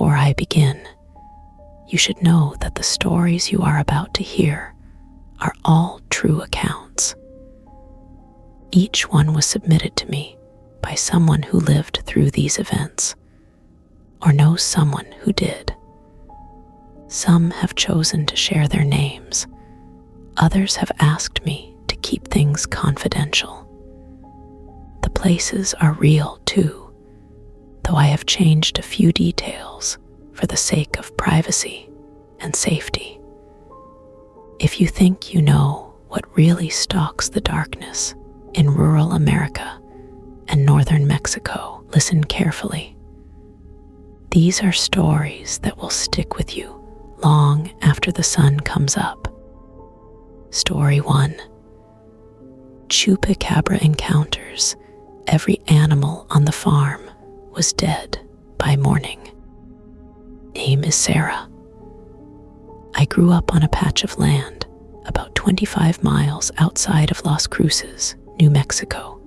Before I begin, you should know that the stories you are about to hear are all true accounts. Each one was submitted to me by someone who lived through these events, or knows someone who did. Some have chosen to share their names. Others have asked me to keep things confidential. The places are real too, though I have changed a few details for the sake of privacy and safety. If you think you know what really stalks the darkness in rural America and northern Mexico, listen carefully. These are stories that will stick with you long after the sun comes up. Story 1. Chupacabra encounters. Every animal on the farm was dead by morning. Name is Sarah. I grew up on a patch of land about 25 miles outside of Las Cruces, New Mexico,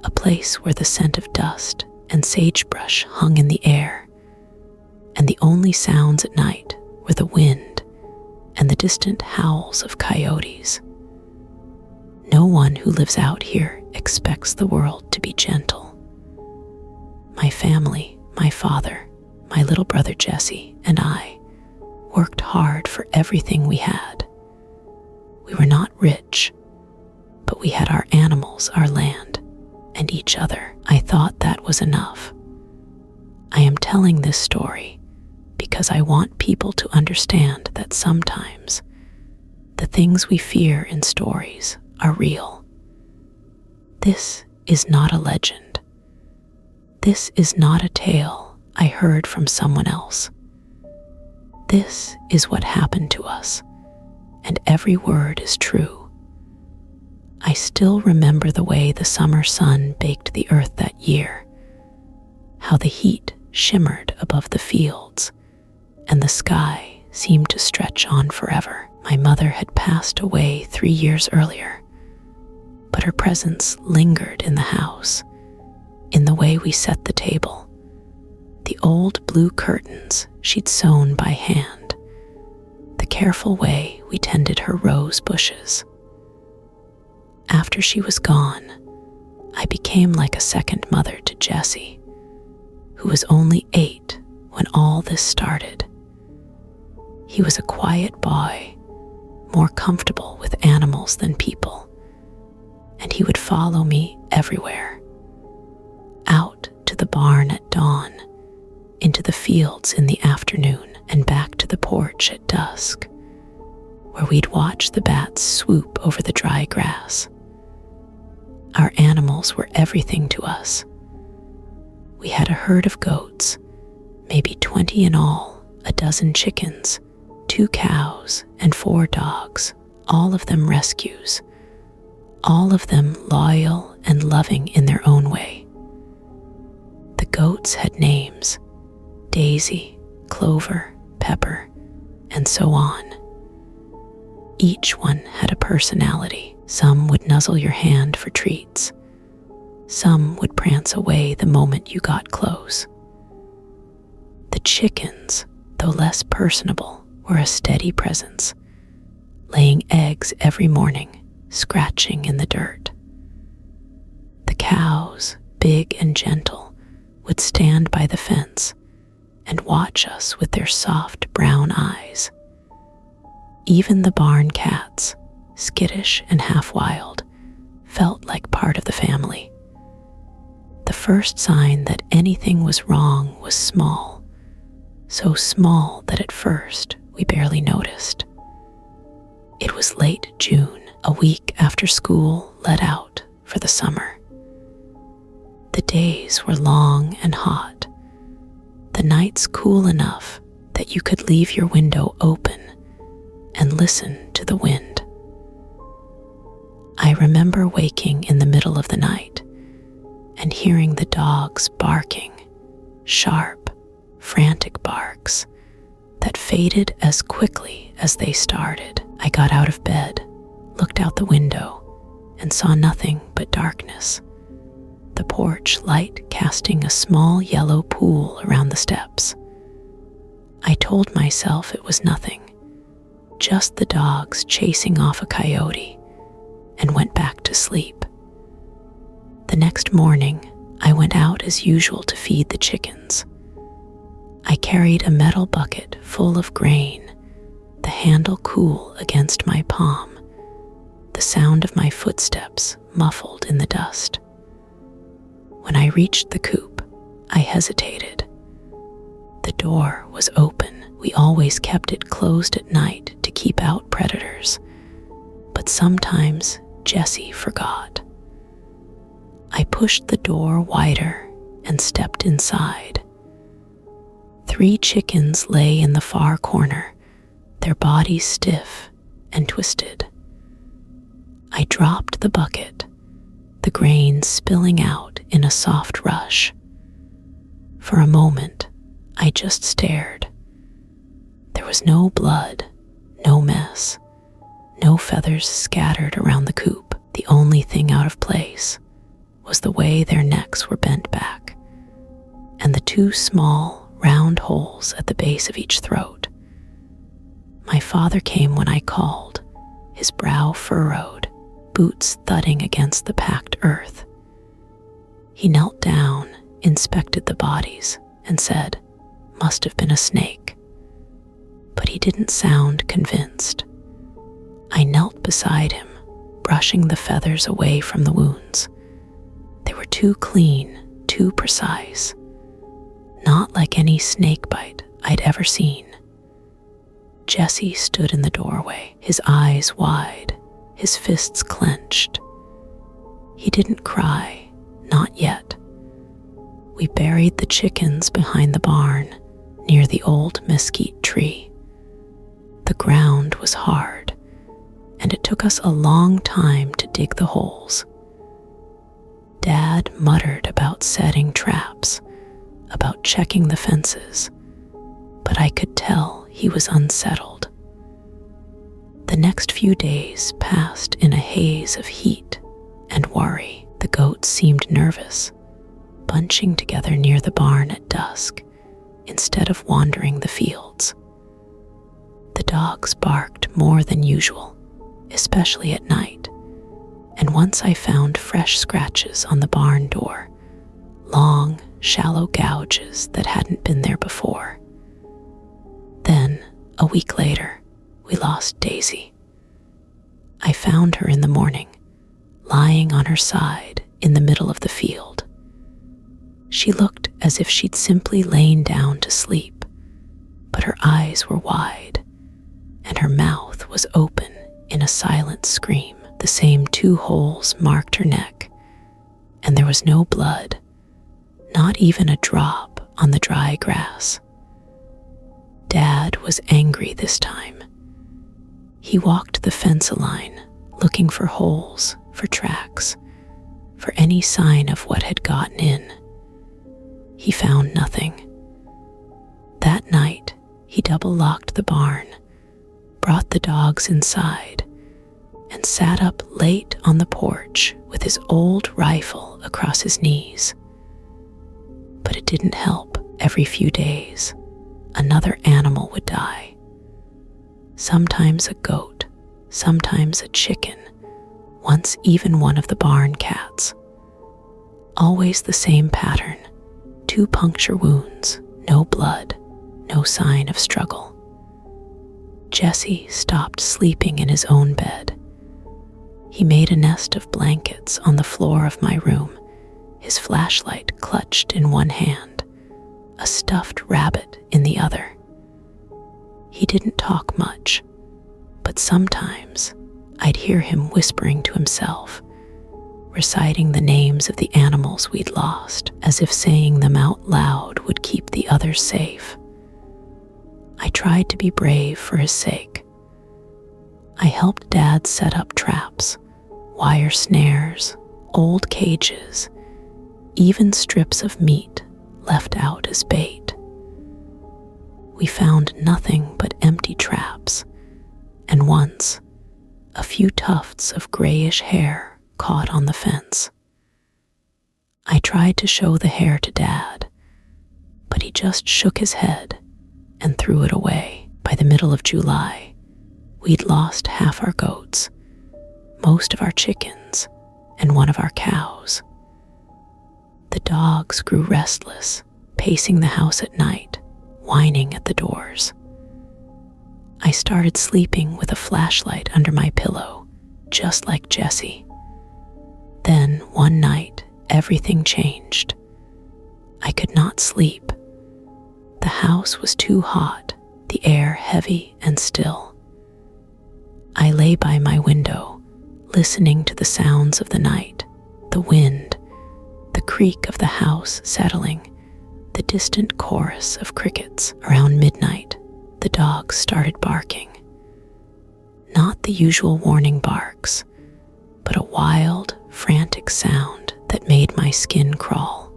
a place where the scent of dust and sagebrush hung in the air, and the only sounds at night were the wind and the distant howls of coyotes. No one who lives out here expects the world to be gentle. My family, my father, my little brother Jesse, and I worked hard for everything we had. We were not rich, but we had our animals, our land, and each other. I thought that was enough. I am telling this story because I want people to understand that sometimes the things we fear in stories are real. This is not a legend. This is not a tale I heard from someone else. This is what happened to us, and every word is true. I still remember the way the summer sun baked the earth that year, how the heat shimmered above the fields, and the sky seemed to stretch on forever. My mother had passed away 3 years earlier, but her presence lingered in the house, in the way we set the table, the old blue curtains she'd sewn by hand, the careful way we tended her rose bushes. After she was gone, I became like a second mother to Jesse, who was only 8 when all this started. He was a quiet boy, more comfortable with animals than people, and he would follow me everywhere. Out to the barn at dawn, into the fields in the afternoon, and back to the porch at dusk, where we'd watch the bats swoop over the dry grass. Our animals were everything to us. We had a herd of goats, maybe 20 in all, a dozen chickens, 2 cows, and 4 dogs, all of them rescues, all of them loyal and loving in their own way. The goats had names: Daisy, Clover, Pepper, and so on. Each one had a personality. Some would nuzzle your hand for treats. Some would prance away the moment you got close. The chickens, though less personable, were a steady presence, laying eggs every morning, scratching in the dirt. The cows, big and gentle, would stand by the fence and watch us with their soft brown eyes. Even the barn cats, skittish and half wild, felt like part of the family. The first sign that anything was wrong was small, so small that at first we barely noticed. It was late June, a week after school let out for the summer. The days were long and hot, the nights cool enough that you could leave your window open and listen to the wind. I remember waking in the middle of the night and hearing the dogs barking, sharp, frantic barks that faded as quickly as they started. I got out of bed, looked out the window, and saw nothing but darkness. The porch light casting a small yellow pool around the steps. told myself it was nothing, just the dogs chasing off a coyote, and went back to sleep. The next morning, I went out as usual to feed the chickens. I carried a metal bucket full of grain, the handle cool against my palm, the sound of my footsteps muffled in the dust. When I reached the coop, I hesitated. The door was open. We always kept it closed at night to keep out predators, but sometimes Jessie forgot. I pushed the door wider and stepped inside. 3 chickens lay in the far corner, their bodies stiff and twisted. I dropped the bucket, the grain spilling out in a soft rush. For a moment, I just stared. There was no blood, no mess, no feathers scattered around the coop. The only thing out of place was the way their necks were bent back, and the 2 small, round holes at the base of each throat. My father came when I called, his brow furrowed, boots thudding against the packed earth. He knelt down, inspected the bodies, and said, "Must have been a snake." But he didn't sound convinced. I knelt beside him, brushing the feathers away from the wounds. They were too clean, too precise, not like any snake bite I'd ever seen. Jessie stood in the doorway, his eyes wide, his fists clenched. He didn't cry, not yet. We buried the chickens behind the barn, near the old mesquite tree. The ground was hard, and it took us a long time to dig the holes. Dad muttered about setting traps, about checking the fences, but I could tell he was unsettled. The next few days passed in a haze of heat and worry. The goats seemed nervous, bunching together near the barn at dusk instead of wandering the fields. The dogs barked more than usual, especially at night, and once I found fresh scratches on the barn door, long, shallow gouges that hadn't been there before. Then, a week later, we lost Daisy. I found her in the morning, lying on her side in the middle of the field. She looked as if she'd simply lain down to sleep, but her eyes were wide, and her mouth was open in a silent scream. The same 2 holes marked her neck, and there was no blood, not even a drop on the dry grass. Dad was angry this time. He walked the fence line, looking for holes, for tracks, for any sign of what had gotten in. He found nothing. That night, he double-locked the barn, brought the dogs inside, and sat up late on the porch with his old rifle across his knees. But it didn't help. Every few days, another animal would die. Sometimes a goat, sometimes a chicken, once even one of the barn cats. Always the same pattern, 2 puncture wounds, no blood, no sign of struggle. Jessie stopped sleeping in his own bed. He made a nest of blankets on the floor of my room, his flashlight clutched in one hand, a stuffed rabbit in the other. He didn't talk much, but sometimes I'd hear him whispering to himself, reciting the names of the animals we'd lost, as if saying them out loud would keep the others safe. I tried to be brave for his sake. I helped Dad set up traps, wire snares, old cages, even strips of meat left out as bait. We found nothing but empty traps, and once, a few tufts of grayish hair caught on the fence. I tried to show the hair to Dad, but he just shook his head, and threw it away. By the middle of July, we'd lost half our goats, most of our chickens, and one of our cows. The dogs grew restless, pacing the house at night, whining at the doors. I started sleeping with a flashlight under my pillow, just like Jessie. Then, one night, everything changed. I could not sleep. The house was too hot, the air heavy and still. I lay by my window, listening to the sounds of the night, the wind, the creak of the house settling, the distant chorus of crickets. Around midnight, the dogs started barking. Not the usual warning barks, but a wild, frantic sound that made my skin crawl.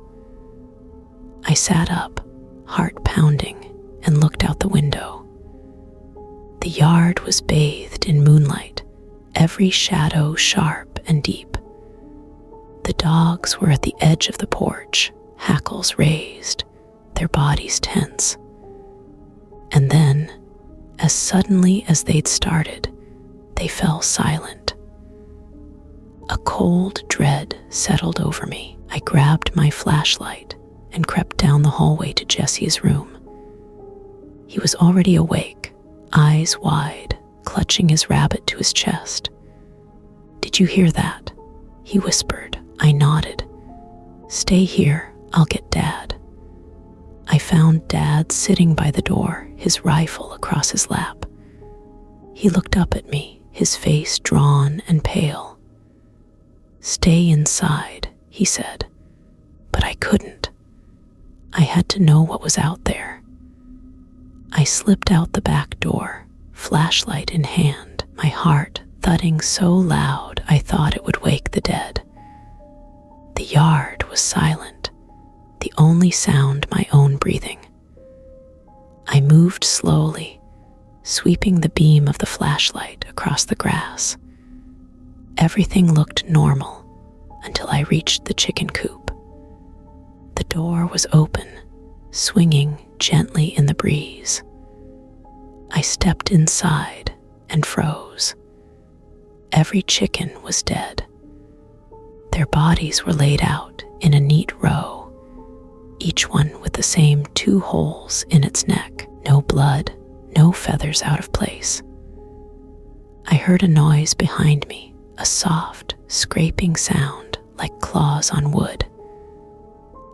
I sat up, heart pounding, and looked out the window. The yard was bathed in moonlight, every shadow sharp and deep. The dogs were at the edge of the porch, hackles raised, their bodies tense. And then, as suddenly as they'd started, they fell silent. A cold dread settled over me. I grabbed my flashlight and crept down the hallway to Jesse's room. He was already awake, eyes wide, clutching his rabbit to his chest. "Did you hear that?" he whispered. I nodded. "Stay here, I'll get Dad." I found Dad sitting by the door, his rifle across his lap. He looked up at me, his face drawn and pale. "Stay inside," he said, but I couldn't. I had to know what was out there. I slipped out the back door, flashlight in hand, my heart thudding so loud I thought it would wake the dead. The yard was silent, the only sound my own breathing. I moved slowly, sweeping the beam of the flashlight across the grass. Everything looked normal until I reached the chicken coop. The door was open, swinging gently in the breeze. I stepped inside and froze. Every chicken was dead. Their bodies were laid out in a neat row, each one with the same 2 holes in its neck, no blood, no feathers out of place. I heard a noise behind me, a soft, scraping sound like claws on wood.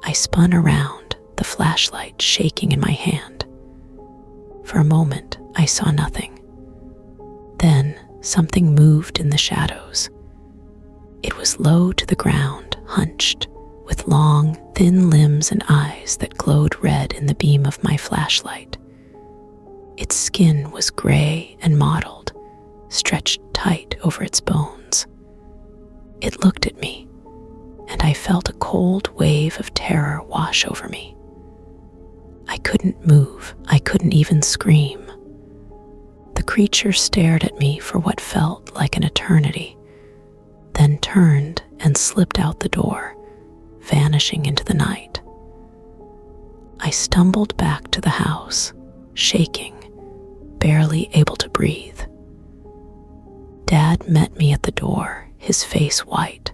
I spun around, the flashlight shaking in my hand. For a moment, I saw nothing. Then something moved in the shadows. It was low to the ground, hunched, with long, thin limbs and eyes that glowed red in the beam of my flashlight. Its skin was gray and mottled, stretched tight over its bones. It looked at me, and I felt a cold wave of terror wash over me. I couldn't move, I couldn't even scream. The creature stared at me for what felt like an eternity, then turned and slipped out the door, vanishing into the night. I stumbled back to the house, shaking, barely able to breathe. Dad met me at the door, his face white.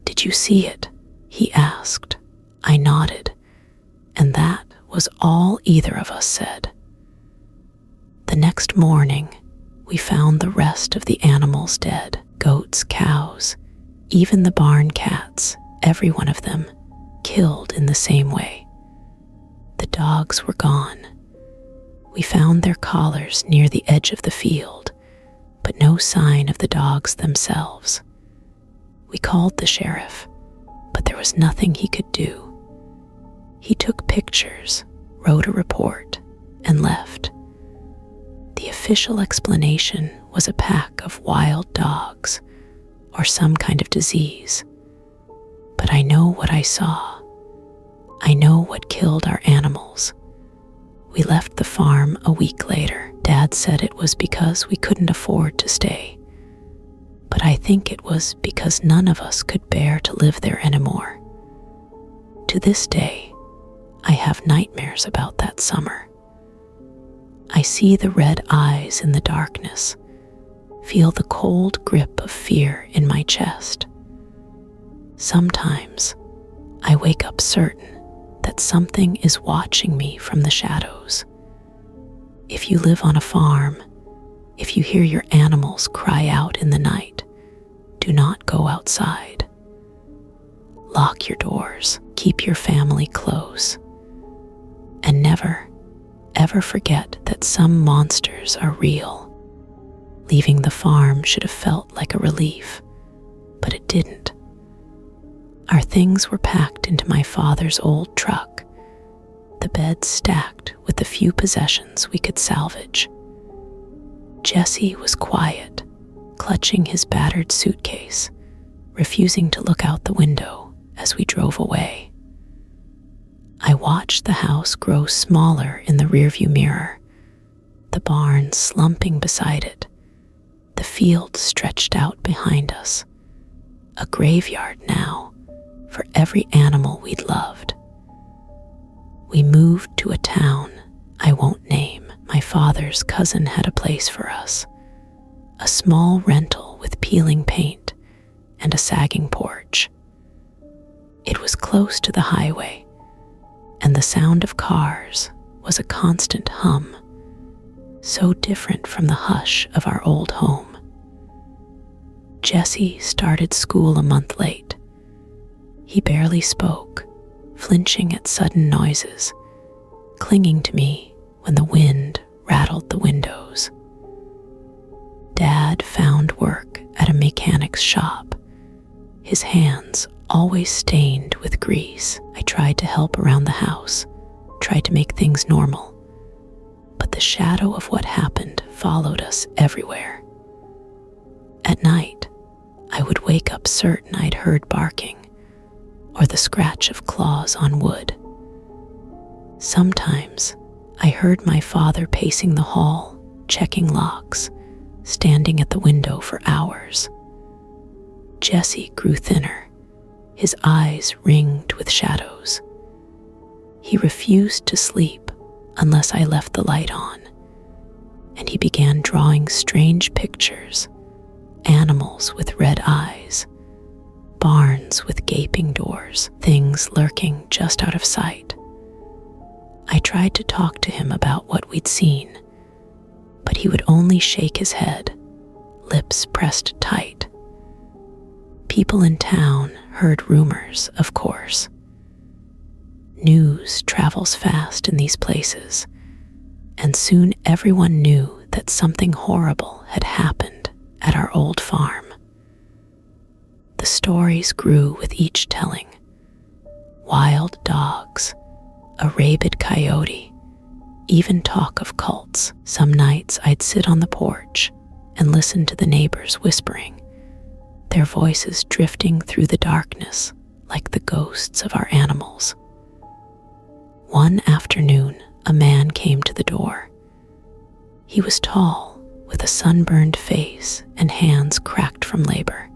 "Did you see it?" he asked. I nodded, and that was all either of us said. The next morning, we found the rest of the animals dead, goats, cows, even the barn cats, every one of them, killed in the same way. The dogs were gone. We found their collars near the edge of the field, but no sign of the dogs themselves. We called the sheriff, but there was nothing he could do. He took pictures, wrote a report, and left. The official explanation was a pack of wild dogs or some kind of disease. But I know what I saw. I know what killed our animals. We left the farm a week later. Dad said it was because we couldn't afford to stay. But I think it was because none of us could bear to live there anymore. To this day, I have nightmares about that summer. I see the red eyes in the darkness, feel the cold grip of fear in my chest. Sometimes I wake up certain that something is watching me from the shadows. If you live on a farm, if you hear your animals cry out in the night, do not go outside. Lock your doors, keep your family close, and never, ever forget that some monsters are real. Leaving the farm should have felt like a relief, but it didn't. Our things were packed into my father's old truck, the bed stacked with the few possessions we could salvage. Jesse was quiet, clutching his battered suitcase, refusing to look out the window as we drove away. I watched the house grow smaller in the rearview mirror, the barn slumping beside it, the field stretched out behind us, a graveyard now for every animal we'd loved. We moved to a town I won't name. My father's cousin had a place for us, a small rental with peeling paint and a sagging porch. It was close to the highway, and the sound of cars was a constant hum, so different from the hush of our old home. Jesse started school a month late. He barely spoke, flinching at sudden noises, clinging to me when the wind rattled the windows. Dad found work at a mechanic's shop, his hands always stained with grease. I tried to help around the house, tried to make things normal, but the shadow of what happened followed us everywhere. At night, I would wake up certain I'd heard barking or the scratch of claws on wood. Sometimes I heard my father pacing the hall, checking locks, standing at the window for hours. Jesse grew thinner, his eyes ringed with shadows. He refused to sleep unless I left the light on, and he began drawing strange pictures, animals with red eyes, barns with gaping doors, things lurking just out of sight. I tried to talk to him about what we'd seen, but he would only shake his head, lips pressed tight. People in town heard rumors, of course. News travels fast in these places, and soon everyone knew that something horrible had happened at our old farm. The stories grew with each telling. Wild dogs, a rabid coyote, even talk of cults. Some nights I'd sit on the porch and listen to the neighbors whispering, their voices drifting through the darkness like the ghosts of our animals. One afternoon, a man came to the door. He was tall, with a sunburned face and hands cracked from labor.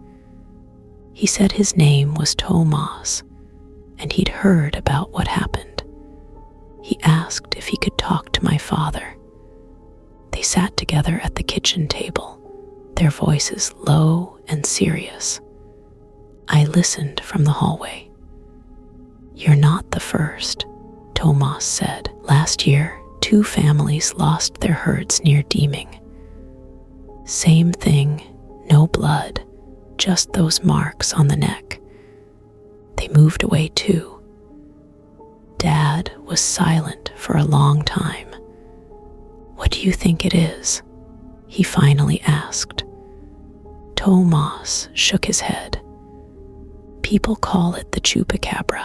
He said his name was Tomas, and he'd heard about what happened. He asked if he could talk to my father. They sat together at the kitchen table, their voices low and serious. I listened from the hallway. "You're not the first," Tomas said. "Last year, 2 families lost their herds near Deeming. Same thing, no blood, just those marks on the neck. They moved away too." Dad was silent for a long time. "What do you think it is?" he finally asked. Tomas shook his head. "People call it the Chupacabra.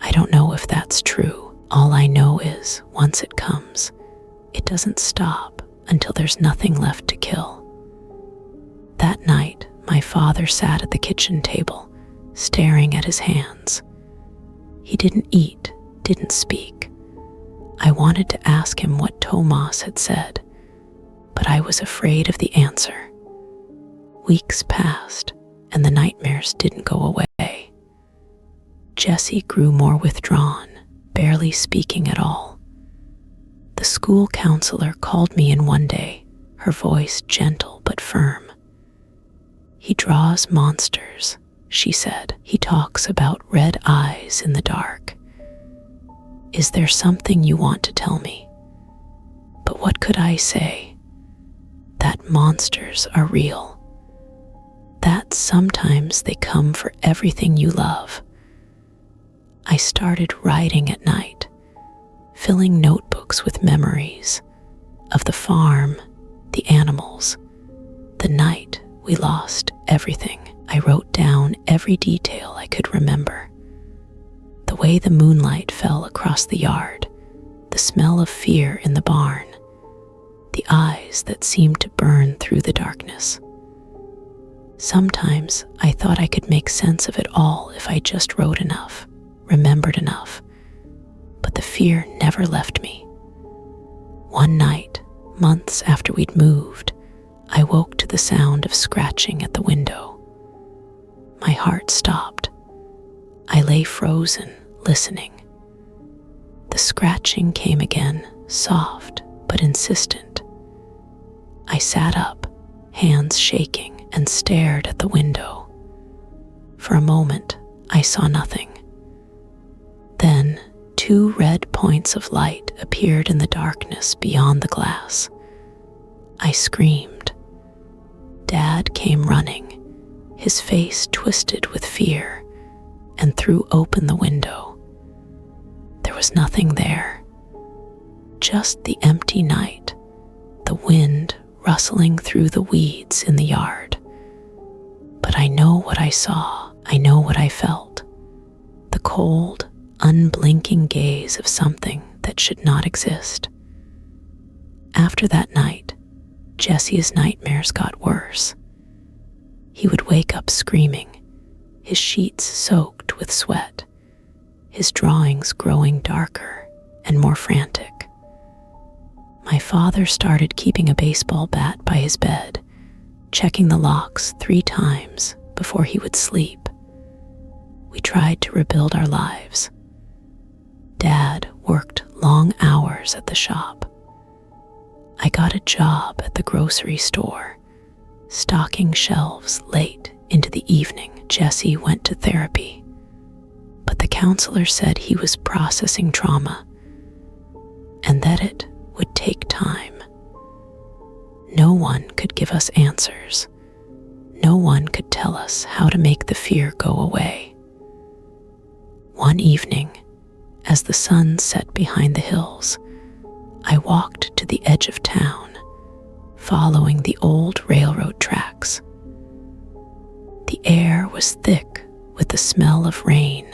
I don't know if that's true. All I know is, once it comes, it doesn't stop until there's nothing left to kill." That night, my father sat at the kitchen table, staring at his hands. He didn't eat, didn't speak. I wanted to ask him what Tomas had said, but I was afraid of the answer. Weeks passed, and the nightmares didn't go away. Jesse grew more withdrawn, barely speaking at all. The The school counselor called me in one day, her voice gentle but firm. "He draws monsters," she said. "He talks about red eyes in the dark. Is there something you want to tell me?" But what could I say? That monsters are real. That sometimes they come for everything you love. I started writing at night, filling notebooks with memories of the farm, the animals, the night we lost everything. I wrote down every detail I could remember. The way the moonlight fell across the yard, the smell of fear in the barn, the eyes that seemed to burn through the darkness. Sometimes I thought I could make sense of it all if I just wrote enough, remembered enough, but the fear never left me. One night, months after we'd moved, I woke to the sound of scratching at the window. My heart stopped. I lay frozen, listening. The scratching came again, soft but insistent. I sat up, hands shaking, and stared at the window. For a moment, I saw nothing. Then, 2 red points of light appeared in the darkness beyond the glass. I screamed. Dad came running, his face twisted with fear, and threw open the window. There was nothing there, just the empty night, the wind rustling through the weeds in the yard. But I know what I saw, I know what I felt. The cold, unblinking gaze of something that should not exist. After that night, Jesse's nightmares got worse. He would wake up screaming, his sheets soaked with sweat, his drawings growing darker and more frantic. My father started keeping a baseball bat by his bed, checking the locks 3 times before he would sleep. We tried to rebuild our lives. Dad worked long hours at the shop. I got a job at the grocery store, stocking shelves late into the evening. Jesse went to therapy, but the counselor said he was processing trauma and that it would take time. No one could give us answers. No one could tell us how to make the fear go away. One evening, as the sun set behind the hills, I walked to the edge of town, following the old railroad tracks. The air was thick with the smell of rain,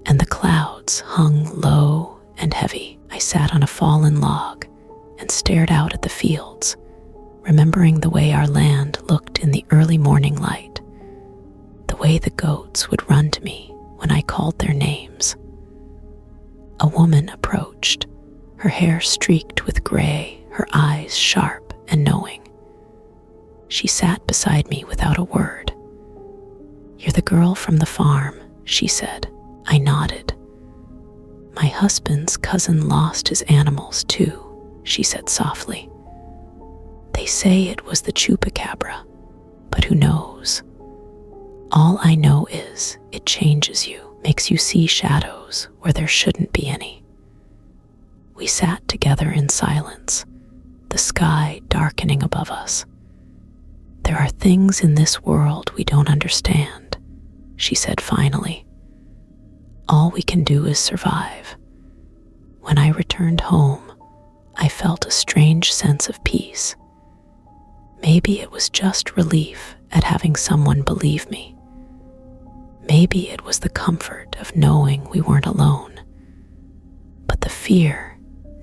and the clouds hung low and heavy. I sat on a fallen log and stared out at the fields, remembering the way our land looked in the early morning light, the way the goats would run to me when I called their names. A woman approached, her hair streaked with gray, her eyes sharp and knowing. She sat beside me without a word. "You're the girl from the farm," she said. I nodded. "My husband's cousin lost his animals too," she said softly. "They say it was the Chupacabra, but who knows? All I know is it changes you, makes you see shadows where there shouldn't be any." We sat together in silence, the sky darkening above us. "There are things in this world we don't understand," she said finally. "All we can do is survive." When I returned home, I felt a strange sense of peace. Maybe it was just relief at having someone believe me. Maybe it was the comfort of knowing we weren't alone. But the fear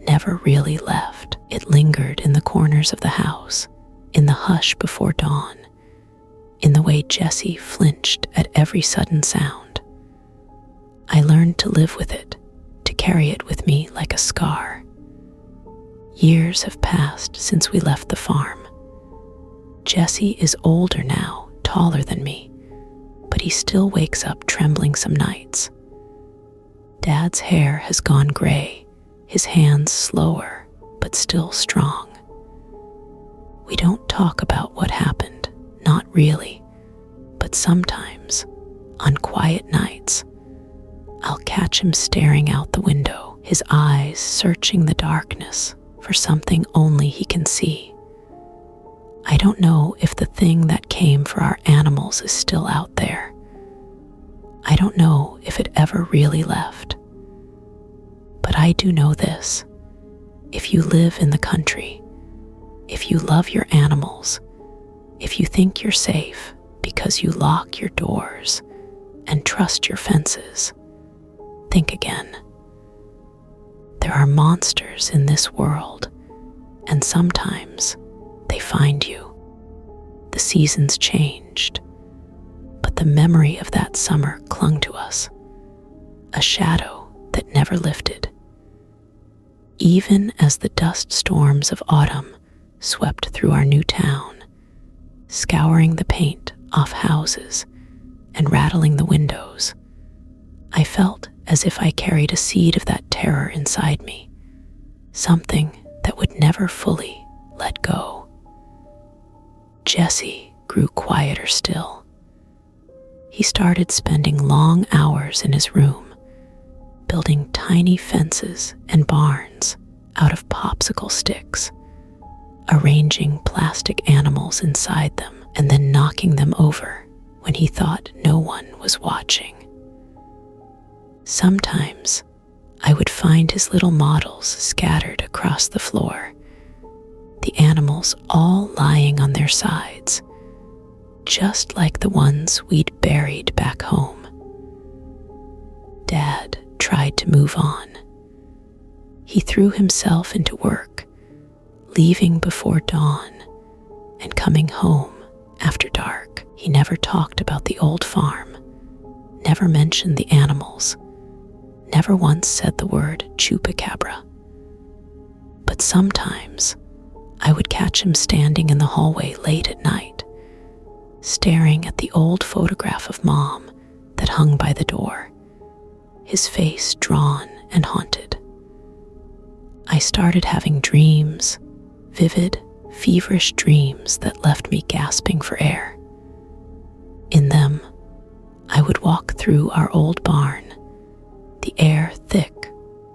never really left. It lingered in the corners of the house, in the hush before dawn, in the way Jesse flinched at every sudden sound. I learned to live with it, to carry it with me like a scar. Years have passed since we left the farm. Jesse is older now, taller than me, but he still wakes up trembling some nights. Dad's hair has gone gray, his hands slower but still strong. We don't talk about what happened, not really, but sometimes, on quiet nights, I'll catch him staring out the window, his eyes searching the darkness for something only he can see. I don't know if the thing that came for our animals is still out there. I don't know if it ever really left. But I do know this: if you live in the country, if you love your animals, if you think you're safe because you lock your doors and trust your fences, think again. There are monsters in this world, and sometimes they find you. The seasons changed, but the memory of that summer clung to us, a shadow that never lifted. Even as the dust storms of autumn swept through our new town, scouring the paint off houses and rattling the windows, I felt as if I carried a seed of that terror inside me, something that would never fully let go. Jesse grew quieter still. He started spending long hours in his room, building tiny fences and barns out of popsicle sticks, arranging plastic animals inside them, and then knocking them over when he thought no one was watching. Sometimes I would find his little models scattered across the floor, the animals all lying on their sides, just like the ones we'd buried back home. Dad tried to move on. He threw himself into work, leaving before dawn and coming home after dark. He never talked about the old farm, never mentioned the animals, never once said the word Chupacabra. But sometimes I would catch him standing in the hallway late at night, staring at the old photograph of Mom that hung by the door, his face drawn and haunted. I started having dreams, vivid, feverish dreams that left me gasping for air. In them, I would walk through our old barn, the air thick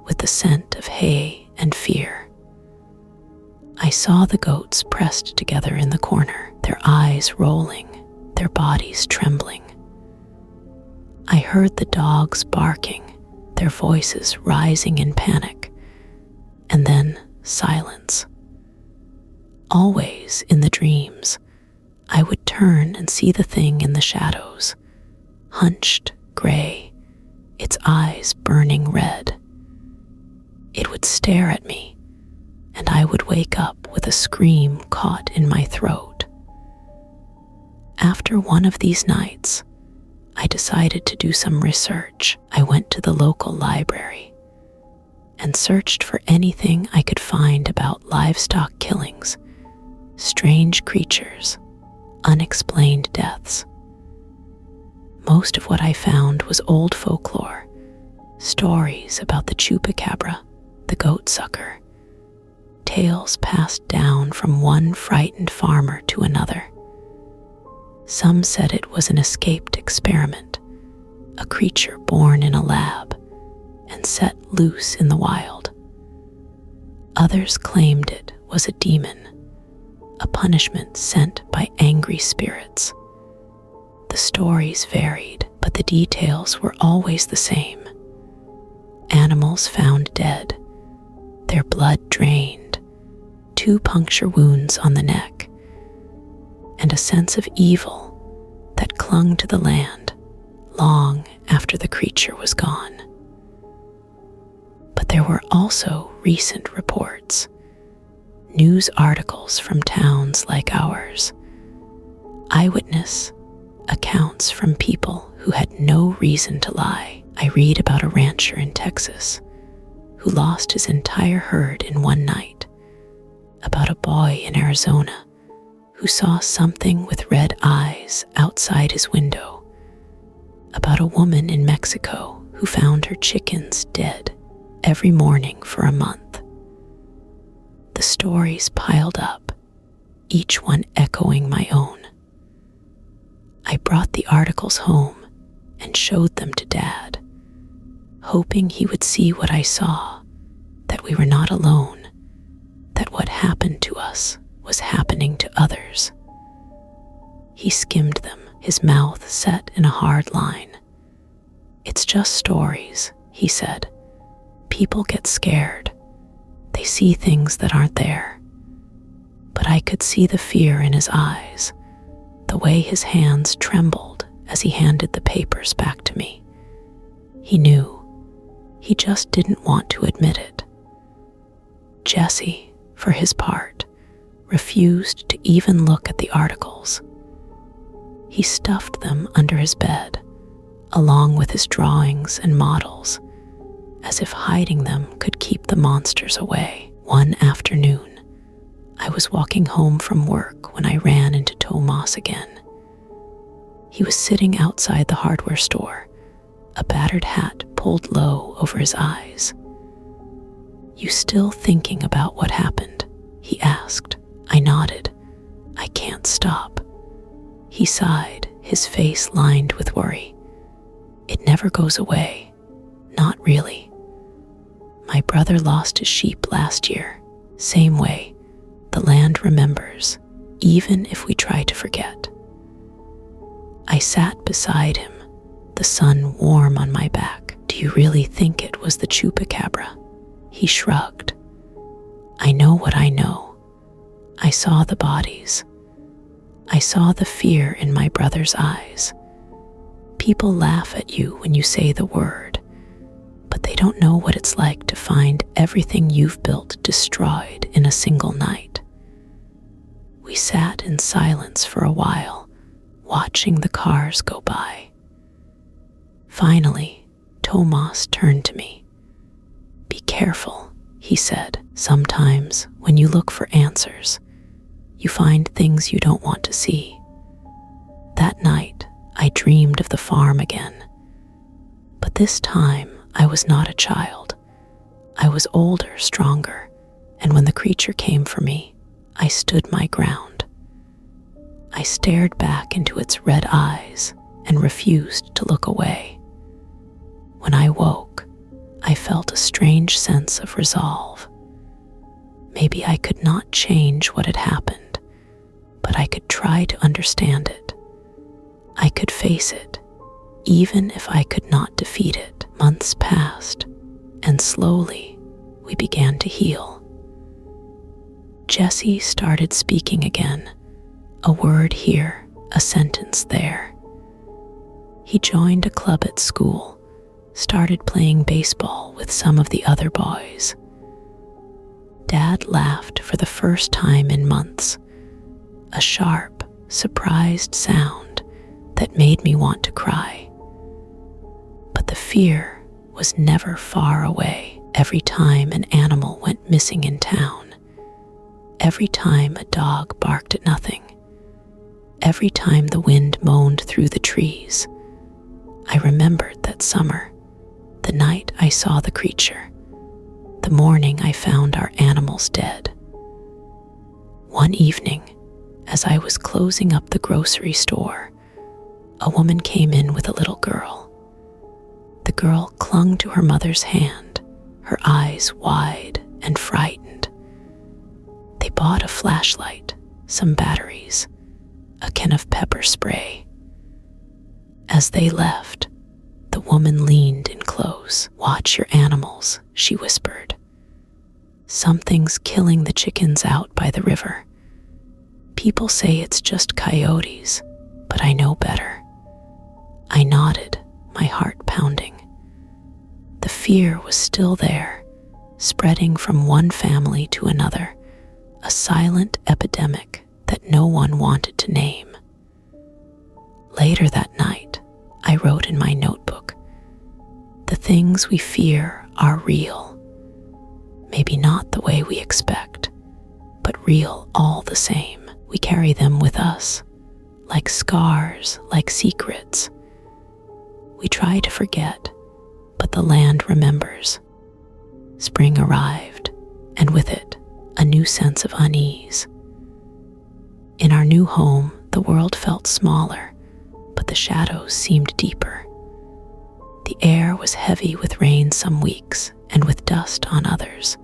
with the scent of hay and fear. I saw the goats pressed together in the corner, their eyes rolling, their bodies trembling. I heard the dogs barking, their voices rising in panic, and then silence. Always in the dreams, I would turn and see the thing in the shadows, hunched, gray, its eyes burning red. It would stare at me, and I would wake up with a scream caught in my throat. After one of these nights, I decided to do some research. I went to the local library and searched for anything I could find about livestock killings, strange creatures, unexplained deaths. Most of what I found was old folklore, stories about the Chupacabra, the goat sucker, tales passed down from one frightened farmer to another. Some said it was an escaped experiment, a creature born in a lab and set loose in the wild. Others claimed it was a demon, a punishment sent by angry spirits. The stories varied, but the details were always the same. Animals found dead, their blood drained, 2 puncture wounds on the neck, and a sense of evil that clung to the land long after the creature was gone. But there were also recent reports, news articles from towns like ours, eyewitness accounts from people who had no reason to lie. I read about a rancher in Texas who lost his entire herd in one night, about a boy in Arizona who saw something with red eyes outside his window, about a woman in Mexico who found her chickens dead every morning for a month. stories piled up, each one echoing my own. I brought the articles home and showed them to Dad, hoping he would see what I saw, that we were not alone, that what happened to us was happening to others. He skimmed them, his mouth set in a hard line. "It's just stories," he said. "People get scared. They see things that aren't there." But I could see the fear in his eyes, the way his hands trembled as he handed the papers back to me. He knew. He just didn't want to admit it. Jesse, for his part, refused to even look at the articles. He stuffed them under his bed, along with his drawings and models, as if hiding them could keep the monsters away. One afternoon, I was walking home from work when I ran into Tomas again. He was sitting outside the hardware store, a battered hat pulled low over his eyes. "You still thinking about what happened?" he asked. I nodded. "I can't stop." He sighed, his face lined with worry. "It never goes away. Not really. My brother lost his sheep last year. Same way. The land remembers, even if we try to forget." I sat beside him, the sun warm on my back. "Do you really think it was the Chupacabra?" He shrugged. "I know what I know. I saw the bodies. I saw the fear in my brother's eyes. People laugh at you when you say the word, but they don't know what it's like to find everything you've built destroyed in a single night." We sat in silence for a while, watching the cars go by. Finally, Tomas turned to me. "Be careful," he said. "Sometimes when you look for answers, you find things you don't want to see." That night, I dreamed of the farm again. But this time, I was not a child. I was older, stronger, and when the creature came for me, I stood my ground. I stared back into its red eyes and refused to look away. When I woke, I felt a strange sense of resolve. Maybe I could not change what had happened, but I could try to understand it. I could face it, even if I could not defeat it. Months passed, and slowly we began to heal. Jesse started speaking again, a word here, a sentence there. He joined a club at school, started playing baseball with some of the other boys. Dad laughed for the first time in months, a sharp, surprised sound that made me want to cry. But the fear was never far away. Every time an animal went missing in town, every time a dog barked at nothing, every time the wind moaned through the trees, I remembered that summer, the night I saw the creature, the morning I found our animals dead. One evening, as I was closing up the grocery store, a woman came in with a little girl. The girl clung to her mother's hand, her eyes wide and frightened. They bought a flashlight, some batteries, a can of pepper spray. As they left, the woman leaned in close. "Watch your animals," she whispered. "Something's killing the chickens out by the river. People say it's just coyotes, but I know better." I nodded, my heart pounding. The fear was still there, spreading from one family to another, a silent epidemic that no one wanted to name. Later that night, I wrote in my notebook, "The things we fear are real. Maybe not the way we expect, but real all the same. We carry them with us, like scars, like secrets. We try to forget, but the land remembers." Spring arrived, and with it, a new sense of unease. In our new home, the world felt smaller, but the shadows seemed deeper. The air was heavy with rain some weeks and with dust on others,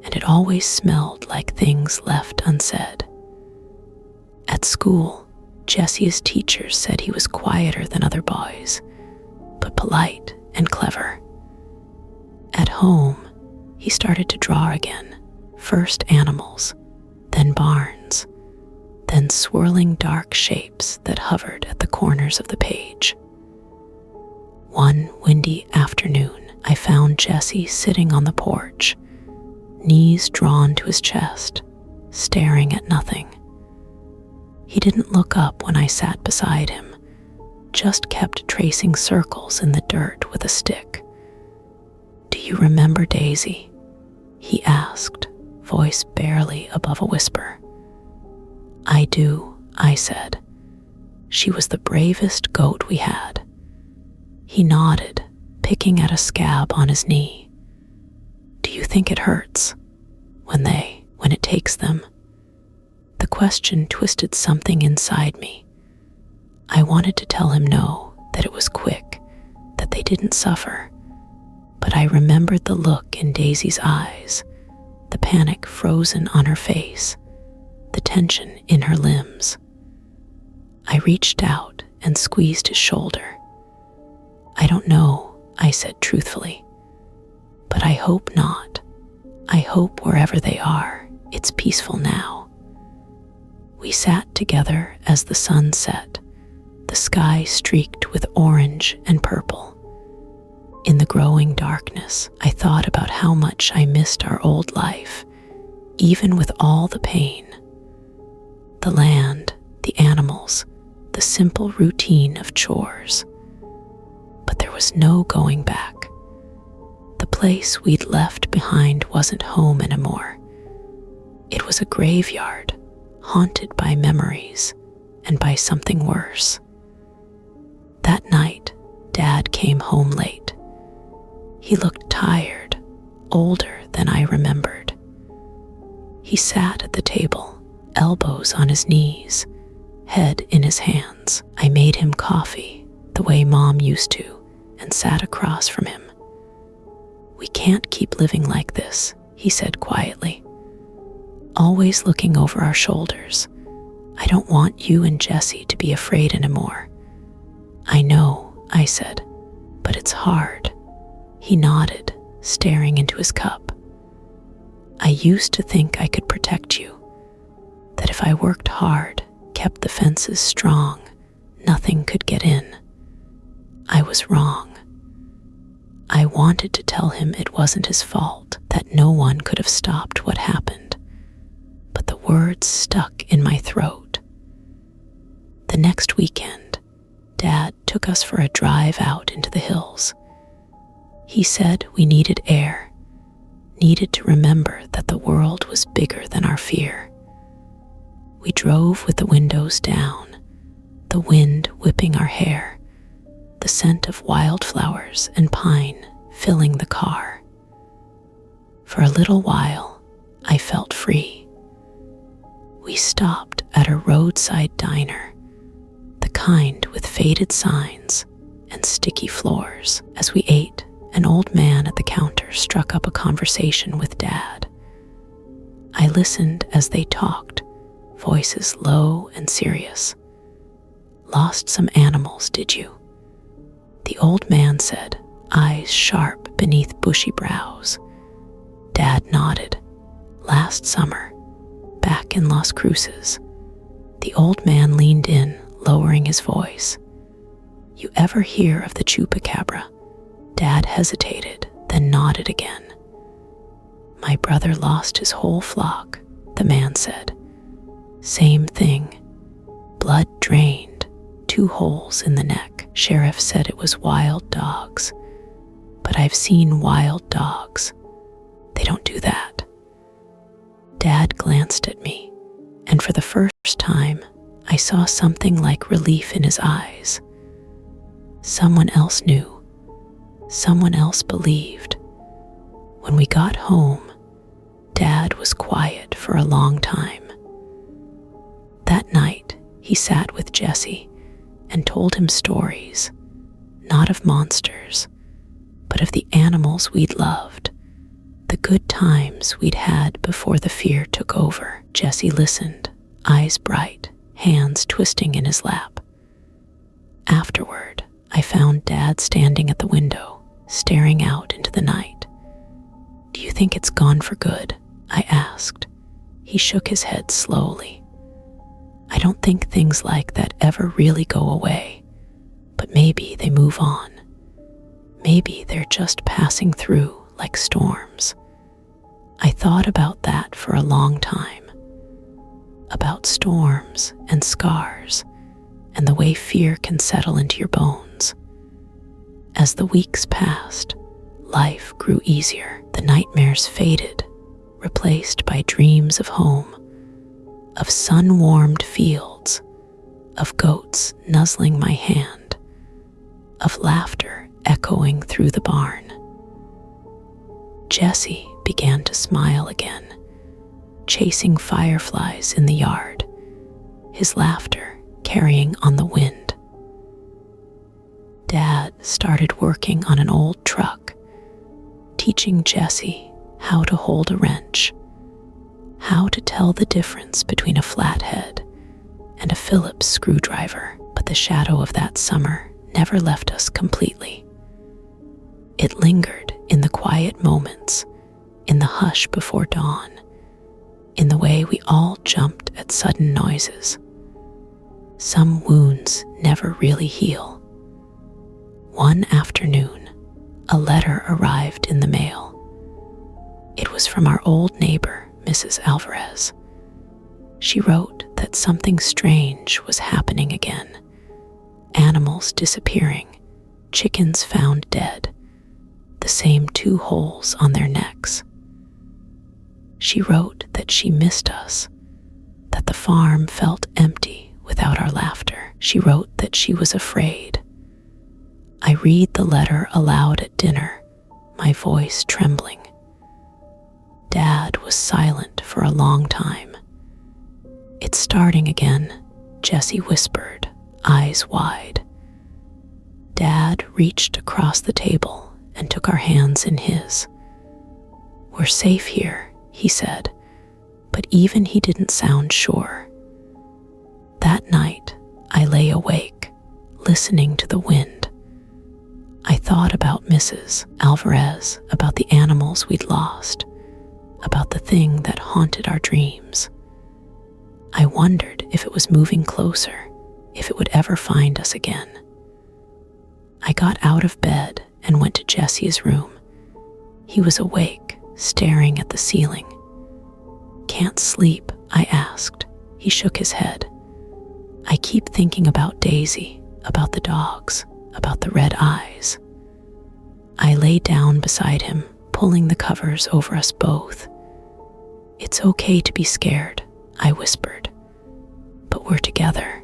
and it always smelled like things left unsaid. At school, Jesse's teachers said he was quieter than other boys, but polite and clever. At home, he started to draw again, first animals, then barns, then swirling dark shapes that hovered at the corners of the page. One windy afternoon, I found Jesse sitting on the porch, knees drawn to his chest, staring at nothing. He didn't look up when I sat beside him, just kept tracing circles in the dirt with a stick. "Do you remember Daisy?" he asked, voice barely above a whisper. "I do," I said. "She was the bravest goat we had." He nodded, picking at a scab on his knee. "Do you think it hurts when it takes them?" The question twisted something inside me. I wanted to tell him no, that it was quick, that they didn't suffer. But I remembered the look in Daisy's eyes, the panic frozen on her face, the tension in her limbs. I reached out and squeezed his shoulder. "I don't know," I said truthfully, "but I hope not. I hope wherever they are, it's peaceful now." We sat together as the sun set, the sky streaked with orange and purple. In the growing darkness, I thought about how much I missed our old life, even with all the pain. The land, the animals, the simple routine of chores. But there was no going back. The place we'd left behind wasn't home anymore. It was a graveyard, haunted by memories and by something worse. That night, Dad came home late. He looked tired, older than I remembered. He sat at the table, elbows on his knees, head in his hands. I made him coffee, the way Mom used to, and sat across from him. "We can't keep living like this," he said quietly. "Always looking over our shoulders. I don't want you and Jesse to be afraid anymore." "I know," I said, "but it's hard." He nodded, staring into his cup. "I used to think I could protect you, that if I worked hard, kept the fences strong, nothing could get in. I was wrong." I wanted to tell him it wasn't his fault, that no one could have stopped what happened, but the words stuck in my throat. The next weekend, Dad took us for a drive out into the hills. He said we needed air, needed to remember that the world was bigger than our fear. We drove with the windows down, the wind whipping our hair, the scent of wildflowers and pine filling the car. For a little while, I felt free. We stopped at a roadside diner, the kind with faded signs and sticky floors. As we ate, an old man at the counter struck up a conversation with Dad. I listened as they talked, voices low and serious. "Lost some animals, did you?" The old man said, eyes sharp beneath bushy brows. Dad nodded. "Last summer, back in Las Cruces." The old man leaned in, lowering his voice. "You ever hear of the Chupacabra?" Dad hesitated, then nodded again. "My brother lost his whole flock," the man said. "Same thing. Blood drained, 2 holes in the neck. Sheriff said it was wild dogs. But I've seen wild dogs. They don't do that." Dad glanced at me, and for the first time, I saw something like relief in his eyes. Someone else knew. Someone else believed. When we got home, Dad was quiet for a long time. That night, he sat with Jesse and told him stories, not of monsters, but of the animals we'd loved, the good times we'd had before the fear took over. Jesse listened, eyes bright, hands twisting in his lap. Afterward, I found Dad standing at the window, staring out into the night. "Do you think it's gone for good?" I asked. He shook his head slowly. "I don't think things like that ever really go away, but maybe they move on. Maybe they're just passing through like storms." I thought about that for a long time, about storms and scars and the way fear can settle into your bones. As the weeks passed, life grew easier. The nightmares faded, replaced by dreams of home, of sun-warmed fields, of goats nuzzling my hand, of laughter echoing through the barn. Jesse began to smile again, chasing fireflies in the yard, his laughter carrying on the wind. Dad started working on an old truck, teaching Jesse how to hold a wrench, how to tell the difference between a flathead and a Phillips screwdriver. But the shadow of that summer never left us completely. It lingered in the quiet moments, in the hush before dawn, in the way we all jumped at sudden noises. Some wounds never really heal. One afternoon, a letter arrived in the mail. It was from our old neighbor, Mrs. Alvarez. She wrote that something strange was happening again. Animals disappearing, chickens found dead, the same 2 holes on their necks. She wrote that she missed us, that the farm felt empty without our laughter. She wrote that she was afraid. I read the letter aloud at dinner, my voice trembling. Dad was silent for a long time. "It's starting again," Jesse whispered, eyes wide. Dad reached across the table and took our hands in his. "We're safe here," he said, but even he didn't sound sure. That night, I lay awake, listening to the wind. I thought about Mrs. Alvarez, about the animals we'd lost, about the thing that haunted our dreams. I wondered if it was moving closer, if it would ever find us again. I got out of bed and went to Jesse's room. He was awake, staring at the ceiling. "Can't sleep?" I asked. He shook his head. "I keep thinking about Daisy, about the dogs, about the red eyes." I lay down beside him, pulling the covers over us both. "It's okay to be scared," I whispered. "But we're together.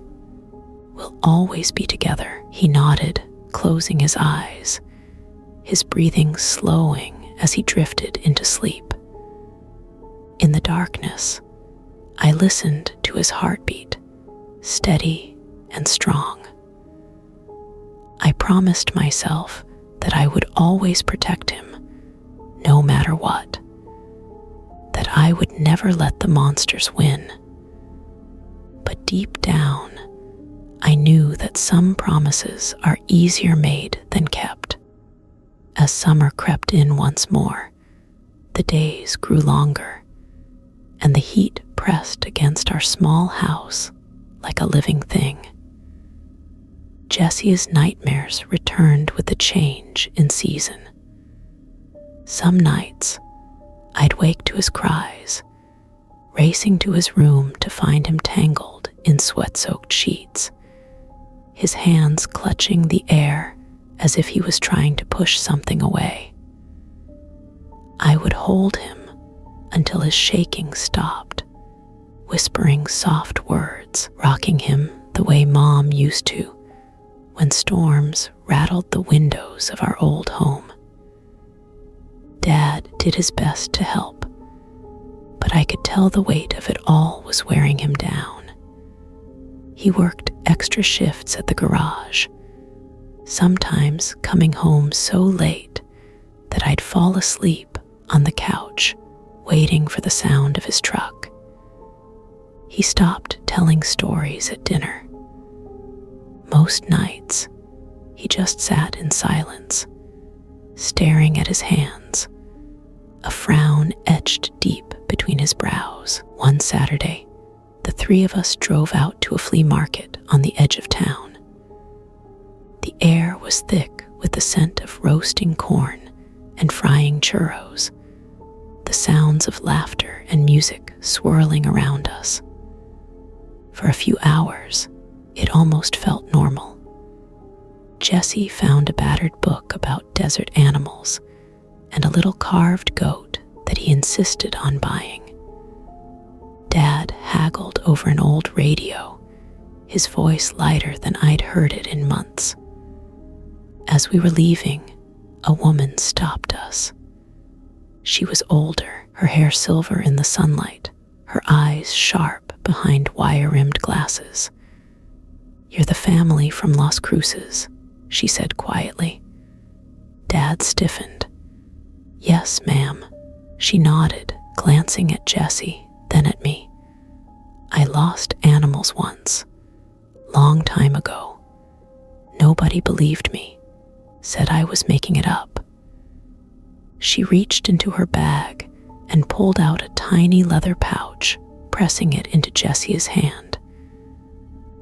We'll always be together." He nodded, closing his eyes, his breathing slowing as he drifted into sleep. In the darkness, I listened to his heartbeat, steady and strong. I promised myself that I would always protect him, no matter what, that I would never let the monsters win. But deep down, I knew that some promises are easier made than kept. As summer crept in once more, the days grew longer, and the heat pressed against our small house like a living thing. Jesse's nightmares returned with the change in season. Some nights, I'd wake to his cries, racing to his room to find him tangled in sweat-soaked sheets, his hands clutching the air as if he was trying to push something away. I would hold him until his shaking stopped, whispering soft words, rocking him the way Mom used to when storms rattled the windows of our old home. Dad did his best to help, but I could tell the weight of it all was wearing him down. He worked extra shifts at the garage, sometimes coming home so late that I'd fall asleep on the couch, waiting for the sound of his truck. He stopped telling stories at dinner. Most nights, he just sat in silence, staring at his hands, a frown etched deep between his brows. One Saturday, the three of us drove out to a flea market on the edge of town. The air was thick with the scent of roasting corn and frying churros, the sounds of laughter and music swirling around us. For a few hours, it almost felt normal. Jesse found a battered book about desert animals and a little carved goat that he insisted on buying. Dad haggled over an old radio, his voice lighter than I'd heard it in months. As we were leaving, a woman stopped us. She was older, her hair silver in the sunlight, her eyes sharp behind wire-rimmed glasses. "You're the family from Las Cruces," she said quietly. Dad stiffened. "Yes, ma'am," she nodded, glancing at Jesse, then at me. "I lost animals once, long time ago. Nobody believed me, said I was making it up." She reached into her bag and pulled out a tiny leather pouch, pressing it into Jesse's hand.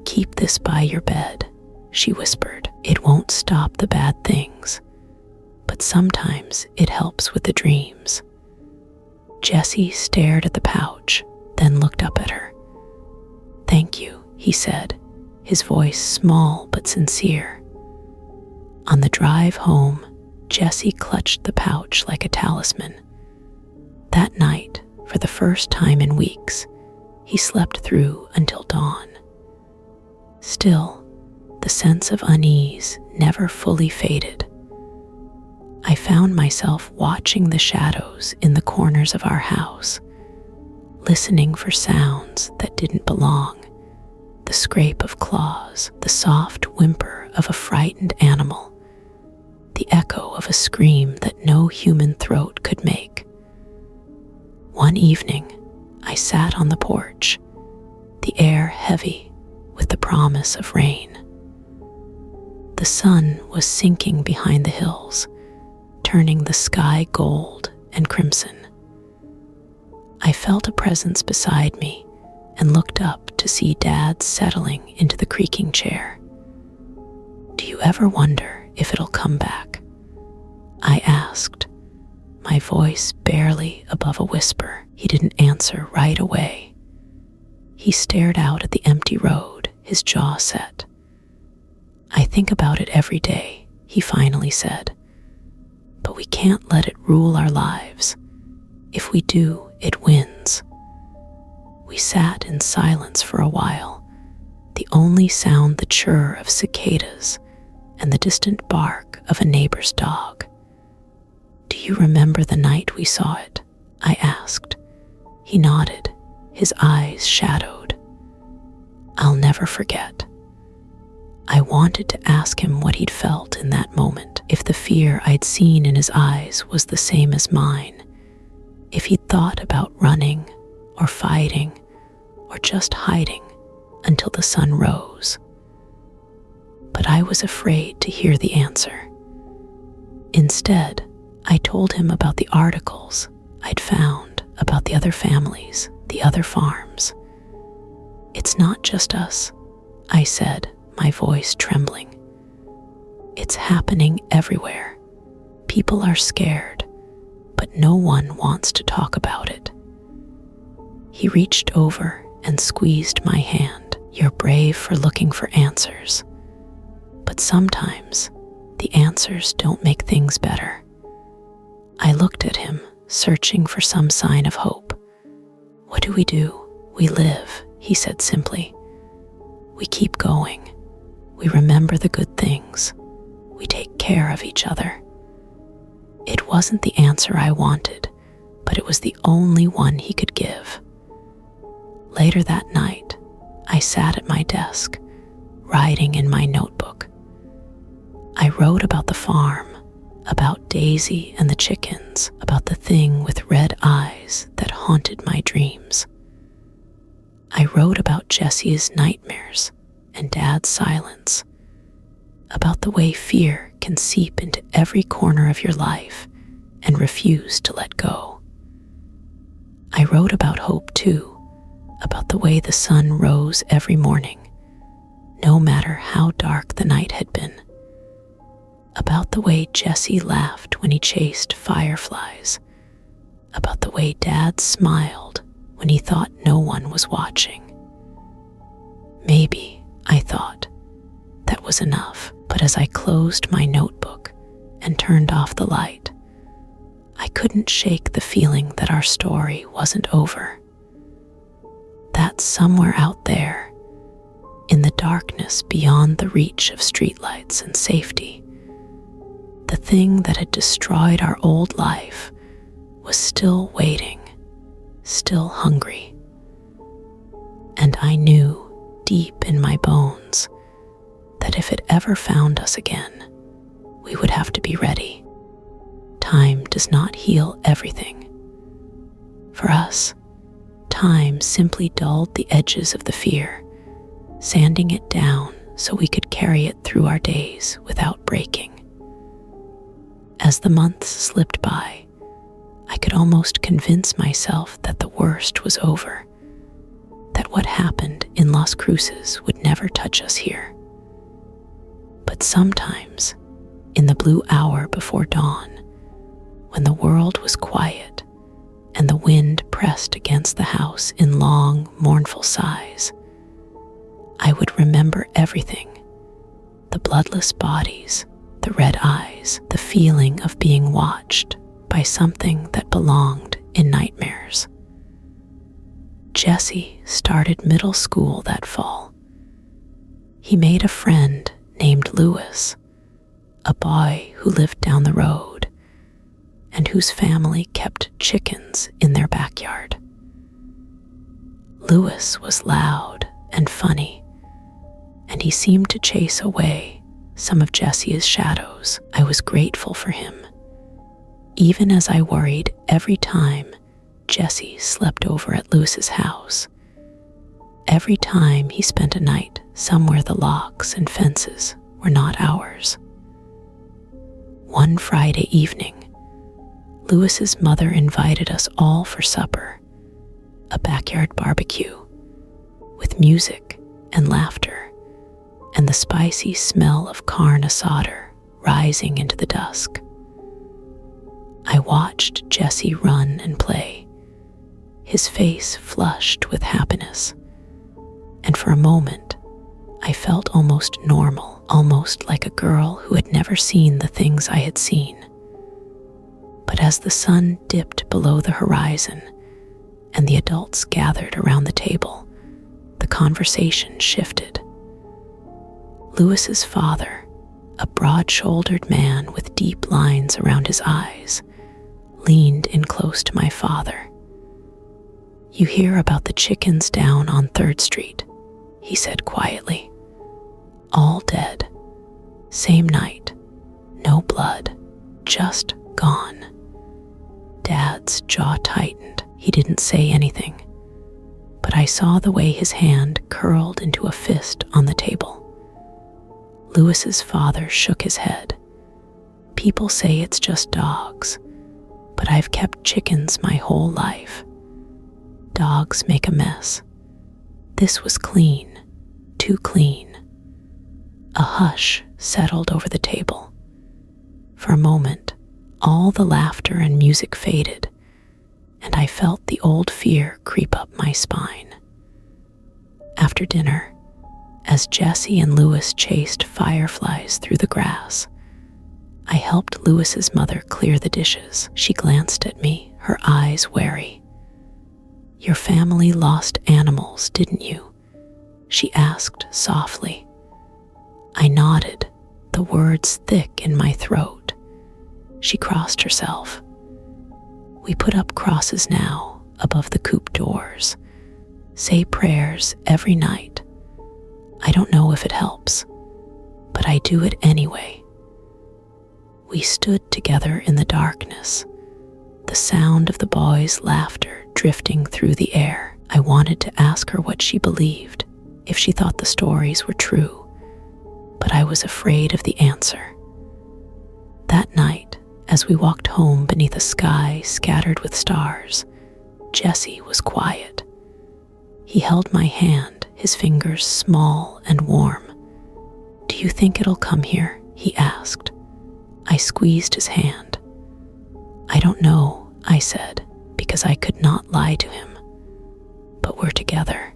"Keep this by your bed," she whispered. "It won't stop the bad things, but sometimes it helps with the dreams." Jesse stared at the pouch, then looked up at her. "Thank you," he said, his voice small but sincere. On the drive home, Jesse clutched the pouch like a talisman. That night, for the first time in weeks, he slept through until dawn. Still, the sense of unease never fully faded. I found myself watching the shadows in the corners of our house, listening for sounds that didn't belong, the scrape of claws, the soft whimper of a frightened animal, the echo of a scream that no human throat could make. One evening, I sat on the porch, the air heavy with the promise of rain. The sun was sinking behind the hills, turning the sky gold and crimson. I felt a presence beside me and looked up to see Dad settling into the creaking chair. "Do you ever wonder if it'll come back?" I asked, my voice barely above a whisper. He didn't answer right away. He stared out at the empty road, his jaw set. "I think about it every day," he finally said. "But we can't let it rule our lives. If we do, it wins." We sat in silence for a while, the only sound the chirr of cicadas and the distant bark of a neighbor's dog. "Do you remember the night we saw it?" I asked. He nodded, his eyes shadowed. "I'll never forget." I wanted to ask him what he'd felt in that moment, if the fear I'd seen in his eyes was the same as mine, if he'd thought about running or fighting or just hiding until the sun rose. But I was afraid to hear the answer. Instead, I told him about the articles I'd found about the other families, the other farms. "It's not just us," I said, my voice trembling. "It's happening everywhere. People are scared, but no one wants to talk about it." He reached over and squeezed my hand. "You're brave for looking for answers, but sometimes the answers don't make things better." I looked at him, searching for some sign of hope. "What do? We live," he said simply. "We keep going. We remember the good things. We take care of each other." It wasn't the answer I wanted, but it was the only one he could give. Later that night, I sat at my desk, writing in my notebook. I wrote about the farm, about Daisy and the chickens, about the thing with red eyes that haunted my dreams. I wrote about Jesse's nightmares and Dad's silence, about the way fear can seep into every corner of your life and refuse to let go. I wrote about hope too, about the way the sun rose every morning, no matter how dark the night had been, about the way Jesse laughed when he chased fireflies, about the way Dad smiled when he thought no one was watching. Maybe, I thought, that was enough, but as I closed my notebook and turned off the light, I couldn't shake the feeling that our story wasn't over. That somewhere out there, in the darkness beyond the reach of streetlights and safety, the thing that had destroyed our old life was still waiting, still hungry. And I knew deep in my bones that if it ever found us again, we would have to be ready. Time does not heal everything. For us, time simply dulled the edges of the fear, sanding it down so we could carry it through our days without breaking. As the months slipped by, I could almost convince myself that the worst was over, that what happened in Las Cruces would never touch us here. But sometimes, in the blue hour before dawn, when the world was quiet and the wind pressed against the house in long, mournful sighs, I would remember everything: the bloodless bodies, the red eyes, the feeling of being watched by something that belonged in nightmares. Jesse started middle school that fall. He made a friend named Lewis, a boy who lived down the road and whose family kept chickens in their backyard. Lewis was loud and funny, and he seemed to chase away some of Jesse's shadows. I was grateful for him, even as I worried every time Jesse slept over at Lewis's house, every time he spent a night somewhere the locks and fences were not ours. One Friday evening, Lewis's mother invited us all for supper, a backyard barbecue, with music and laughter, and the spicy smell of carne asada rising into the dusk. I watched Jesse run and play, his face flushed with happiness, and for a moment, I felt almost normal, almost like a girl who had never seen the things I had seen. But as the sun dipped below the horizon and the adults gathered around the table, the conversation shifted. Lewis's father, a broad-shouldered man with deep lines around his eyes, leaned in close to my father. "You hear about the chickens down on 3rd Street, he said quietly. "All dead. Same night. No blood. Just gone." Dad's jaw tightened. He didn't say anything, but I saw the way his hand curled into a fist on the table. Lewis's father shook his head. "People say it's just dogs, but I've kept chickens my whole life. Dogs make a mess. This was clean, too clean." A hush settled over the table. For a moment, all the laughter and music faded, and I felt the old fear creep up my spine. After dinner, as Jesse and Lewis chased fireflies through the grass, I helped Lewis's mother clear the dishes. She glanced at me, her eyes wary. "Your family lost animals, didn't you?" she asked softly. I nodded, the words thick in my throat. She crossed herself. We put up crosses now above the coop doors, say prayers every night. I don't know if it helps, but I do it anyway. We stood together in the darkness, the sound of the boys' laughter drifting through the air. I wanted to ask her what she believed, if she thought the stories were true, but I was afraid of the answer. That night, as we walked home beneath a sky scattered with stars, Jesse was quiet. He held my hand, his fingers small and warm. "Do you think it'll come here?" he asked. I squeezed his hand. "I don't know," I said, because I could not lie to him. "But we're together.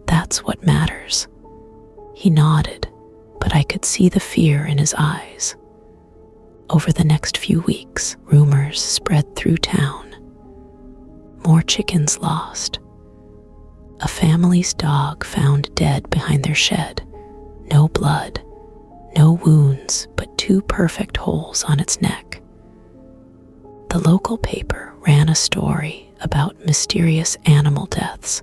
That's what matters." He nodded, but I could see the fear in his eyes. Over the next few weeks, rumors spread through town. More chickens lost. A family's dog found dead behind their shed. No blood, no wounds, but 2 perfect holes on its neck. The local paper ran a story about mysterious animal deaths,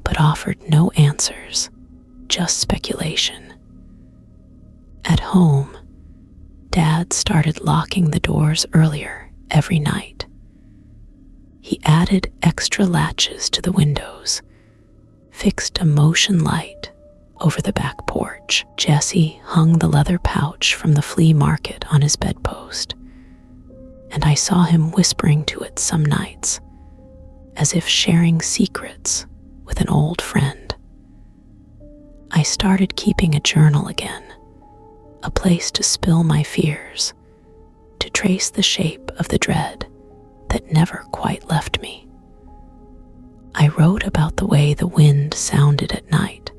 but offered no answers, just speculation. At home, Dad started locking the doors earlier every night. He added extra latches to the windows, fixed a motion light over the back porch. Jesse hung the leather pouch from the flea market on his bedpost, and I saw him whispering to it some nights, as if sharing secrets with an old friend. I started keeping a journal again, a place to spill my fears, to trace the shape of the dread that never quite left me. I wrote about the way the wind sounded at night,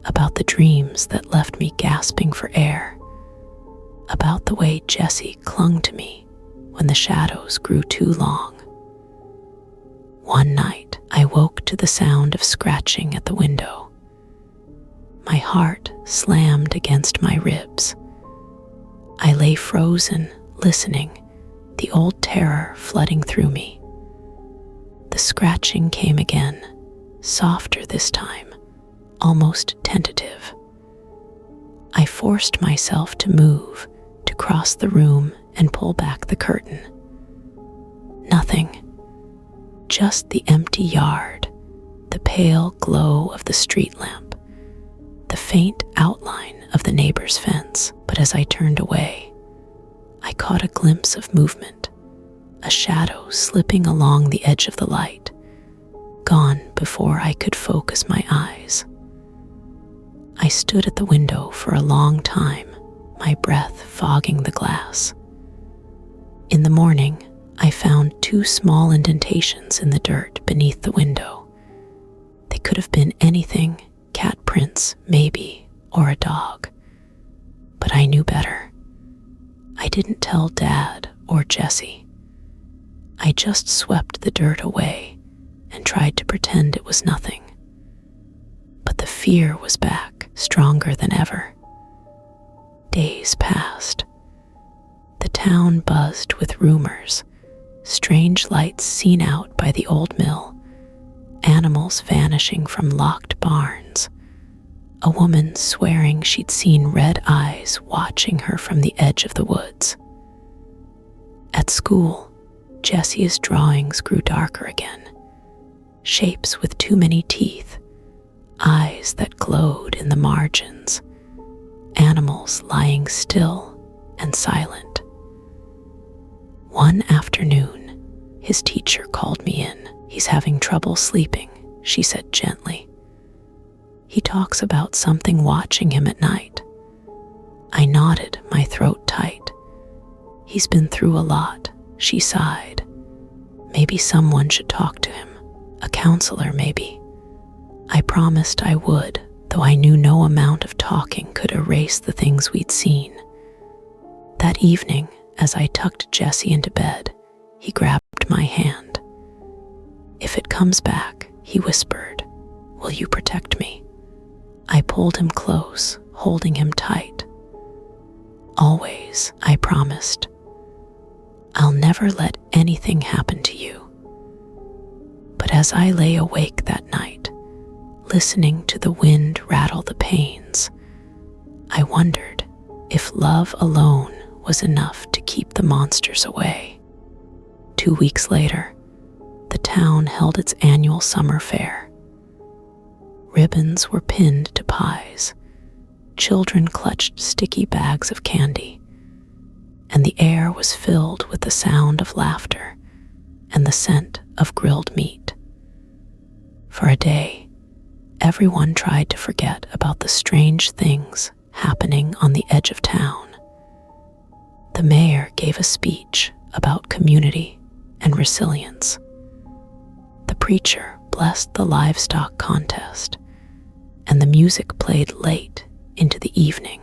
about the dreams that left me gasping for air, about the way Jesse clung to me when the shadows grew too long. One night, I woke to the sound of scratching at the window. My heart slammed against my ribs. I lay frozen, listening, the old terror flooding through me. The scratching came again, softer this time, almost tentative. I forced myself to move, to cross the room and pull back the curtain. Nothing. Just the empty yard, the pale glow of the street lamp, the faint outline of the neighbor's fence. But as I turned away, I caught a glimpse of movement, a shadow slipping along the edge of the light, gone before I could focus my eyes. I stood at the window for a long time, my breath fogging the glass. In the morning, I found 2 small indentations in the dirt beneath the window. They could have been anything, cat prints, maybe, or a dog. But I knew better. I didn't tell Dad or Jesse. I just swept the dirt away and tried to pretend it was nothing. But the fear was back, stronger than ever. Days passed. The town buzzed with rumors, strange lights seen out by the old mill, animals vanishing from locked barns, a woman swearing she'd seen red eyes watching her from the edge of the woods. At school, Jesse's drawings grew darker again, shapes with too many teeth, eyes that glowed in the margins, animals lying still and silent. One afternoon, his teacher called me in. "He's having trouble sleeping," she said gently. "He talks about something watching him at night." I nodded, my throat tight. "He's been through a lot," she sighed. "Maybe someone should talk to him, a counselor maybe." I promised I would, though I knew no amount of talking could erase the things we'd seen. That evening, as I tucked Jesse into bed, he grabbed my hand. "If it comes back," he whispered, "will you protect me?" I pulled him close, holding him tight. "Always," I promised. I'll never let anything happen to you. But as I lay awake that night, listening to the wind rattle the panes, I wondered if love alone was enough to keep the monsters away. 2 weeks later, the town held its annual summer fair. Ribbons were pinned to pies, children clutched sticky bags of candy, and the air was filled with the sound of laughter and the scent of grilled meat. For a day, everyone tried to forget about the strange things happening on the edge of town. The mayor gave a speech about community and resilience. The preacher blessed the livestock contest, and the music played late into the evening.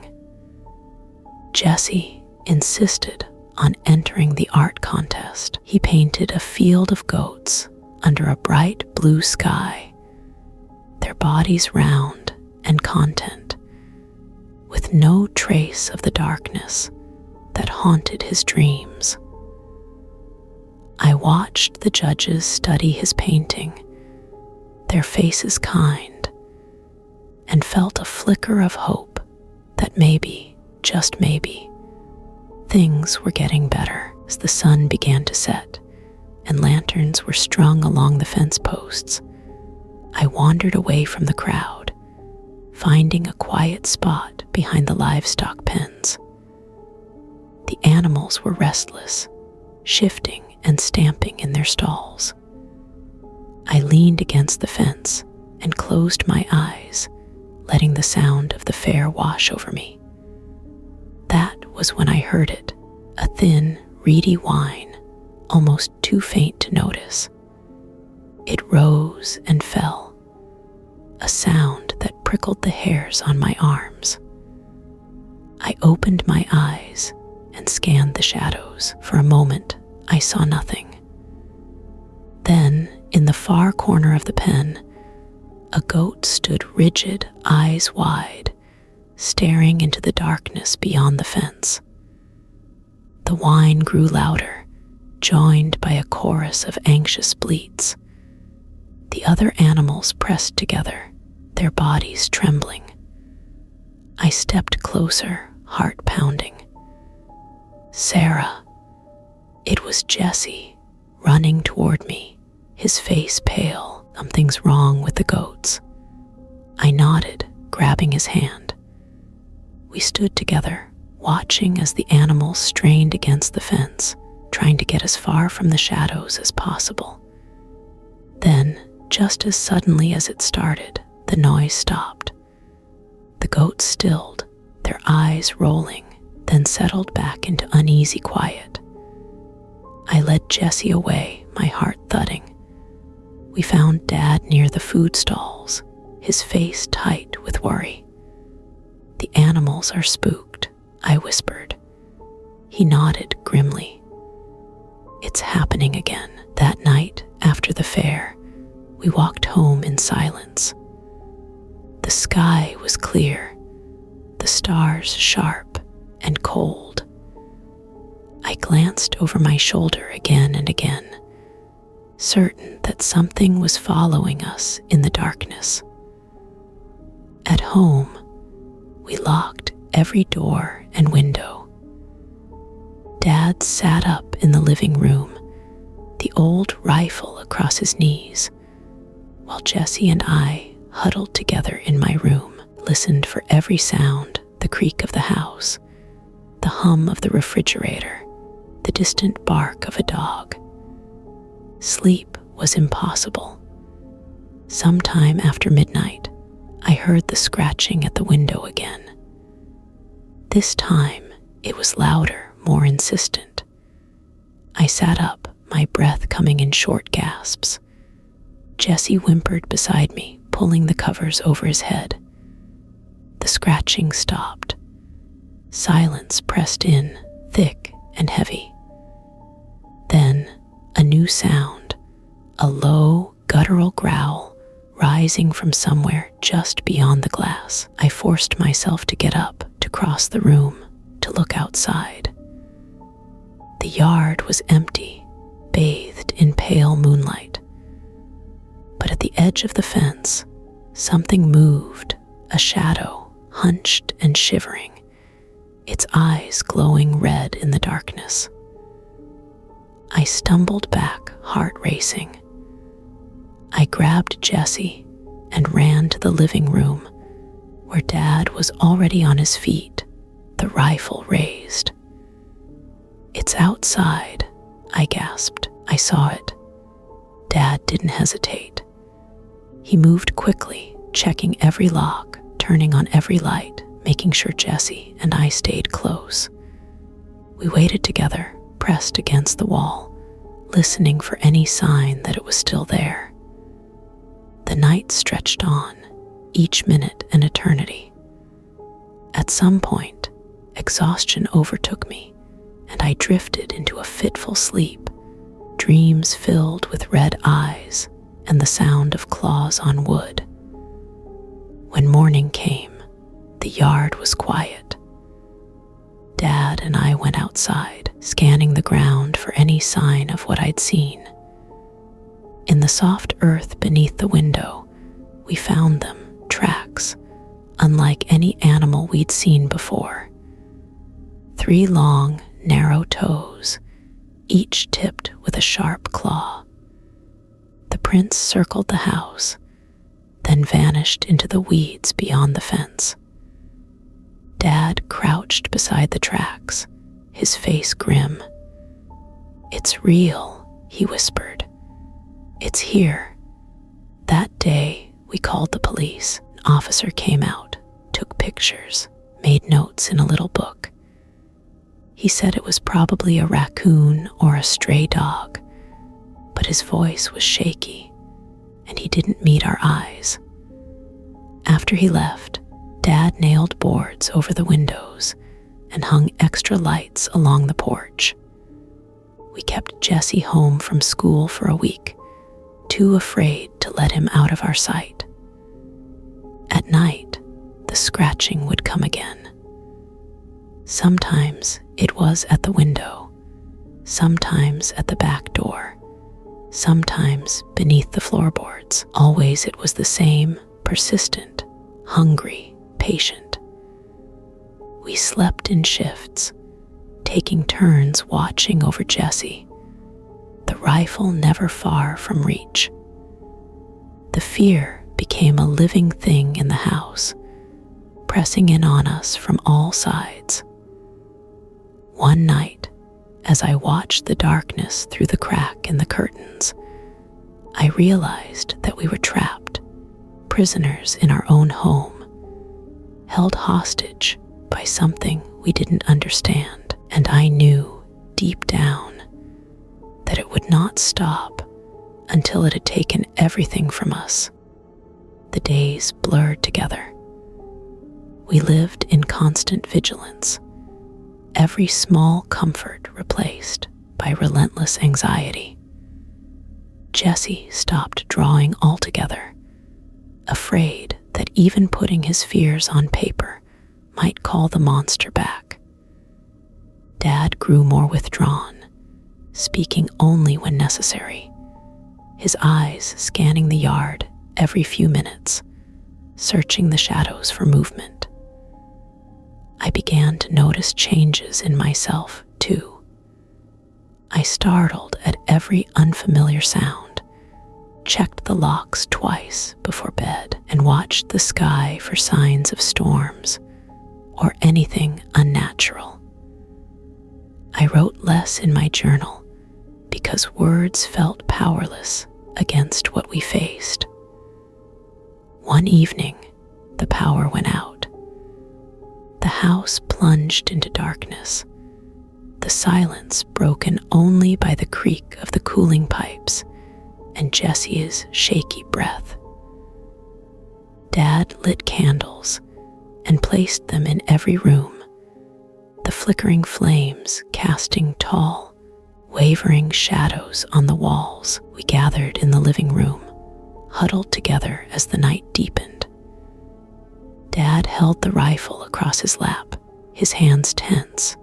Jesse insisted on entering the art contest. He painted a field of goats under a bright blue sky, their bodies round and content, with no trace of the darkness that haunted his dreams. I watched the judges study his painting, their faces kind, and felt a flicker of hope that maybe, just maybe, things were getting better. As the sun began to set and lanterns were strung along the fence posts, I wandered away from the crowd, finding a quiet spot behind the livestock pens. The animals were restless, shifting and stamping in their stalls. I leaned against the fence and closed my eyes, letting the sound of the fair wash over me. That was when I heard it, a thin, reedy whine, almost too faint to notice. It rose and fell, a sound that prickled the hairs on my arms. I opened my eyes and scanned the shadows. For a moment, I saw nothing. Then, in the far corner of the pen, a goat stood rigid, eyes wide, staring into the darkness beyond the fence. The whine grew louder, joined by a chorus of anxious bleats. The other animals pressed together, their bodies trembling. I stepped closer, heart pounding. Sarah. It was Jesse, running toward me, his face pale. Something's wrong with the goats. I nodded, grabbing his hand. We stood together, watching as the animals strained against the fence, trying to get as far from the shadows as possible. Then, just as suddenly as it started, the noise stopped. The goats stilled, their eyes rolling, then settled back into uneasy quiet. I led Jesse away, my heart thudding. We found Dad near the food stalls, his face tight with worry. "The animals are spooked," I whispered. He nodded grimly. "It's happening again." That night, after the fair, we walked home in silence. The sky was clear, the stars sharp and cold. I glanced over my shoulder again and again, certain that something was following us in the darkness. At home, we locked every door and window. Dad sat up in the living room, the old rifle across his knees, while Jesse and I, huddled together in my room, listened for every sound, the creak of the house, the hum of the refrigerator, the distant bark of a dog. Sleep was impossible. Sometime after midnight, I heard the scratching at the window again. This time, it was louder, more insistent. I sat up, my breath coming in short gasps. Jesse whimpered beside me, pulling the covers over his head. The scratching stopped. Silence pressed in, thick and heavy. Then, a new sound, a low, guttural growl, rising from somewhere just beyond the glass. I forced myself to get up, to cross the room, to look outside. The yard was empty, bathed in pale moonlight. But at the edge of the fence, something moved, a shadow, hunched and shivering, its eyes glowing red in the darkness. I stumbled back, heart racing. I grabbed Jesse and ran to the living room, where Dad was already on his feet, the rifle raised. "It's outside," I gasped. I saw it. Dad didn't hesitate. He moved quickly, checking every lock, turning on every light, making sure Jesse and I stayed close. We waited together, pressed against the wall, listening for any sign that it was still there. The night stretched on, each minute an eternity. At some point, exhaustion overtook me, and I drifted into a fitful sleep, dreams filled with red eyes and the sound of claws on wood. When morning came, the yard was quiet. Dad and I went outside, scanning the ground for any sign of what I'd seen. In the soft earth beneath the window, we found them, tracks, unlike any animal we'd seen before. 3 long, narrow toes, each tipped with a sharp claw. The prints circled the house, then vanished into the weeds beyond the fence. Dad crouched beside the tracks, his face grim. "It's real," he whispered. "It's here." That day, we called the police. An officer came out, took pictures, made notes in a little book. He said it was probably a raccoon or a stray dog, but his voice was shaky, and he didn't meet our eyes. After he left, Dad nailed boards over the windows and hung extra lights along the porch. We kept Jesse home from school for a week, too afraid to let him out of our sight. At night, the scratching would come again. Sometimes it was at the window, sometimes at the back door, sometimes beneath the floorboards. Always it was the same, persistent, hungry, patient. We slept in shifts, taking turns watching over Jesse, the rifle never far from reach. The fear became a living thing in the house, pressing in on us from all sides. One night, as I watched the darkness through the crack in the curtains, I realized that we were trapped, prisoners in our own home, held hostage by something we didn't understand, and I knew deep down that it would not stop until it had taken everything from us. The days blurred together. We lived in constant vigilance, every small comfort replaced by relentless anxiety. Jesse stopped drawing altogether, afraid that even putting his fears on paper might call the monster back. Dad grew more withdrawn, speaking only when necessary, his eyes scanning the yard every few minutes, searching the shadows for movement. I began to notice changes in myself, too. I startled at every unfamiliar sound, checked the locks twice before bed, and watched the sky for signs of storms or anything unnatural. I wrote less in my journal because words felt powerless against what we faced. One evening, the power went out. The house plunged into darkness, the silence broken only by the creak of the cooling pipes and Jesse's shaky breath. Dad lit candles and placed them in every room, the flickering flames casting tall, wavering shadows on the walls. We gathered in the living room, huddled together as the night deepened. Dad held the rifle across his lap, his hands tense.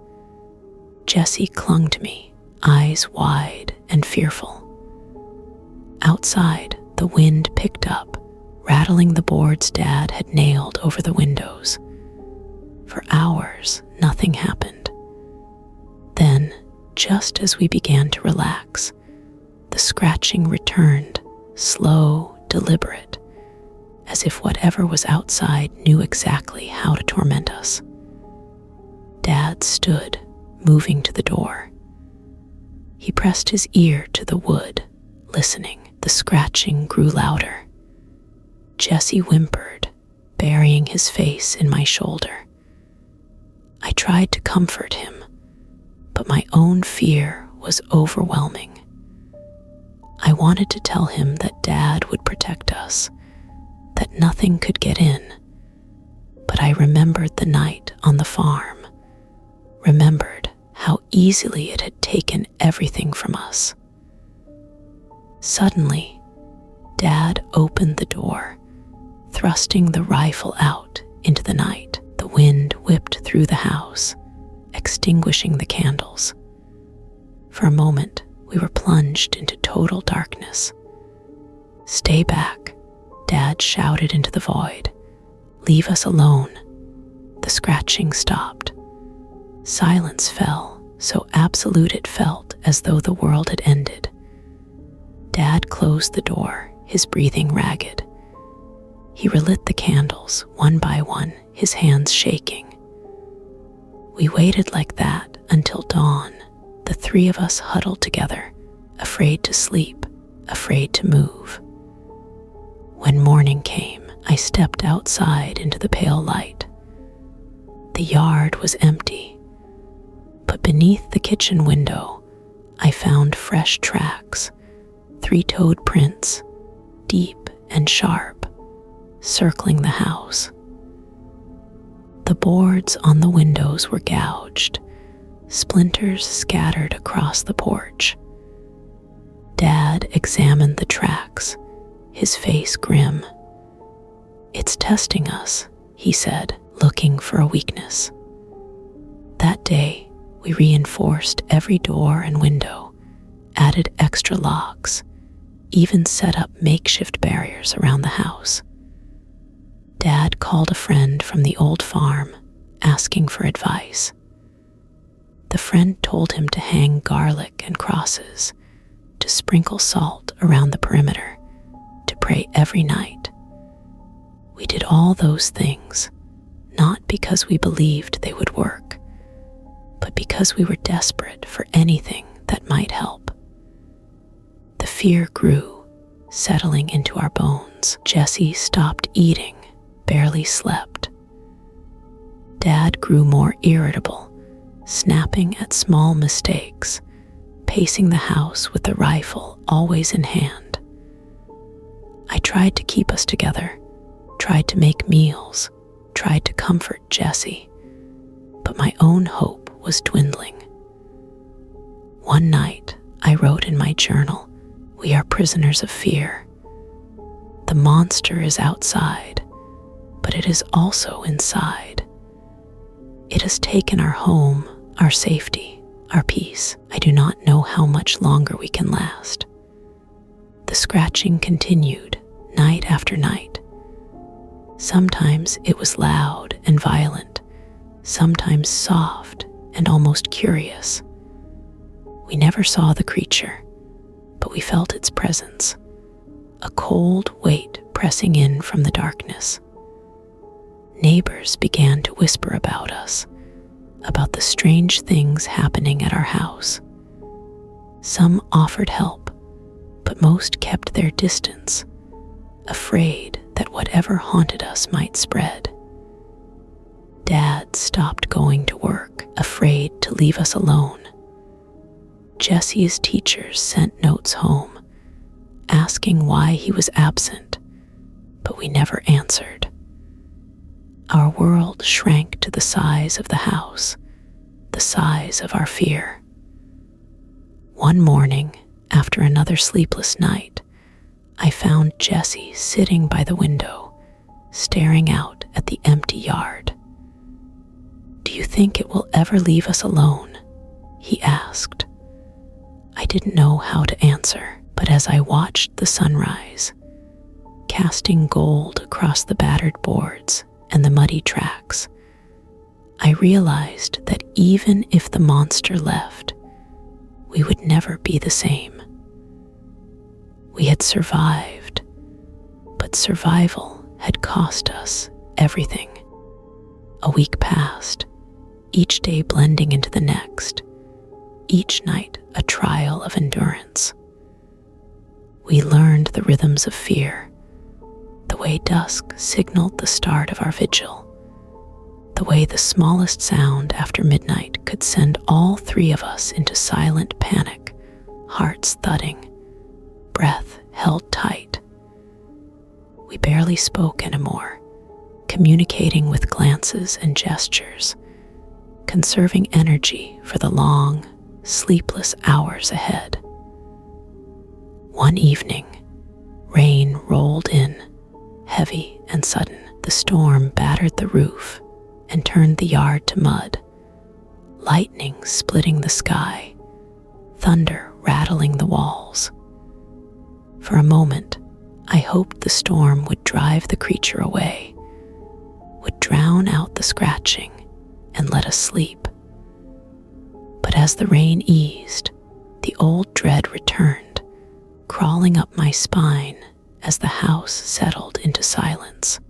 Jessie clung to me, eyes wide and fearful. Outside, the wind picked up, rattling the boards Dad had nailed over the windows. For hours, nothing happened. Then, just as we began to relax, the scratching returned, slow, deliberate, as if whatever was outside knew exactly how to torment us. Dad stood, moving to the door. He pressed his ear to the wood, listening. The scratching grew louder. Jessie whimpered, burying his face in my shoulder. I tried to comfort him, but my own fear was overwhelming. I wanted to tell him that Dad would protect us, that nothing could get in, but I remembered the night on the farm, remembered how easily it had taken everything from us. Suddenly, Dad opened the door, thrusting the rifle out into the night. The wind whipped through the house, extinguishing the candles. For a moment, we were plunged into total darkness. "Stay back," Dad shouted into the void. "Leave us alone." The scratching stopped. Silence fell, so absolute it felt as though the world had ended. Dad closed the door, his breathing ragged. He relit the candles, one by one, his hands shaking. We waited like that until dawn, the three of us huddled together, afraid to sleep, afraid to move. When morning came, I stepped outside into the pale light. The yard was empty, but beneath the kitchen window, I found fresh tracks, three-toed prints, deep and sharp, circling the house. The boards on the windows were gouged, splinters scattered across the porch. Dad examined the tracks, his face grim. "It's testing us," he said, looking for a weakness. That day, we reinforced every door and window, added extra locks, even set up makeshift barriers around the house. Dad called a friend from the old farm, asking for advice. The friend told him to hang garlic and crosses, to sprinkle salt around the perimeter, to pray every night. We did all those things, not because we believed they would work, but because we were desperate for anything that might help. The fear grew, settling into our bones. Jessie stopped eating, barely slept. Dad grew more irritable, snapping at small mistakes, pacing the house with the rifle always in hand. I tried to keep us together, tried to make meals, tried to comfort Jessie, but my own hope was dwindling. One night, I wrote in my journal, "We are prisoners of fear. The monster is outside, but it is also inside. It has taken our home, our safety, our peace. I do not know how much longer we can last." The scratching continued, night after night. Sometimes it was loud and violent, sometimes soft and almost curious. We never saw the creature, but we felt its presence, a cold weight pressing in from the darkness. Neighbors began to whisper about us, about the strange things happening at our house. Some offered help, but most kept their distance, afraid that whatever haunted us might spread. Dad stopped going to work, afraid to leave us alone. Jessie's teachers sent notes home, asking why he was absent, but we never answered. Our world shrank to the size of the house, the size of our fear. One morning, after another sleepless night, I found Jessie sitting by the window, staring out at the empty yard. "Do you think it will ever leave us alone?" he asked. I didn't know how to answer, but as I watched the sunrise, casting gold across the battered boards and the muddy tracks, I realized that even if the monster left, we would never be the same. We had survived, but survival had cost us everything. A week passed, each day blending into the next, each night a trial of endurance. We learned the rhythms of fear, the way dusk signaled the start of our vigil, the way the smallest sound after midnight could send all three of us into silent panic, hearts thudding, breath held tight. We barely spoke anymore, communicating with glances and gestures, conserving energy for the long, sleepless hours ahead. One evening, rain rolled in, heavy and sudden. The storm battered the roof and turned the yard to mud, lightning splitting the sky, thunder rattling the walls. For a moment, I hoped the storm would drive the creature away, would drown out the scratching and let us sleep. But as the rain eased, the old dread returned, crawling up my spine as the house settled into silence.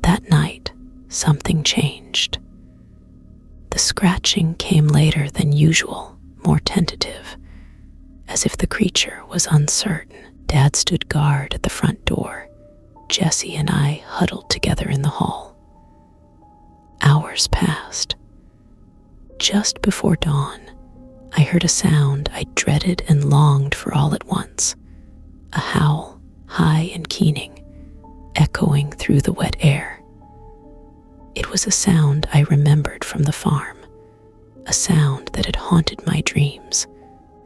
That night, something changed. The scratching came later than usual, more tentative, as if the creature was uncertain. Dad stood guard at the front door. Jesse and I huddled together in the hall. Hours passed. Just before dawn, I heard a sound I dreaded and longed for all at once. A howl, high and keening, echoing through the wet air. It was a sound I remembered from the farm, a sound that had haunted my dreams.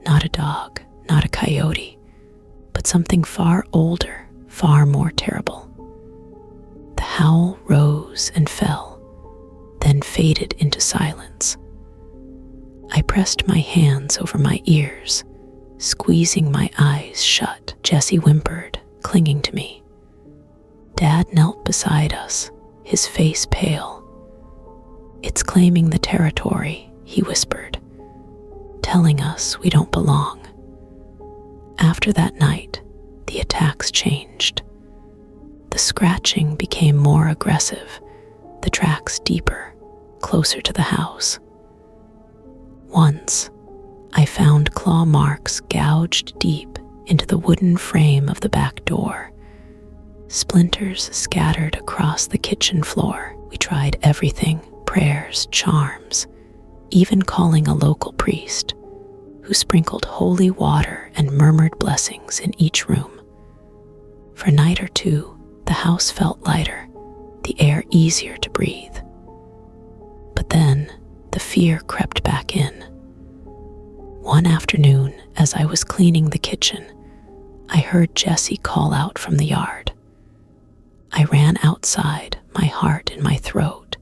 Not a dog, not a coyote, but something far older, far more terrible. The howl rose and fell, then faded into silence. I pressed my hands over my ears, squeezing my eyes shut. Jesse whimpered, clinging to me. Dad knelt beside us, his face pale. "It's claiming the territory," he whispered, telling us we don't belong. After that night, the attacks changed. The scratching became more aggressive, the tracks deeper, closer to the house. Once, I found claw marks gouged deep into the wooden frame of the back door. Splinters scattered across the kitchen floor. We tried everything, prayers, charms, even calling a local priest, who sprinkled holy water and murmured blessings in each room. For a night or two, the house felt lighter, the air easier to breathe. But then, the fear crept back in. One afternoon, as I was cleaning the kitchen, I heard Jesse call out from the yard. I ran outside, my heart in my throat,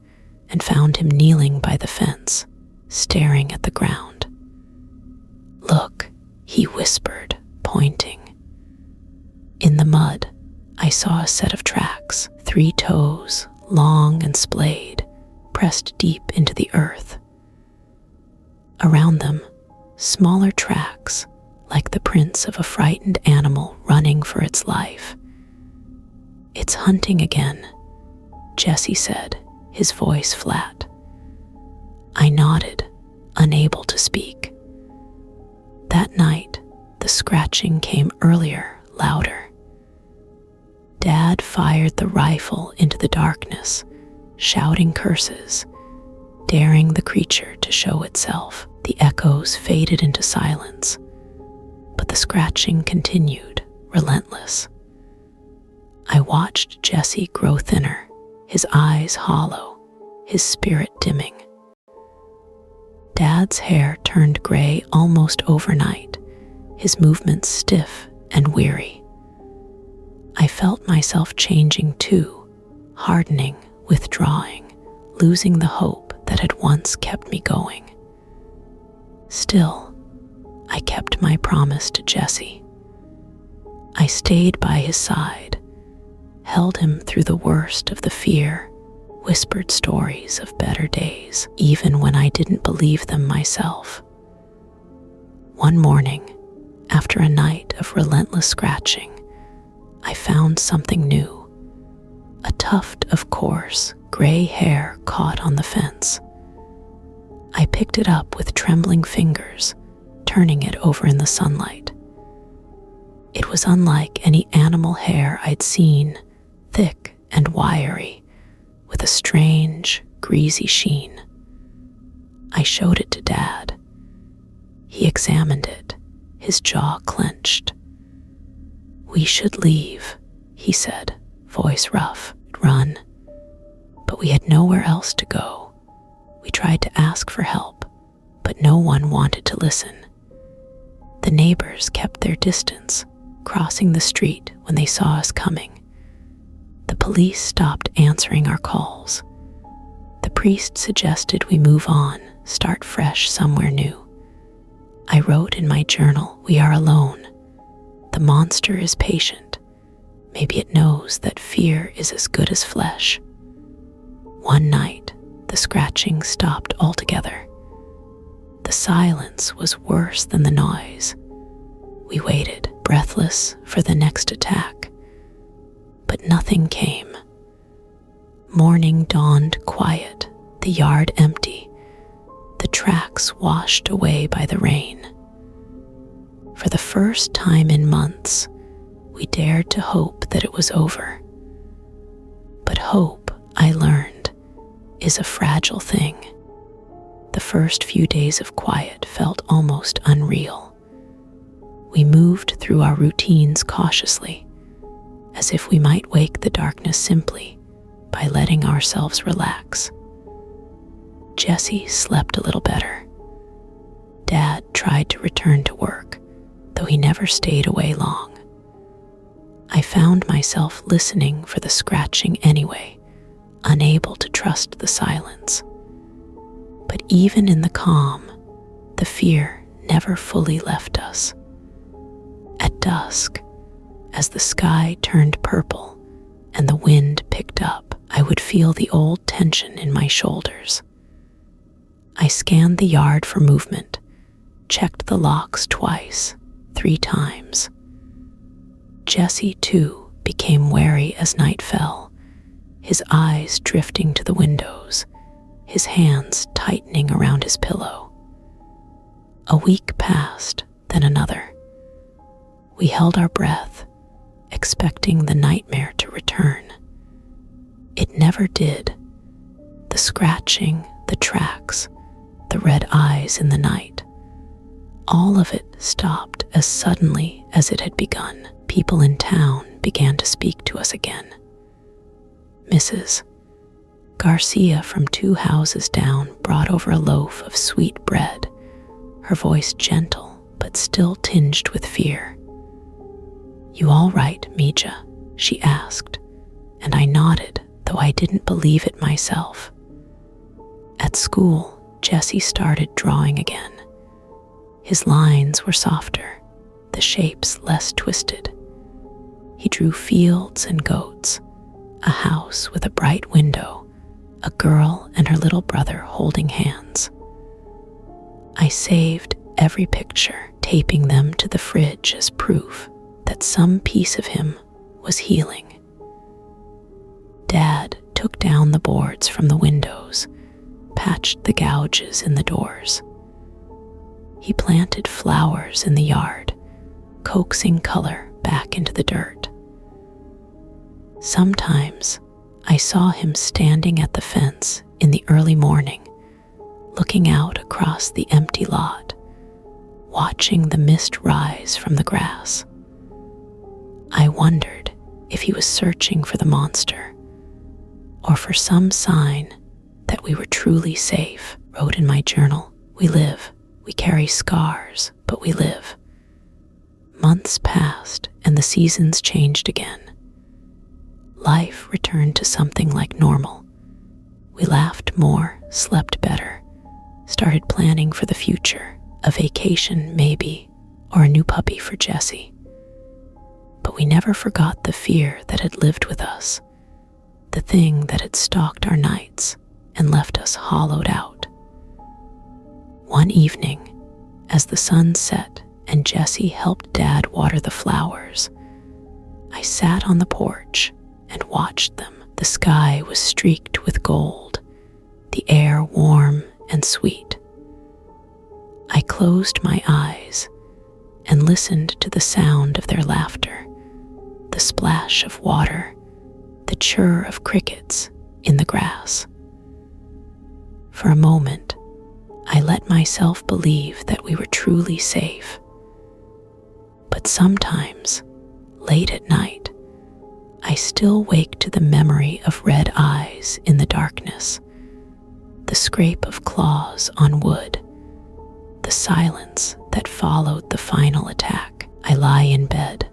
and found him kneeling by the fence, staring at the ground. "Look," he whispered, pointing. In the mud, I saw a set of tracks, 3 toes, long and splayed, pressed deep into the earth. Around them, smaller tracks, like the prints of a frightened animal running for its life. "It's hunting again," Jesse said, his voice flat. I nodded, unable to speak. That night, the scratching came earlier, louder. Dad fired the rifle into the darkness, shouting curses, daring the creature to show itself. The echoes faded into silence, but the scratching continued, relentless. I watched Jesse grow thinner, his eyes hollow, his spirit dimming. Dad's hair turned gray almost overnight, his movements stiff and weary. I felt myself changing too, hardening, withdrawing, losing the hope that had once kept me going. Still, I kept my promise to Jesse. I stayed by his side, held him through the worst of the fear, whispered stories of better days, even when I didn't believe them myself. One morning, after a night of relentless scratching, I found something new. A tuft of coarse, gray hair caught on the fence. I picked it up with trembling fingers, turning it over in the sunlight. It was unlike any animal hair I'd seen, thick and wiry, with a strange, greasy sheen. I showed it to Dad. He examined it, his jaw clenched. "We should leave," he said, voice rough. "Run." But we had nowhere else to go. We tried to ask for help, but no one wanted to listen. The neighbors kept their distance, crossing the street when they saw us coming. The police stopped answering our calls. The priest suggested we move on, start fresh somewhere new. I wrote in my journal, "We are alone. The monster is patient. Maybe it knows that fear is as good as flesh." One night, the scratching stopped altogether. The silence was worse than the noise. We waited, breathless, for the next attack. But nothing came. Morning dawned quiet, the yard empty, the tracks washed away by the rain. For the first time in months, we dared to hope that it was over. But hope, I learned, is a fragile thing. The first few days of quiet felt almost unreal. We moved through our routines cautiously, as if we might wake the darkness simply by letting ourselves relax. Jesse slept a little better. Dad tried to return to work, though he never stayed away long. I found myself listening for the scratching anyway, unable to trust the silence. But even in the calm, the fear never fully left us. At dusk, as the sky turned purple and the wind picked up, I would feel the old tension in my shoulders. I scanned the yard for movement, checked the locks twice, 3 times. Jesse, too, became wary as night fell, his eyes drifting to the windows, his hands tightening around his pillow. A week passed, then another. We held our breath, expecting the nightmare to return. It never did. The scratching, the tracks, the red eyes in the night, all of it stopped as suddenly as it had begun. People in town began to speak to us again. Mrs. Garcia from 2 houses down brought over a loaf of sweet bread, her voice gentle but still tinged with fear. "You all right, Mija?" she asked, and I nodded, though I didn't believe it myself. At school, Jesse started drawing again. His lines were softer, the shapes less twisted. He drew fields and goats, a house with a bright window, a girl and her little brother holding hands. I saved every picture, taping them to the fridge as proof that some piece of him was healing. Dad took down the boards from the windows, patched the gouges in the doors. He planted flowers in the yard, coaxing color back into the dirt. Sometimes I saw him standing at the fence in the early morning, looking out across the empty lot, watching the mist rise from the grass. I wondered if he was searching for the monster, or for some sign that we were truly safe. Wrote in my journal, "We live. We carry scars, but we live." Months passed and the seasons changed again. Life returned to something like normal. We laughed more, slept better, started planning for the future, a vacation maybe, or a new puppy for Jessie. But we never forgot the fear that had lived with us, the thing that had stalked our nights and left us hollowed out. One evening, as the sun set and Jessie helped Dad water the flowers, I sat on the porch and watched them. The sky was streaked with gold, the air warm and sweet. I closed my eyes and listened to the sound of their laughter, the splash of water, the chirr of crickets in the grass. For a moment, I let myself believe that we were truly safe. But sometimes, late at night, I still wake to the memory of red eyes in the darkness, the scrape of claws on wood, the silence that followed the final attack. I lie in bed,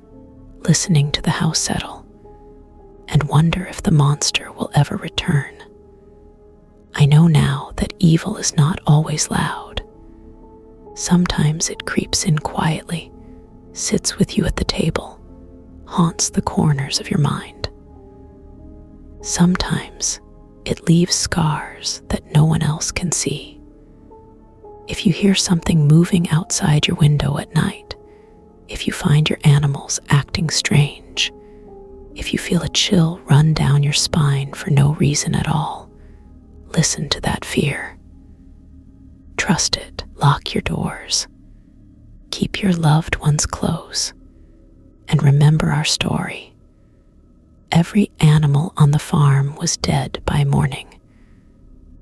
listening to the house settle, and wonder if the monster will ever return. I know now that evil is not always loud. Sometimes it creeps in quietly, sits with you at the table, haunts the corners of your mind. Sometimes it leaves scars that no one else can see. If you hear something moving outside your window at night, if you find your animals acting strange, if you feel a chill run down your spine for no reason at all, listen to that fear. Trust it. Lock your doors. Keep your loved ones close. And remember our story. Every animal on the farm was dead by morning.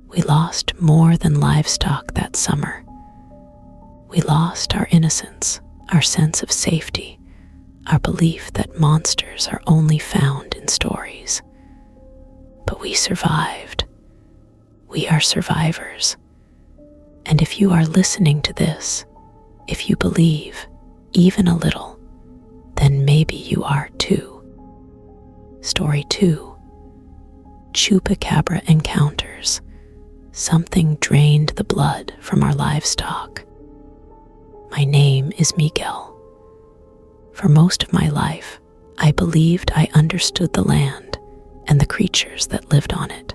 We lost more than livestock that summer. We lost our innocence, our sense of safety, our belief that monsters are only found in stories. But we survived. We are survivors. And if you are listening to this, if you believe, even a little, then maybe you are too. Story 2. Chupacabra encounters. Something drained the blood from our livestock. My name is Miguel. For most of my life, I believed I understood the land and the creatures that lived on it.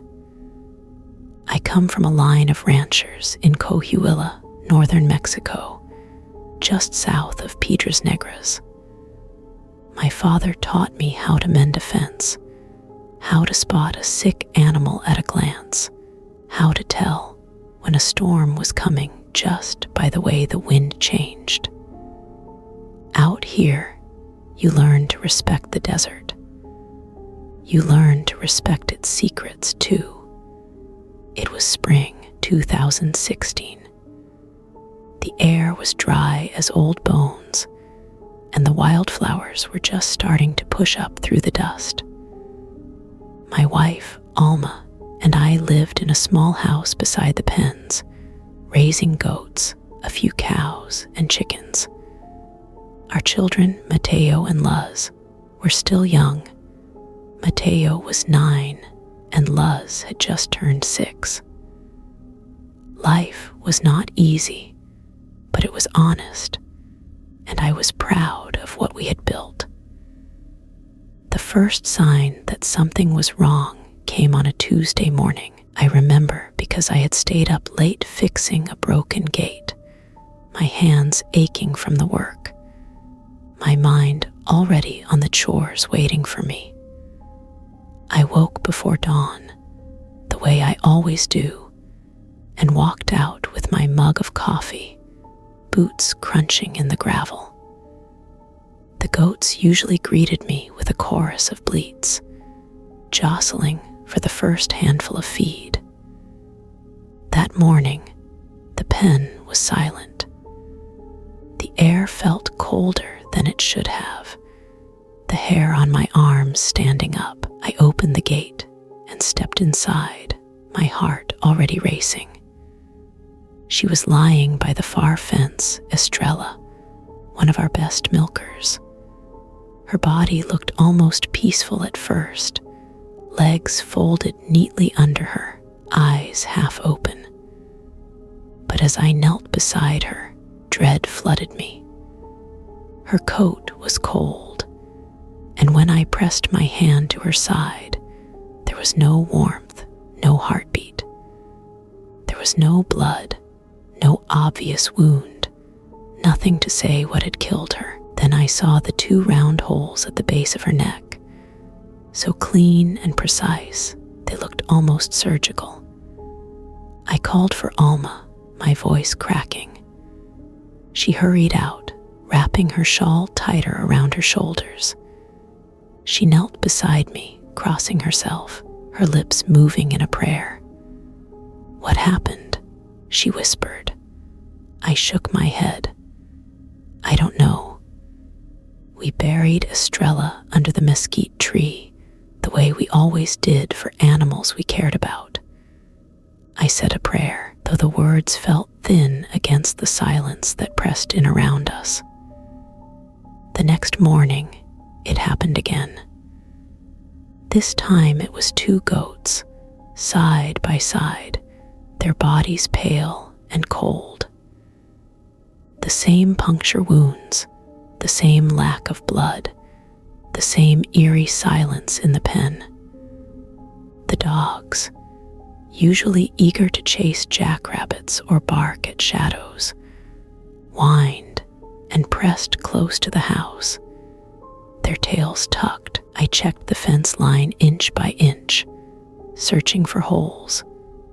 I come from a line of ranchers in Coahuila, northern Mexico, just south of Piedras Negras. My father taught me how to mend a fence, how to spot a sick animal at a glance, how to tell when a storm was coming just by the way the wind changed. Out here, you learn to respect the desert. You learn to respect its secrets too. It was spring 2016. The air was dry as old bones, and the wildflowers were just starting to push up through the dust. My wife, Alma, and I lived in a small house beside the pens, raising goats, a few cows, and chickens. Our children, Mateo and Luz, were still young. Mateo was 9, and Luz had just turned 6. Life was not easy, but it was honest, and I was proud of what we had built. The first sign that something was wrong came on a Tuesday morning. I remember because I had stayed up late fixing a broken gate, my hands aching from the work, my mind already on the chores waiting for me. I woke before dawn, the way I always do, and walked out with my mug of coffee, boots crunching in the gravel. The goats usually greeted me with a chorus of bleats, jostling for the first handful of feed. That morning, the pen was silent. The air felt colder than it should have, the hair on my arms standing up. I opened the gate and stepped inside, my heart already racing. She was lying by the far fence, Estrella, one of our best milkers. Her body looked almost peaceful at first, legs folded neatly under her, eyes half open. But as I knelt beside her, Dread flooded me. Her coat was cold, and when I pressed my hand to her side, there was no warmth, no heartbeat. There was no blood, no obvious wound, nothing to say what had killed her. Then I saw the 2 round holes at the base of her neck, so clean and precise, they looked almost surgical. I called for Alma, my voice cracking. She hurried out, wrapping her shawl tighter around her shoulders. She knelt beside me, crossing herself, her lips moving in a prayer. "What happened?" she whispered. I shook my head. "I don't know. We buried Estrella under the mesquite tree, the way we always did for animals we cared about." I said a prayer, though the words felt thin against the silence that pressed in around us. The next morning, it happened again. This time it was 2 goats, side by side, their bodies pale and cold. The same puncture wounds, the same lack of blood, the same eerie silence in the pen. The dogs, usually eager to chase jackrabbits or bark at shadows, whined and pressed close to the house, their tails tucked. I checked the fence line inch by inch, searching for holes,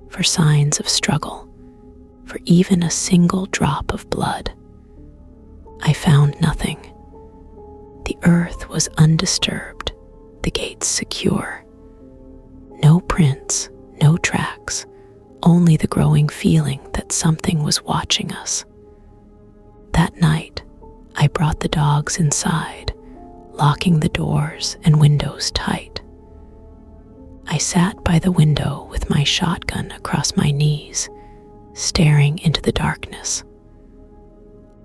for signs of struggle, for even a single drop of blood. I found nothing. The earth was undisturbed, the gates secure. No prints, no tracks, only the growing feeling that something was watching us. That night, I brought the dogs inside, locking the doors and windows tight. I sat by the window with my shotgun across my knees, staring into the darkness.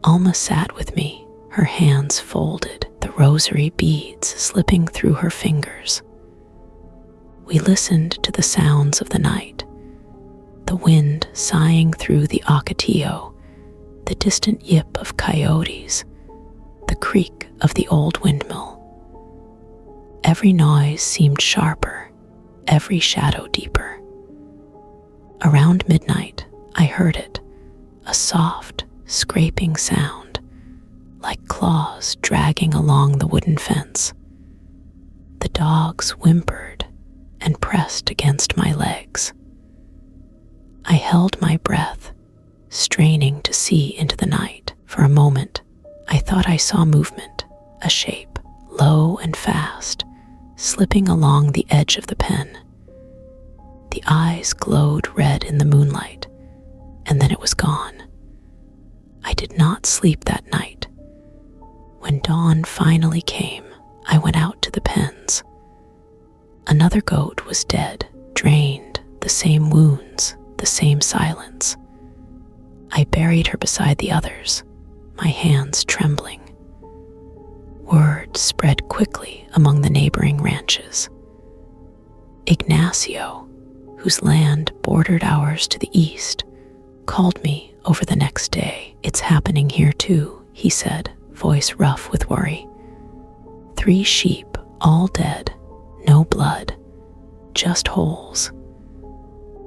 Alma sat with me, her hands folded, the rosary beads slipping through her fingers. We listened to the sounds of the night, the wind sighing through the ocotillo, the distant yip of coyotes, the creak of the old windmill. Every noise seemed sharper, every shadow deeper. Around midnight, I heard it, a soft, scraping sound, like claws dragging along the wooden fence. The dogs whimpered and pressed against my legs. I held my breath, straining to see into the night. For a moment, I thought I saw movement, a shape, low and fast, slipping along the edge of the pen. The eyes glowed red in the moonlight, and then it was gone. I did not sleep that night. When dawn finally came, I went out to the pens. Another goat was dead, drained, the same wounds, the same silence. I buried her beside the others, my hands trembling. Word spread quickly among the neighboring ranches. Ignacio, whose land bordered ours to the east, called me over the next day. "It's happening here too," he said, voice rough with worry. 3 sheep, all dead, no blood, just holes.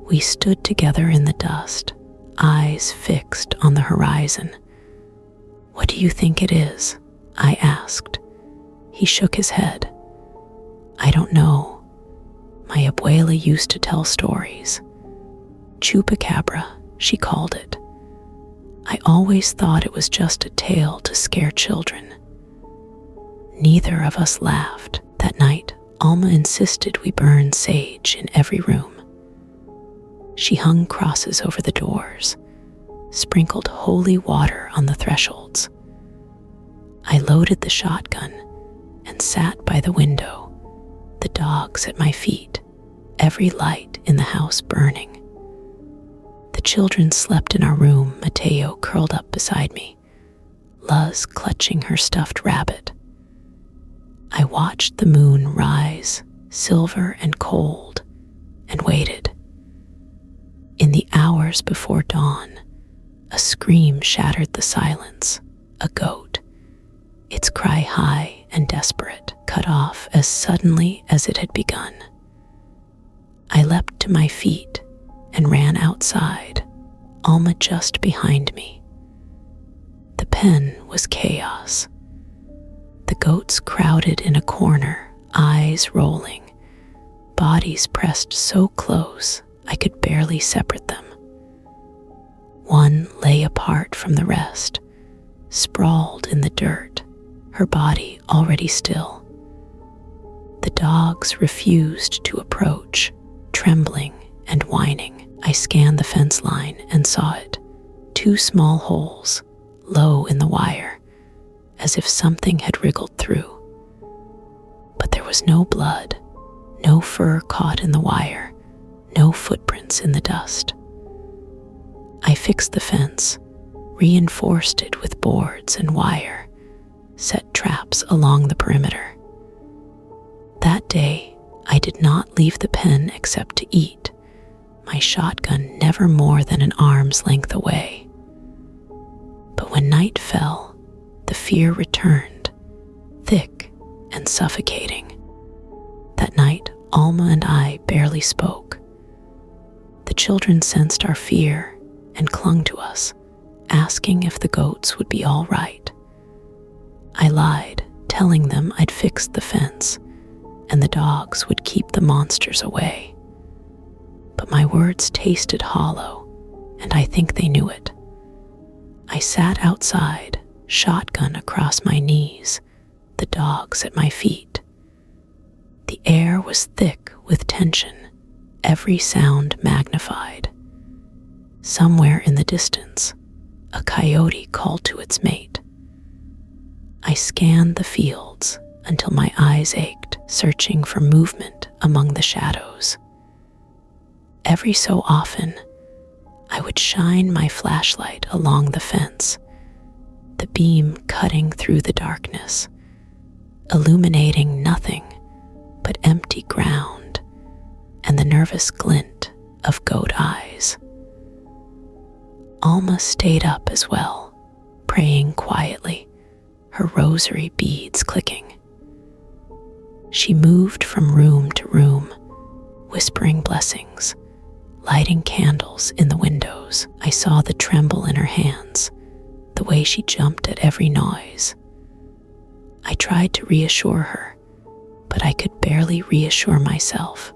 We stood together in the dust, eyes fixed on the horizon. "What do you think it is?" I asked. He shook his head. "I don't know. My abuela used to tell stories. Chupacabra, she called it. I always thought it was just a tale to scare children." Neither of us laughed. That night, Alma insisted we burn sage in every room. She hung crosses over the doors, sprinkled holy water on the thresholds. I loaded the shotgun and sat by the window, the dogs at my feet, every light in the house burning. The children slept in our room, Mateo curled up beside me, Luz clutching her stuffed rabbit. I watched the moon rise, silver and cold, and waited. In the hours before dawn, A scream shattered the silence. A goat, its cry high and desperate, cut off as suddenly as it had begun. I leapt to my feet and ran outside, Alma just behind me. The pen was chaos. The goats crowded in a corner, eyes rolling, bodies pressed so close I could barely separate them. One lay apart from the rest, sprawled in the dirt, her body already still. The dogs refused to approach, trembling and whining. I scanned the fence line and saw it. 2 small holes, low in the wire, as if something had wriggled through. But there was no blood, no fur caught in the wire, no footprints in the dust. I fixed the fence, reinforced it with boards and wire, set traps along the perimeter. That day, I did not leave the pen except to eat, my shotgun never more than an arm's length away. But when night fell, the fear returned, thick and suffocating. That night, Alma and I barely spoke. The children sensed our fear and clung to us, asking if the goats would be all right. I lied, telling them I'd fixed the fence, and the dogs would keep the monsters away. But my words tasted hollow, and I think they knew it. I sat outside, shotgun across my knees, the dogs at my feet. The air was thick with tension, every sound magnified. Somewhere in the distance, a coyote called to its mate. I scanned the fields until my eyes ached, searching for movement among the shadows. Every so often, I would shine my flashlight along the fence, the beam cutting through the darkness, illuminating nothing but empty ground and the nervous glint of goat eyes. Alma stayed up as well, praying quietly, her rosary beads clicking. She moved from room to room, whispering blessings, lighting candles in the windows. I saw the tremble in her hands, the way she jumped at every noise. I tried to reassure her, but I could barely reassure myself.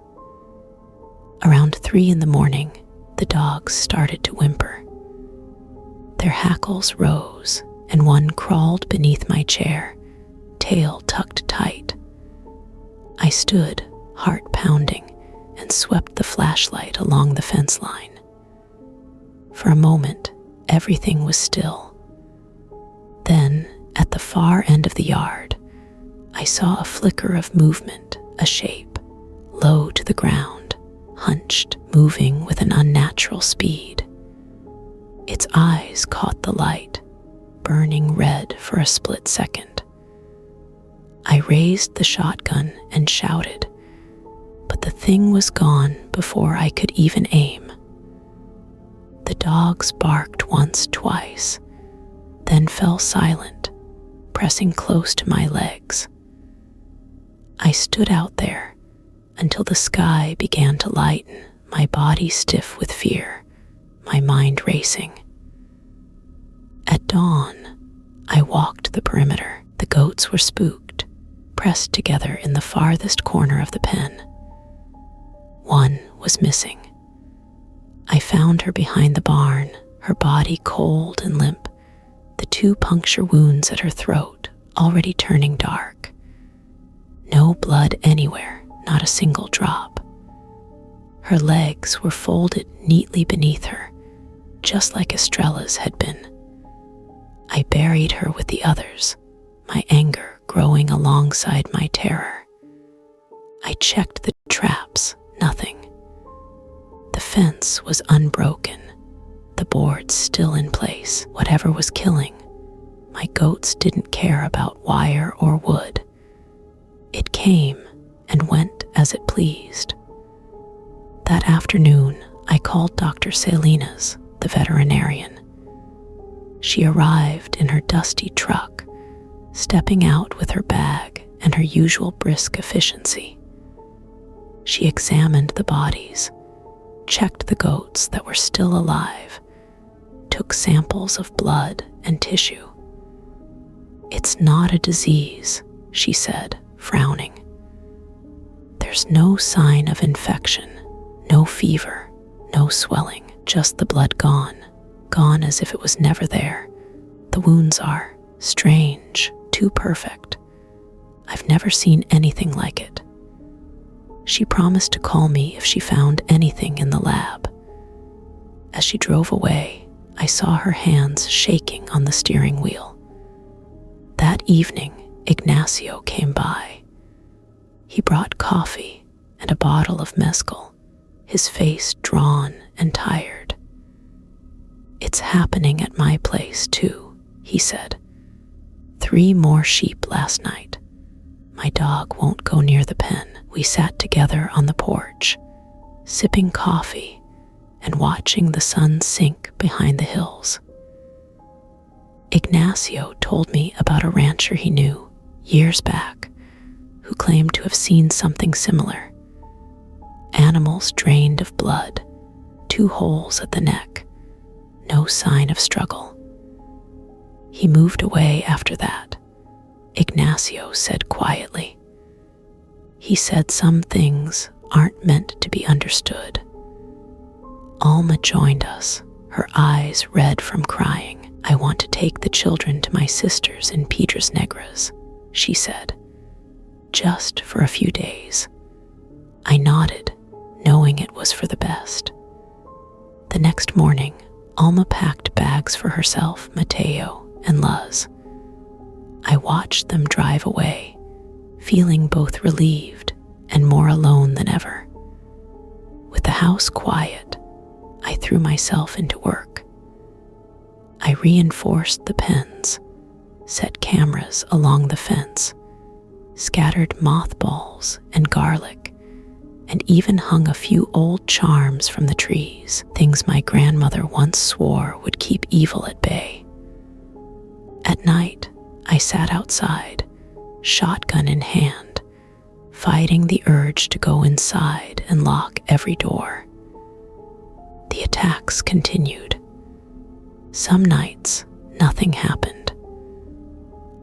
Around 3 a.m, the dogs started to whimper. Their hackles rose, and one crawled beneath my chair, tail tucked tight. I stood, heart pounding, and swept the flashlight along the fence line. For a moment, everything was still. Then, at the far end of the yard, I saw a flicker of movement, a shape, low to the ground, hunched, moving with an unnatural speed. Its eyes caught the light, burning red for a split second. I raised the shotgun and shouted, but the thing was gone before I could even aim. The dogs barked once, twice, then fell silent, pressing close to my legs. I stood out there until the sky began to lighten, my body stiff with fear, my mind racing. At dawn, I walked the perimeter. The goats were spooked, pressed together in the farthest corner of the pen. One was missing. I found her behind the barn, her body cold and limp, the 2 puncture wounds at her throat already turning dark. No blood anywhere, not a single drop. Her legs were folded neatly beneath her, just like Estrella's had been. I buried her with the others, my anger growing alongside my terror. I checked the traps, nothing. The fence was unbroken, the boards still in place. Whatever was killing, my goats didn't care about wire or wood. It came and went as it pleased. That afternoon, I called Dr. Salinas, the veterinarian. She arrived in her dusty truck, stepping out with her bag and her usual brisk efficiency. She examined the bodies, checked the goats that were still alive, took samples of blood and tissue. "It's not a disease," she said, frowning. "There's no sign of infection, no fever, no swelling, just the blood gone as if it was never there. The wounds are strange, too perfect. I've never seen anything like it." She promised to call me if she found anything in the lab. As she drove away, I saw her hands shaking on the steering wheel. That evening, Ignacio came by. He brought coffee and a bottle of mezcal, his face drawn and tired. "It's happening at my place too," he said. 3 more sheep last night. My dog won't go near the pen." We sat together on the porch, sipping coffee and watching the sun sink behind the hills. Ignacio told me about a rancher he knew years back who claimed to have seen something similar. Animals drained of blood, 2 holes at the neck, no sign of struggle. He moved away after that, Ignacio said quietly. He said some things aren't meant to be understood. Alma joined us, her eyes red from crying. "I want to take the children to my sisters in Piedras Negras," she said. "Just for a few days." I nodded, knowing it was for the best. The next morning, Alma packed bags for herself, Mateo, and Luz. I watched them drive away, feeling both relieved and more alone than ever. With the house quiet, I threw myself into work. I reinforced the pens, set cameras along the fence, scattered mothballs and garlic, and even hung a few old charms from the trees, things my grandmother once swore would keep evil at bay. At night, I sat outside, shotgun in hand, fighting the urge to go inside and lock every door. The attacks continued. Some nights, nothing happened.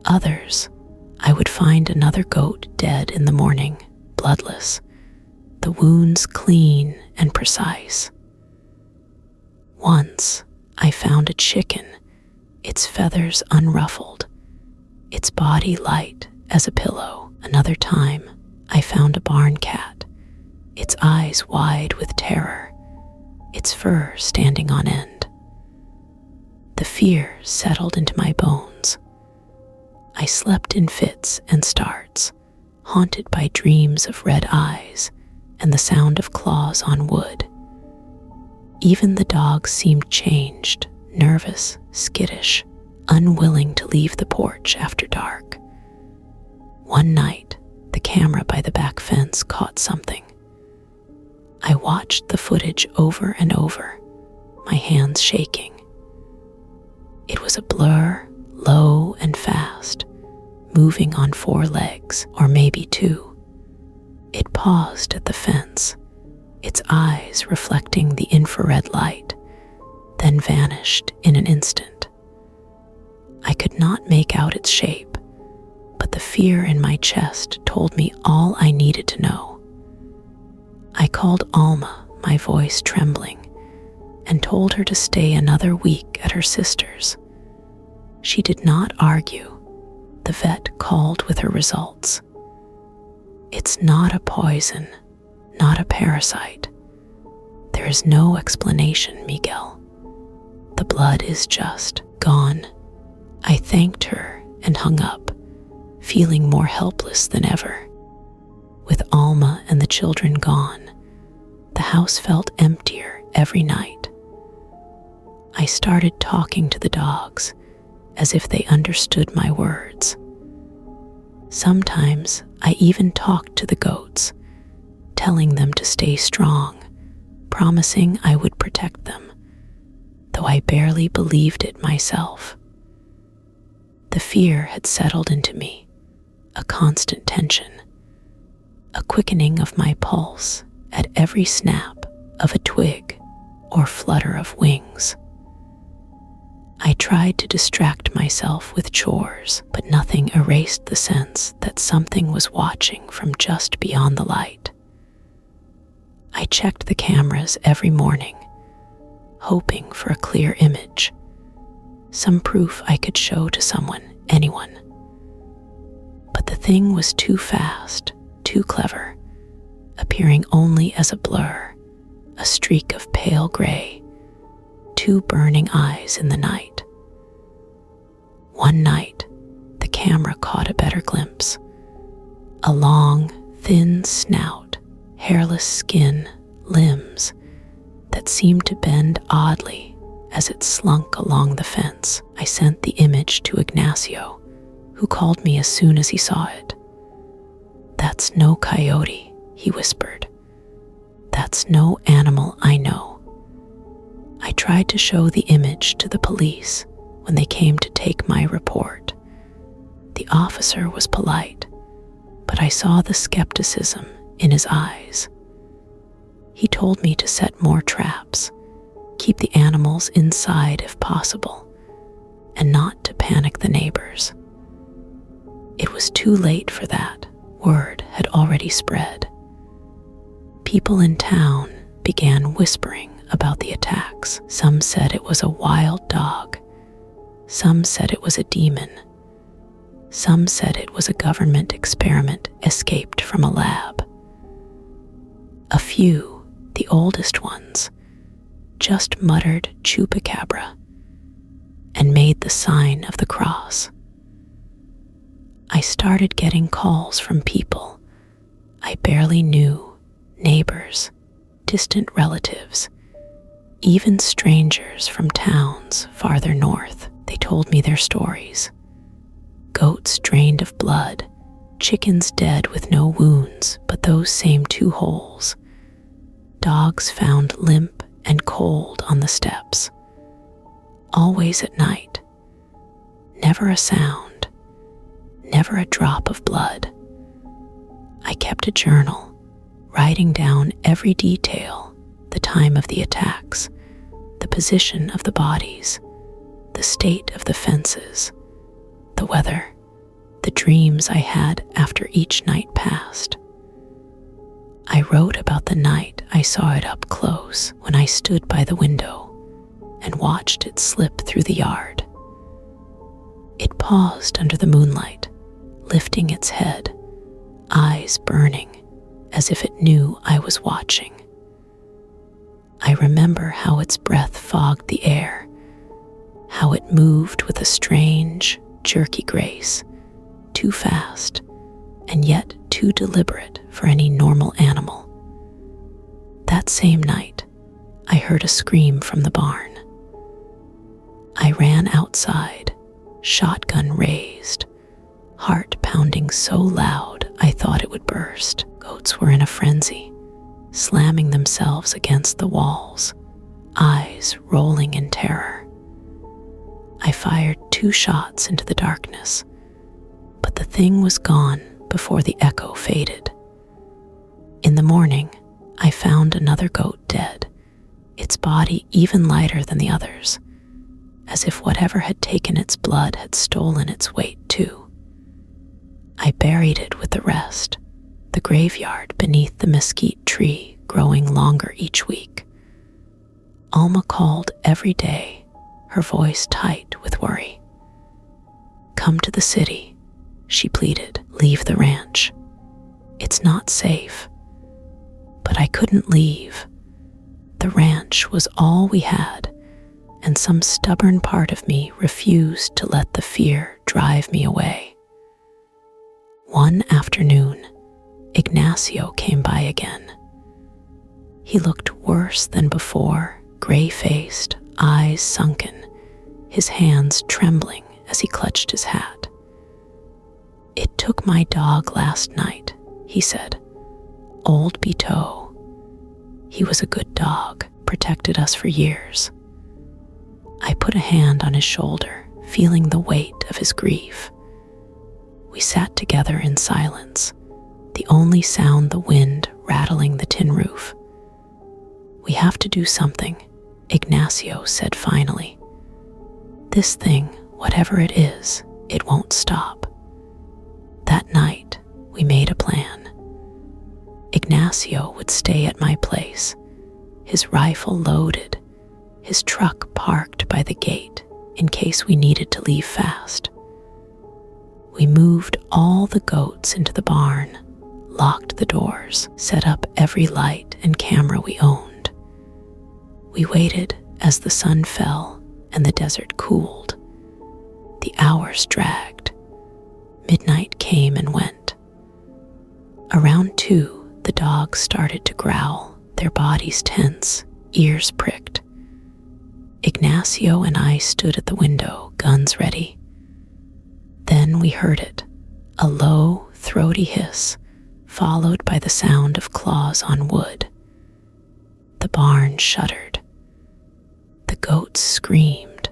Others, I would find another goat dead in the morning, bloodless, the wounds clean and precise. Once, I found a chicken, its feathers unruffled, its body light as a pillow. Another time, I found a barn cat, its eyes wide with terror, its fur standing on end. The fear settled into my bones. I slept in fits and starts, haunted by dreams of red eyes and the sound of claws on wood. Even the dogs seemed changed, nervous, skittish, unwilling to leave the porch after dark. One night, the camera by the back fence caught something. I watched the footage over and over, my hands shaking. It was a blur, low and fast, moving on 4 legs, or maybe 2. It paused at the fence, its eyes reflecting the infrared light, then vanished in an instant. I could not make out its shape, but the fear in my chest told me all I needed to know. I called Alma, my voice trembling, and told her to stay another week at her sister's. She did not argue. The vet called with her results. "It's not a poison, not a parasite. There is no explanation, Miguel. The blood is just gone." I thanked her and hung up, feeling more helpless than ever. With Alma and the children gone, the house felt emptier every night. I started talking to the dogs as if they understood my words. Sometimes I even talked to the goats, telling them to stay strong, promising I would protect them. though I barely believed it myself. The fear had settled into me, a constant tension, a quickening of my pulse at every snap of a twig or flutter of wings. I tried to distract myself with chores, but nothing erased the sense that something was watching from just beyond the light. I checked the cameras every morning, hoping for a clear image, some proof I could show to anyone. But the thing was too fast, too clever, appearing only as a blur, a streak of pale gray, two burning eyes in the night. One night, the camera caught a better glimpse. A long, thin snout, hairless skin, limbs that seemed to bend oddly as it slunk along the fence. I sent the image to Ignacio, who called me as soon as he saw it. "That's no coyote," he whispered. "That's no animal I know." I tried to show the image to the police when they came to take my report. The officer was polite, but I saw the skepticism in his eyes. He told me to set more traps, keep the animals inside if possible, and not to panic the neighbors. It was too late for that. Word had already spread. People in town began whispering about the attacks. Some said it was a wild dog. Some said it was a demon. Some said it was a government experiment escaped from a lab. A few, the oldest ones, just muttered Chupacabra and made the sign of the cross. I started getting calls from people I barely knew, neighbors, distant relatives, even strangers from towns farther north. They told me their stories. Goats drained of blood, chickens dead with no wounds but those same 2 holes, dogs found limp and cold on the steps. Always at night. Never a sound, never a drop of blood. I kept a journal, writing down every detail, the time of the attacks, the position of the bodies, the state of the fences, the weather, the dreams I had after each night passed. I wrote about the night I saw it up close when I stood by the window and watched it slip through the yard. It paused under the moonlight, lifting its head, eyes burning as if it knew I was watching. I remember how its breath fogged the air, how it moved with a strange, jerky grace, too fast and yet too deliberate for any normal animal. That same night, I heard a scream from the barn. I ran outside, shotgun raised, heart pounding so loud I thought it would burst. Goats were in a frenzy, slamming themselves against the walls, eyes rolling in terror. I fired 2 shots into the darkness, but the thing was gone before the echo faded. In the morning, I found another goat dead, its body even lighter than the others, as if whatever had taken its blood had stolen its weight too. I buried it with the rest, the graveyard beneath the mesquite tree growing longer each week. Alma called every day, her voice tight with worry. "Come to the city," she pleaded. "Leave the ranch. It's not safe." But I couldn't leave. The ranch was all we had, and some stubborn part of me refused to let the fear drive me away. One afternoon, Ignacio came by again. He looked worse than before, gray-faced, eyes sunken, his hands trembling as he clutched his hat. "It took my dog last night," he said. "Old Bito. He was a good dog, protected us for years. I put a hand on his shoulder, feeling the weight of his grief. We sat together in silence, the only sound the wind rattling the tin roof. "We have to do something," Ignacio said finally. "This thing, whatever it is, it won't stop." That night, we made a plan. Ignacio would stay at my place, his rifle loaded, his truck parked by the gate in case we needed to leave fast. We moved all the goats into the barn, locked the doors, set up every light and camera we owned. We waited as the sun fell and the desert cooled. The hours dragged. Midnight came and went. Around 2, the dogs started to growl, their bodies tense, ears pricked. Ignacio and I stood at the window, guns ready. Then we heard it, a low, throaty hiss, followed by the sound of claws on wood. The barn shuddered. The goats screamed,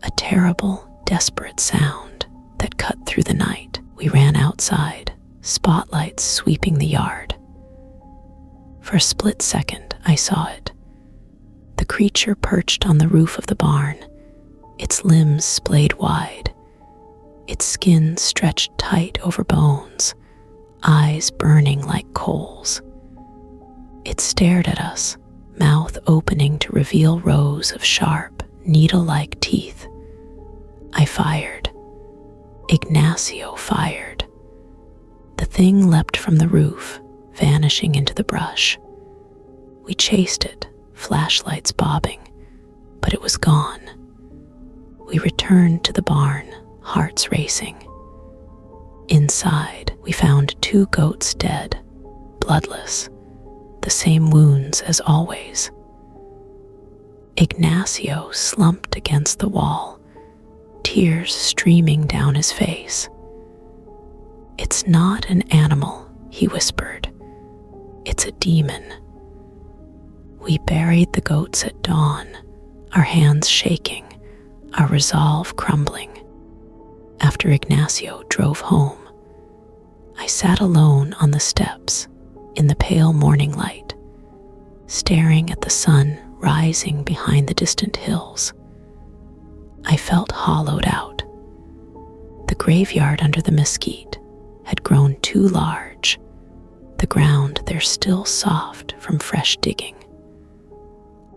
a terrible, desperate sound that cut through the night. We ran outside, spotlights sweeping the yard. For a split second, I saw it. The creature perched on the roof of the barn, its limbs splayed wide, its skin stretched tight over bones, eyes burning like coals. It stared at us, mouth opening to reveal rows of sharp, needle-like teeth. I fired. Ignacio fired. The thing leapt from the roof, vanishing into the brush. We chased it, flashlights bobbing, but it was gone. We returned to the barn, hearts racing. Inside, we found 2 goats dead, bloodless, the same wounds as always. Ignacio slumped against the wall, tears streaming down his face. "It's not an animal," he whispered. "It's a demon." We buried the goats at dawn, our hands shaking, our resolve crumbling. After Ignacio drove home, I sat alone on the steps in the pale morning light, staring at the sun rising behind the distant hills. I felt hollowed out. The graveyard under the mesquite had grown too large, the ground there still soft from fresh digging.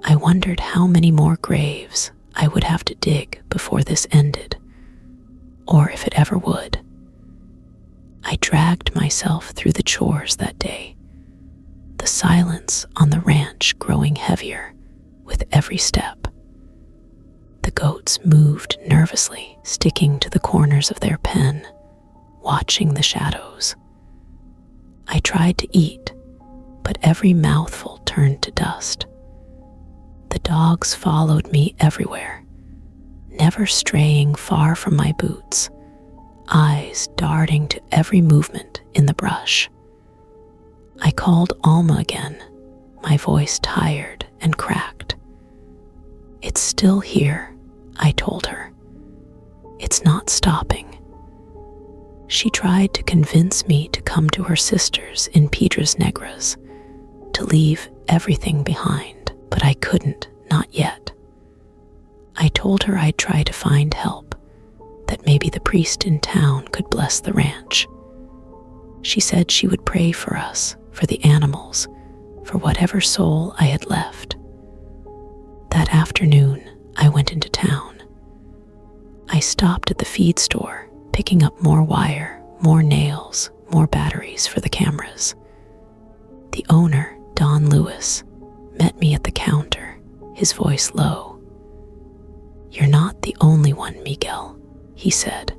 I wondered how many more graves I would have to dig before this ended, or if it ever would. I dragged myself through the chores that day, the silence on the ranch growing heavier with every step. The goats moved nervously, sticking to the corners of their pen, watching the shadows. I tried to eat, but every mouthful turned to dust. The dogs followed me everywhere, never straying far from my boots, eyes darting to every movement in the brush. I called Alma again, my voice tired and cracked. "It's still here," I told her. "It's not stopping." She tried to convince me to come to her sisters in Piedras Negras, to leave everything behind, but I couldn't, not yet. I told her I'd try to find help, that maybe the priest in town could bless the ranch. She said she would pray for us, for the animals, for whatever soul I had left. That afternoon, I went into town. I stopped at the feed store, picking up more wire, more nails, more batteries for the cameras. The owner, Don Lewis, met me at the counter, his voice low. "You're not the only one, Miguel," he said.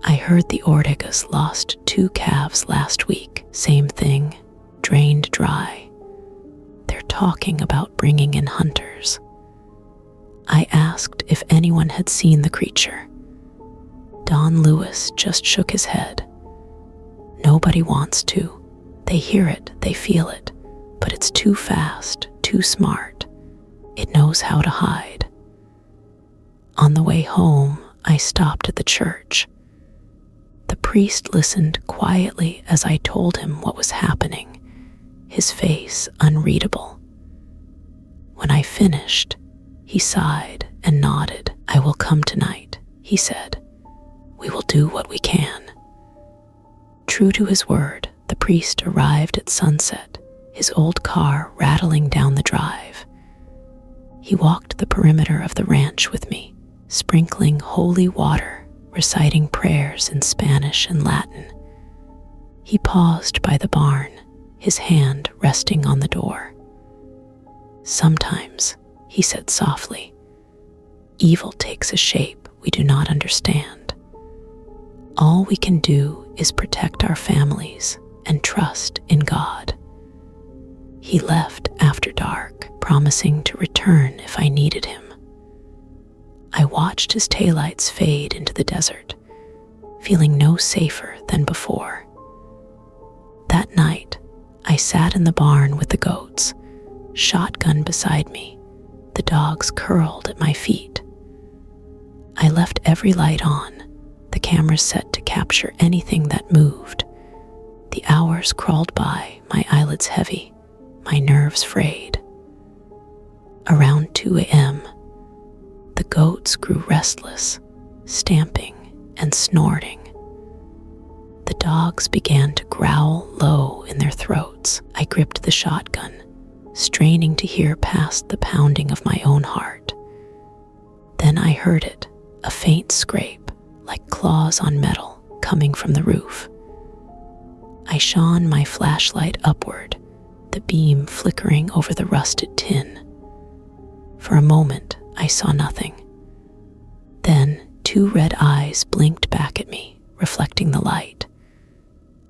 "I heard the Ortegas lost 2 calves last week. Same thing, drained dry. They're talking about bringing in hunters." I asked if anyone had seen the creature. Don Lewis just shook his head. "Nobody wants to. They hear it, they feel it, but it's too fast, too smart. It knows how to hide." On the way home, I stopped at the church. The priest listened quietly as I told him what was happening, his face unreadable. When I finished, he sighed and nodded. "I will come tonight," he said. "We will do what we can." True to his word, the priest arrived at sunset, his old car rattling down the drive. He walked the perimeter of the ranch with me, sprinkling holy water, reciting prayers in Spanish and Latin. He paused by the barn, his hand resting on the door. "Sometimes," he said softly, "evil takes a shape we do not understand. All we can do is protect our families and trust in God." He left after dark, promising to return if I needed him. I watched his taillights fade into the desert, feeling no safer than before. That night, I sat in the barn with the goats, shotgun beside me, the dogs curled at my feet. I left every light on, the cameras set to capture anything that moved. The hours crawled by, my eyelids heavy, my nerves frayed. Around 2 a.m., the goats grew restless, stamping and snorting. The dogs began to growl low in their throats. I gripped the shotgun, straining to hear past the pounding of my own heart. Then I heard it, a faint scrape, like claws on metal, coming from the roof. I shone my flashlight upward, the beam flickering over the rusted tin. For a moment, I saw nothing. Then 2 red eyes blinked back at me, reflecting the light.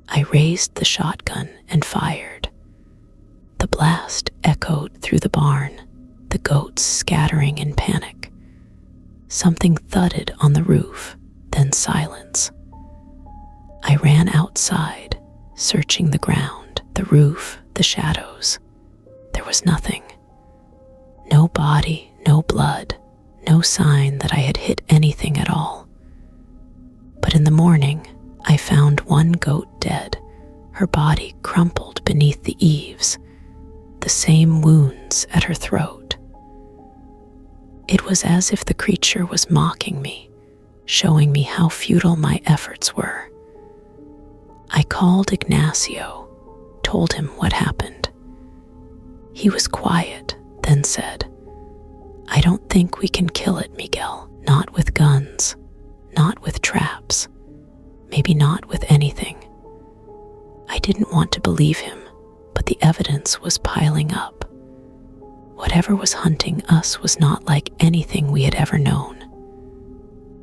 I raised the shotgun and fired. The blast echoed through the barn, the goats scattering in panic. Something thudded on the roof, then silence. I ran outside, searching the ground, the roof, the shadows. There was nothing. No body, no blood, no sign that I had hit anything at all. But in the morning, I found one goat dead, her body crumpled beneath the eaves, the same wounds at her throat. It was as if the creature was mocking me, showing me how futile my efforts were. I called Ignacio, told him what happened. He was quiet, then said, "I don't think we can kill it, Miguel. Not with guns, not with traps, maybe not with anything." I didn't want to believe him, but the evidence was piling up. Whatever was hunting us was not like anything we had ever known.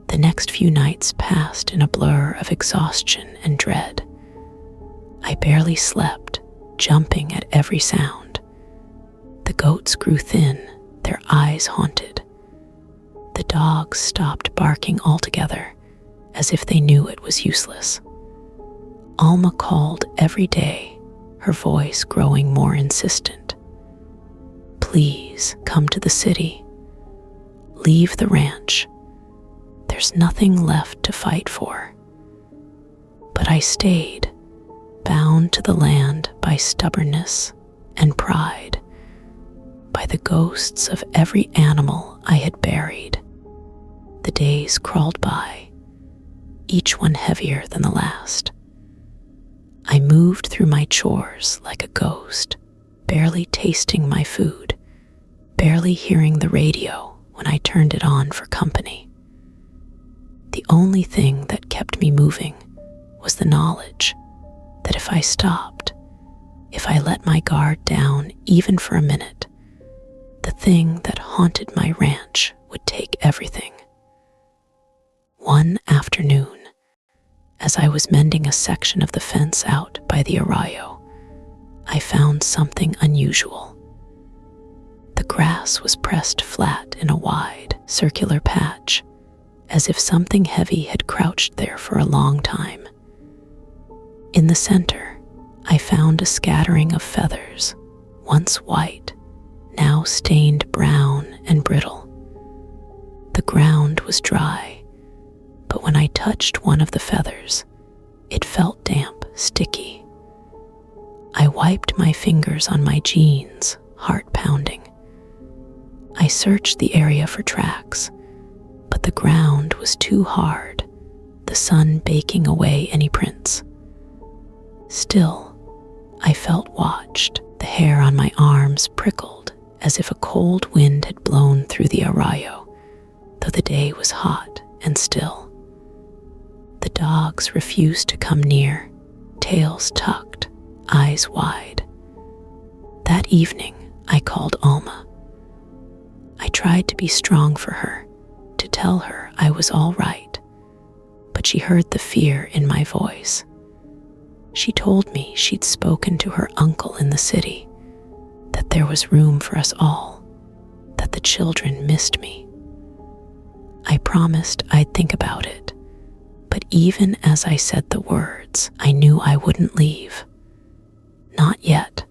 The next few nights passed in a blur of exhaustion and dread. I barely slept, jumping at every sound. The goats grew thin, their eyes haunted. The dogs stopped barking altogether, as if they knew it was useless. Alma called every day, her voice growing more insistent. "Please come to the city. Leave the ranch. There's nothing left to fight for." But I stayed, bound to the land by stubbornness and pride, by the ghosts of every animal I had buried. The days crawled by, each one heavier than the last. I moved through my chores like a ghost, barely tasting my food, barely hearing the radio when I turned it on for company. The only thing that kept me moving was the knowledge that if I stopped, if I let my guard down even for a minute, the thing that haunted my ranch would take everything. One afternoon, as I was mending a section of the fence out by the arroyo, I found something unusual. The grass was pressed flat in a wide, circular patch, as if something heavy had crouched there for a long time. In the center, I found a scattering of feathers, once white, now stained brown and brittle. The ground was dry, but when I touched one of the feathers, it felt damp, sticky. I wiped my fingers on my jeans, heart pounding. I searched the area for tracks, but the ground was too hard, the sun baking away any prints. Still, I felt watched. The hair on my arms prickled as if a cold wind had blown through the arroyo, though the day was hot and still. The dogs refused to come near, tails tucked, eyes wide. That evening, I called Alma. I tried to be strong for her, to tell her I was all right, but she heard the fear in my voice. She told me she'd spoken to her uncle in the city, that there was room for us all, that the children missed me. I promised I'd think about it, but even as I said the words, I knew I wouldn't leave. Not yet.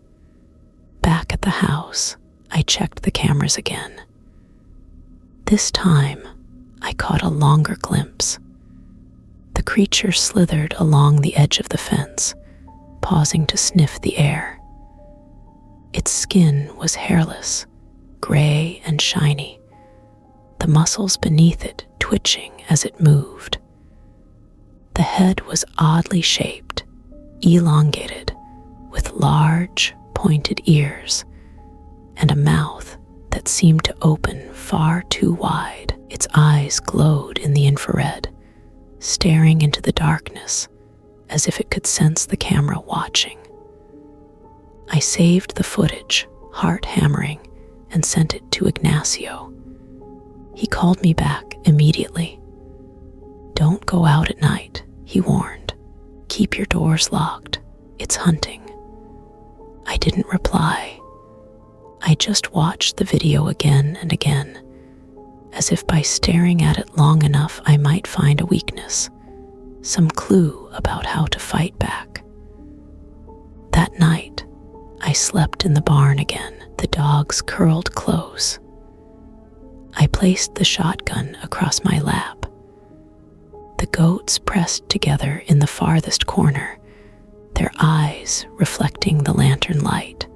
Back at the house, I checked the cameras again. This time, I caught a longer glimpse. The creature slithered along the edge of the fence, pausing to sniff the air. Its skin was hairless, gray and shiny, the muscles beneath it twitching as it moved. The head was oddly shaped, elongated, with large, pointed ears, and a mouth that seemed to open far too wide. Its eyes glowed in the infrared, staring into the darkness as if it could sense the camera watching. I saved the footage, heart hammering, and sent it to Ignacio. He called me back immediately. "Don't go out at night," he warned. "Keep your doors locked. It's hunting." I didn't reply. I just watched the video again and again, as if by staring at it long enough I might find a weakness, some clue about how to fight back. That night, I slept in the barn again, the dogs curled close. I placed the shotgun across my lap. The goats pressed together in the farthest corner, their eyes reflecting the lantern light.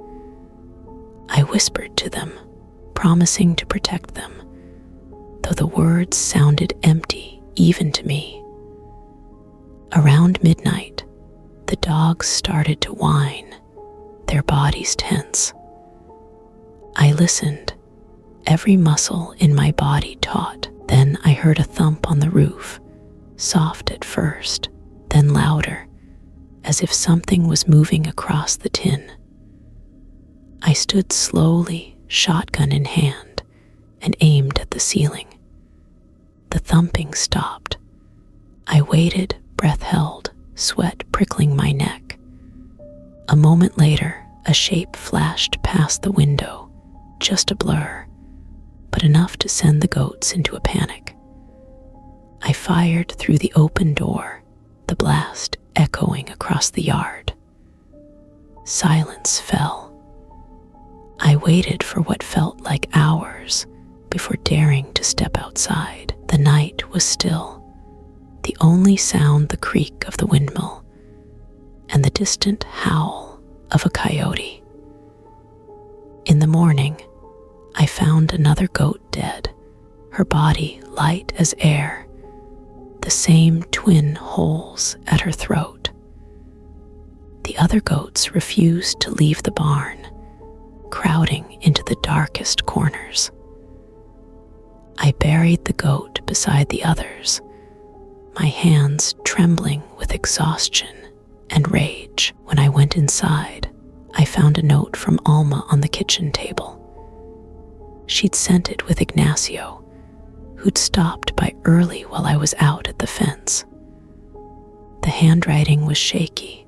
I whispered to them, promising to protect them, though the words sounded empty even to me. Around midnight, the dogs started to whine, their bodies tense. I listened, every muscle in my body taut. Then I heard a thump on the roof, soft at first, then louder, as if something was moving across the tin. I stood slowly, shotgun in hand, and aimed at the ceiling. The thumping stopped. I waited, breath held, sweat prickling my neck. A moment later, a shape flashed past the window, just a blur, but enough to send the goats into a panic. I fired through the open door, the blast echoing across the yard. Silence fell. I waited for what felt like hours before daring to step outside. The night was still, the only sound the creak of the windmill and the distant howl of a coyote. In the morning, I found another goat dead, her body light as air, the same twin holes at her throat. The other goats refused to leave the barn, crowding into the darkest corners. I buried the goat beside the others, my hands trembling with exhaustion and rage. When I went inside, I found a note from Alma on the kitchen table. She'd sent it with Ignacio, who'd stopped by early while I was out at the fence. The handwriting was shaky,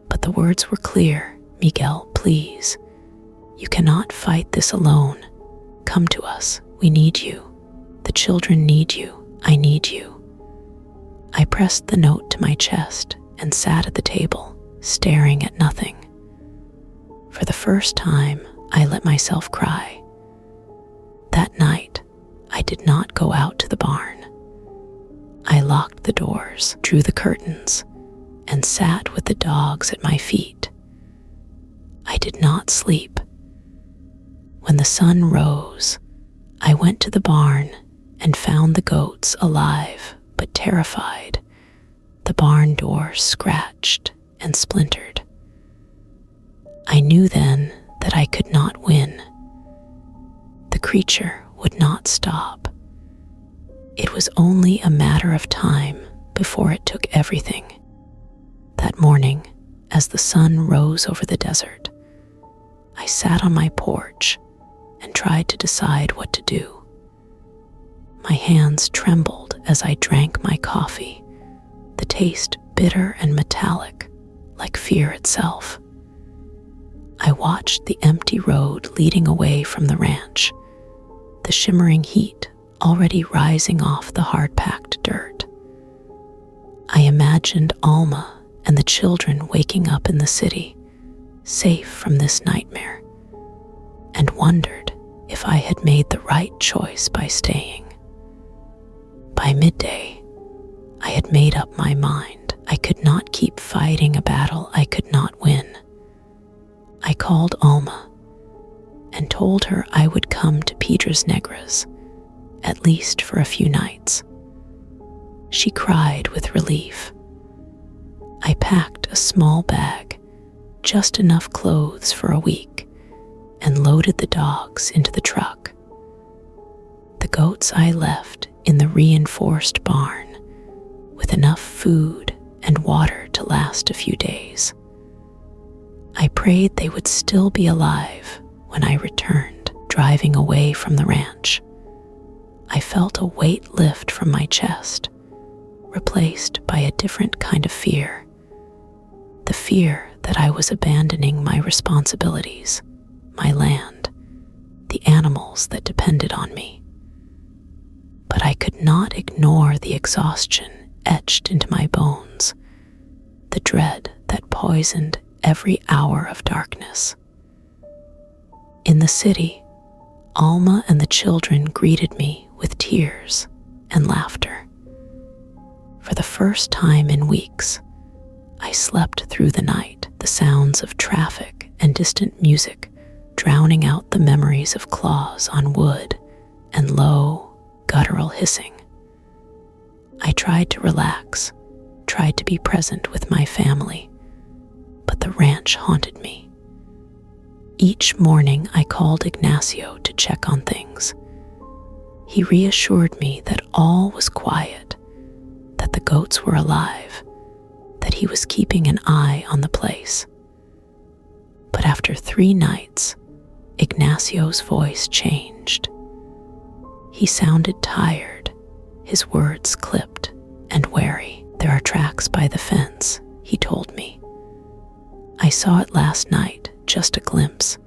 but the words were clear. "Miguel, please. You cannot fight this alone. Come to us. We need you. The children need you. I need you." I pressed the note to my chest and sat at the table, staring at nothing. For the first time, I let myself cry. That night, I did not go out to the barn. I locked the doors, drew the curtains, and sat with the dogs at my feet. I did not sleep. When the sun rose, I went to the barn and found the goats alive but terrified, the barn door scratched and splintered. I knew then that I could not win. The creature would not stop. It was only a matter of time before it took everything. That morning, as the sun rose over the desert, I sat on my porch and tried to decide what to do. My hands trembled as I drank my coffee, the taste bitter and metallic, like fear itself. I watched the empty road leading away from the ranch, the shimmering heat already rising off the hard-packed dirt. I imagined Alma and the children waking up in the city, safe from this nightmare, and wondered if I had made the right choice by staying. By midday, I had made up my mind. I could not keep fighting a battle I could not win. I called Alma and told her I would come to Piedras Negras, at least for a few nights. She cried with relief. I packed a small bag, just enough clothes for a week, and loaded the dogs into the truck. The goats I left in the reinforced barn with enough food and water to last a few days. I prayed they would still be alive when I returned, driving away from the ranch. I felt a weight lift from my chest, replaced by a different kind of fear. The fear that I was abandoning my responsibilities, my land, the animals that depended on me. But I could not ignore the exhaustion etched into my bones, the dread that poisoned every hour of darkness. In the city, Alma and the children greeted me with tears and laughter. For the first time in weeks, I slept through the night, the sounds of traffic and distant music drowning out the memories of claws on wood and low, guttural hissing. I tried to relax, tried to be present with my family, but the ranch haunted me. Each morning I called Ignacio to check on things. He reassured me that all was quiet, that the goats were alive, that he was keeping an eye on the place. But after 3 nights, Ignacio's voice changed. He sounded tired, his words clipped and wary. "There are tracks by the fence," he told me. "I saw it last night, just a glimpse.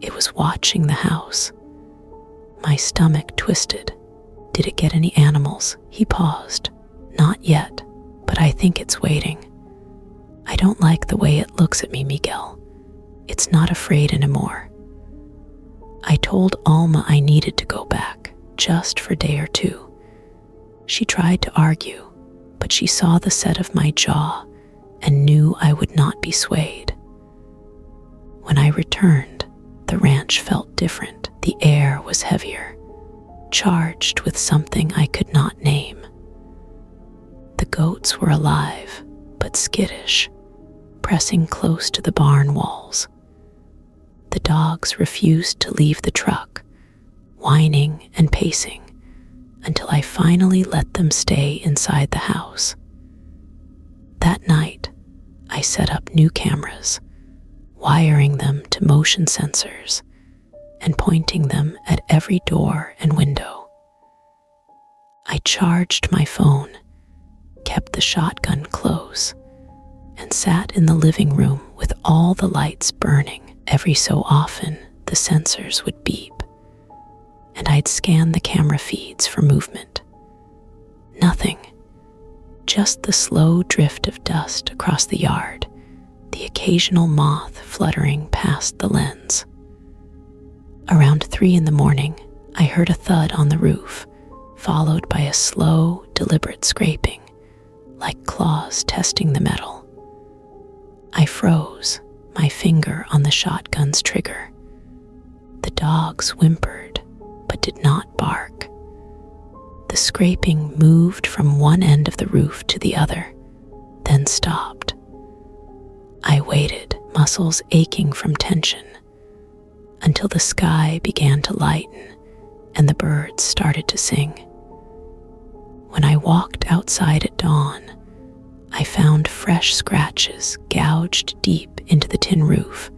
It was watching the house." My stomach twisted. "Did it get any animals?" He paused. "Not yet, but I think it's waiting. I don't like the way it looks at me, Miguel. It's not afraid anymore." I told Alma I needed to go back, just for a day or 2. She tried to argue, but she saw the set of my jaw and knew I would not be swayed. When I returned, the ranch felt different. The air was heavier, charged with something I could not name. The goats were alive, but skittish, pressing close to the barn walls. The dogs refused to leave the truck, whining and pacing, until I finally let them stay inside the house. That night, I set up new cameras, wiring them to motion sensors and pointing them at every door and window. I charged my phone, kept the shotgun close, and sat in the living room with all the lights burning. Every so often, the sensors would beep, and I'd scan the camera feeds for movement. Nothing, just the slow drift of dust across the yard, the occasional moth fluttering past the lens. Around 3 in the morning, I heard a thud on the roof, followed by a slow, deliberate scraping, like claws testing the metal. I froze, my finger on the shotgun's trigger. The dogs whimpered, but did not bark. The scraping moved from one end of the roof to the other, then stopped. I waited, muscles aching from tension, until the sky began to lighten and the birds started to sing. When I walked outside at dawn, I found fresh scratches gouged deep into the tin roof,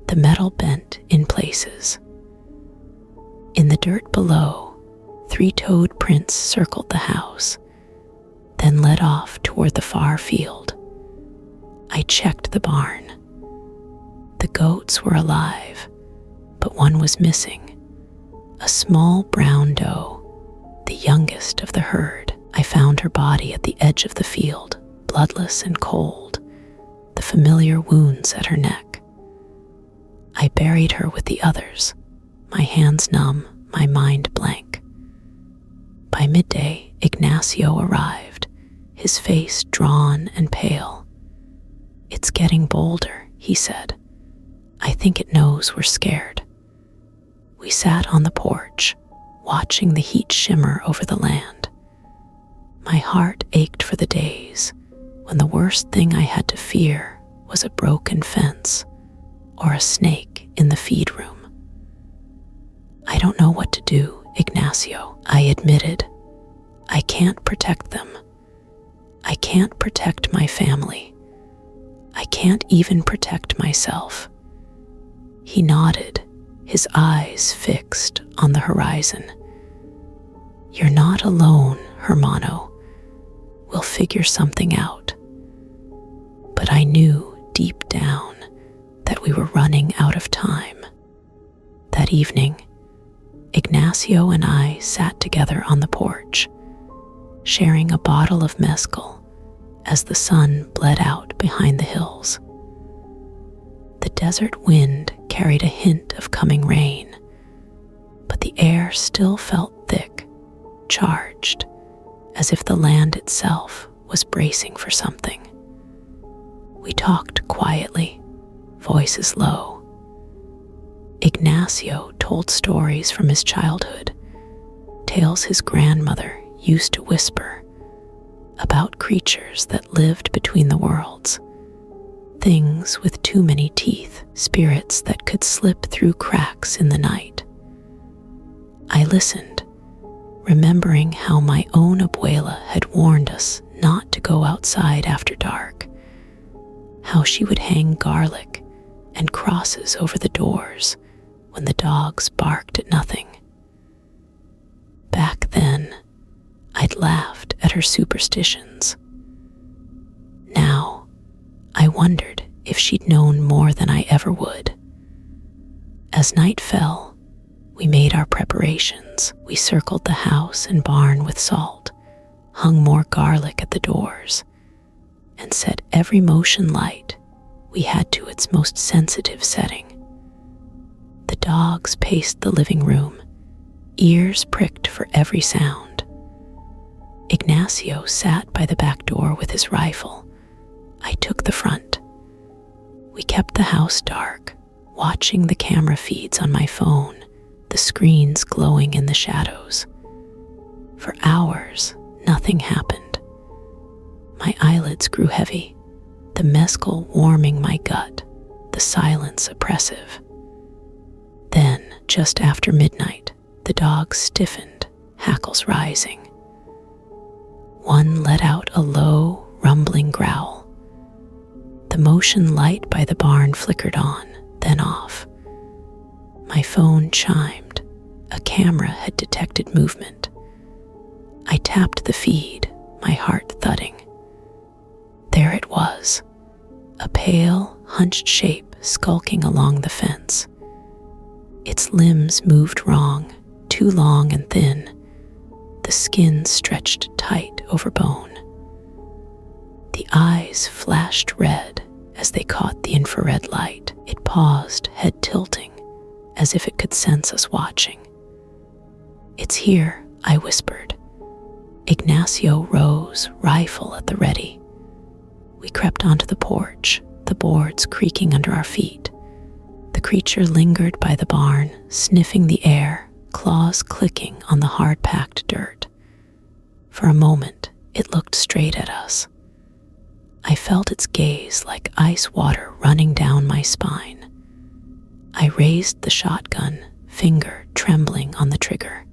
the metal bent in places. In the dirt below, 3-toed prints circled the house, then led off toward the far field. I checked the barn. The goats were alive, but one was missing. A small brown doe, the youngest of the herd. I found her body at the edge of the field, bloodless and cold, the familiar wounds at her neck. I buried her with the others, my hands numb, my mind blank. By midday, Ignacio arrived, his face drawn and pale. "It's getting bolder," he said. "I think it knows we're scared." We sat on the porch, watching the heat shimmer over the land. My heart ached for the days when the worst thing I had to fear was a broken fence or a snake in the feed room. "I don't know what to do, Ignacio," I admitted. "I can't protect them. I can't protect my family. I can't even protect myself." He nodded, his eyes fixed on the horizon. "You're not alone, Hermano. We'll figure something out." But I knew deep down that we were running out of time. That evening, Ignacio and I sat together on the porch, sharing a bottle of mezcal as the sun bled out behind the hills. The desert wind carried a hint of coming rain, but the air still felt thick, charged, as if the land itself was bracing for something. We talked quietly, voices low. Ignacio told stories from his childhood, tales his grandmother used to whisper, about creatures that lived between the worlds, things with too many teeth, spirits that could slip through cracks in the night. I listened, remembering how my own abuela had warned us not to go outside after dark, how she would hang garlic and crosses over the doors when the dogs barked at nothing. Back then, I'd laughed at her superstitions. Now, I wondered if she'd known more than I ever would. As night fell, we made our preparations. We circled the house and barn with salt, hung more garlic at the doors, and set every motion light we had to its most sensitive setting. The dogs paced the living room, ears pricked for every sound. Ignacio sat by the back door with his rifle. I took the front. We kept the house dark, watching the camera feeds on my phone, the screens glowing in the shadows. For hours, nothing happened. My eyelids grew heavy, the mezcal warming my gut, the silence oppressive. Then, just after midnight, the dogs stiffened, hackles rising. One let out a low, rumbling growl. The motion light by the barn flickered on, then off. My phone chimed. A camera had detected movement. I tapped the feed, my heart thudding. There it was, a pale, hunched shape skulking along the fence. Its limbs moved wrong, too long and thin, the skin stretched tight over bone. The eyes flashed red as they caught the infrared light. It paused, head tilting, as if it could sense us watching. "It's here," I whispered. Ignacio rose, rifle at the ready. We crept onto the porch, the boards creaking under our feet. The creature lingered by the barn, sniffing the air, claws clicking on the hard-packed dirt. For a moment, it looked straight at us. I felt its gaze like ice water running down my spine. I raised the shotgun, finger trembling on the trigger.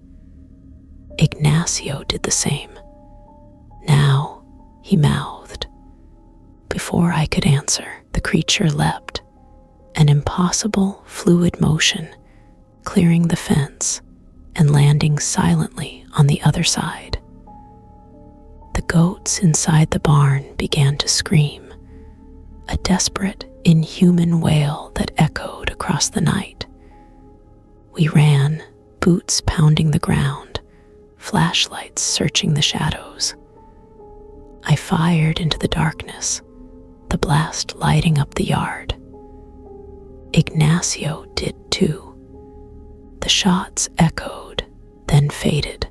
Ignacio did the same. "Now," he mouthed. Before I could answer, the creature leapt, an impossible, fluid motion, clearing the fence and landing silently on the other side. The goats inside the barn began to scream, a desperate, inhuman wail that echoed across the night. We ran, boots pounding the ground, flashlights searching the shadows. I fired into the darkness, the blast lighting up the yard. Ignacio did too. The shots echoed, then faded.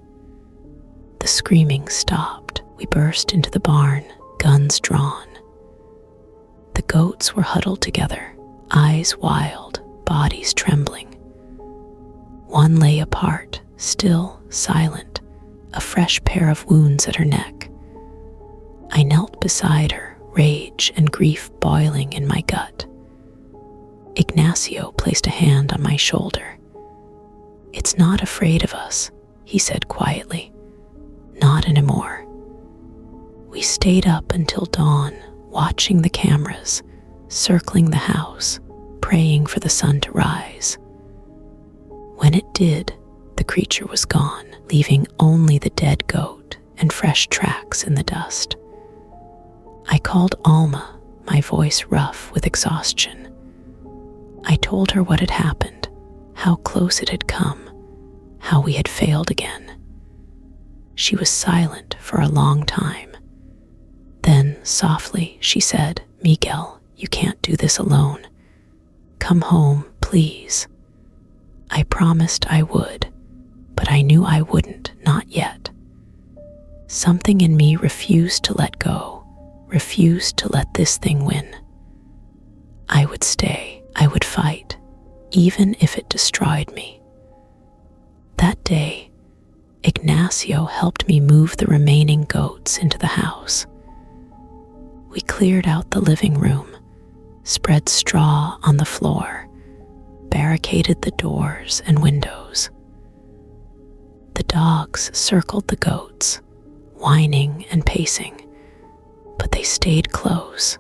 The screaming stopped. We burst into the barn, guns drawn. The goats were huddled together, eyes wild, bodies trembling. One lay apart, still, silent, a fresh pair of wounds at her neck. I knelt beside her, rage and grief boiling in my gut. Ignacio placed a hand on my shoulder. "It's not afraid of us," he said quietly. "Not anymore." We stayed up until dawn, watching the cameras, circling the house, praying for the sun to rise. When it did, the creature was gone, leaving only the dead goat and fresh tracks in the dust. I called Alma, my voice rough with exhaustion. I told her what had happened, how close it had come, how we had failed again. She was silent for a long time. Then, softly, she said, "Miguel, you can't do this alone. Come home, please." I promised I would, but I knew I wouldn't, not yet. Something in me refused to let go, refused to let this thing win. I would stay, I would fight, even if it destroyed me. That day, Ignacio helped me move the remaining goats into the house. We cleared out the living room, spread straw on the floor, barricaded the doors and windows. The dogs circled the goats, whining and pacing, but they stayed close.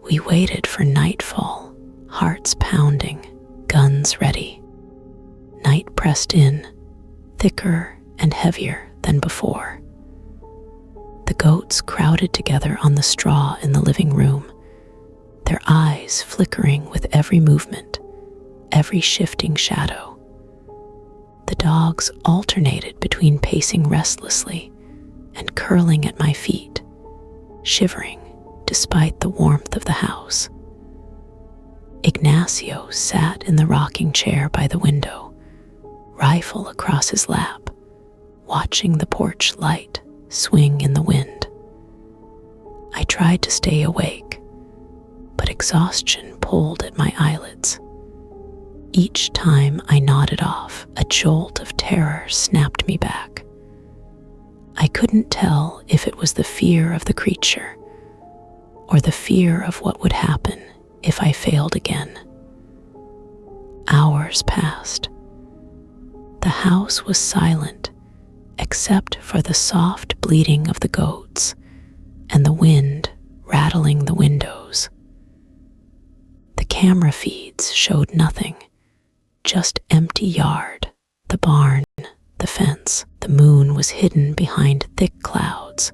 We waited for nightfall, hearts pounding, guns ready. Night pressed in, thicker and heavier than before. The goats crowded together on the straw in the living room, their eyes flickering with every movement, every shifting shadow. The dogs alternated between pacing restlessly and curling at my feet, shivering despite the warmth of the house. Ignacio sat in the rocking chair by the window, rifle across his lap, watching the porch light swing in the wind. I tried to stay awake, but exhaustion pulled at my eyelids. Each time I nodded off, a jolt of terror snapped me back. I couldn't tell if it was the fear of the creature or the fear of what would happen if I failed again. Hours passed. The house was silent except for the soft bleating of the goats and the wind rattling the windows. The camera feeds showed nothing, just empty yard, the barn, the fence. The moon was hidden behind thick clouds,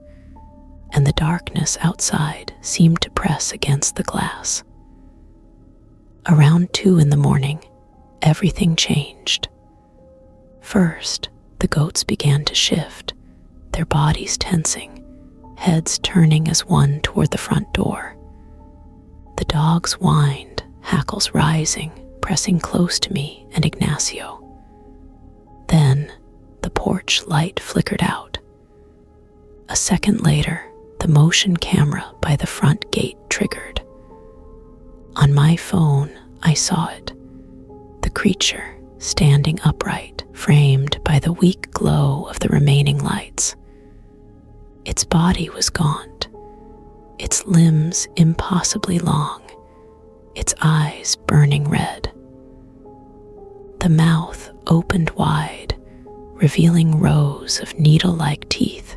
and the darkness outside seemed to press against the glass. Around 2 a.m, everything changed. First, the goats began to shift, their bodies tensing, heads turning as one toward the front door. The dogs whined, hackles rising, pressing close to me and Ignacio. Then, the porch light flickered out. A second later, the motion camera by the front gate triggered. On my phone, I saw it. The creature standing upright, framed by the weak glow of the remaining lights. Its body was gaunt, its limbs impossibly long, its eyes burning red. The mouth opened wide, revealing rows of needle-like teeth.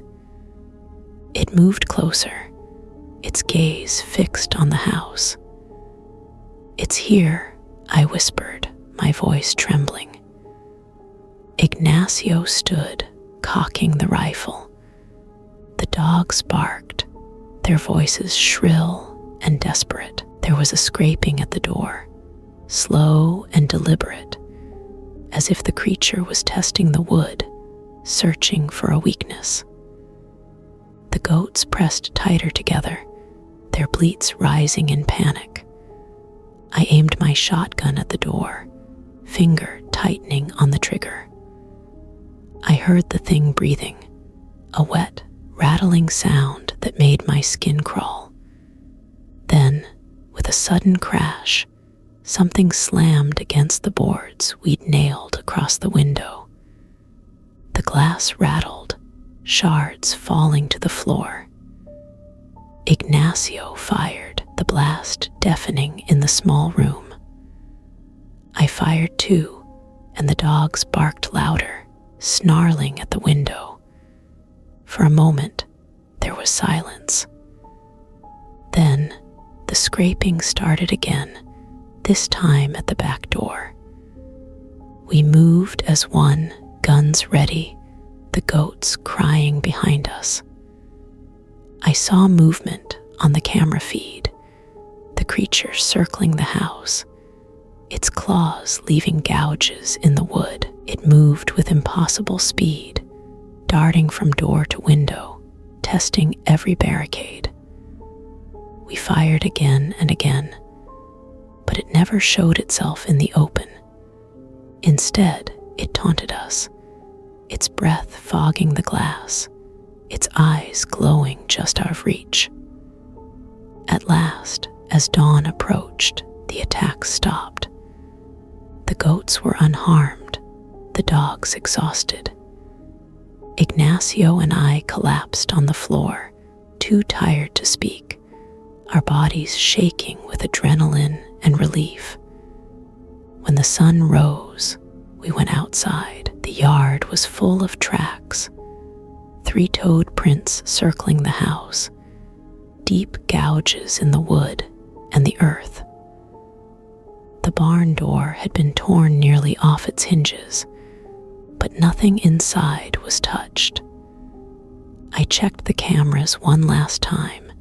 It moved closer, its gaze fixed on the house. "It's here," I whispered, my voice trembling. Ignacio stood, cocking the rifle. The dogs barked, their voices shrill and desperate. There was a scraping at the door, slow and deliberate, as if the creature was testing the wood, searching for a weakness. The goats pressed tighter together, their bleats rising in panic. I aimed my shotgun at the door, finger tightening on the trigger. I heard the thing breathing, a wet, rattling sound that made my skin crawl. Then, with a sudden crash, something slammed against the boards we'd nailed across the window. The glass rattled, shards falling to the floor. Ignacio fired, the blast deafening in the small room. I fired too, and the dogs barked louder, snarling at the window. For a moment, there was silence. Then, the scraping started again, this time at the back door. We moved as one, guns ready, the goats crying behind us. I saw movement on the camera feed, the creature circling the house, its claws leaving gouges in the wood. It moved with impossible speed, darting from door to window, testing every barricade. We fired again and again, but it never showed itself in the open. Instead, it taunted us, its breath fogging the glass, its eyes glowing just out of reach. At last, as dawn approached, the attack stopped. The goats were unharmed, the dogs exhausted. Ignacio and I collapsed on the floor, too tired to speak, our bodies shaking with adrenaline and relief. When the sun rose, we went outside. The yard was full of tracks, three-toed prints circling the house, deep gouges in the wood and the earth. The barn door had been torn nearly off its hinges, but nothing inside was touched. I checked the cameras one last time,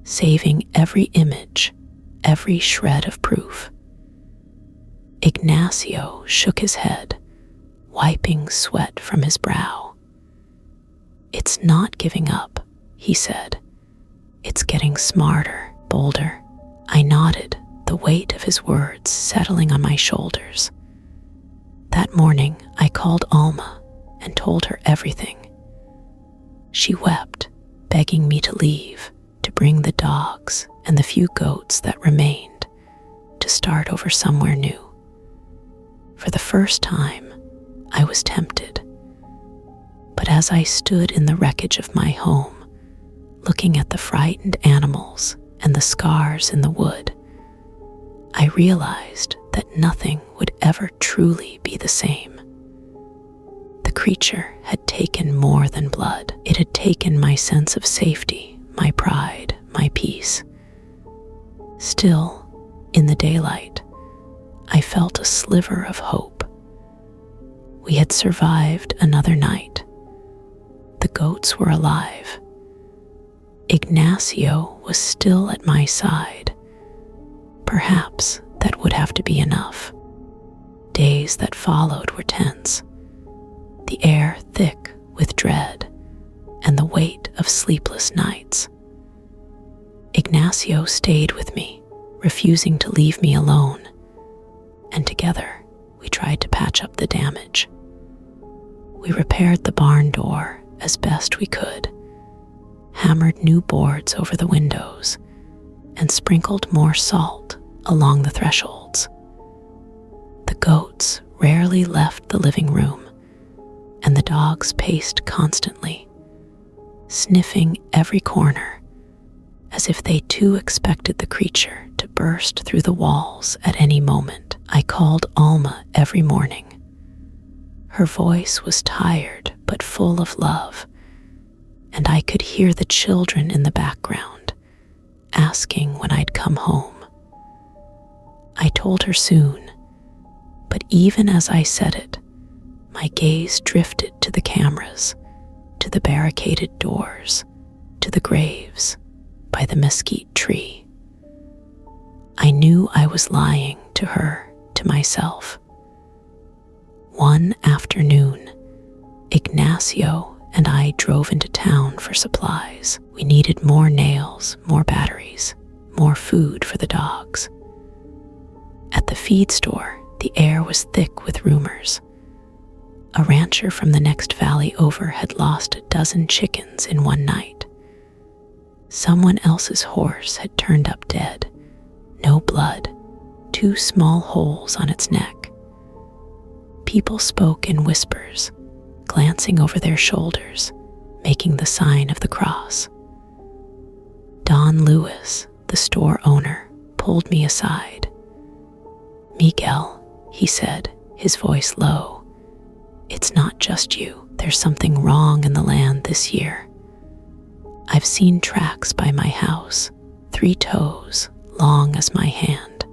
saving every image, every shred of proof. Ignacio shook his head, wiping sweat from his brow. "It's not giving up," he said. "It's getting smarter, bolder." I nodded, the weight of his words settling on my shoulders. That morning, I called Alma and told her everything. She wept, begging me to leave, to bring the dogs and the few goats that remained, to start over somewhere new. For the first time, I was tempted. But as I stood in the wreckage of my home, looking at the frightened animals and the scars in the wood, I realized that nothing would ever truly be the same. The creature had taken more than blood. It had taken my sense of safety, my pride, my peace. Still, in the daylight, I felt a sliver of hope. We had survived another night. The goats were alive. Ignacio was still at my side. Perhaps that would have to be enough. Days that followed were tense, the air thick with dread and the weight of sleepless nights. Ignacio stayed with me, refusing to leave me alone, and together we tried to patch up the damage. We repaired the barn door as best we could, hammered new boards over the windows, and sprinkled more salt along the thresholds. The goats rarely left the living room, and the dogs paced constantly, sniffing every corner as if they too expected the creature to burst through the walls at any moment. I called Alma every morning. Her voice was tired but full of love, and I could hear the children in the background asking when I'd come home. I told her soon, but even as I said it, my gaze drifted to the cameras, to the barricaded doors, to the graves by the mesquite tree. I knew I was lying to her, to myself. One afternoon, Ignacio and I drove into town for supplies. We needed more nails, more batteries, more food for the dogs. At the feed store, the air was thick with rumors. A rancher from the next valley over had lost a dozen chickens in one night. Someone else's horse had turned up dead. No blood, 2 small holes on its neck. People spoke in whispers, glancing over their shoulders, making the sign of the cross. Don Lewis, the store owner, pulled me aside. "Miguel," he said, his voice low, "it's not just you. There's something wrong in the land this year. I've seen tracks by my house, 3 toes, long as my hand.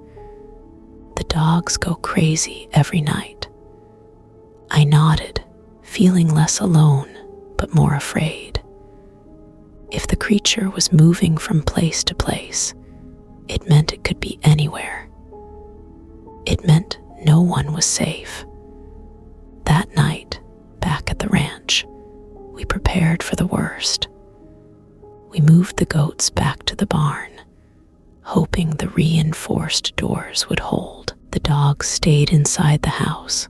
The dogs go crazy every night." I nodded, feeling less alone, but more afraid. If the creature was moving from place to place, it meant it could be anywhere. It meant no one was safe. That night, back at the ranch, we prepared for the worst. We moved the goats back to the barn, hoping the reinforced doors would hold. The dogs stayed inside the house,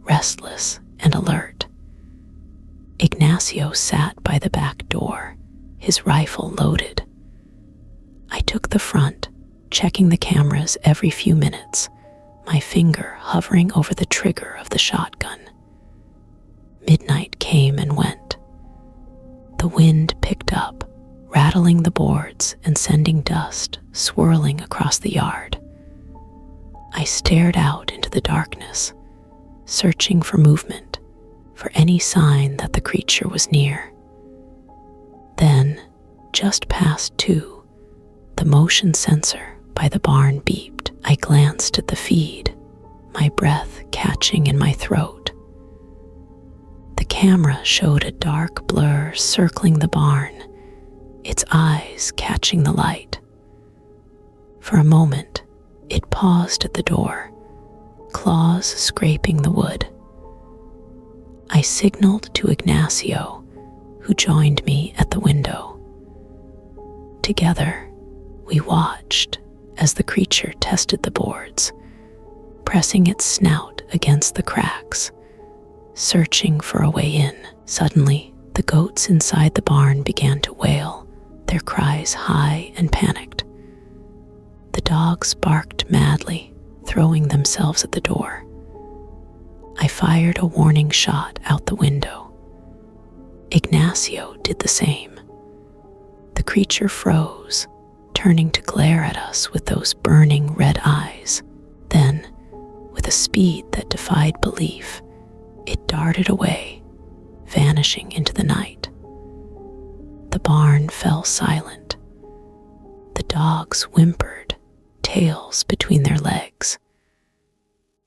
restless and alert. Ignacio sat by the back door, his rifle loaded. I took the front, checking the cameras every few minutes, my finger hovering over the trigger of the shotgun. Midnight came and went. The wind picked up, rattling the boards and sending dust swirling across the yard. I stared out into the darkness, searching for movement, for any sign that the creature was near. Then, just past 2, the motion sensor by the barn beeped. I glanced at the feed, my breath catching in my throat. The camera showed a dark blur circling the barn, its eyes catching the light. For a moment, it paused at the door, claws scraping the wood. I signaled to Ignacio, who joined me at the window. Together, we watched as the creature tested the boards, pressing its snout against the cracks, searching for a way in. Suddenly, the goats inside the barn began to wail, their cries high and panicked. The dogs barked madly, throwing themselves at the door. I fired a warning shot out the window. Ignacio did the same. The creature froze, turning to glare at us with those burning red eyes. Then, with a speed that defied belief, it darted away, vanishing into the night. The barn fell silent. The dogs whimpered, tails between their legs.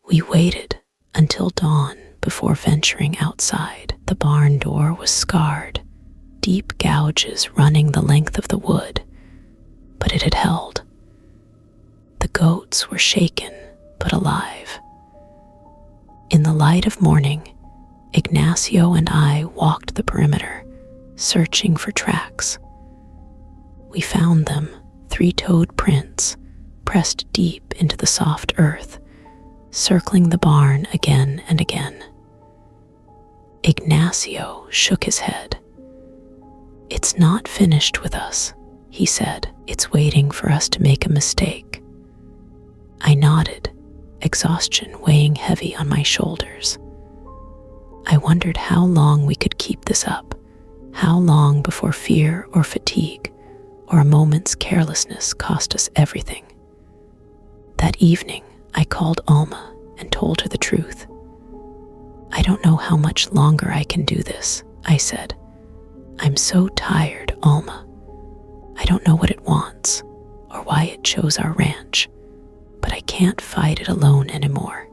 We waited until dawn before venturing outside. The barn door was scarred, deep gouges running the length of the wood, but it had held. The goats were shaken but alive. In the light of morning, Ignacio and I walked the perimeter, searching for tracks. We found them, 3-toed prints, pressed deep into the soft earth, circling the barn again and again. Ignacio shook his head. "It's not finished with us," he said. "It's waiting for us to make a mistake." I nodded, exhaustion weighing heavy on my shoulders. I wondered how long we could keep this up, how long before fear or fatigue or a moment's carelessness cost us everything. That evening, I called Alma and told her the truth. "I don't know how much longer I can do this," I said. "I'm so tired, Alma. I don't know what it wants or why it chose our ranch, but I can't fight it alone anymore."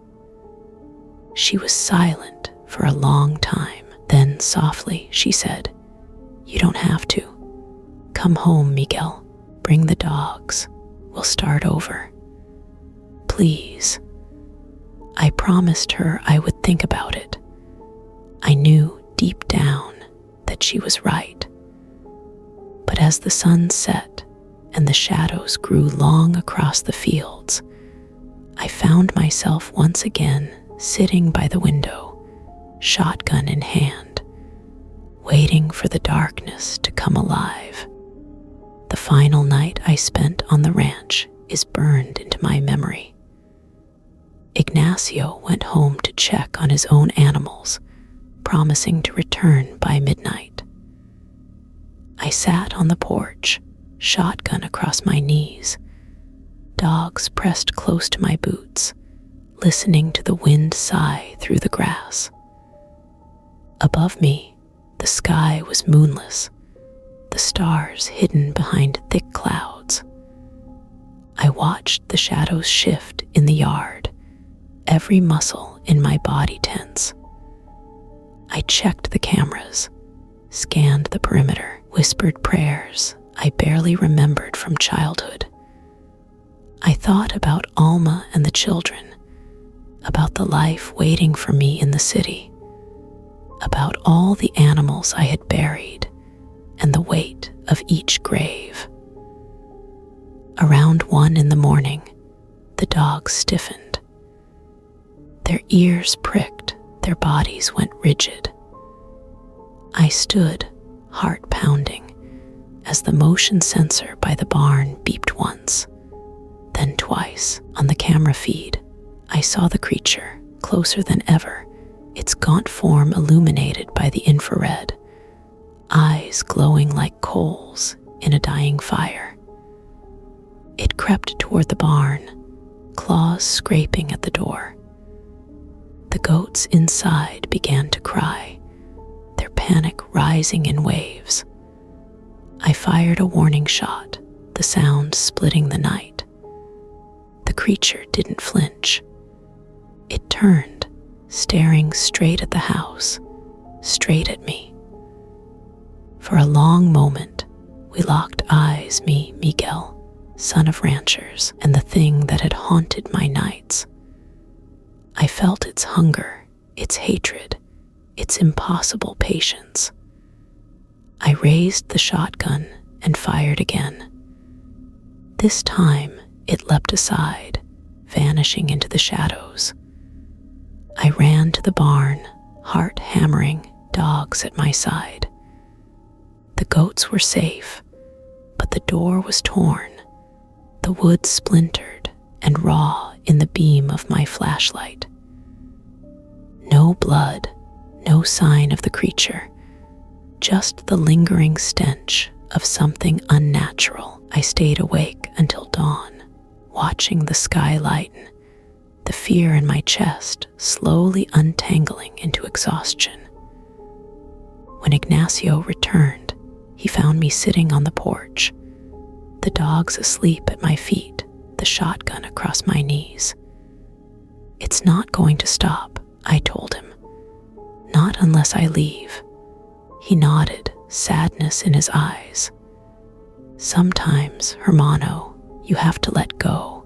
She was silent for a long time. Then softly she said, "You don't have to. Come home, Miguel. Bring the dogs. We'll start over. Please." I promised her I would think about it. I knew deep down that she was right. But as the sun set and the shadows grew long across the fields, I found myself once again sitting by the window, shotgun in hand, waiting for the darkness to come alive. The final night I spent on the ranch is burned into my memory. Ignacio went home to check on his own animals, promising to return by midnight. I sat on the porch, shotgun across my knees, dogs pressed close to my boots, listening to the wind sigh through the grass. Above me, the sky was moonless, the stars hidden behind thick clouds. I watched the shadows shift in the yard, every muscle in my body tense. I checked the cameras, scanned the perimeter, whispered prayers I barely remembered from childhood. I thought about Alma and the children, about the life waiting for me in the city, about all the animals I had buried and the weight of each grave. Around 1 a.m, the dogs stiffened. Their ears pricked, their bodies went rigid. I stood, heart pounding, as the motion sensor by the barn beeped once, then twice. On the camera feed, I saw the creature, closer than ever, its gaunt form illuminated by the infrared, eyes glowing like coals in a dying fire. It crept toward the barn, claws scraping at the door. The goats inside began to cry, their panic rising in waves. I fired a warning shot, the sound splitting the night. The creature didn't flinch. It turned, staring straight at the house, straight at me. For a long moment, we locked eyes, me, Miguel, son of ranchers, and the thing that had haunted my nights. I felt its hunger, its hatred, its impossible patience. I raised the shotgun and fired again. This time, it leapt aside, vanishing into the shadows. I ran to the barn, heart hammering, dogs at my side. The goats were safe, but the door was torn, the wood splintered and raw in the beam of my flashlight. No blood, no sign of the creature, just the lingering stench of something unnatural. I stayed awake until dawn, watching the sky lighten, the fear in my chest slowly untangling into exhaustion. When Ignacio returned, he found me sitting on the porch, the dogs asleep at my feet, the shotgun across my knees. "It's not going to stop," I told him. "Not unless I leave." He nodded, sadness in his eyes. "Sometimes, Hermano, you have to let go.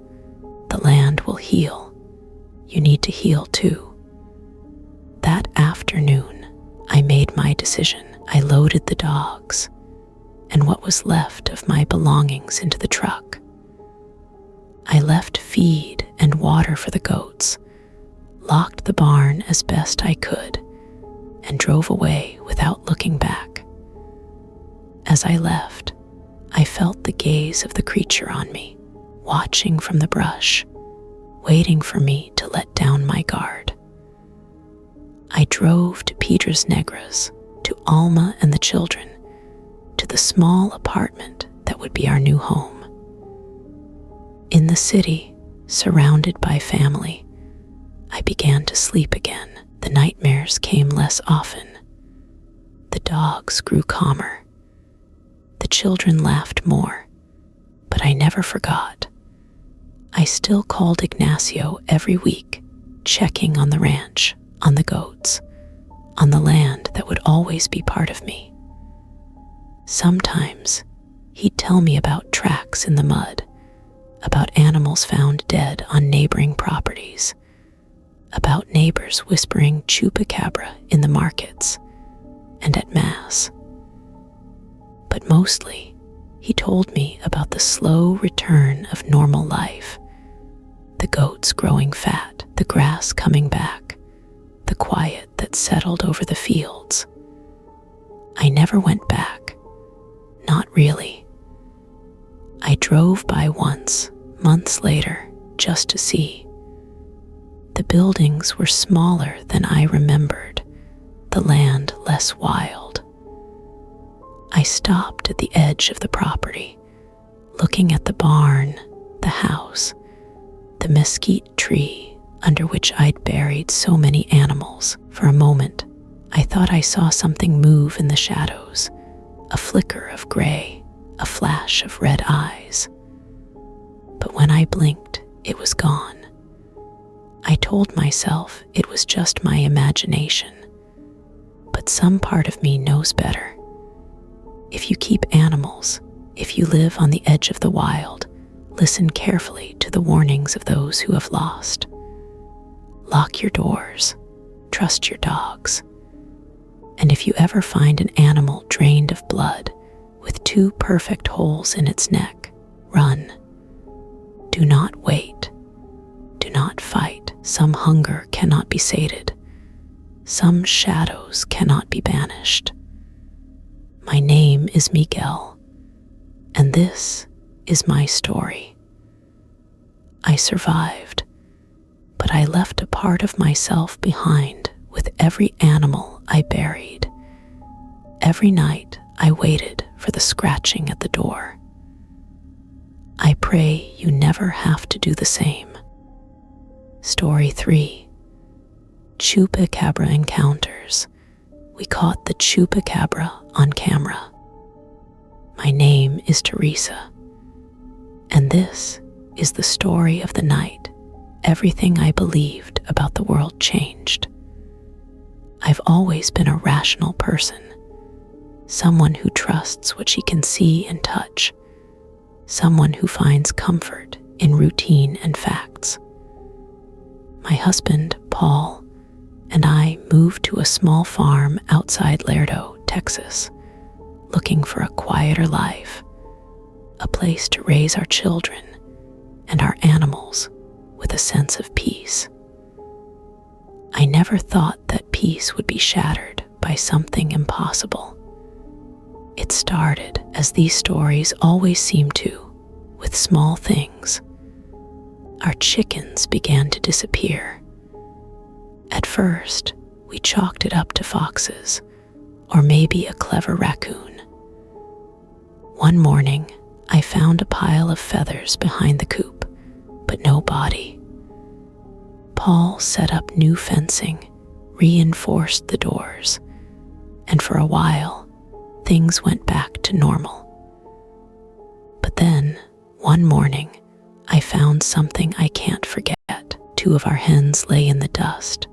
The land will heal. You need to heal too." That afternoon, I made my decision. I loaded the dogs and what was left of my belongings into the truck. I left feed and water for the goats, locked the barn as best I could, and drove away without looking back. As I left, I felt the gaze of the creature on me, watching from the brush, waiting for me to let down my guard. I drove to Piedras Negras, to Alma and the children, to the small apartment that would be our new home. In the city, surrounded by family, I began to sleep again. The nightmares came less often. The dogs grew calmer. The children laughed more, but I never forgot. I still called Ignacio every week, checking on the ranch, on the goats, on the land that would always be part of me. Sometimes he'd tell me about tracks in the mud, about animals found dead on neighboring properties, about neighbors whispering Chupacabra in the markets and at Mass. But mostly, he told me about the slow return of normal life, the goats growing fat, the grass coming back, the quiet that settled over the fields. I never went back, not really. I drove by once, months later, just to see. The buildings were smaller than I remembered, the land less wild. I stopped at the edge of the property, looking at the barn, the house, the mesquite tree under which I'd buried so many animals. For a moment, I thought I saw something move in the shadows, a flicker of gray, a flash of red eyes. But when I blinked, it was gone. I told myself it was just my imagination, but some part of me knows better. If you keep animals, if you live on the edge of the wild, listen carefully to the warnings of those who have lost. Lock your doors, trust your dogs, and if you ever find an animal drained of blood, with 2 perfect holes in its neck, run. Do not wait. Do not fight. Some hunger cannot be sated. Some shadows cannot be banished. My name is Miguel, and this is my story. I survived, but I left a part of myself behind with every animal I buried. Every night I waited for the scratching at the door. I pray you never have to do the same. Story 3. Chupacabra Encounters. We caught the Chupacabra on camera. My name is Teresa, and this is the story of the night everything I believed about the world changed. I've always been a rational person, someone who trusts what she can see and touch, someone who finds comfort in routine and facts. My husband, Paul, and I moved to a small farm outside Laredo, Texas, looking for a quieter life, a place to raise our children and our animals with a sense of peace. I never thought that peace would be shattered by something impossible. It started, as these stories always seem to, with small things. Our chickens began to disappear. At first, we chalked it up to foxes, or maybe a clever raccoon. One morning, I found a pile of feathers behind the coop, but no body. Paul set up new fencing, reinforced the doors, and for a while, things went back to normal. But then, one morning, I found something I can't forget. 2 of our hens lay in the dust,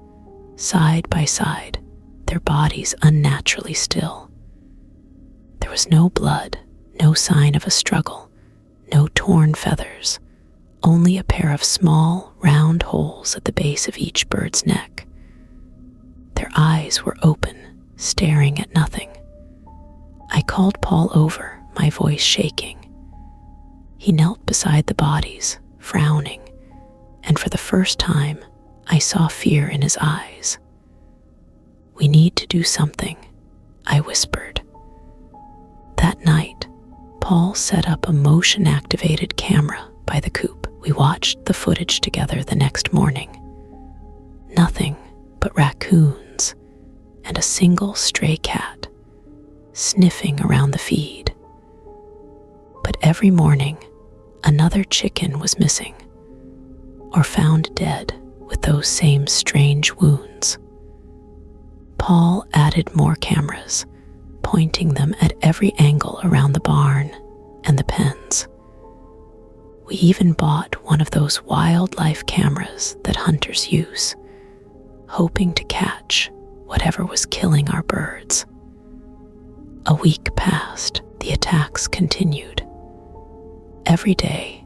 side by side, their bodies unnaturally still. There was no blood, no sign of a struggle, no torn feathers, only a pair of small, round holes at the base of each bird's neck. Their eyes were open, staring at nothing. I called Paul over, my voice shaking. He knelt beside the bodies, frowning, and for the first time, I saw fear in his eyes. "We need to do something," I whispered. That night, Paul set up a motion-activated camera by the coop. We watched the footage together the next morning. Nothing but raccoons and a single stray cat sniffing around the feed. But every morning, another chicken was missing or found dead with those same strange wounds. Paul added more cameras, pointing them at every angle around the barn and the pens. We even bought one of those wildlife cameras that hunters use, hoping to catch whatever was killing our birds. A week passed. The attacks continued. Every day,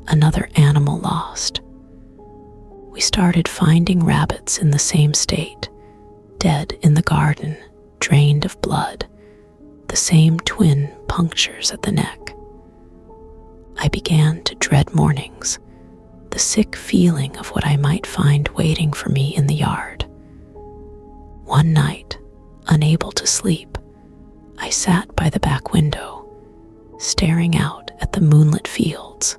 another animal lost. We started finding rabbits in the same state, dead in the garden, drained of blood, the same twin punctures at the neck. I began to dread mornings, the sick feeling of what I might find waiting for me in the yard. One night, unable to sleep, I sat by the back window, staring out at the moonlit fields.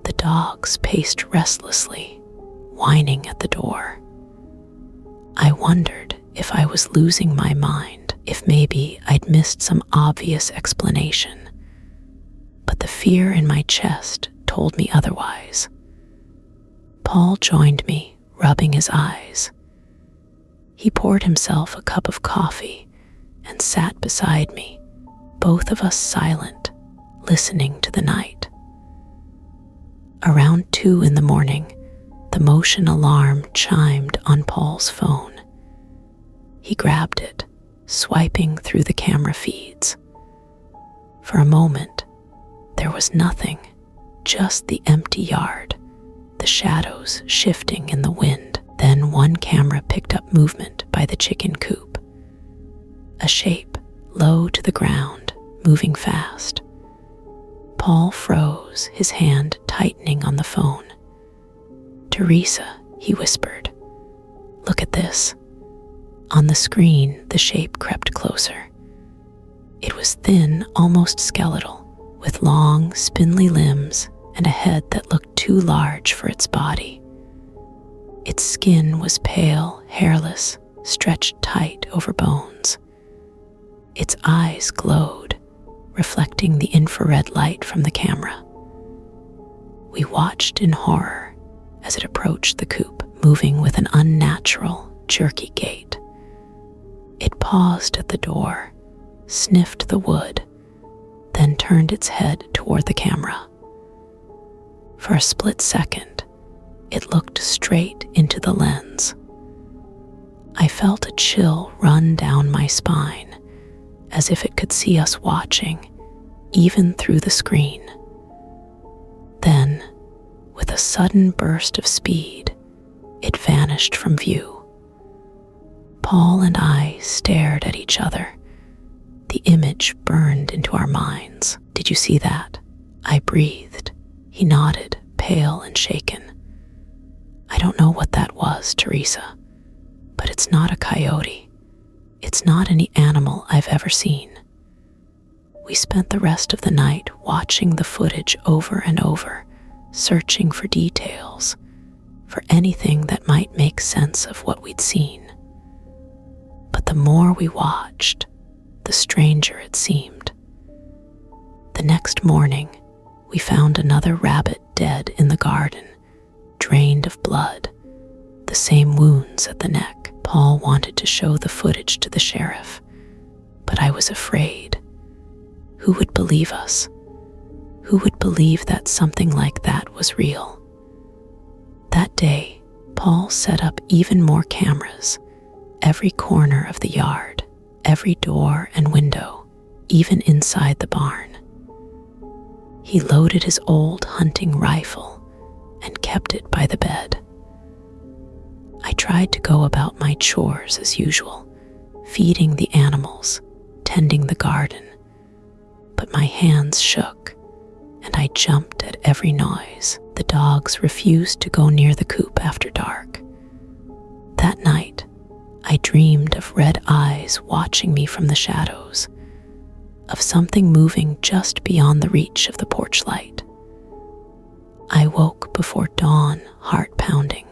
The dogs paced restlessly, whining at the door. I wondered if I was losing my mind, if maybe I'd missed some obvious explanation. But the fear in my chest told me otherwise. Paul joined me, rubbing his eyes. He poured himself a cup of coffee and sat beside me, both of us silent, listening to the night. Around 2 a.m, the motion alarm chimed on Paul's phone. He grabbed it, swiping through the camera feeds. For a moment, there was nothing, just the empty yard, the shadows shifting in the wind. Then one camera picked up movement by the chicken coop. A shape, low to the ground, moving fast. Paul froze, his hand tightening on the phone. "Teresa," he whispered. "Look at this." On the screen, the shape crept closer. It was thin, almost skeletal, with long, spindly limbs and a head that looked too large for its body. Its skin was pale, hairless, stretched tight over bones. Its eyes glowed, reflecting the infrared light from the camera. We watched in horror as it approached the coop, moving with an unnatural, jerky gait. It paused at the door, sniffed the wood, then turned its head toward the camera. For a split second, it looked straight into the lens. I felt a chill run down my spine, as if it could see us watching, even through the screen. Then, with a sudden burst of speed, it vanished from view. Paul and I stared at each other. The image burned into our minds. "Did you see that?" I breathed. He nodded, pale and shaken. "I don't know what that was, Teresa, but it's not a coyote. It's not any animal I've ever seen." We spent the rest of the night watching the footage over and over, searching for details, for anything that might make sense of what we'd seen. But the more we watched, the stranger it seemed. The next morning, we found another rabbit dead in the garden, drained of blood, the same wounds at the neck. Paul wanted to show the footage to the sheriff, but I was afraid. Who would believe us? Who would believe that something like that was real? That day, Paul set up even more cameras, every corner of the yard, every door and window, even inside the barn. He loaded his old hunting rifle and kept it by the bed. I tried to go about my chores as usual, feeding the animals, tending the garden, but my hands shook and I jumped at every noise. The dogs refused to go near the coop after dark. That night, I dreamed of red eyes watching me from the shadows, of something moving just beyond the reach of the porch light. I woke before dawn, heart pounding,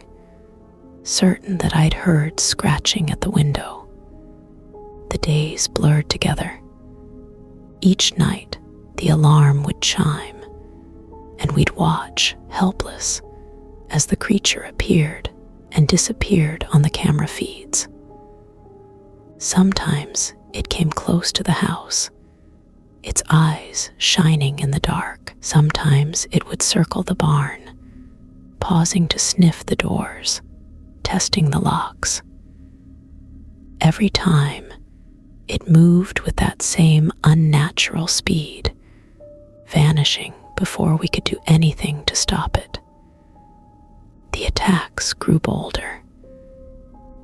certain that I'd heard scratching at the window. The days blurred together. Each night, the alarm would chime, and we'd watch, helpless, as the creature appeared and disappeared on the camera feeds. Sometimes it came close to the house, its eyes shining in the dark. Sometimes it would circle the barn, pausing to sniff the doors, testing the locks. Every time, it moved with that same unnatural speed, vanishing before we could do anything to stop it. The attacks grew bolder.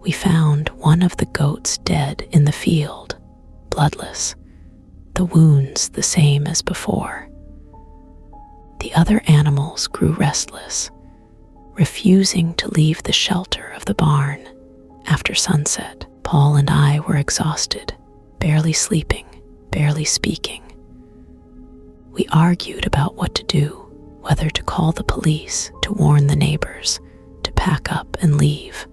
We found one of the goats dead in the field, bloodless, the wounds the same as before. The other animals grew restless, refusing to leave the shelter of the barn. After sunset, Paul and I were exhausted, barely sleeping, barely speaking. We argued about what to do, whether to call the police, to warn the neighbors, to pack up and leave.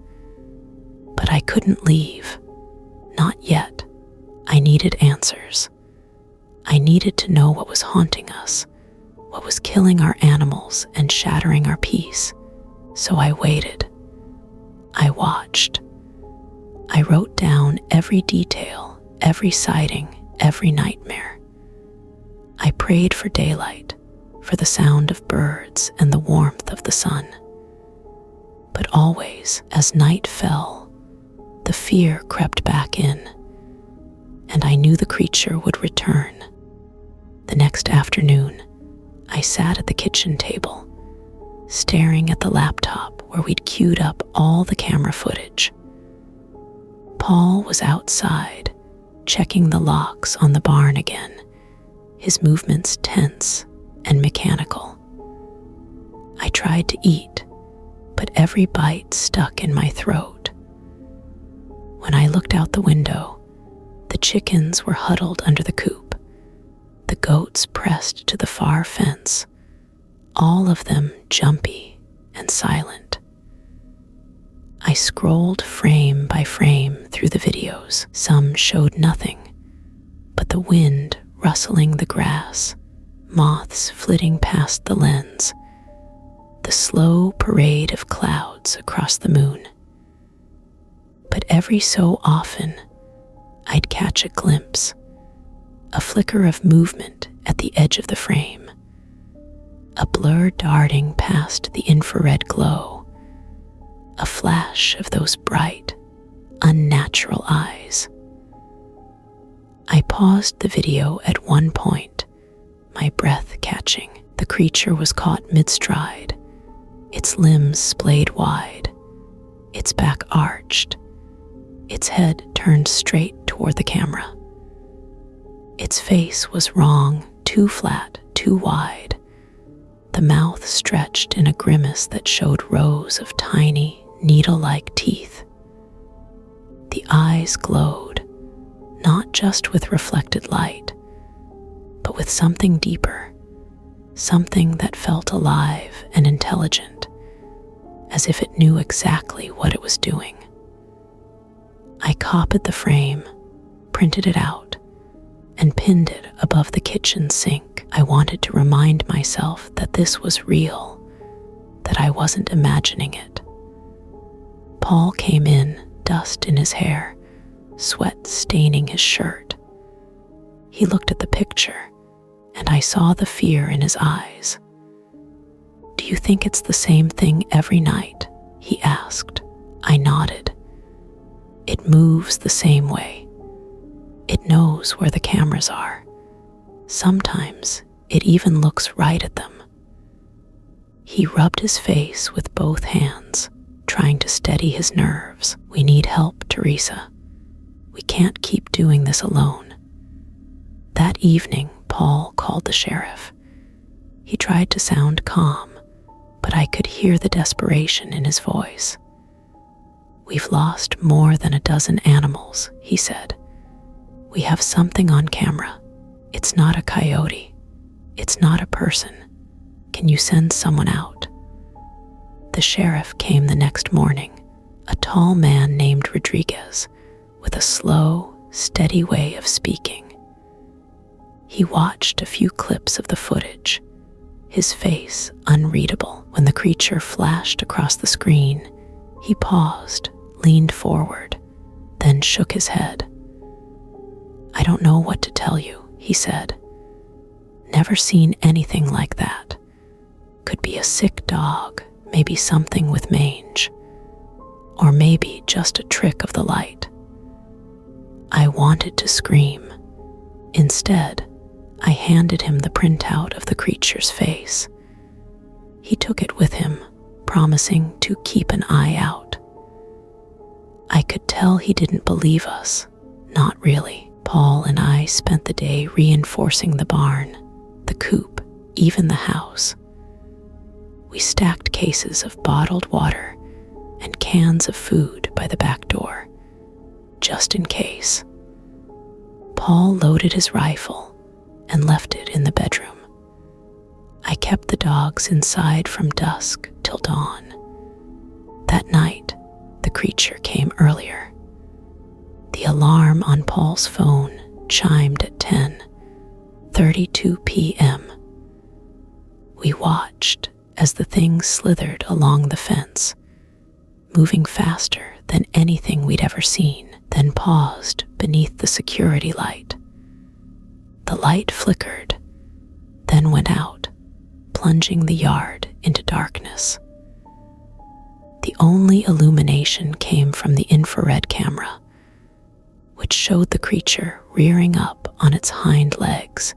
But I couldn't leave. Not yet. I needed answers. I needed to know what was haunting us, what was killing our animals and shattering our peace. So I waited. I watched. I wrote down every detail, every sighting, every nightmare. I prayed for daylight, for the sound of birds and the warmth of the sun. But always, as night fell, the fear crept back in, and I knew the creature would return. The next afternoon, I sat at the kitchen table, staring at the laptop where we'd queued up all the camera footage. Paul was outside, checking the locks on the barn again, his movements tense and mechanical. I tried to eat, but every bite stuck in my throat. When I looked out the window, the chickens were huddled under the coop, the goats pressed to the far fence, all of them jumpy and silent. I scrolled frame by frame through the videos. Some showed nothing, but the wind rustling the grass, moths flitting past the lens, the slow parade of clouds across the moon. But every so often, I'd catch a glimpse, a flicker of movement at the edge of the frame, a blur darting past the infrared glow, a flash of those bright, unnatural eyes. I paused the video at one point, my breath catching. The creature was caught mid-stride, its limbs splayed wide, its back arched, its head turned straight toward the camera. Its face was wrong, too flat, too wide, the mouth stretched in a grimace that showed rows of tiny, needle-like teeth. The eyes glowed, not just with reflected light, but with something deeper, something that felt alive and intelligent, as if it knew exactly what it was doing. I copied the frame, printed it out, and pinned it above the kitchen sink. I wanted to remind myself that this was real, that I wasn't imagining it. Paul came in, dust in his hair, sweat staining his shirt. He looked at the picture, and I saw the fear in his eyes. "Do you think it's the same thing every night?" he asked. I nodded. "It moves the same way. It knows where the cameras are. Sometimes it even looks right at them." He rubbed his face with both hands, trying to steady his nerves. "We need help, Teresa. We can't keep doing this alone." That evening, Paul called the sheriff. He tried to sound calm, but I could hear the desperation in his voice. "We've lost more than a dozen animals," he said. "We have something on camera. It's not a coyote. It's not a person. Can you send someone out?" The sheriff came the next morning, a tall man named Rodriguez, with a slow, steady way of speaking. He watched a few clips of the footage, his face unreadable. When the creature flashed across the screen, he paused, leaned forward, then shook his head. "I don't know what to tell you," he said. "Never seen anything like that. Could be a sick dog, maybe something with mange, or maybe just a trick of the light." I wanted to scream. Instead, I handed him the printout of the creature's face. He took it with him, promising to keep an eye out. I could tell he didn't believe us. Not really. Paul and I spent the day reinforcing the barn, the coop, even the house. We stacked cases of bottled water and cans of food by the back door, just in case. Paul loaded his rifle and left it in the bedroom. I kept the dogs inside from dusk till dawn. That night, the creature came earlier. The alarm on Paul's phone chimed at 10:32 p.m. We watched as the thing slithered along the fence, moving faster than anything we'd ever seen, then paused beneath the security light. The light flickered, then went out, plunging the yard into darkness. The only illumination came from the infrared camera, which showed the creature rearing up on its hind legs,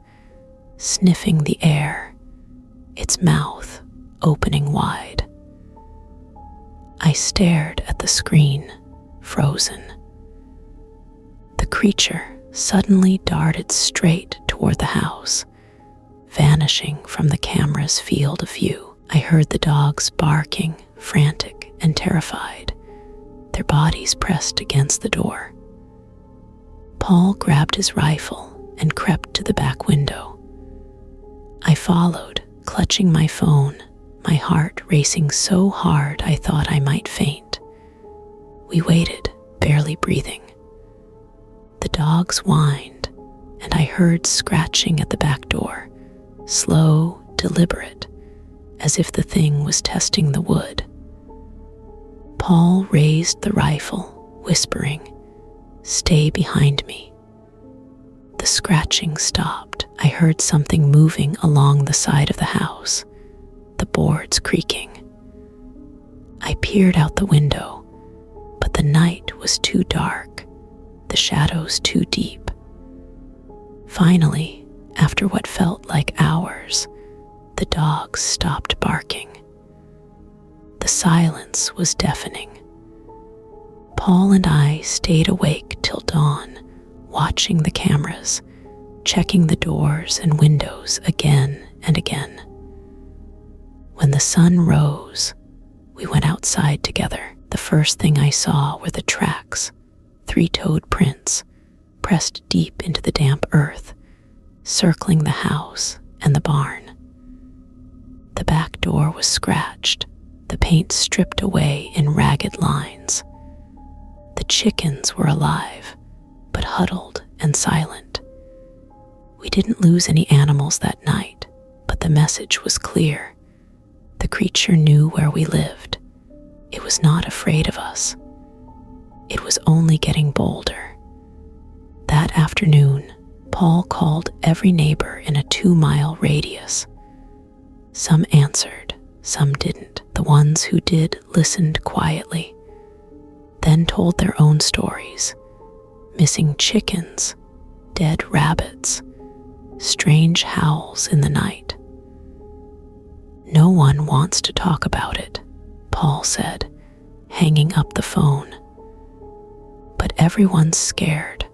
sniffing the air, its mouth opening wide. I stared at the screen, frozen. The creature suddenly darted straight toward the house, vanishing from the camera's field of view. I heard the dogs barking, frantic and terrified, their bodies pressed against the door. Paul grabbed his rifle and crept to the back window. I followed, clutching my phone, my heart racing so hard I thought I might faint. We waited, barely breathing. The dogs whined, and I heard scratching at the back door, slow, deliberate, as if the thing was testing the wood. Paul raised the rifle, whispering, "Stay behind me." The scratching stopped. I heard something moving along the side of the house, the boards creaking. I peered out the window, but the night was too dark, the shadows too deep. Finally, after what felt like hours, the dogs stopped barking. The silence was deafening. Paul and I stayed awake till dawn, watching the cameras, checking the doors and windows again and again. When the sun rose, we went outside together. The first thing I saw were the tracks, three-toed prints, pressed deep into the damp earth, circling the house and the barn. The back door was scratched, the paint stripped away in ragged lines. The chickens were alive, but huddled and silent. We didn't lose any animals that night, but the message was clear. The creature knew where we lived. It was not afraid of us. It was only getting bolder. That afternoon, Paul called every neighbor in a 2-mile radius. Some answered, some didn't. The ones who did listened quietly, then told their own stories. Missing chickens, dead rabbits, strange howls in the night. "No one wants to talk about it," Paul said, hanging up the phone. "But everyone's scared."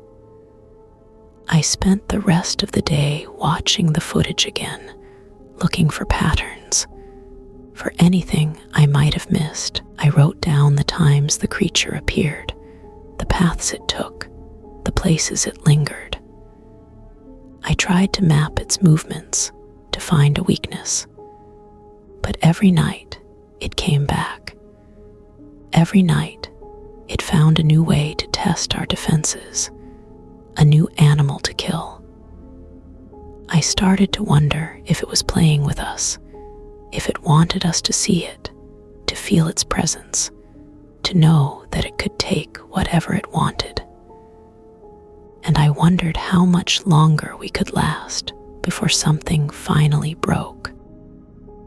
I spent the rest of the day watching the footage again, looking for patterns, For anything I might have missed, I wrote down the times the creature appeared, the paths it took, the places it lingered. I tried to map its movements to find a weakness, but every night it came back. Every night it found a new way to test our defenses, a new animal to kill. I started to wonder if it was playing with us, if it wanted us to see it, to feel its presence, to know that it could take whatever it wanted. And I wondered how much longer we could last before something finally broke.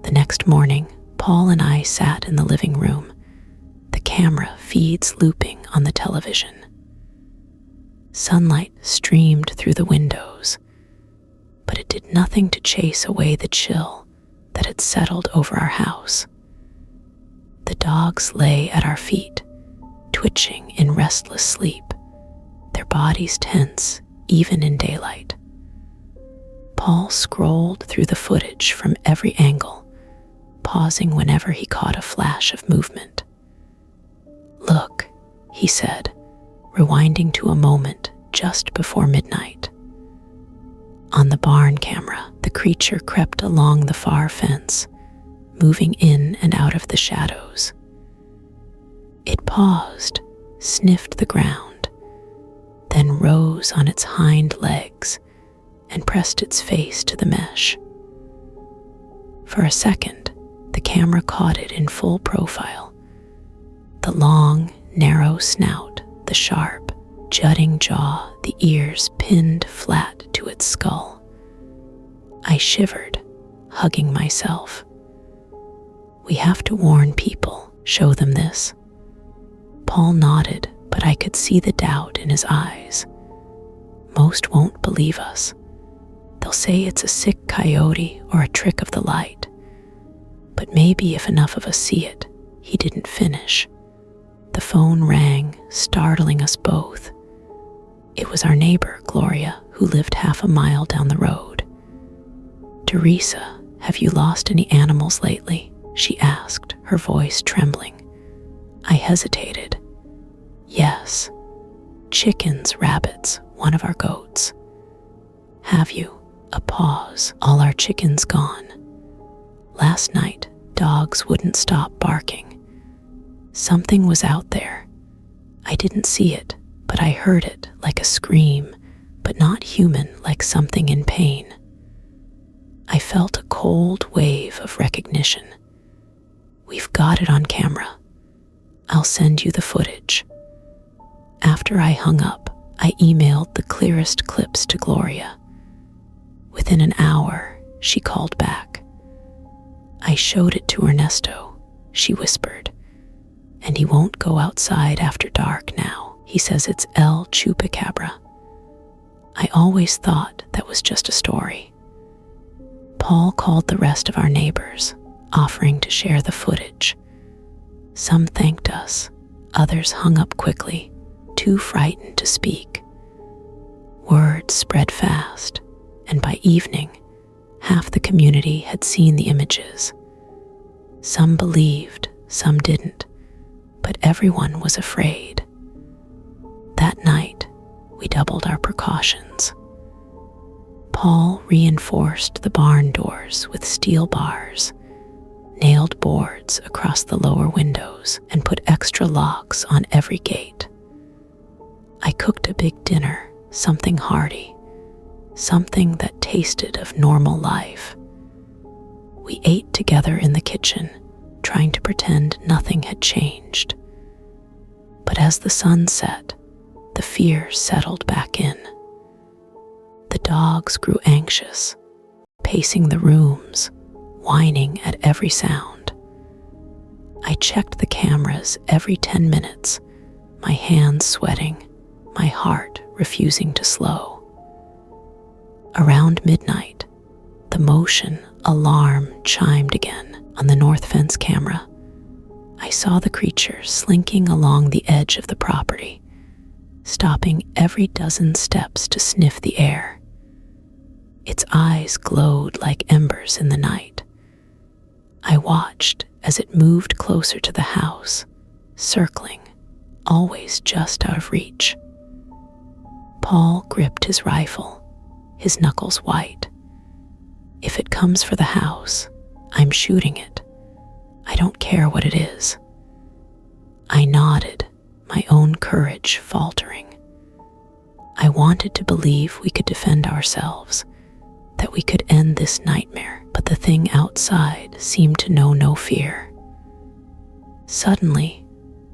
The next morning, Paul and I sat in the living room, the camera feeds looping on the television. Sunlight streamed through the windows, but it did nothing to chase away the chill that had settled over our house. The dogs lay at our feet, twitching in restless sleep, their bodies tense even in daylight. Paul scrolled through the footage from every angle, pausing whenever he caught a flash of movement. "Look," he said, rewinding to a moment just before midnight. On the barn camera, the creature crept along the far fence, moving in and out of the shadows. It paused, sniffed the ground, then rose on its hind legs and pressed its face to the mesh. For a second, the camera caught it in full profile. The long, narrow snout, the sharp, jutting jaw, the ears pinned flat to its skull. I shivered, hugging myself. "We have to warn people, show them this." Paul nodded, but I could see the doubt in his eyes. "Most won't believe us. They'll say it's a sick coyote or a trick of the light. But maybe if enough of us see it," he didn't finish. The phone rang, startling us both. It was our neighbor, Gloria, who lived half a mile down the road. "Teresa, have you lost any animals lately?" she asked, her voice trembling. I hesitated. "Yes. Chickens, rabbits, one of our goats." "Have you?" A pause. "All our chickens gone. Last night, dogs wouldn't stop barking. Something was out there. I didn't see it, but I heard it like a scream, but not human, like something in pain." I felt a cold wave of recognition. "We've got it on camera. I'll send you the footage." After I hung up, I emailed the clearest clips to Gloria. Within an hour, she called back. "I showed it to Ernesto," she whispered, "and he won't go outside after dark now. He says it's El Chupacabra. I always thought that was just a story." Paul called the rest of our neighbors, offering to share the footage. Some thanked us, others hung up quickly, too frightened to speak. Word spread fast, and by evening, half the community had seen the images. Some believed, some didn't, but everyone was afraid. That night, we doubled our precautions. Paul reinforced the barn doors with steel bars, nailed boards across the lower windows, and put extra locks on every gate. I cooked a big dinner, something hearty, something that tasted of normal life. We ate together in the kitchen, trying to pretend nothing had changed. But as the sun set, the fear settled back in. The dogs grew anxious, pacing the rooms, whining at every sound. I checked the cameras every 10 minutes, my hands sweating, my heart refusing to slow. Around midnight, the motion alarm chimed again on the north fence camera. I saw the creature slinking along the edge of the property, stopping every dozen steps to sniff the air. Its eyes glowed like embers in the night. I watched as it moved closer to the house, circling, always just out of reach. Paul gripped his rifle, his knuckles white. If it comes for the house, I'm shooting it. I don't care what it is. I nodded, my own courage faltering. I wanted to believe we could defend ourselves, that we could end this nightmare, but the thing outside seemed to know no fear. Suddenly,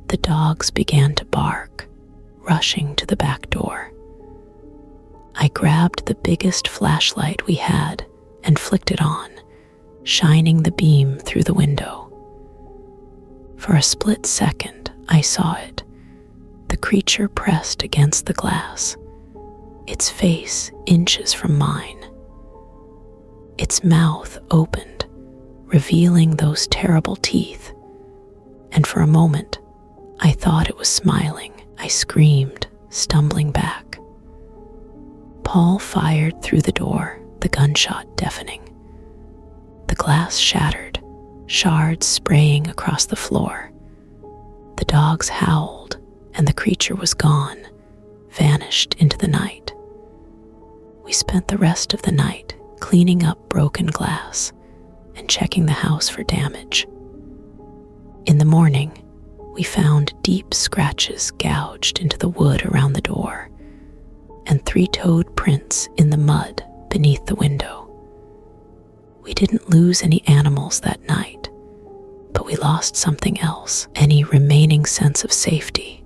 the dogs began to bark, rushing to the back door. I grabbed the biggest flashlight we had and flicked it on, shining the beam through the window. For a split second, I saw it. The creature pressed against the glass, its face inches from mine. Its mouth opened, revealing those terrible teeth, and for a moment, I thought it was smiling. I screamed, stumbling back. Paul fired through the door, the gunshot deafening. The glass shattered, shards spraying across the floor. The dogs howled, and the creature was gone, vanished into the night. We spent the rest of the night cleaning up broken glass and checking the house for damage. In the morning, we found deep scratches gouged into the wood around the door and 3-toed prints in the mud beneath the window. We didn't lose any animals that night, but we lost something else, any remaining sense of safety,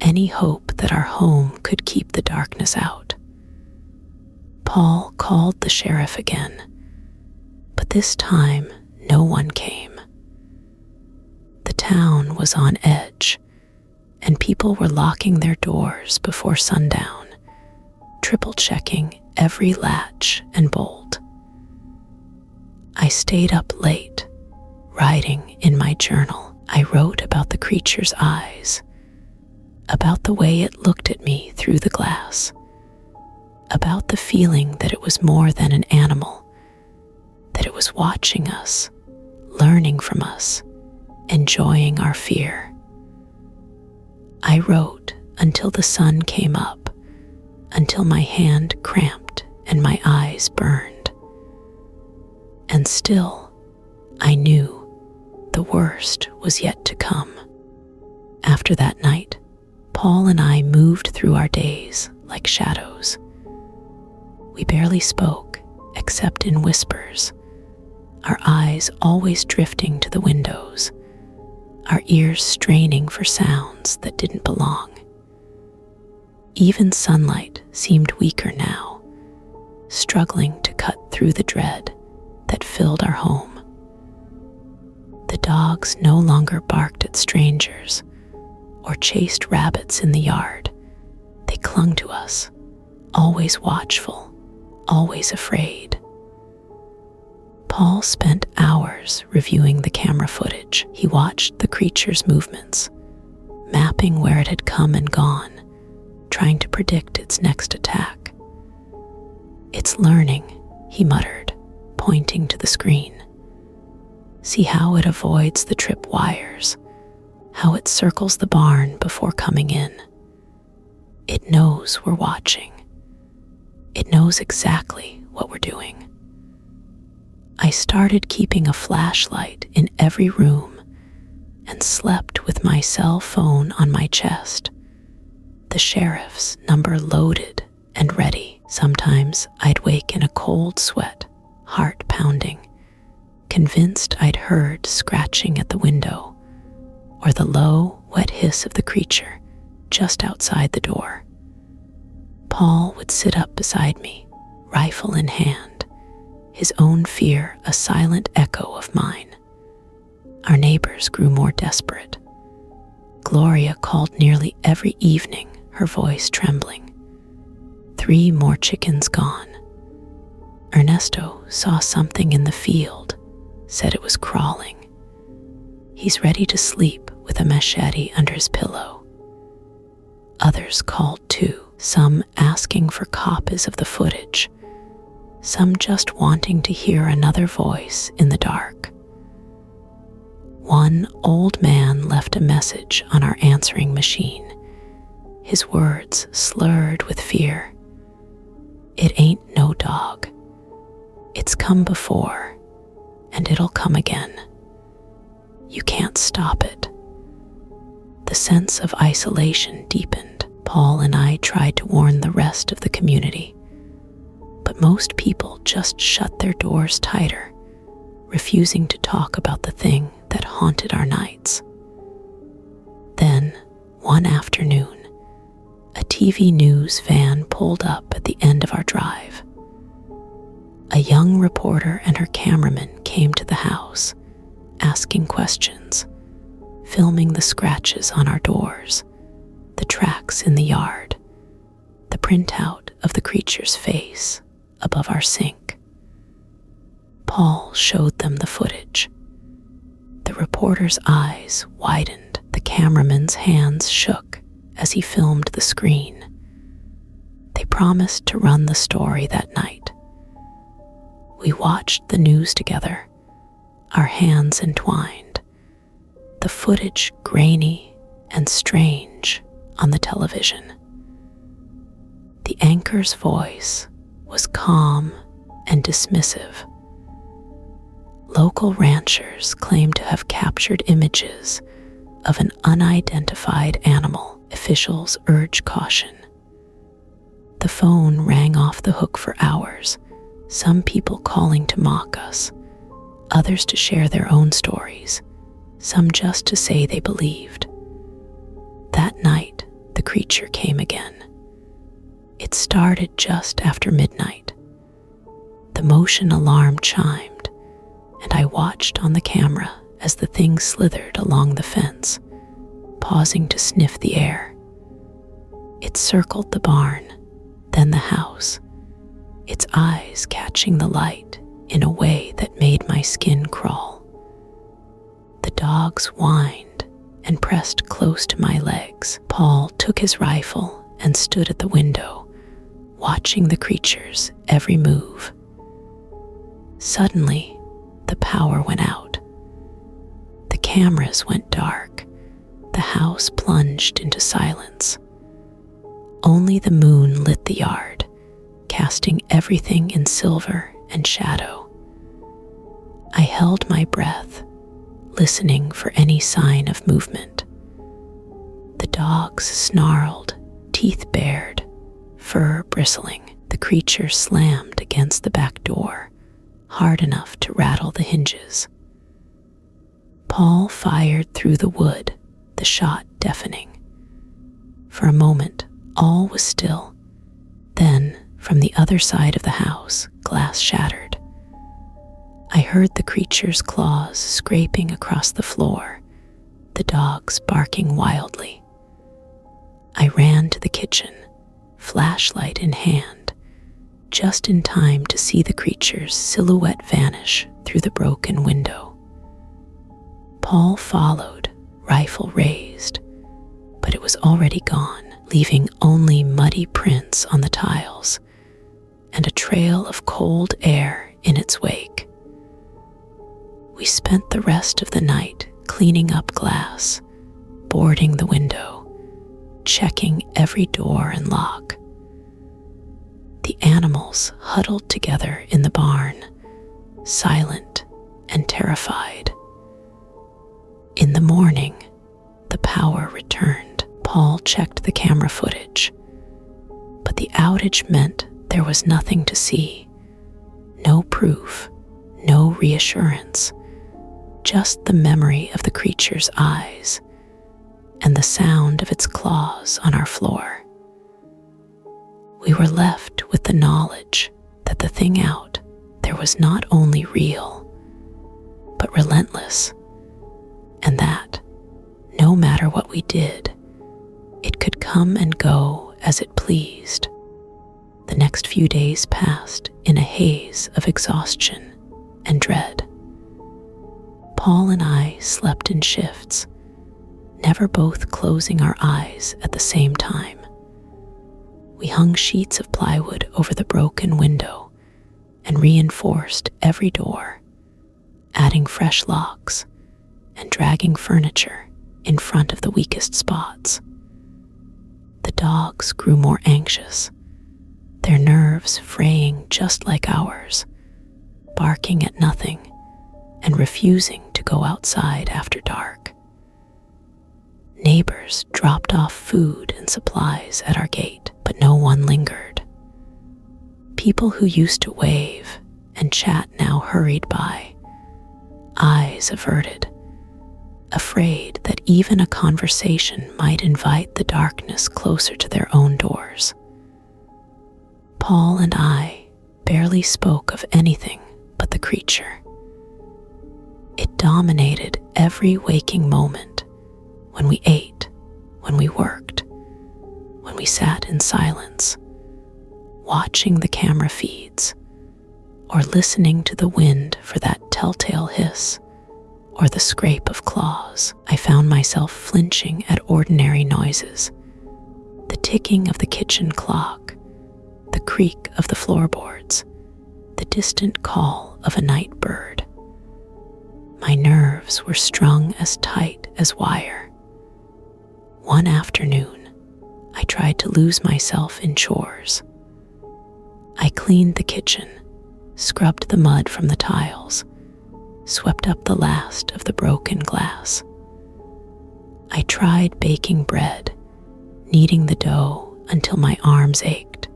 any hope that our home could keep the darkness out. Paul called the sheriff again, but this time no one came. The town was on edge, and people were locking their doors before sundown, triple-checking every latch and bolt. I stayed up late, writing in my journal. I wrote about the creature's eyes, about the way it looked at me through the glass, about the feeling that it was more than an animal, that it was watching us, learning from us, enjoying our fear. I wrote until the sun came up, until my hand cramped and my eyes burned. And still, I knew the worst was yet to come. After that night, Paul and I moved through our days like shadows. We barely spoke, except in whispers, our eyes always drifting to the windows, our ears straining for sounds that didn't belong. Even sunlight seemed weaker now, struggling to cut through the dread that filled our home. The dogs no longer barked at strangers or chased rabbits in the yard. They clung to us, always watchful, always afraid. Paul spent hours reviewing the camera footage. He watched the creature's movements, mapping where it had come and gone, trying to predict its next attack. "It's learning," he muttered, pointing to the screen. "See how it avoids the trip wires, how it circles the barn before coming in. It knows we're watching. It knows exactly what we're doing." I started keeping a flashlight in every room and slept with my cell phone on my chest, the sheriff's number loaded and ready. Sometimes I'd wake in a cold sweat, heart pounding, convinced I'd heard scratching at the window or the low, wet hiss of the creature just outside the door. Paul would sit up beside me, rifle in hand, his own fear a silent echo of mine. Our neighbors grew more desperate. Gloria called nearly every evening, her voice trembling. 3 more chickens gone. Ernesto saw something in the field, said it was crawling. He's ready to sleep with a machete under his pillow. Others called too, some asking for copies of the footage, some just wanting to hear another voice in the dark. One old man left a message on our answering machine, his words slurred with fear. "It ain't no dog. It's come before, and it'll come again. You can't stop it." The sense of isolation deepened. Paul and I tried to warn the rest of the community, but most people just shut their doors tighter, refusing to talk about the thing that haunted our nights. Then, one afternoon, a TV news van pulled up at the end of our drive. A young reporter and her cameraman came to the house, asking questions, filming the scratches on our doors, the tracks in the yard, the printout of the creature's face above our sink. Paul showed them the footage. The reporter's eyes widened. The cameraman's hands shook as he filmed the screen. They promised to run the story that night. We watched the news together, our hands entwined, the footage grainy and strange on the television. The anchor's voice was calm and dismissive. Local ranchers claimed to have captured images of an unidentified animal. Officials urged caution. The phone rang off the hook for hours, some people calling to mock us, others to share their own stories, some just to say they believed. That night, the creature came again. It started just after midnight. The motion alarm chimed, and I watched on the camera as the thing slithered along the fence, pausing to sniff the air. It circled the barn, then the house, its eyes catching the light in a way that made my skin crawl. The dogs whined and pressed close to my legs. Paul took his rifle and stood at the window, watching the creature's every move. Suddenly, the power went out. The cameras went dark. The house plunged into silence. Only the moon lit the yard, casting everything in silver and shadow. I held my breath, listening for any sign of movement. The dogs snarled, teeth bared, fur bristling. The creature slammed against the back door, hard enough to rattle the hinges. Paul fired through the wood, the shot deafening. For a moment, all was still. Then, from the other side of the house, glass shattered. I heard the creature's claws scraping across the floor, the dogs barking wildly. I ran to the kitchen, flashlight in hand, just in time to see the creature's silhouette vanish through the broken window. Paul followed, rifle raised, but it was already gone, leaving only muddy prints on the tiles and a trail of cold air in its wake. We spent the rest of the night cleaning up glass, boarding the window, checking every door and lock. The animals huddled together in the barn, silent and terrified. In the morning, the power returned. Paul checked the camera footage, but the outage meant there was nothing to see. No proof, no reassurance, just the memory of the creature's eyes and the sound of its claws on our floor. We were left with the knowledge that the thing out there was not only real, but relentless, and that, no matter what we did, it could come and go as it pleased. The next few days passed in a haze of exhaustion and dread. Paul and I slept in shifts, never both closing our eyes at the same time. We hung sheets of plywood over the broken window and reinforced every door, adding fresh locks, and dragging furniture in front of the weakest spots. The dogs grew more anxious, their nerves fraying just like ours, barking at nothing and refusing to go outside after dark. Neighbors dropped off food and supplies at our gate, but no one lingered. People who used to wave and chat now hurried by, eyes averted, afraid that even a conversation might invite the darkness closer to their own doors. Paul and I barely spoke of anything but the creature. It dominated every waking moment, when we ate, when we worked, when we sat in silence, watching the camera feeds, or listening to the wind for that telltale hiss, or the scrape of claws. I found myself flinching at ordinary noises, the ticking of the kitchen clock, the creak of the floorboards, the distant call of a night bird. My nerves were strung as tight as wire. One afternoon, I tried to lose myself in chores. I cleaned the kitchen, scrubbed the mud from the tiles, swept up the last of the broken glass. I tried baking bread, kneading the dough until my arms ached,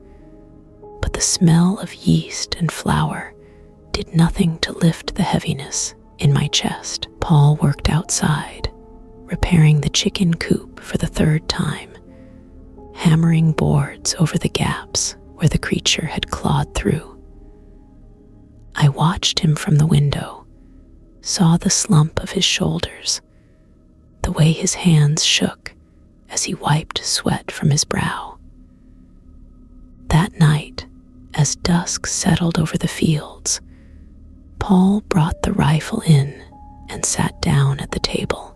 but the smell of yeast and flour did nothing to lift the heaviness in my chest. Paul worked outside, repairing the chicken coop for the third time, hammering boards over the gaps where the creature had clawed through. I watched him from the window, saw the slump of his shoulders, the way his hands shook as he wiped sweat from his brow. That night, as dusk settled over the fields, Paul brought the rifle in and sat down at the table.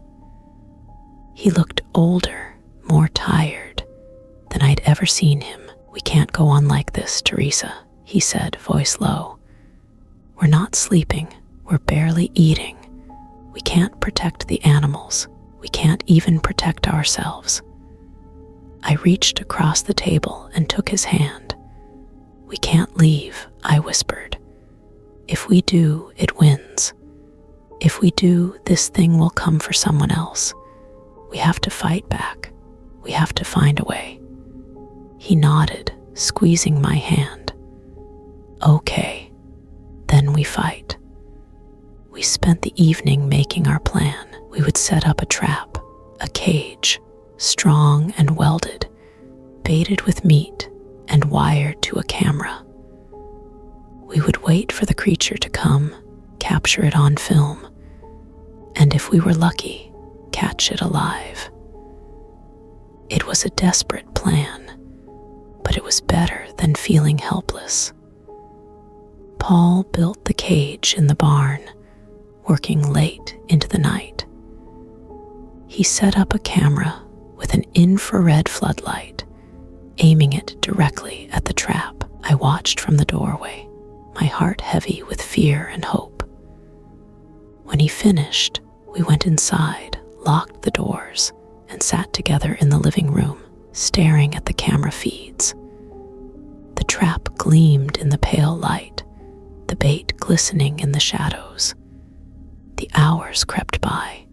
He looked older, more tired than I'd ever seen him. "We can't go on like this, Teresa," he said, voice low. "We're not sleeping, we're barely eating. We can't protect the animals, we can't even protect ourselves." I reached across the table and took his hand. "We can't leave," I whispered. "If we do, it wins. If we do, this thing will come for someone else. We have to fight back. We have to find a way." He nodded, squeezing my hand. "Okay, then we fight." We spent the evening making our plan. We would set up a trap, a cage, strong and welded, baited with meat and wired to a camera. We would wait for the creature to come, capture it on film, and if we were lucky, catch it alive. It was a desperate plan, but it was better than feeling helpless. Paul built the cage in the barn, working late into the night. He set up a camera with an infrared floodlight, aiming it directly at the trap. I watched from the doorway, my heart heavy with fear and hope. When he finished, we went inside, locked the doors, and sat together in the living room, staring at the camera feeds. The trap gleamed in the pale light, the bait glistening in the shadows. The hours crept by.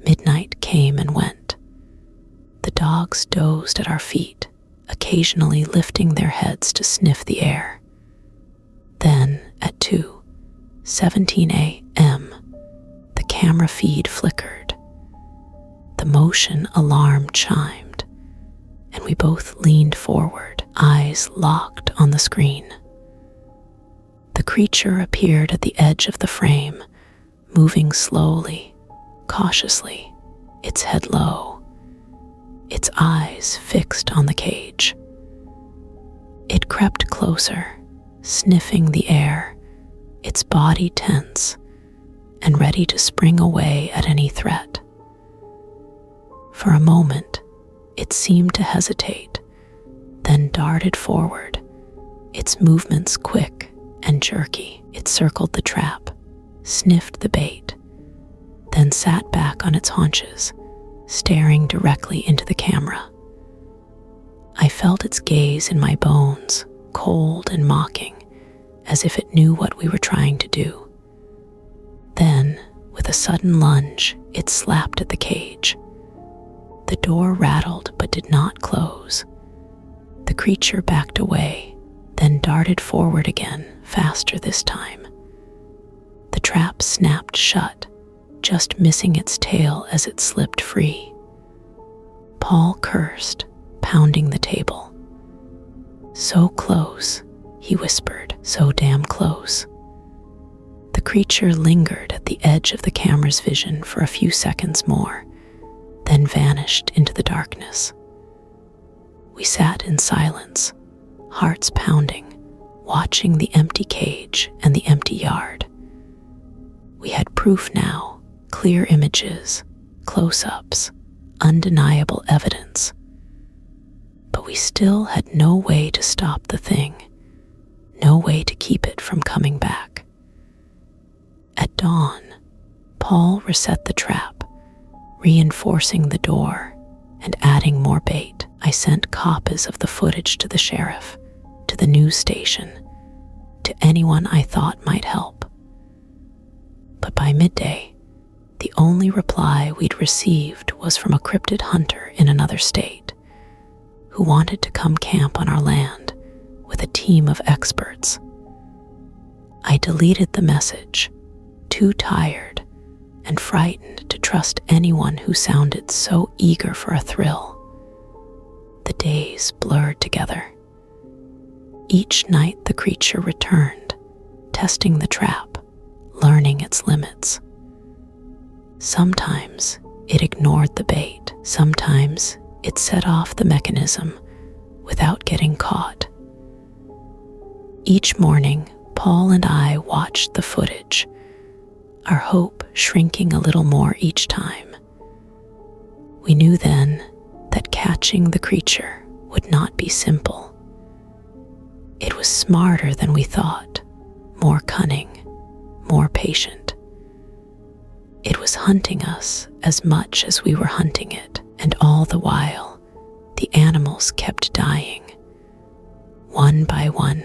Midnight came and went. The dogs dozed at our feet, occasionally lifting their heads to sniff the air. Then, at 2:17 a.m., the camera feed flickered. The motion alarm chimed, and we both leaned forward, eyes locked on the screen. The creature appeared at the edge of the frame, moving slowly, cautiously, its head low, its eyes fixed on the cage. It crept closer, sniffing the air, its body tense and ready to spring away at any threat. For a moment, it seemed to hesitate, then darted forward, its movements quick and jerky. It circled the trap, sniffed the bait, then sat back on its haunches, staring directly into the camera. I felt its gaze in my bones, cold and mocking, as if it knew what we were trying to do. Then, with a sudden lunge, it slapped at the cage. The door rattled but did not close. The creature backed away, then darted forward again, faster this time. The trap snapped shut, just missing its tail as it slipped free. Paul cursed, pounding the table. "So close," he whispered, "so damn close." The creature lingered at the edge of the camera's vision for a few seconds more, then vanished into the darkness. We sat in silence, hearts pounding, watching the empty cage and the empty yard. We had proof now, clear images, close-ups, undeniable evidence. But we still had no way to stop the thing, no way to keep it from coming back. At dawn, Paul reset the trap, reinforcing the door and adding more bait. I sent copies of the footage to the sheriff, to the news station, to anyone I thought might help. But by midday, the only reply we'd received was from a cryptid hunter in another state, who wanted to come camp on our land with a team of experts. I deleted the message, too tired and frightened to trust anyone who sounded so eager for a thrill. The days blurred together. Each night the creature returned, testing the trap, learning its limits. Sometimes it ignored the bait, sometimes it set off the mechanism without getting caught. Each morning, Paul and I watched the footage, our hope shrinking a little more each time. We knew then that catching the creature would not be simple. It was smarter than we thought, more cunning, more patient. It was hunting us as much as we were hunting it, and all the while, the animals kept dying, one by one,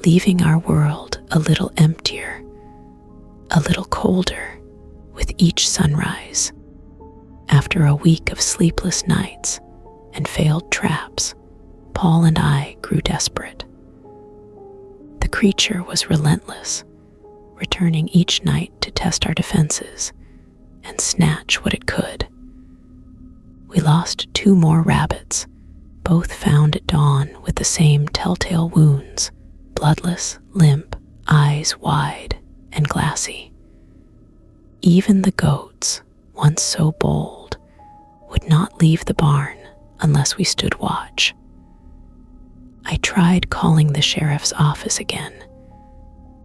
leaving our world a little emptier, a little colder with each sunrise. After a week of sleepless nights and failed traps, Paul and I grew desperate. The creature was relentless, returning each night to test our defenses and snatch what it could. We lost 2 more rabbits, both found at dawn with the same telltale wounds, bloodless, limp, eyes wide and glassy. Even the goats, once so bold, would not leave the barn unless we stood watch. I tried calling the sheriff's office again,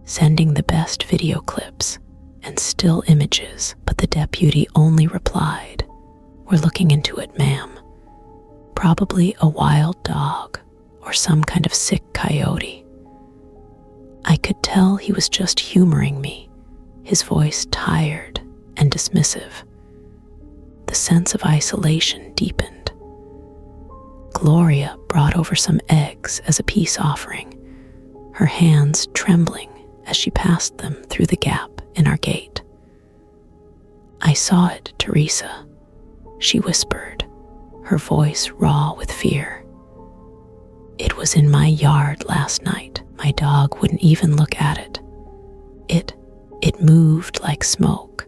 sending the best video clips and still images, but the deputy only replied, "We're looking into it, ma'am. Probably a wild dog or some kind of sick coyote." I could tell he was just humoring me, his voice tired and dismissive. The sense of isolation deepened. Gloria brought over some eggs as a peace offering, her hands trembling as she passed them through the gap in our gate. "I saw it, Teresa," she whispered, her voice raw with fear. "It was in my yard last night. My dog wouldn't even look at it. It moved like smoke,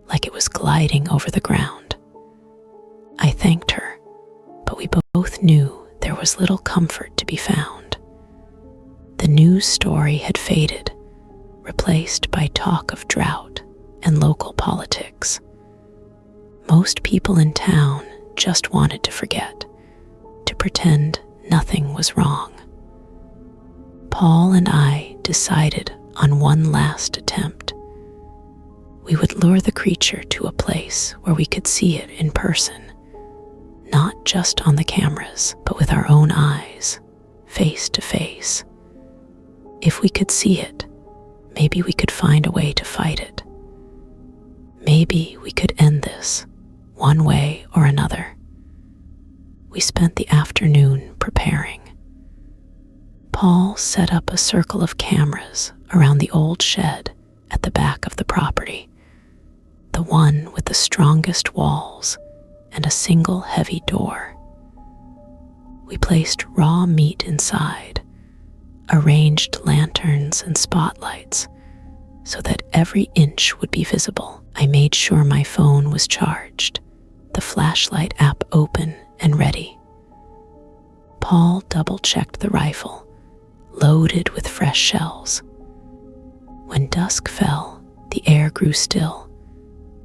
like it was gliding over the ground." I thanked her, but we both knew there was little comfort to be found. The news story had faded, replaced by talk of drought and local politics. Most people in town just wanted to forget, to pretend nothing was wrong. Paul and I decided on one last attempt. We would lure the creature to a place where we could see it in person, not just on the cameras, but with our own eyes, face to face. If we could see it, maybe we could find a way to fight it. maybe we could end this one way or another. We spent the afternoon preparing. Paul set up a circle of cameras around the old shed at the back of the property, the one with the strongest walls and a single heavy door. We placed raw meat inside, arranged lanterns and spotlights so that every inch would be visible. I made sure my phone was charged, the flashlight app open and ready. Paul double-checked the rifle, loaded with fresh shells. When dusk fell, the air grew still,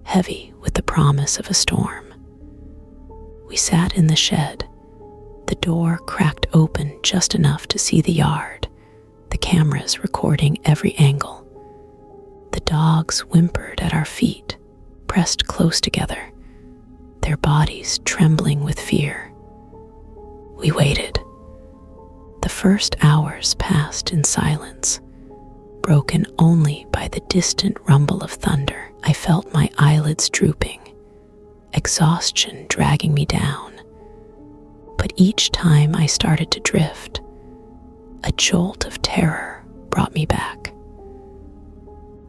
heavy with the promise of a storm. We sat in the shed, the door cracked open just enough to see the yard, the cameras recording every angle. The dogs whimpered at our feet, pressed close together, their bodies trembling with fear. We waited. The first hours passed in silence, broken only by the distant rumble of thunder. I felt my eyelids drooping, exhaustion dragging me down. But each time I started to drift, a jolt of terror brought me back.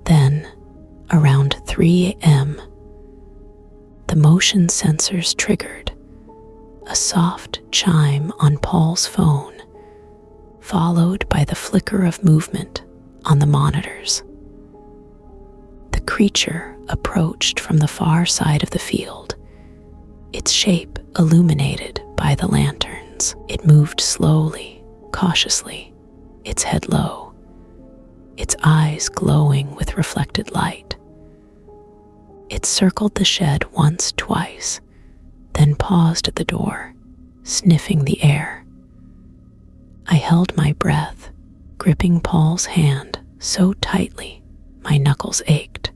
Then, around 3 a.m., the motion sensors triggered, a soft chime on Paul's phone, followed by the flicker of movement on the monitors. The creature approached from the far side of the field, its shape illuminated by the lanterns. It moved slowly, cautiously, its head low, its eyes glowing with reflected light. It circled the shed once, twice, then paused at the door, sniffing the air. I held my breath, gripping Paul's hand so tightly my knuckles ached.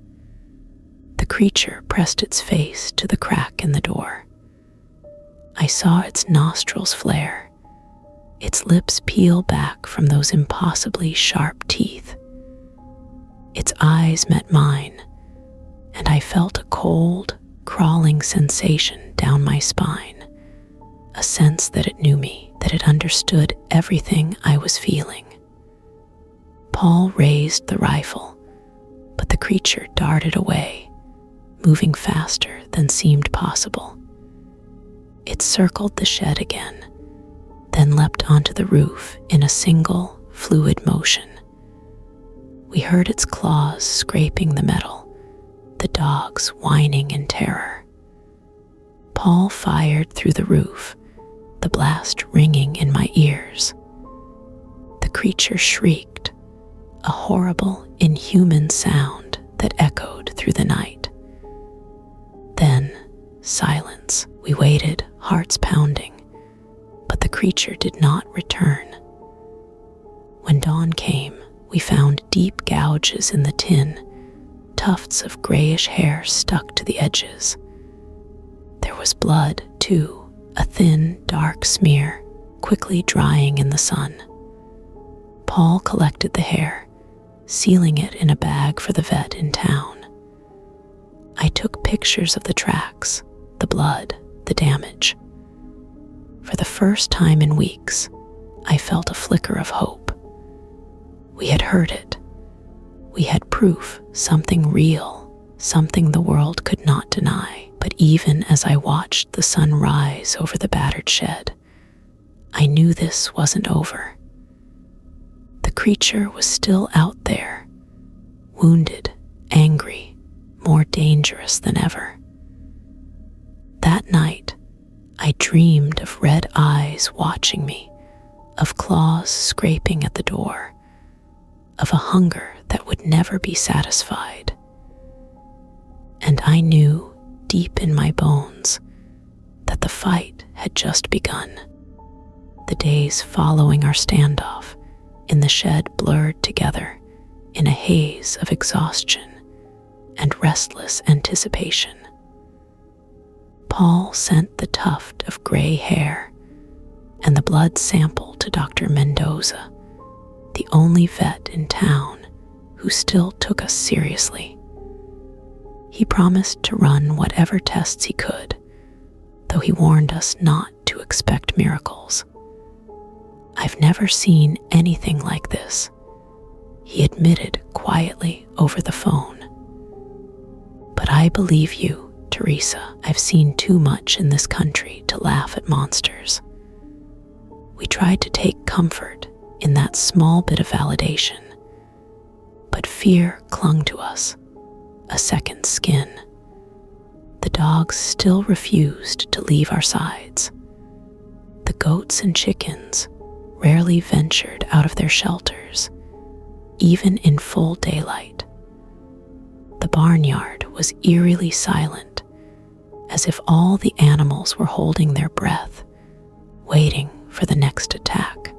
The creature pressed its face to the crack in the door. I saw its nostrils flare, its lips peel back from those impossibly sharp teeth. Its eyes met mine, and I felt a cold, crawling sensation down my spine, a sense that it knew me, that it understood everything I was feeling. Paul raised the rifle, but the creature darted away, moving faster than seemed possible. It circled the shed again, then leapt onto the roof in a single, fluid motion. We heard its claws scraping the metal, the dogs whining in terror. Paul fired through the roof, the blast ringing in my ears. The creature shrieked, a horrible, inhuman sound that echoed through the night. Then, silence. We waited, hearts pounding, but the creature did not return. When dawn came, we found deep gouges in the tin, tufts of grayish hair stuck to the edges. There was blood, too, a thin, dark smear, quickly drying in the sun. Paul collected the hair, sealing it in a bag for the vet in town. I took pictures of the tracks, the blood, the damage. For the first time in weeks, I felt a flicker of hope. We had heard it. We had proof, something real, something the world could not deny. But even as I watched the sun rise over the battered shed, I knew this wasn't over. The creature was still out there, wounded, angry, more dangerous than ever. That night, I dreamed of red eyes watching me, of claws scraping at the door, of a hunger that would never be satisfied. And I knew, deep in my bones, that the fight had just begun. The days following our standoff in the shed blurred together in a haze of exhaustion and restless anticipation. Paul sent the tuft of gray hair and the blood sample to Dr. Mendoza, the only vet in town who still took us seriously. He promised to run whatever tests he could, though he warned us not to expect miracles. "I've never seen anything like this," he admitted quietly over the phone. "But I believe you, Teresa. I've seen too much in this country to laugh at monsters." We tried to take comfort in that small bit of validation, but fear clung to us, a second skin. The dogs still refused to leave our sides. The goats and chickens rarely ventured out of their shelters, even in full daylight. The barnyard was eerily silent, as if all the animals were holding their breath, waiting for the next attack.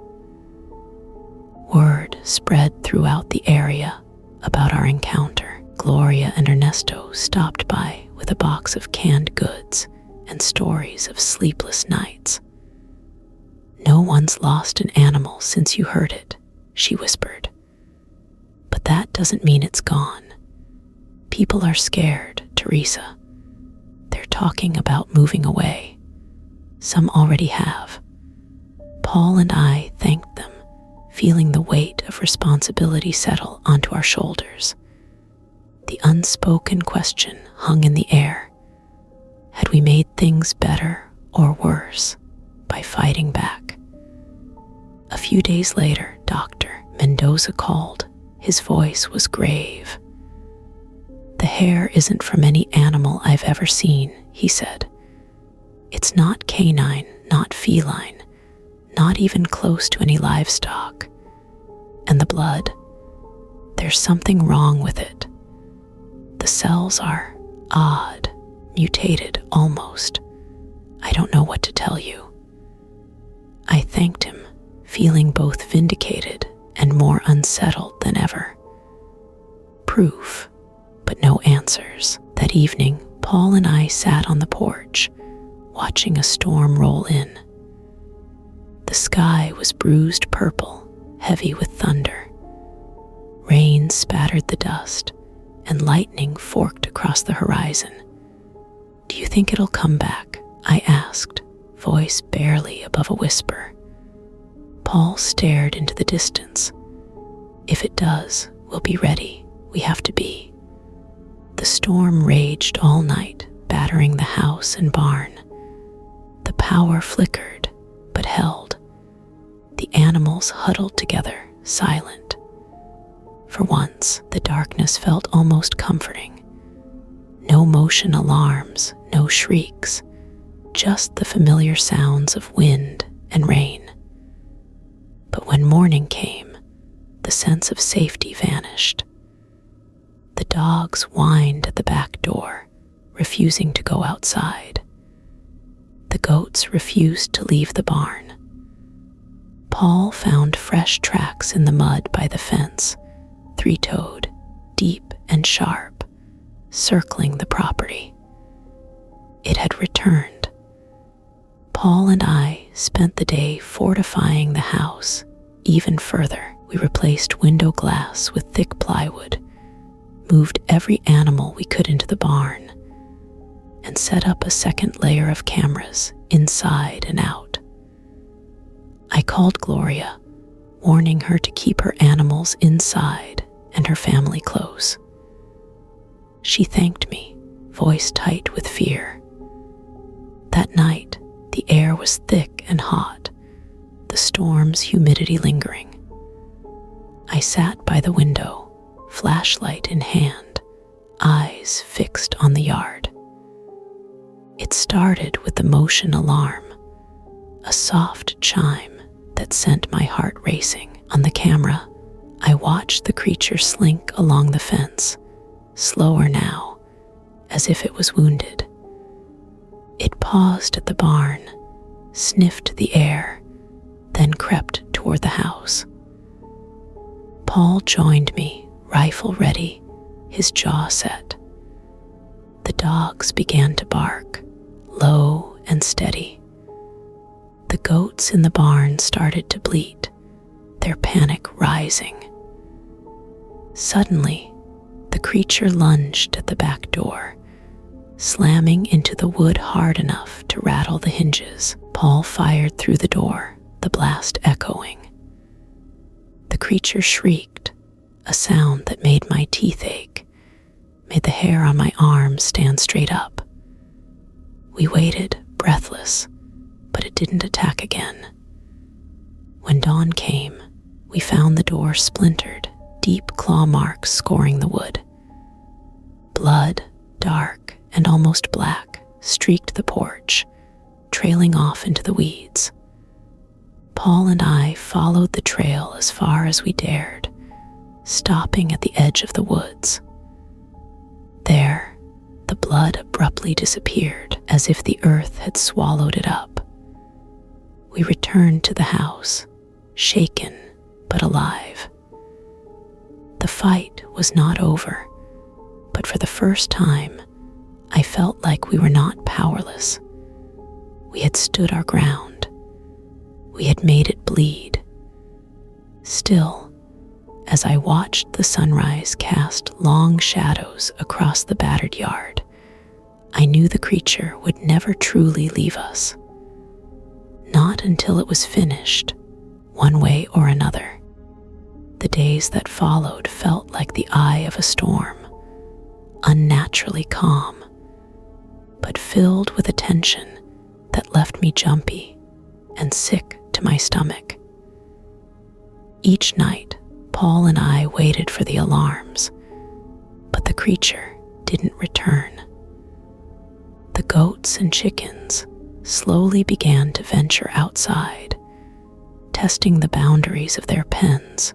Word spread throughout the area about our encounter. Gloria and Ernesto stopped by with a box of canned goods and stories of sleepless nights. "No one's lost an animal since you heard it," she whispered. "But that doesn't mean it's gone. People are scared, Teresa. They're talking about moving away. Some already have." Paul and I thanked them, feeling the weight of responsibility settle onto our shoulders. The unspoken question hung in the air. Had we made things better or worse by fighting back? A few days later, Dr. Mendoza called. His voice was grave. "The hair isn't from any animal I've ever seen," he said. "It's not canine, not feline, not even close to any livestock. And the blood, there's something wrong with it. The cells are odd, mutated almost. I don't know what to tell you." I thanked him, feeling both vindicated and more unsettled than ever. Proof, but no answers. That evening, Paul and I sat on the porch, watching a storm roll in. The sky was bruised purple, heavy with thunder. Rain spattered the dust, and lightning forked across the horizon. "Do you think it'll come back?" I asked, voice barely above a whisper. Paul stared into the distance. "If it does, we'll be ready. We have to be." The storm raged all night, battering the house and barn. The power flickered, but held. The animals huddled together, silent. For once, the darkness felt almost comforting. No motion alarms, no shrieks, just the familiar sounds of wind and rain. But when morning came, the sense of safety vanished. The dogs whined at the back door, refusing to go outside. The goats refused to leave the barn. Paul found fresh tracks in the mud by the fence, three-toed, deep and sharp, circling the property. It had returned. Paul and I spent the day fortifying the house even further. We replaced window glass with thick plywood, moved every animal we could into the barn, and set up a second layer of cameras inside and out. I called Gloria, warning her to keep her animals inside and her family close. She thanked me, voice tight with fear. That night, the air was thick and hot, the storm's humidity lingering. I sat by the window, flashlight in hand, eyes fixed on the yard. It started with the motion alarm, a soft chime that sent my heart racing. On the camera, I watched the creature slink along the fence, slower now, as if it was wounded. It paused at the barn, sniffed the air, then crept toward the house. Paul joined me, rifle ready, his jaw set. The dogs began to bark, low and steady. The goats in the barn started to bleat, their panic rising. Suddenly, the creature lunged at the back door, slamming into the wood hard enough to rattle the hinges. Paul fired through the door, the blast echoing. The creature shrieked, a sound that made my teeth ache, made the hair on my arms stand straight up. We waited, breathless, but it didn't attack again. When dawn came, we found the door splintered, deep claw marks scoring the wood. Blood, dark and almost black, streaked the porch, trailing off into the weeds. Paul and I followed the trail as far as we dared, stopping at the edge of the woods. There, the blood abruptly disappeared, as if the earth had swallowed it up. We returned to the house, shaken but alive. The fight was not over, but for the first time, I felt like we were not powerless. We had stood our ground. We had made it bleed. Still, as I watched the sunrise cast long shadows across the battered yard, I knew the creature would never truly leave us. Not until it was finished, one way or another. The days that followed felt like the eye of a storm, unnaturally calm, but filled with a tension that left me jumpy and sick to my stomach. Each night, Paul and I waited for the alarms, but the creature didn't return. The goats and chickens slowly began to venture outside, testing the boundaries of their pens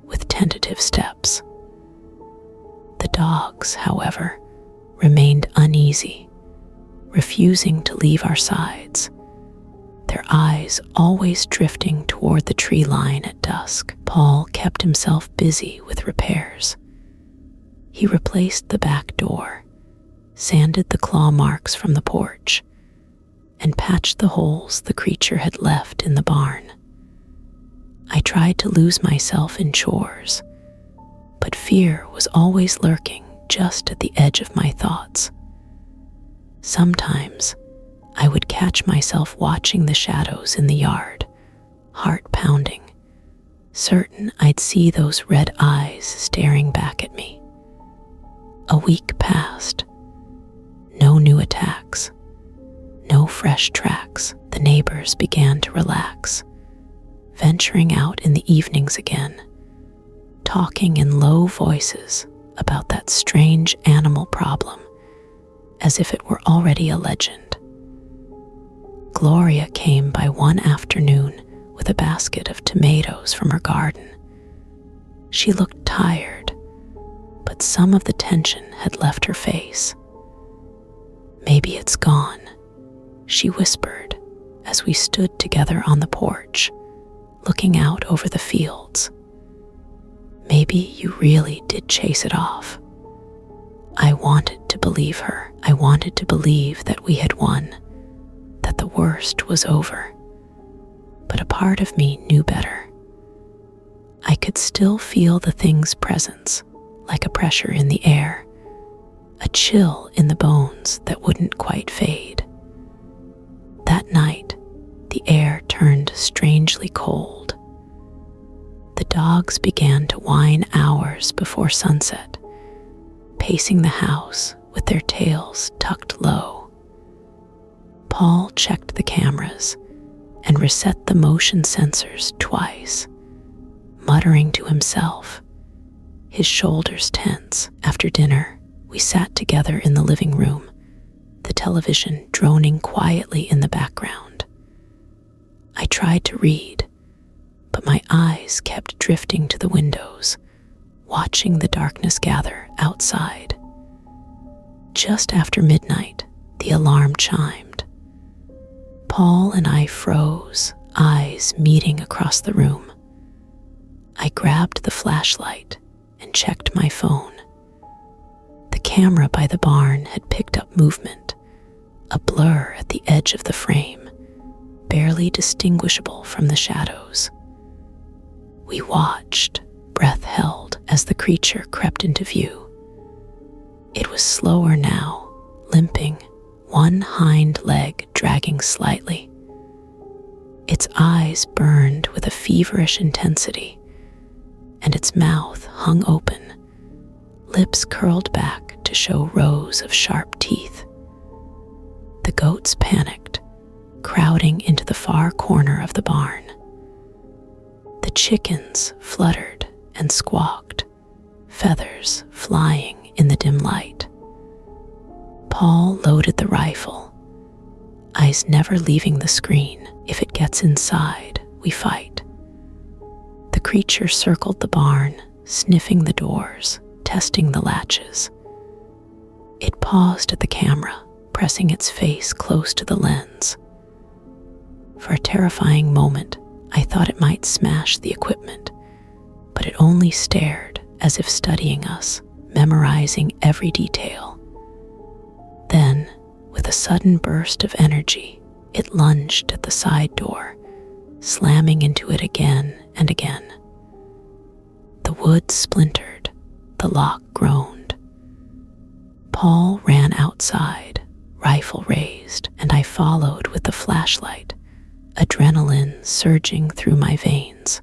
with tentative steps. The dogs, however, remained uneasy, refusing to leave our sides, their eyes always drifting toward the tree line at dusk. Paul kept himself busy with repairs. He replaced the back door, sanded the claw marks from the porch, and patched the holes the creature had left in the barn. I tried to lose myself in chores, but fear was always lurking just at the edge of my thoughts. Sometimes I would catch myself watching the shadows in the yard, heart pounding, certain I'd see those red eyes staring back at me. A week passed. No new attacks. No fresh tracks. The neighbors began to relax, venturing out in the evenings again, talking in low voices about that strange animal problem, as if it were already a legend. Gloria came by one afternoon with a basket of tomatoes from her garden. She looked tired, but some of the tension had left her face. "Maybe it's gone," she whispered as we stood together on the porch, looking out over the fields. "Maybe you really did chase it off." I wanted to believe her. I wanted to believe that we had won, that the worst was over. But a part of me knew better. I could still feel the thing's presence, like a pressure in the air, a chill in the bones that wouldn't quite fade. That night, the air turned strangely cold. The dogs began to whine hours before sunset, pacing the house with their tails tucked low. Paul checked the cameras and reset the motion sensors twice, muttering to himself, his shoulders tense. After dinner, we sat together in the living room, the television droning quietly in the background. I tried to read, but my eyes kept drifting to the windows, watching the darkness gather outside. Just after midnight, the alarm chimed. Paul and I froze, eyes meeting across the room. I grabbed the flashlight and checked my phone. The camera by the barn had picked up movement, a blur at the edge of the frame, barely distinguishable from the shadows. We watched, breath held, as the creature crept into view. was slower now, limping, one hind leg dragging slightly. Its eyes burned with a feverish intensity, and its mouth hung open, lips curled back to show rows of sharp teeth. The goats panicked, crowding into the far corner of the barn. The chickens fluttered and squawked, feathers flying in the dim light. Paul loaded the rifle, eyes never leaving the screen. If it gets inside, we fight. The creature circled the barn, sniffing the doors, testing the latches. It paused at the camera, pressing its face close to the lens. For a terrifying moment, I thought it might smash the equipment, but it only stared as if studying us, memorizing every detail. Then, with a sudden burst of energy, it lunged at the side door, slamming into it again and again. The wood splintered, the lock groaned. Paul ran outside, rifle raised, and I followed with the flashlight, adrenaline surging through my veins.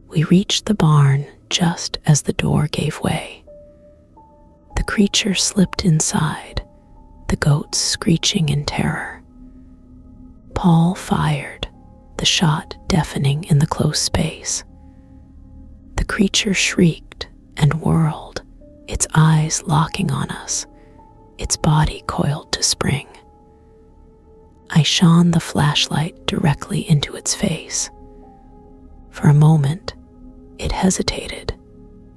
We reached the barn just as the door gave way. The creature slipped inside, the goats screeching in terror. Paul fired, the shot deafening in the close space. The creature shrieked and whirled, its eyes locking on us, its body coiled to spring. I shone the flashlight directly into its face. For a moment, it hesitated,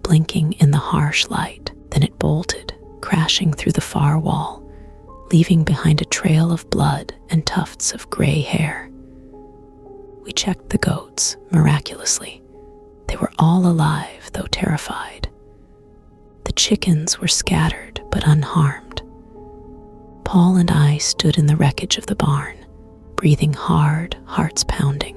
blinking in the harsh light. Then it bolted, crashing through the far wall, leaving behind a trail of blood and tufts of gray hair. We checked the goats, miraculously. They were all alive, though terrified. The chickens were scattered but unharmed. Paul and I stood in the wreckage of the barn, breathing hard, hearts pounding.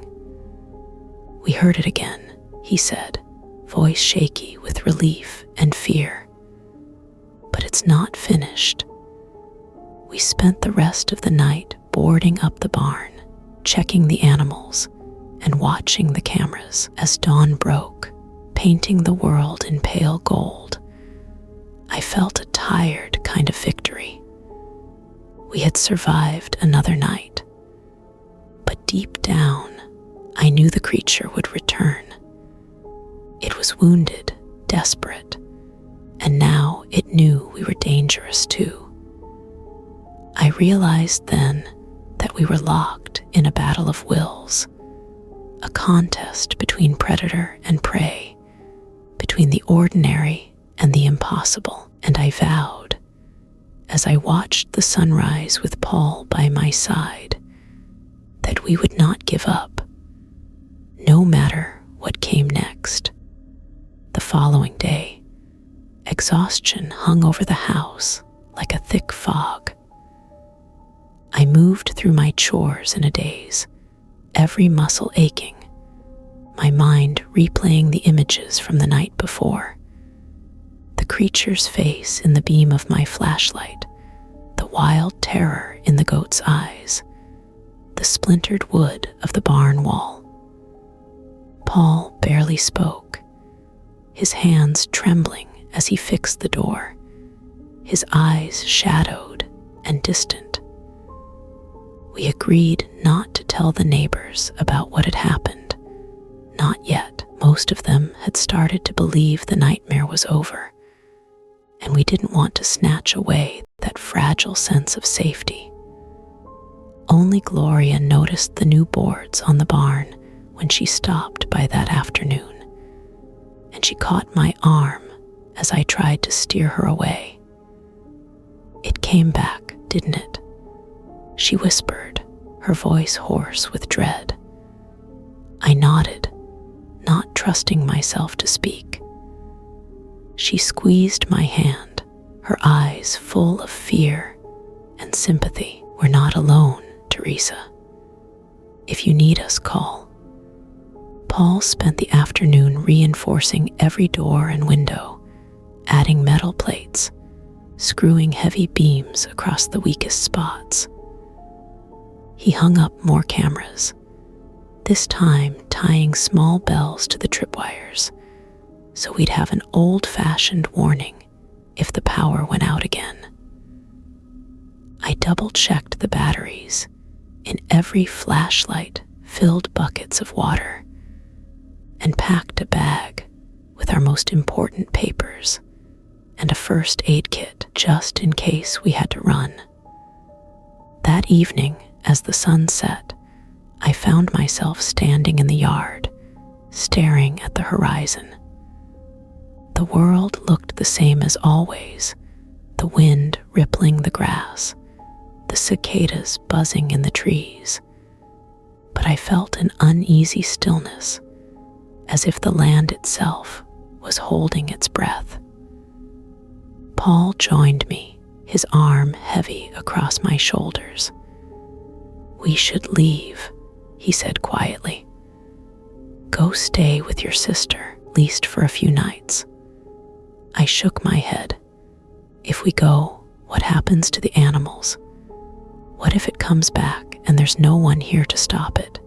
"We heard it again," he said, voice shaky with relief and fear. "But it's not finished." We spent the rest of the night boarding up the barn, checking the animals, and watching the cameras as dawn broke, painting the world in pale gold. I felt a tired kind of victory. We had survived another night. But deep down, I knew the creature would return. It was wounded, desperate, and now it knew we were dangerous too. I realized then that we were locked in a battle of wills, a contest between predator and prey, between the ordinary and the impossible, and I vowed, as I watched the sunrise with Paul by my side, that we would not give up, no matter what came next. The following day, exhaustion hung over the house like a thick fog. I moved through my chores in a daze, every muscle aching, my mind replaying the images from the night before. The creature's face in the beam of my flashlight, the wild terror in the goat's eyes, the splintered wood of the barn wall. Paul barely spoke, his hands trembling as he fixed the door, his eyes shadowed and distant. We agreed not to tell the neighbors about what had happened. Not yet. Most of them had started to believe the nightmare was over, and we didn't want to snatch away that fragile sense of safety. Only Gloria noticed the new boards on the barn when she stopped by that afternoon, and she caught my arm as I tried to steer her away. "It came back, didn't it?" she whispered, her voice hoarse with dread. I nodded, not trusting myself to speak. She squeezed my hand, her eyes full of fear and sympathy. "We're not alone, Teresa. If you need us, call." Paul spent the afternoon reinforcing every door and window, adding metal plates, screwing heavy beams across the weakest spots. He hung up more cameras, this time tying small bells to the tripwires, so we'd have an old-fashioned warning if the power went out again. I double-checked the batteries. In every flashlight filled buckets of water and packed a bag with our most important papers and a first aid kit just in case we had to run. That evening, as the sun set, I found myself standing in the yard, staring at the horizon. The world looked the same as always, the wind rippling the grass, the cicadas buzzing in the trees. But I felt an uneasy stillness, as if the land itself was holding its breath. Paul joined me, his arm heavy across my shoulders. "We should leave," he said quietly. "Go stay with your sister, at least for a few nights." I shook my head. If we go, what happens to the animals? What if it comes back and there's no one here to stop it?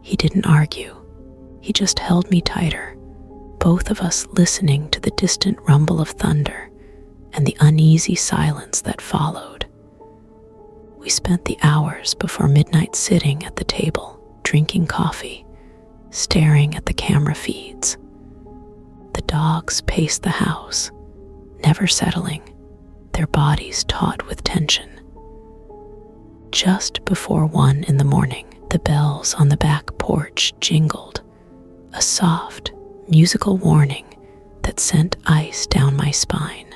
He didn't argue. He just held me tighter, both of us listening to the distant rumble of thunder and the uneasy silence that followed. We spent the hours before midnight sitting at the table, drinking coffee, staring at the camera feeds. The dogs paced the house, never settling, their bodies taut with tension. Just before 1 in the morning, the bells on the back porch jingled, a soft, musical warning that sent ice down my spine.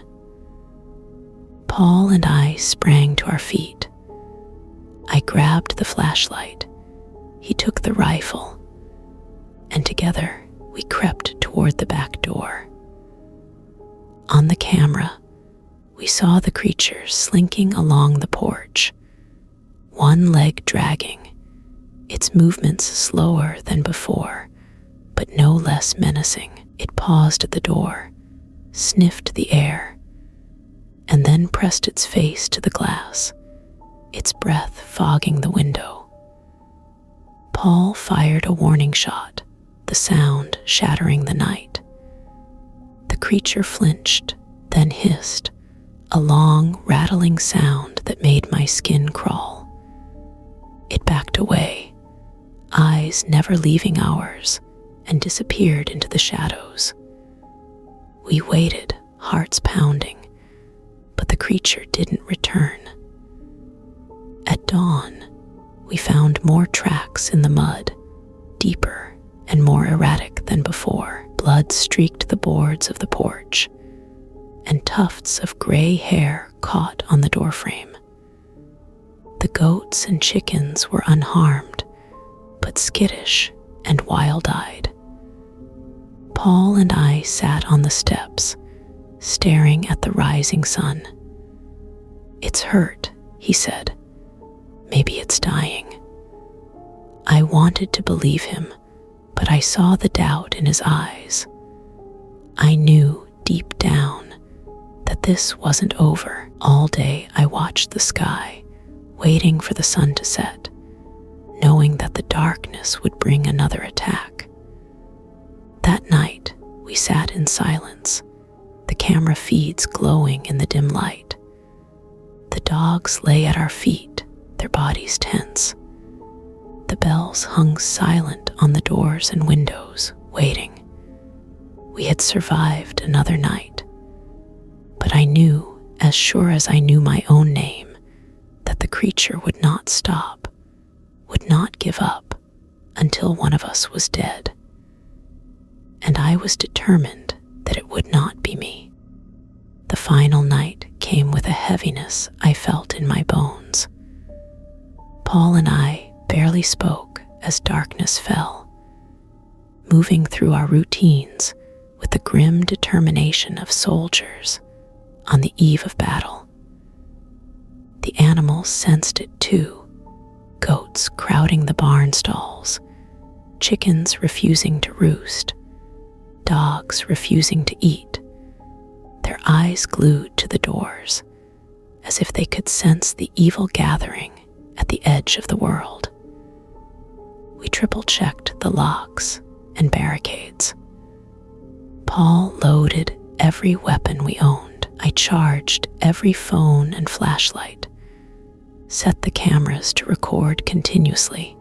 Paul and I sprang to our feet. I grabbed the flashlight. He took the rifle, and together we crept toward the back door. On the camera, we saw the creature slinking along the porch, one leg dragging, its movements slower than before, but no less menacing. It paused at the door, sniffed the air, and then pressed its face to the glass, its breath fogging the window. Paul fired a warning shot, the sound shattering the night. The creature flinched, then hissed, a long, rattling sound that made my skin crawl. It backed away, eyes never leaving ours, and disappeared into the shadows. We waited, hearts pounding, but the creature didn't return. At dawn, we found more tracks in the mud, deeper and more erratic than before. Blood streaked the boards of the porch, and tufts of gray hair caught on the doorframe. The goats and chickens were unharmed, but skittish and wild-eyed. Paul and I sat on the steps, staring at the rising sun. "It's hurt," he said. "Maybe it's dying." I wanted to believe him, but I saw the doubt in his eyes. I knew deep down that this wasn't over. All day I watched the sky, waiting for the sun to set, knowing that the darkness would bring another attack. That night, we sat in silence, the camera feeds glowing in the dim light. The dogs lay at our feet, their bodies tense. The bells hung silent on the doors and windows, waiting. We had survived another night, but I knew, as sure as I knew my own name, that the creature would not stop, would not give up until one of us was dead. And I was determined that it would not be me. The final night came with a heaviness I felt in my bones. Paul and I barely spoke as darkness fell, moving through our routines with the grim determination of soldiers on the eve of battle. The animals sensed it too, goats crowding the barn stalls, chickens refusing to roost, dogs refusing to eat, their eyes glued to the doors, as if they could sense the evil gathering at the edge of the world. We triple-checked the locks and barricades. Paul loaded every weapon we owned. I charged every phone and flashlight, set the cameras to record continuously,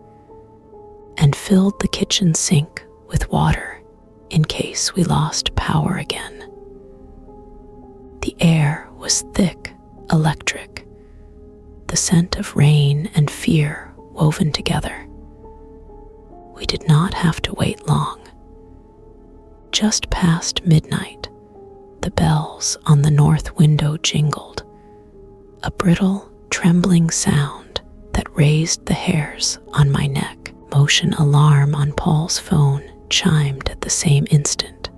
and filled the kitchen sink with water in case we lost power again. The air was thick, electric, the scent of rain and fear woven together. We did not have to wait long. Just past midnight, the bells on the north window jingled, a brittle, trembling sound that raised the hairs on my neck. Motion alarm on Paul's phone chimed at the same instant.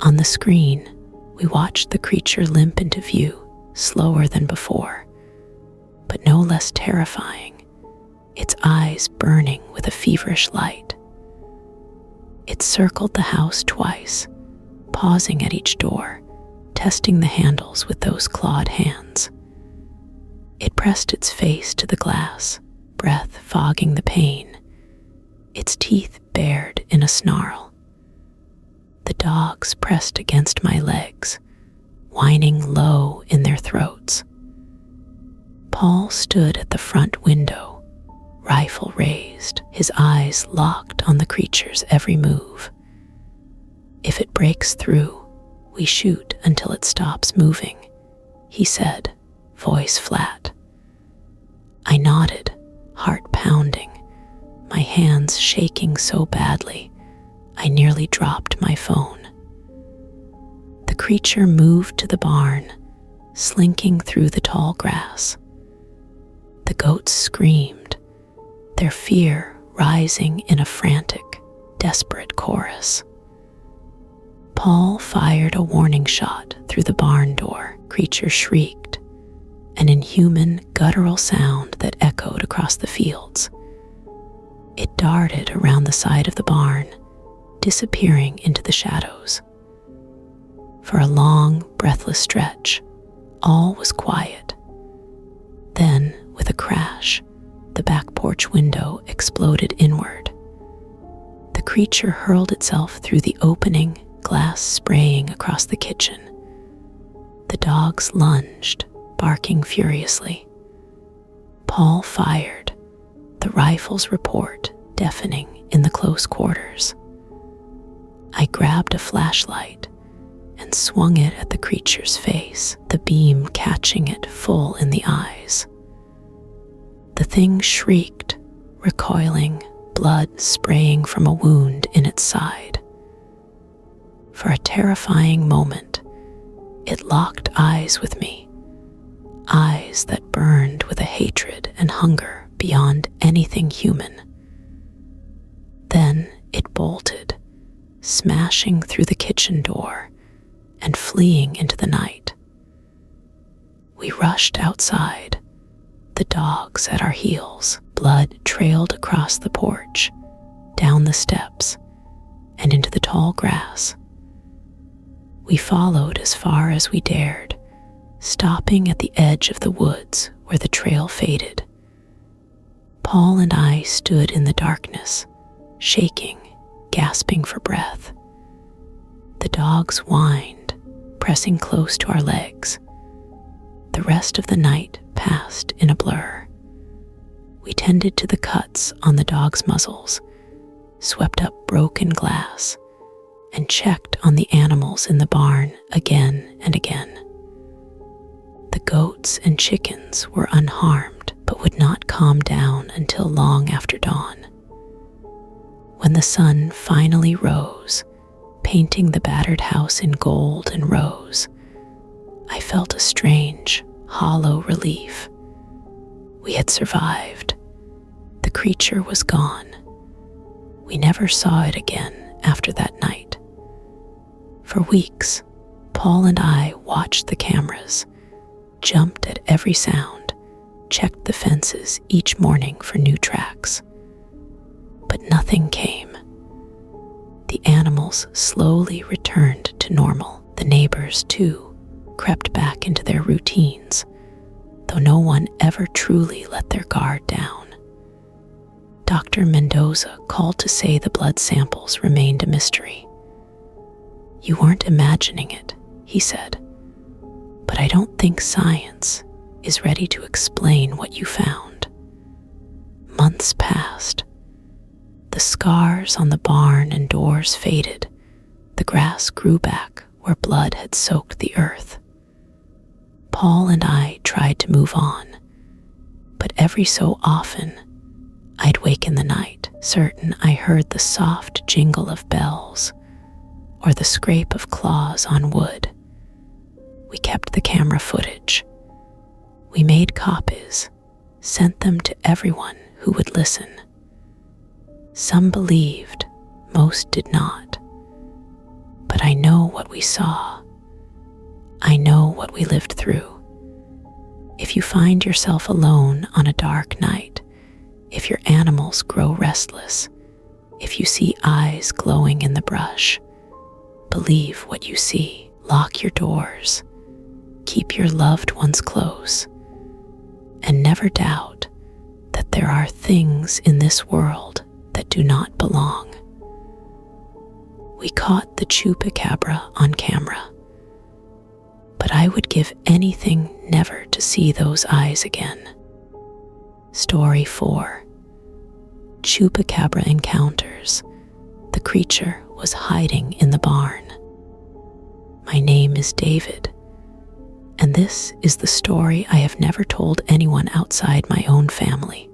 On the screen, we watched the creature limp into view, slower than before, but no less terrifying, its eyes burning with a feverish light. It circled the house twice, pausing at each door, testing the handles with those clawed hands. It pressed its face to the glass, breath fogging the pain, its teeth bared in a snarl. The dogs pressed against my legs, whining low in their throats. Paul stood at the front window, rifle raised, his eyes locked on the creature's every move. "If it breaks through, we shoot until it stops moving," he said, voice flat. I nodded, heart pounding, my hands shaking so badly I nearly dropped my phone. The creature moved to the barn, slinking through the tall grass. The goats screamed, their fear rising in a frantic, desperate chorus. Paul fired a warning shot through the barn door. Creature shrieked, an inhuman, guttural sound that echoed across the fields. It darted around the side of the barn, disappearing into the shadows. For a long, breathless stretch, all was quiet. Then, with a crash, the back porch window exploded inward. The creature hurled itself through the opening, glass spraying across the kitchen. The dogs lunged, barking furiously. Paul fired, the rifle's report deafening in the close quarters. I grabbed a flashlight and swung it at the creature's face, the beam catching it full in the eyes. The thing shrieked, recoiling, blood spraying from a wound in its side. For a terrifying moment, it locked eyes with me, eyes that burned with a hatred and hunger beyond anything human. Then it bolted, smashing through the kitchen door and fleeing into the night. We rushed outside, the dogs at our heels. Blood trailed across the porch, down the steps, and into the tall grass. We followed as far as we dared, stopping at the edge of the woods where the trail faded. Paul and I stood in the darkness, shaking, gasping for breath. The dogs whined, pressing close to our legs. The rest of the night passed in a blur. We tended to the cuts on the dogs' muzzles, swept up broken glass, and checked on the animals in the barn again and again. The goats and chickens were unharmed, but would not calm down until long after dawn. When the sun finally rose, painting the battered house in gold and rose, I felt a strange, hollow relief. We had survived. The creature was gone. We never saw it again after that night. For weeks, Paul and I watched the cameras, jumped at every sound, checked the fences each morning for new tracks. But nothing came. The animals slowly returned to normal. The neighbors, too, crept back into their routines, though no one ever truly let their guard down. Dr. Mendoza called to say the blood samples remained a mystery. "You weren't imagining it," he said, "but I don't think science is ready to explain what you found." Months passed. The scars on the barn and doors faded. The grass grew back where blood had soaked the earth. Paul and I tried to move on, but every so often, I'd wake in the night, certain I heard the soft jingle of bells or the scrape of claws on wood. We kept the camera footage. We made copies, sent them to everyone who would listen. Some believed, most did not. But I know what we saw. I know what we lived through. If you find yourself alone on a dark night, if your animals grow restless, if you see eyes glowing in the brush, believe what you see. Lock your doors. Keep your loved ones close. And never doubt that there are things in this world that do not belong. We caught the Chupacabra on camera, but I would give anything never to see those eyes again. Story 4. Chupacabra encounters. The creature was hiding in the barn. My name is David, and this is the story I have never told anyone outside my own family.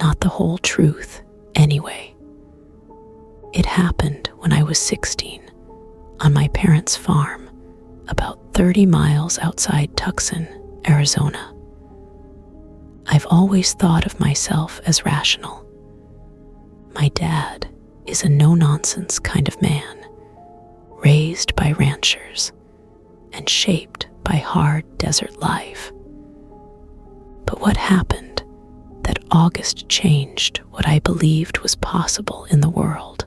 Not the whole truth, anyway. It happened when I was 16, on my parents' farm, about 30 miles outside Tucson, Arizona. I've always thought of myself as rational. My dad is a no-nonsense kind of man, raised by ranchers and shaped by hard desert life. But what happened that August changed what I believed was possible in the world?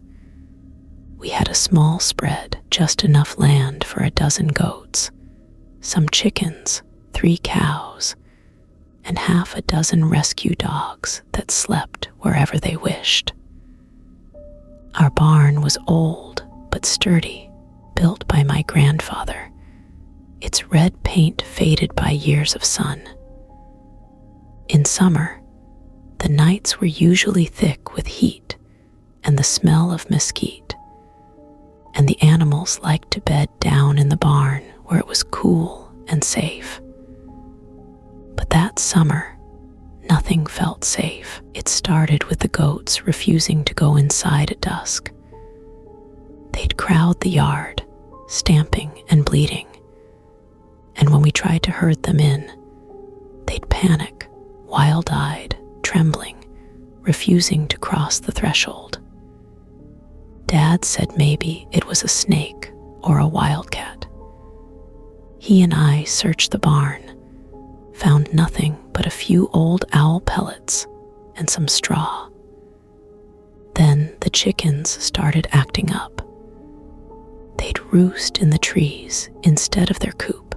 We had a small spread, just enough land for a dozen goats, some chickens, 3 cows, and half a dozen rescue dogs that slept wherever they wished. Our barn was old but sturdy, built by my grandfather, its red paint faded by years of sun. In summer, the nights were usually thick with heat and the smell of mesquite, and the animals liked to bed down in the barn where it was cool and safe. But that summer, nothing felt safe. It started with the goats refusing to go inside at dusk. They'd crowd the yard, stamping and bleating, and when we tried to herd them in, they'd panic, wild-eyed, trembling, refusing to cross the threshold. Dad said maybe it was a snake or a wildcat. He and I searched the barn, found nothing but a few old owl pellets and some straw. Then the chickens started acting up. They'd roost in the trees instead of their coop,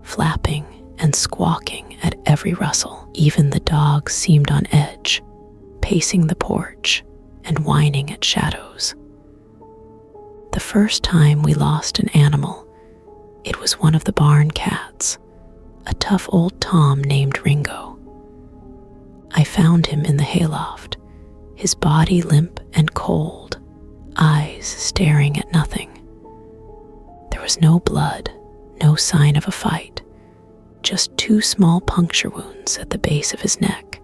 flapping and squawking at every rustle. Even the dogs seemed on edge, pacing the porch and whining at shadows. The first time we lost an animal, it was one of the barn cats, a tough old Tom named Ringo. I found him in the hayloft, his body limp and cold, eyes staring at nothing. There was no blood, no sign of a fight, just 2 small puncture wounds at the base of his neck.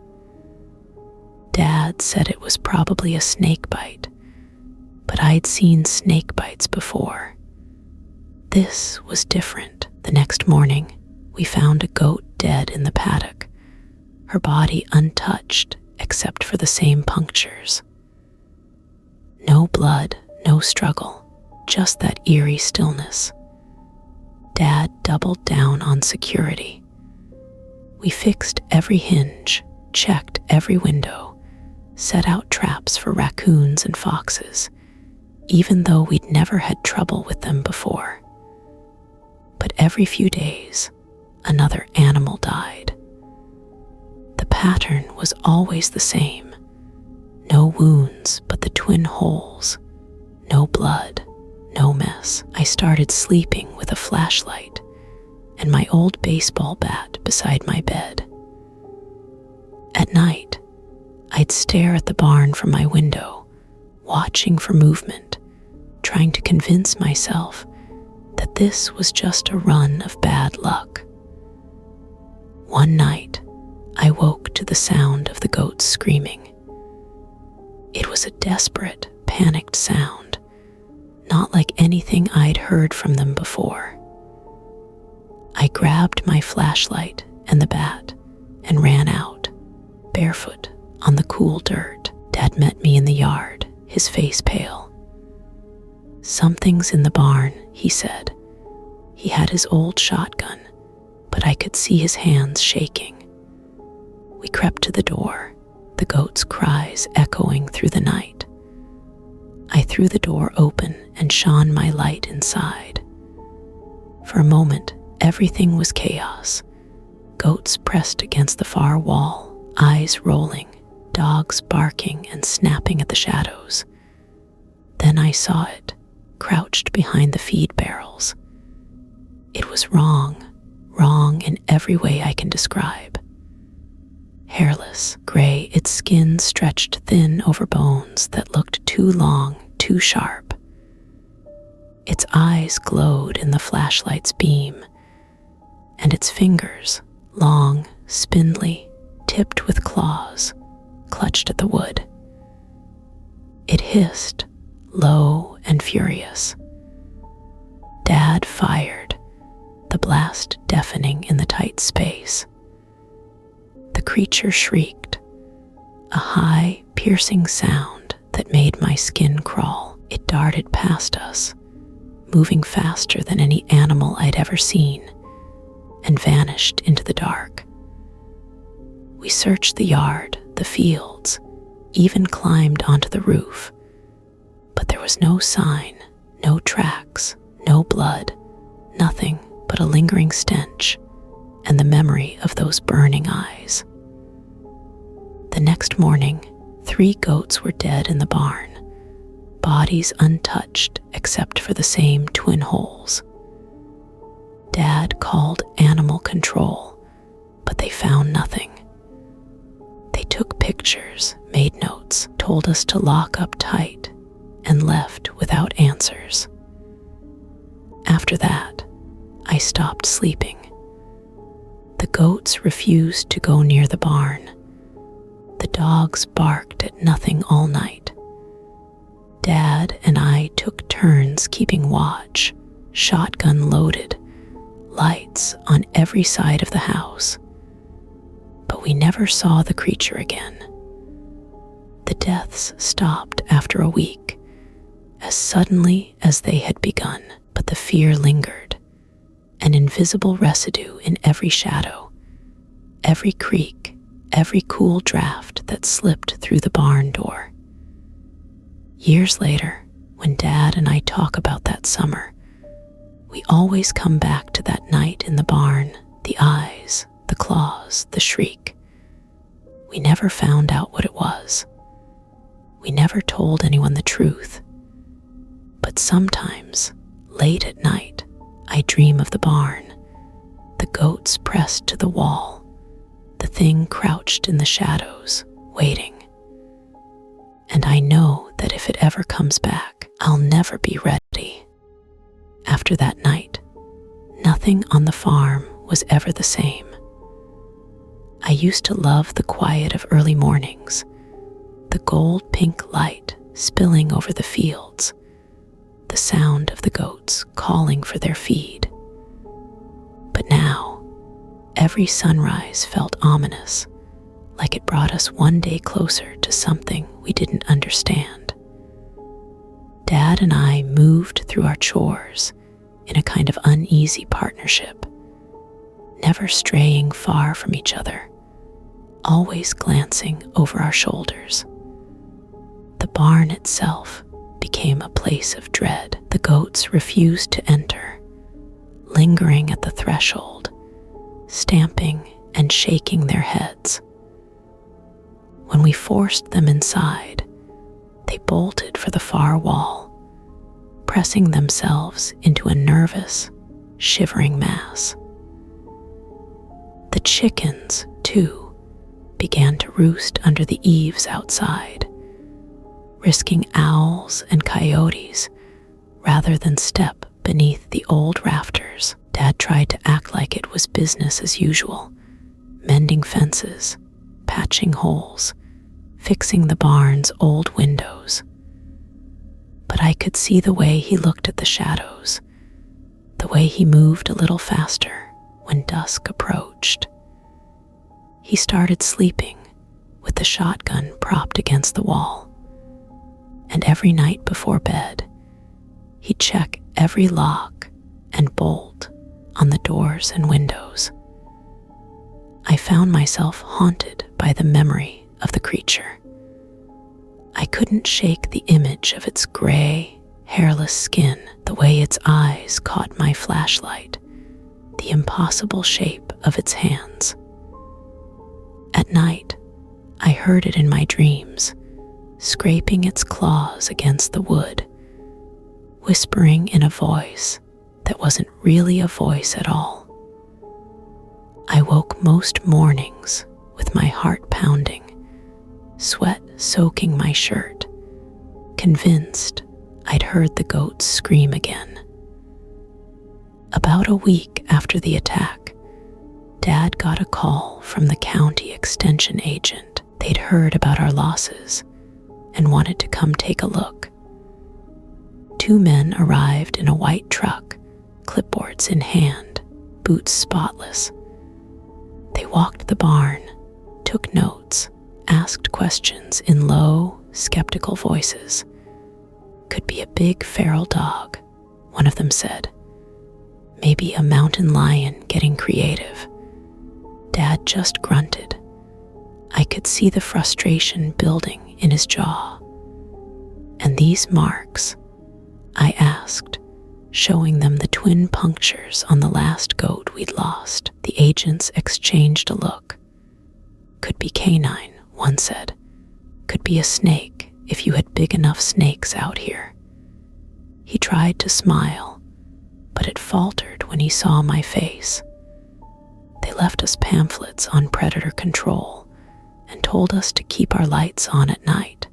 Dad said it was probably a snake bite, but I'd seen snake bites before. This was different. The next morning, we found a goat dead in the paddock, her body untouched except for the same punctures. No blood, no struggle, just that eerie stillness. Dad doubled down on security. We fixed every hinge, checked every window, set out traps for raccoons and foxes, even though we'd never had trouble with them before. and every few days, another animal died. The pattern was always the same. No wounds, but the twin holes. No blood, no mess. I started sleeping with a flashlight and my old baseball bat beside my bed. At night, I'd stare at the barn from my window, watching for movement, trying to convince myself that this was just a run of bad luck. One night, I woke to the sound of the goats screaming. It was a desperate, panicked sound, not like anything I'd heard from them before. I grabbed my flashlight and the bat and ran out, barefoot on the cool dirt. Dad met me in the yard, his face pale. "Something's in the barn," he said. He had his old shotgun, but I could see his hands shaking. We crept to the door, the goats' cries echoing through the night. I threw the door open and shone my light inside. For a moment, everything was chaos. Goats pressed against the far wall, eyes rolling, dogs barking and snapping at the shadows. Then I saw it, crouched behind the feed barrels. It was wrong in every way I can describe. Hairless, gray, its skin stretched thin over bones that looked too long, too sharp. Its eyes glowed in the flashlight's beam, and its fingers, long, spindly, tipped with claws, clutched at the wood. It hissed, low and furious. Dad fired, the blast deafening in the tight space. The creature shrieked, a high, piercing sound that made my skin crawl. It darted past us, moving faster than any animal I'd ever seen, and vanished into the dark. We searched the yard, the fields, even climbed onto the roof, but there was no sign, no tracks, no blood, nothing but a lingering stench and the memory of those burning eyes. The next morning, 3 goats were dead in the barn, bodies untouched except for the same twin holes. Dad called animal control, but they found nothing. They took pictures, made notes, told us to lock up tight, and left without answers. After that, I stopped sleeping. The goats refused to go near the barn. The dogs barked at nothing all night. Dad and I took turns keeping watch, shotgun loaded, lights on every side of the house. But we never saw the creature again. The deaths stopped after a week, as suddenly as they had begun, but the fear lingered, an invisible residue in every shadow, every creak, every cool draft that slipped through the barn door. Years later, when Dad and I talk about that summer, we always come back to that night in the barn, the eyes, the claws, the shriek. We never found out what it was. We never told anyone the truth. But sometimes, late at night, I dream of the barn, the goats pressed to the wall, the thing crouched in the shadows, waiting. And I know that if it ever comes back, I'll never be ready. After that night, nothing on the farm was ever the same. I used to love the quiet of early mornings, the gold-pink light spilling over the fields, the sound of the goats calling for their feed. But now, every sunrise felt ominous, like it brought us one day closer to something we didn't understand. Dad and I moved through our chores in a kind of uneasy partnership, never straying far from each other, always glancing over our shoulders. The barn itself became a place of dread. The goats refused to enter, lingering at the threshold, stamping and shaking their heads. When we forced them inside, they bolted for the far wall, pressing themselves into a nervous, shivering mass. The chickens, too, began to roost under the eaves outside, risking owls and coyotes rather than step beneath the old rafters. Dad tried to act like it was business as usual, mending fences, patching holes, fixing the barn's old windows. But I could see the way he looked at the shadows, the way he moved a little faster when dusk approached. He started sleeping with the shotgun propped against the wall, and every night before bed, he'd check every lock and bolt on the doors and windows. I found myself haunted by the memory of the creature. I couldn't shake the image of its gray, hairless skin, the way its eyes caught my flashlight, the impossible shape of its hands. At night, I heard it in my dreams, scraping its claws against the wood, whispering in a voice that wasn't really a voice at all. I woke most mornings with my heart pounding, sweat soaking my shirt, convinced I'd heard the goats scream again. About a week after the attack, Dad got a call from the county extension agent. They'd heard about our losses and wanted to come take a look. 2 men arrived in a white truck, clipboards in hand, boots spotless. They walked the barn, took notes, asked questions in low, skeptical voices. "Could be a big feral dog," one of them said. "Maybe a mountain lion getting creative." Dad just grunted. I could see the frustration building in his jaw. "And these marks?" I asked, showing them the twin punctures on the last goat we'd lost. The agents exchanged a look. "Could be canine," one said. "Could be a snake if you had big enough snakes out here." He tried to smile, but it faltered when he saw my face. They left us pamphlets on predator control and told us to keep our lights on at night.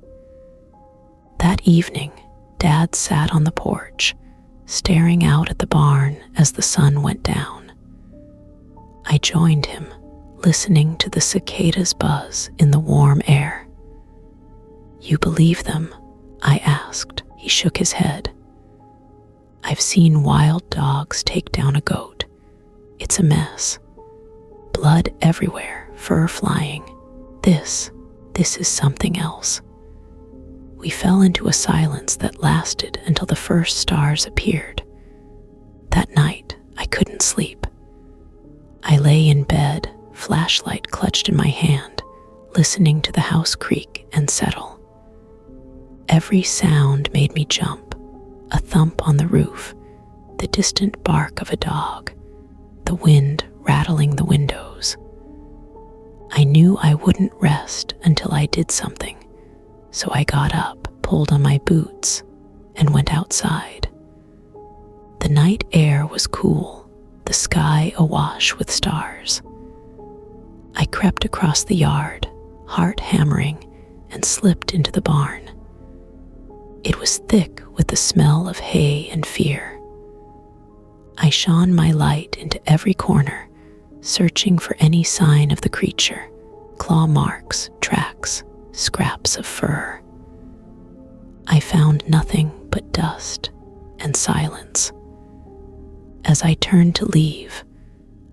That evening, Dad sat on the porch, staring out at the barn as the sun went down. I joined him, listening to the cicadas buzz in the warm air. "You believe them?" I asked. He shook his head. "I've seen wild dogs take down a goat. It's a mess. Blood everywhere, fur flying. This is something else." We fell into a silence that lasted until the first stars appeared. That night, I couldn't sleep. I lay in bed, flashlight clutched in my hand, listening to the house creak and settle. Every sound made me jump: a thump on the roof, the distant bark of a dog, the wind rattling the windows. I knew I wouldn't rest until I did something, so I got up, pulled on my boots, and went outside. The night air was cool, the sky awash with stars. I crept across the yard, heart hammering, and slipped into the barn. It was thick with the smell of hay and fear. I shone my light into every corner, searching for any sign of the creature: claw marks, tracks, scraps of fur. I found nothing but dust and silence. As I turned to leave,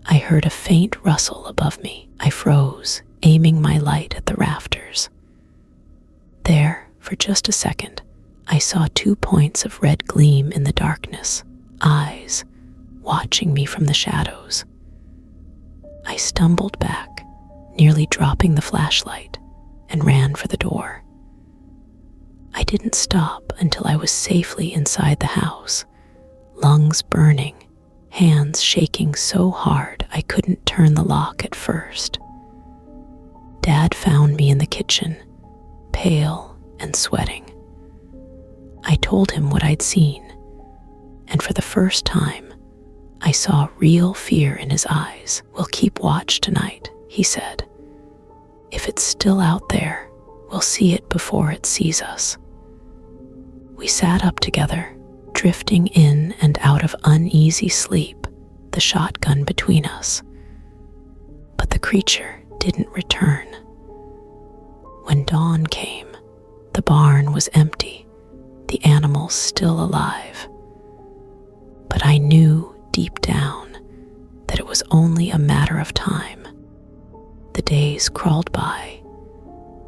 I heard a faint rustle above me. I froze, aiming my light at the rafters. There, for just a second, I saw 2 points of red gleam in the darkness, eyes watching me from the shadows. I stumbled back, nearly dropping the flashlight, and ran for the door. I didn't stop until I was safely inside the house, lungs burning, hands shaking so hard I couldn't turn the lock at first. Dad found me in the kitchen, pale and sweating. I told him what I'd seen, and for the first time, I saw real fear in his eyes. "We'll keep watch tonight," he said. "If it's still out there, we'll see it before it sees us." We sat up together, drifting in and out of uneasy sleep, the shotgun between us. But the creature didn't return. When dawn came, the barn was empty, the animals still alive. But I knew deep down that it was only a matter of time. The days crawled by,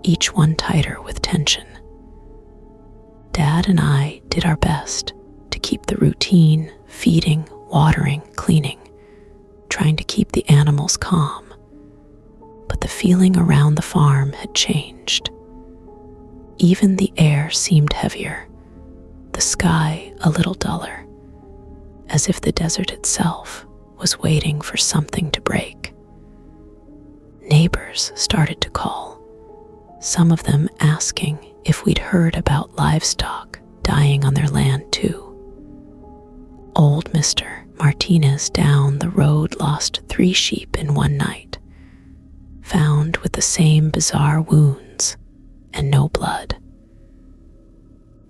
each one tighter with tension. Dad and I did our best to keep the routine, feeding, watering, cleaning, trying to keep the animals calm. But the feeling around the farm had changed. Even the air seemed heavier, the sky a little duller, as if the desert itself was waiting for something to break. Neighbors started to call, some of them asking if we'd heard about livestock dying on their land too. Old Mr. Martinez down the road lost 3 sheep in one night, found with the same bizarre wounds and no blood.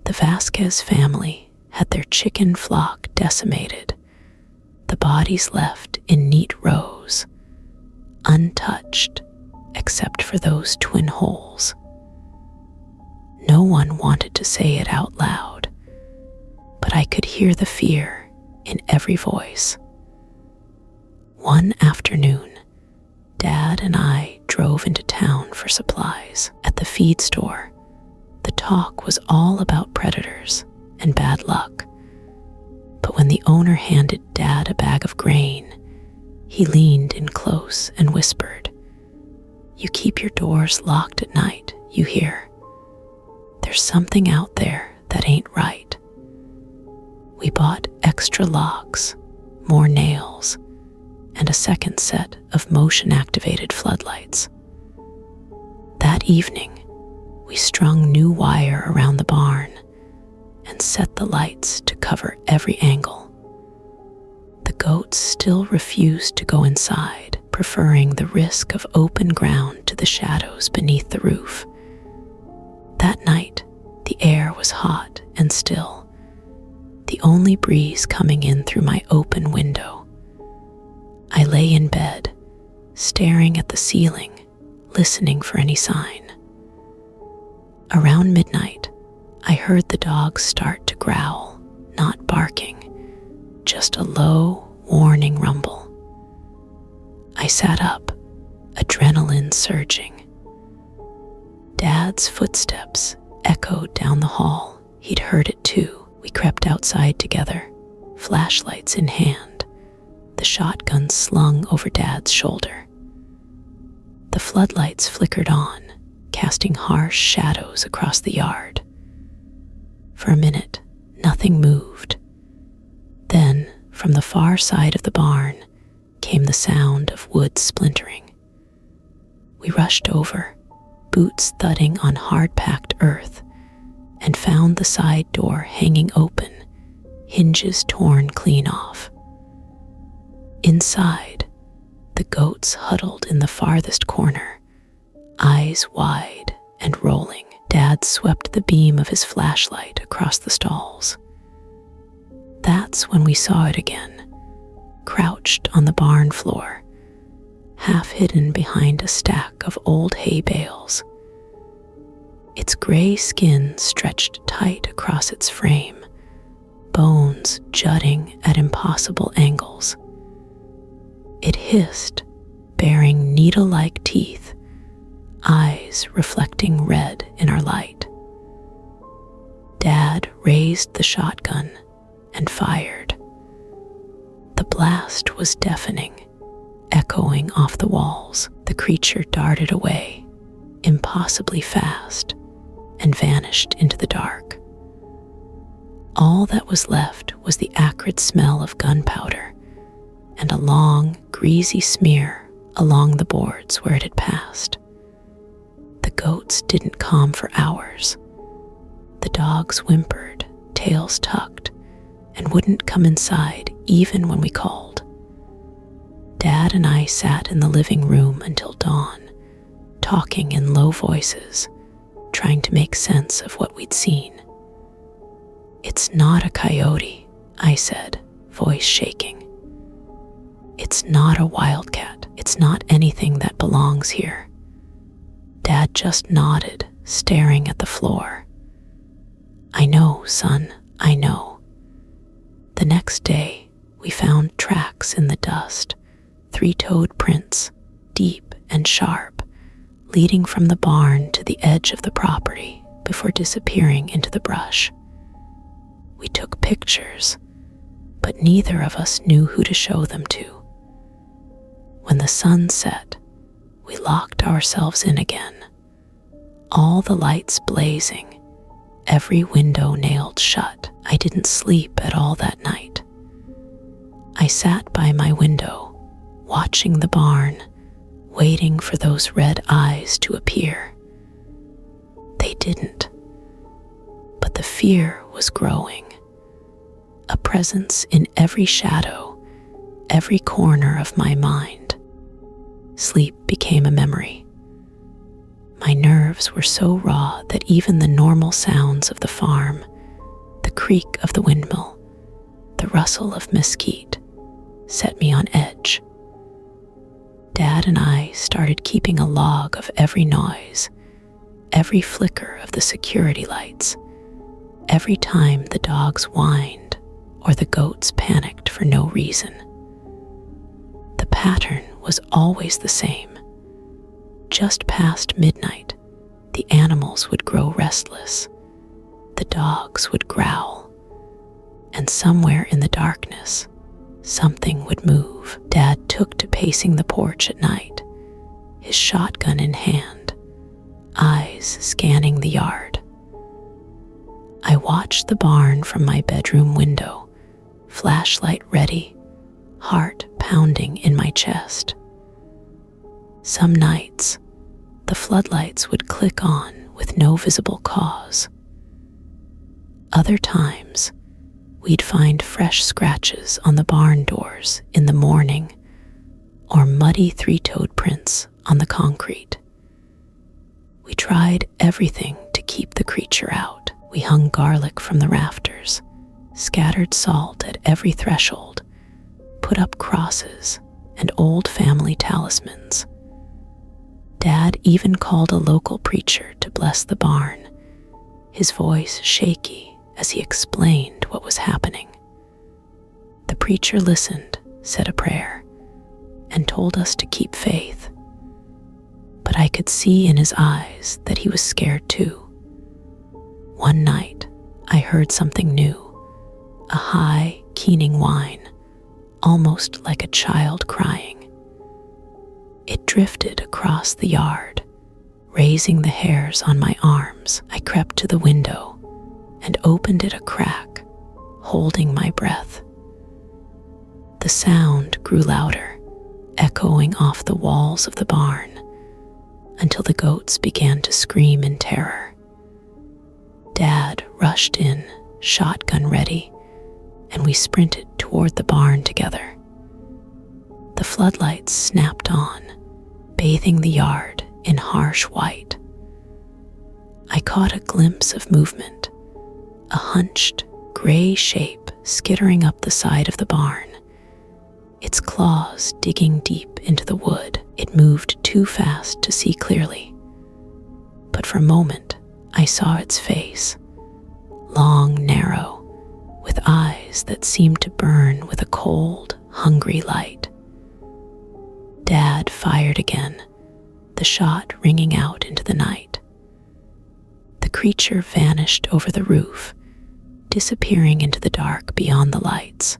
The Vasquez family had their chicken flock decimated, the bodies left in neat rows, untouched except for those twin holes. No one wanted to say it out loud, but I could hear the fear in every voice. One afternoon, Dad and I drove into town for supplies. At the feed store, the talk was all about predators and bad luck. But when the owner handed Dad a bag of grain, he leaned in close and whispered, "You keep your doors locked at night, you hear? There's something out there that ain't right." We bought extra locks, more nails, and a second set of motion-activated floodlights. That evening, we strung new wire around the barn and set the lights to cover every angle. The goats still refused to go inside, preferring the risk of open ground to the shadows beneath the roof. That night, the air was hot and still, the only breeze coming in through my open window. I lay in bed, staring at the ceiling, listening for any sign. Around midnight, I heard the dogs start to growl, not barking, just a low, warning rumble. I sat up, adrenaline surging. Dad's footsteps echoed down the hall. He'd heard it too. We crept outside together, flashlights in hand, the shotgun slung over Dad's shoulder. The floodlights flickered on, casting harsh shadows across the yard. For a minute, nothing moved. Then, from the far side of the barn, came the sound of wood splintering. We rushed over, boots thudding on hard-packed earth, and found the side door hanging open, hinges torn clean off. Inside, the goats huddled in the farthest corner, eyes wide and rolling. Dad swept the beam of his flashlight across the stalls. That's when we saw it again, crouched on the barn floor, half hidden behind a stack of old hay bales. Its gray skin stretched tight across its frame, bones jutting at impossible angles. It hissed, baring needle-like teeth, eyes reflecting red in our light. Dad raised the shotgun and fired. The blast was deafening, echoing off the walls. The creature darted away, impossibly fast, and vanished into the dark. All that was left was the acrid smell of gunpowder and a long, greasy smear along the boards where it had passed. The goats didn't calm for hours. The dogs whimpered, tails tucked, and wouldn't come inside even when we called. Dad and I sat in the living room until dawn, talking in low voices, trying to make sense of what we'd seen. "It's not a coyote," I said, voice shaking. "It's not a wildcat. It's not anything that belongs here." Dad just nodded, staring at the floor. "I know, son, I know." The next day, we found tracks in the dust, three-toed prints, deep and sharp, leading from the barn to the edge of the property before disappearing into the brush. We took pictures, but neither of us knew who to show them to. When the sun set, we locked ourselves in again, all the lights blazing, every window nailed shut. I didn't sleep at all that night. I sat by my window, watching the barn, waiting for those red eyes to appear. They didn't, but the fear was growing. A presence in every shadow, every corner of my mind. Sleep became a memory. My nerves were so raw that even the normal sounds of the farm, the creak of the windmill, the rustle of mesquite, set me on edge. Dad and I started keeping a log of every noise, every flicker of the security lights, every time the dogs whined or the goats panicked for no reason. The pattern was always the same. Just past midnight, the animals would grow restless, the dogs would growl, and somewhere in the darkness, something would move. Dad took to pacing the porch at night, his shotgun in hand, eyes scanning the yard. I watched the barn from my bedroom window, flashlight ready, heart pounding in my chest. Some nights, the floodlights would click on with no visible cause. Other times, we'd find fresh scratches on the barn doors in the morning or muddy three-toed prints on the concrete. We tried everything to keep the creature out. We hung garlic from the rafters, scattered salt at every threshold, put up crosses and old family talismans. Dad even called a local preacher to bless the barn, his voice shaky as he explained what was happening. The preacher listened, said a prayer, and told us to keep faith. But I could see in his eyes that he was scared too. One night, I heard something new, a high, keening whine, almost like a child crying. It drifted across the yard, raising the hairs on my arms. I crept to the window and opened it a crack, holding my breath. The sound grew louder, echoing off the walls of the barn, until the goats began to scream in terror. Dad rushed in, shotgun ready, and we sprinted toward the barn together. The floodlights snapped on, bathing the yard in harsh white. I caught a glimpse of movement, a hunched, gray shape skittering up the side of the barn, its claws digging deep into the wood. It moved too fast to see clearly, but for a moment I saw its face, long, narrow, with eyes that seemed to burn with a cold, hungry light. Dad fired again, the shot ringing out into the night. The creature vanished over the roof, disappearing into the dark beyond the lights.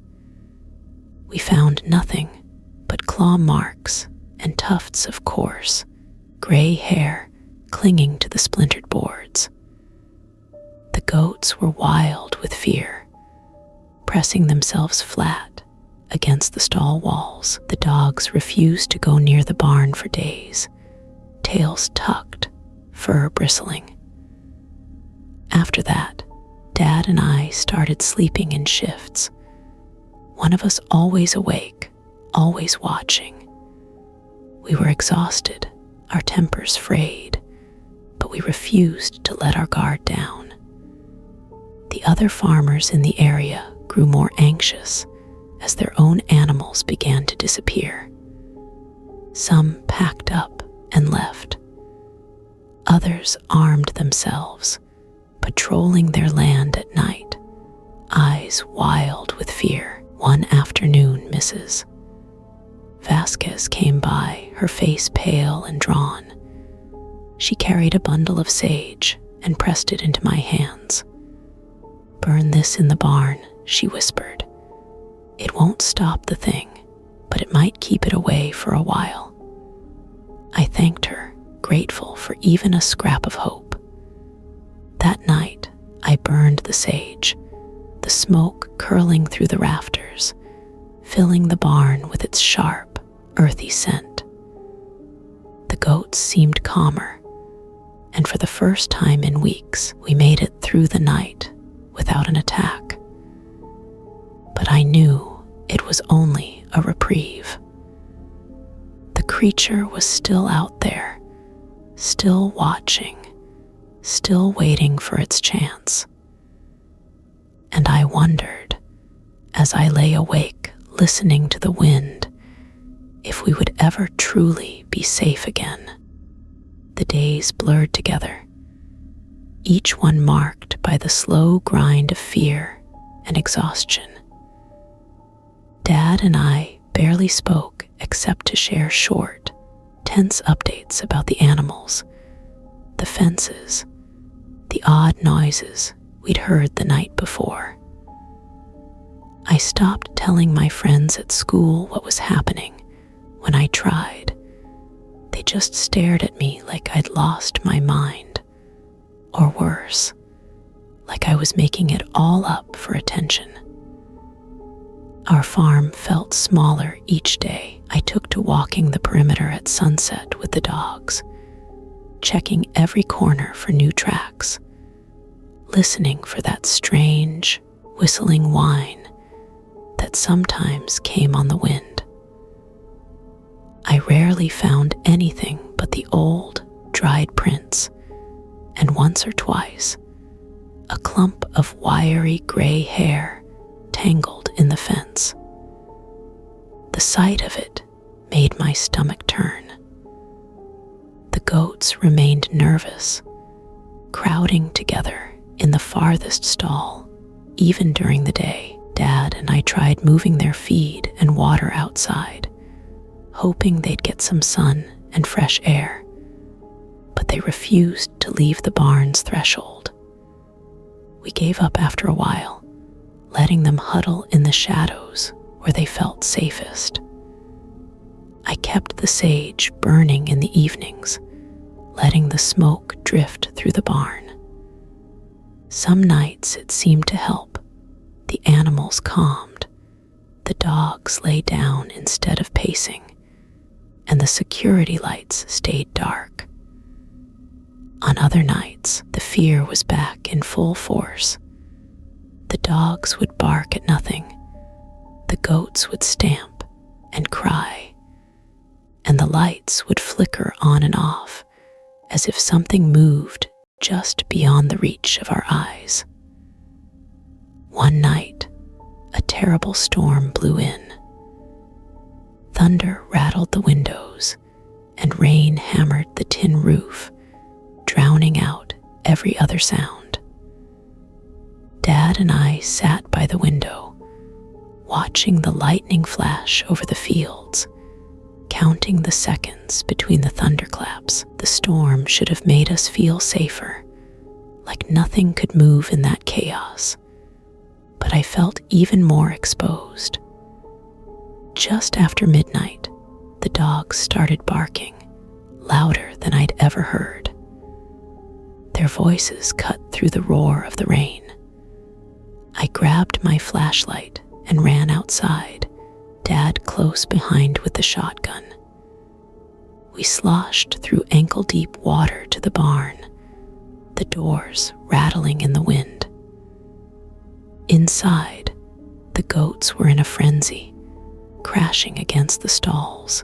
We found nothing but claw marks and tufts of coarse, gray hair clinging to the splintered boards. The goats were wild with fear, pressing themselves flat against the stall walls. The dogs refused to go near the barn for days, tails tucked, fur bristling. After that, Dad and I started sleeping in shifts. One of us always awake, always watching. We were exhausted, our tempers frayed, but we refused to let our guard down. The other farmers in the area grew more anxious as their own animals began to disappear. Some packed up and left. Others armed themselves, patrolling their land at night, eyes wild with fear. One afternoon, Mrs. Vasquez came by, her face pale and drawn. She carried a bundle of sage and pressed it into my hands. "Burn this in the barn," she whispered. "It won't stop the thing, but it might keep it away for a while." I thanked her, grateful for even a scrap of hope. That night, I burned the sage, the smoke curling through the rafters, filling the barn with its sharp, earthy scent. The goats seemed calmer, and for the first time in weeks, we made it through the night without an attack. But I knew it was only a reprieve. The creature was still out there, still watching, still waiting for its chance. And I wondered, as I lay awake listening to the wind, if we would ever truly be safe again. The days blurred together, each one marked by the slow grind of fear and exhaustion. Dad and I barely spoke except to share short, tense updates about the animals, the fences, the odd noises we'd heard the night before. I stopped telling my friends at school what was happening when I tried. They just stared at me like I'd lost my mind, or worse, like I was making it all up for attention. Our farm felt smaller each day I took to walking the perimeter at sunset with the dogs, checking every corner for new tracks, listening for that strange, whistling whine that sometimes came on the wind. I rarely found anything but the old, dried prints, and once or twice, a clump of wiry gray hair tangled in the fence. The sight of it made my stomach turn. The goats remained nervous, crowding together in the farthest stall, even during the day. Dad and I tried moving their feed and water outside, hoping they'd get some sun and fresh air, but they refused to leave the barn's threshold. We gave up after a while, letting them huddle in the shadows where they felt safest. I kept the sage burning in the evenings, letting the smoke drift through the barn. Some nights it seemed to help. The animals calmed, the dogs lay down instead of pacing, and the security lights stayed dark. On other nights, the fear was back in full force. The dogs would bark at nothing, the goats would stamp and cry, and the lights would flicker on and off as if something moved just beyond the reach of our eyes. One night, a terrible storm blew in. Thunder rattled the windows, and rain hammered the tin roof, drowning out every other sound. Dad and I sat by the window, watching the lightning flash over the fields, counting the seconds between the thunderclaps. The storm should have made us feel safer, like nothing could move in that chaos. But I felt even more exposed. Just after midnight, the dogs started barking, louder than I'd ever heard. Their voices cut through the roar of the rain. I grabbed my flashlight and ran outside, Dad close behind with the shotgun. We sloshed through ankle-deep water to the barn, the doors rattling in the wind. Inside, the goats were in a frenzy, crashing against the stalls,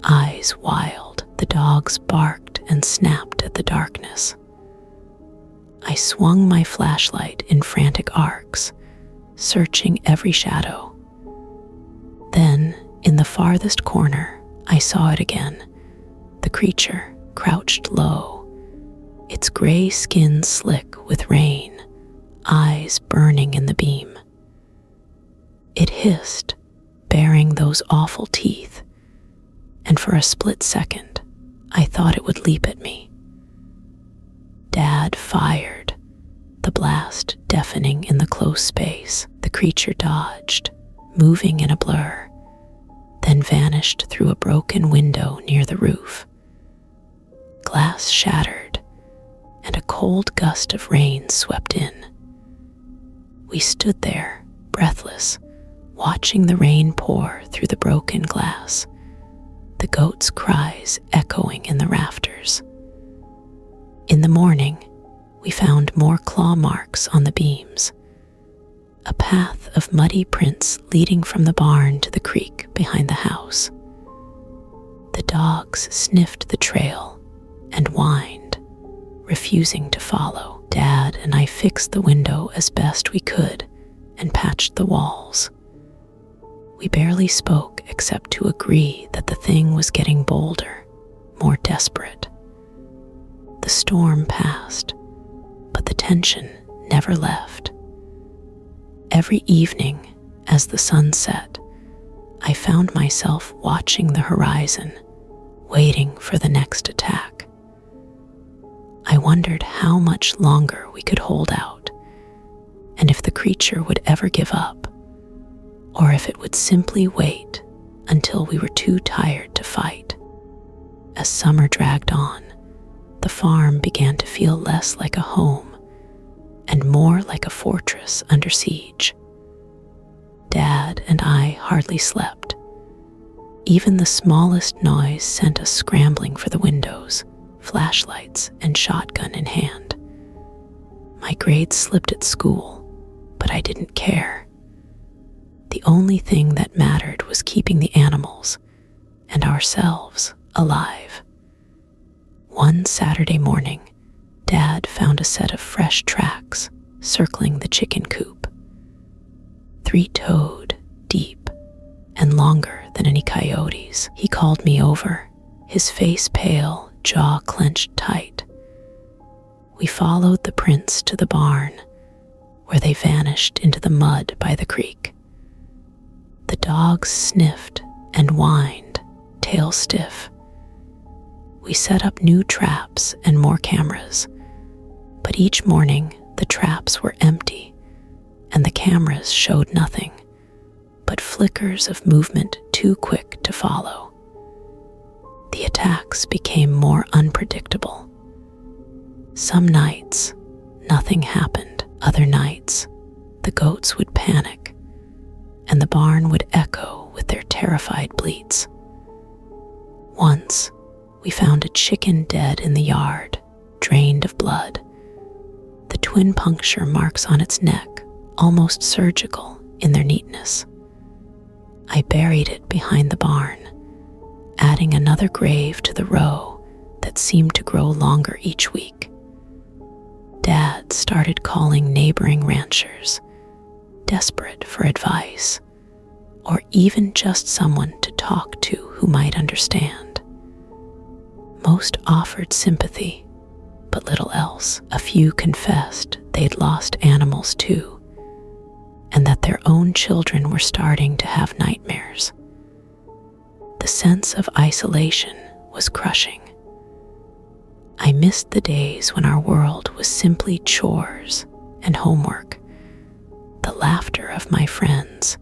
eyes wild. The dogs barked and snapped at the darkness. I swung my flashlight in frantic arcs, searching every shadow. Then, in the farthest corner, I saw it again, the creature crouched low, its gray skin slick with rain, eyes burning in the beam. It hissed, baring those awful teeth, and for a split second, I thought it would leap at me. Dad fired, the blast deafening in the close space. The creature dodged, moving in a blur, then vanished through a broken window near the roof. Glass shattered, and a cold gust of rain swept in. We stood there, breathless, watching the rain pour through the broken glass, the goats' cries echoing in the rafters. In the morning, we found more claw marks on the beams, a path of muddy prints leading from the barn to the creek behind the house. The dogs sniffed the trail and whined, refusing to follow. Dad and I fixed the window as best we could and patched the walls. We barely spoke except to agree that the thing was getting bolder, more desperate. The storm passed, but the tension never left. Every evening, as the sun set, I found myself watching the horizon, waiting for the next attack. I wondered how much longer we could hold out, and if the creature would ever give up, or if it would simply wait until we were too tired to fight. As summer dragged on, the farm began to feel less like a home and more like a fortress under siege. Dad and I hardly slept. Even the smallest noise sent us scrambling for the windows, flashlights and shotgun in hand. My grades slipped at school, but I didn't care. The only thing that mattered was keeping the animals and ourselves alive. One Saturday morning, Dad found a set of fresh tracks circling the chicken coop. 3-toed, deep, and longer than any coyotes. He called me over, his face pale, jaw clenched tight. We followed the prints to the barn, where they vanished into the mud by the creek. The dogs sniffed and whined, tail stiff. We set up new traps and more cameras, but each morning the traps were empty and the cameras showed nothing but flickers of movement too quick to follow. The attacks became more unpredictable. Some nights, nothing happened. Other nights, the goats would panic and the barn would echo with their terrified bleats. Once, we found a chicken dead in the yard, drained of blood. The twin puncture marks on its neck, almost surgical in their neatness. I buried it behind the barn, adding another grave to the row that seemed to grow longer each week. Dad started calling neighboring ranchers, desperate for advice, or even just someone to talk to who might understand. Most offered sympathy, but little else. A few confessed they'd lost animals too, and that their own children were starting to have nightmares. The sense of isolation was crushing. I missed the days when our world was simply chores and homework, the laughter of my friends,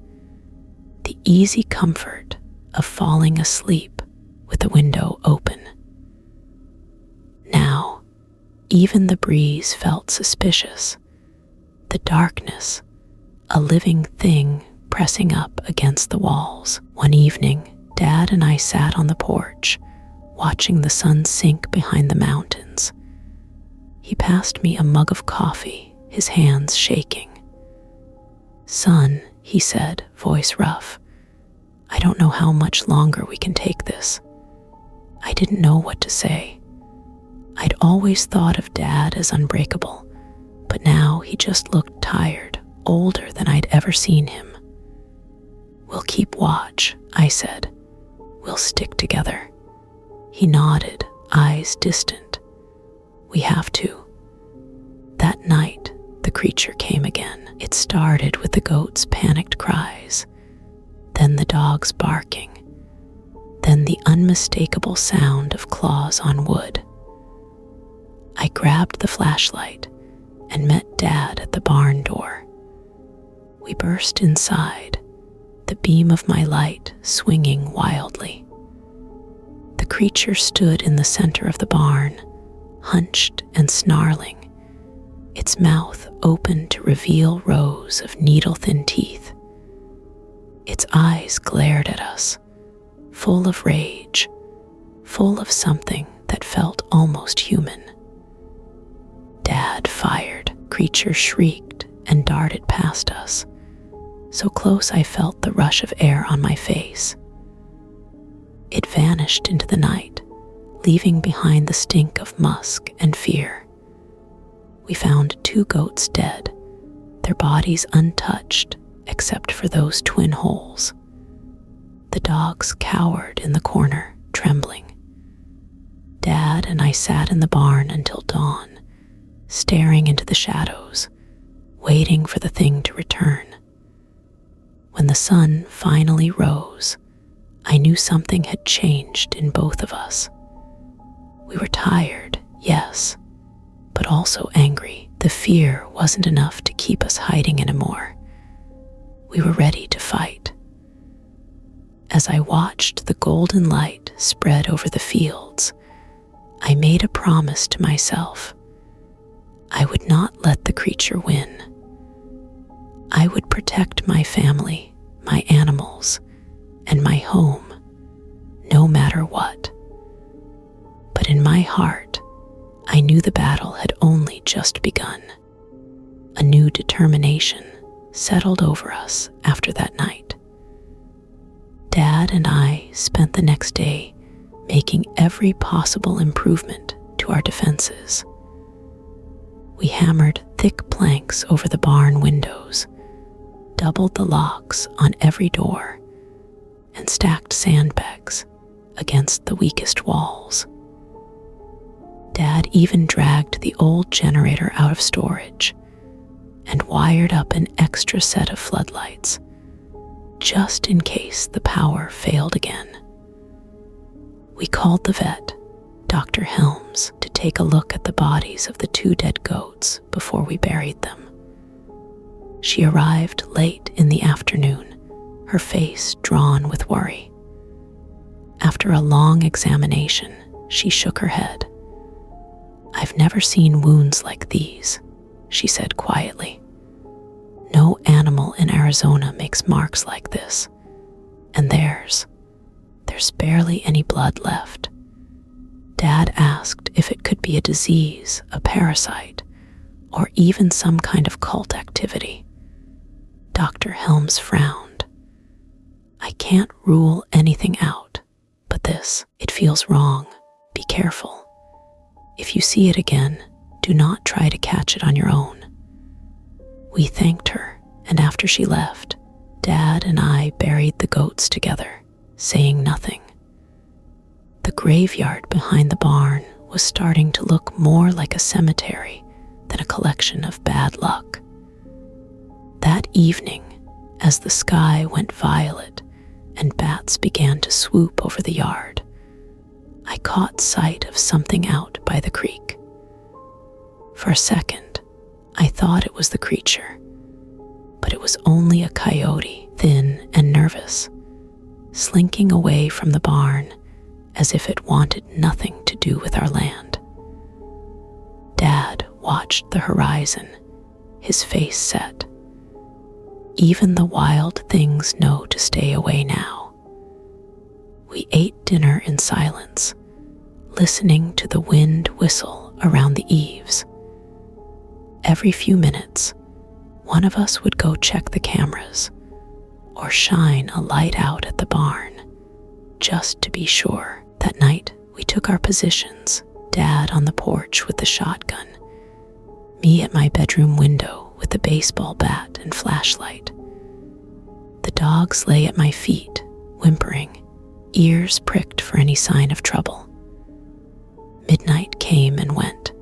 the easy comfort of falling asleep with the window open. Now, even the breeze felt suspicious. The darkness, a living thing pressing up against the walls. One evening, Dad and I sat on the porch, watching the sun sink behind the mountains. He passed me a mug of coffee, his hands shaking. "Son," he said, voice rough, "I don't know how much longer we can take this." I didn't know what to say. I'd always thought of Dad as unbreakable, but now he just looked tired, older than I'd ever seen him. "We'll keep watch," I said. "We'll stick together." He nodded, eyes distant. "We have to." That night, the creature came again. It started with the goats' panicked cries, then the dogs barking, then the unmistakable sound of claws on wood. I grabbed the flashlight and met Dad at the barn door. We burst inside, the beam of my light swinging wildly. The creature stood in the center of the barn, hunched and snarling, its mouth open to reveal rows of needle-thin teeth. Its eyes glared at us, full of rage, full of something that felt almost human. Dad fired. Creature shrieked and darted past us, so close I felt the rush of air on my face. It vanished into the night, leaving behind the stink of musk and fear. We found 2 goats dead, their bodies untouched except for those twin holes. The dogs cowered in the corner, trembling. Dad and I sat in the barn until dawn, staring into the shadows, waiting for the thing to return. When the sun finally rose, I knew something had changed in both of us. We were tired, yes, but also angry. The fear wasn't enough to keep us hiding anymore. We were ready to fight. As I watched the golden light spread over the fields, I made a promise to myself. I would not let the creature win. I would protect my family, my animals, and my home, no matter what. But in my heart, I knew the battle had only just begun. A new determination settled over us after that night. Dad and I spent the next day making every possible improvement to our defenses. We hammered thick planks over the barn windows, doubled the locks on every door, and stacked sandbags against the weakest walls. Dad even dragged the old generator out of storage and wired up an extra set of floodlights, just in case the power failed again. We called the vet, Dr. Helms, to take a look at the bodies of the 2 dead goats before we buried them. She arrived late in the afternoon, her face drawn with worry. After a long examination, she shook her head. "I've never seen wounds like these," she said quietly. "No animal in Arizona makes marks like this, and there's barely any blood left." Dad asked if it could be a disease, a parasite, or even some kind of cult activity. Dr. Helms frowned. "I can't rule anything out, but it feels wrong. Be careful. If you see it again, do not try to catch it on your own." We thanked her, and after she left, Dad and I buried the goats together, saying nothing. The graveyard behind the barn was starting to look more like a cemetery than a collection of bad luck. That evening, as the sky went violet and bats began to swoop over the yard, I caught sight of something out by the creek. For a second, I thought it was the creature, but it was only a coyote, thin and nervous, slinking away from the barn as if it wanted nothing to do with our land. Dad watched the horizon, his face set. Even the wild things know to stay away now. We ate dinner in silence, listening to the wind whistle around the eaves. Every few minutes, one of us would go check the cameras or shine a light out at the barn, just to be sure. That night, we took our positions, Dad on the porch with the shotgun, me at my bedroom window with the baseball bat and flashlight. The dogs lay at my feet, whimpering, ears pricked for any sign of trouble. Midnight came and went.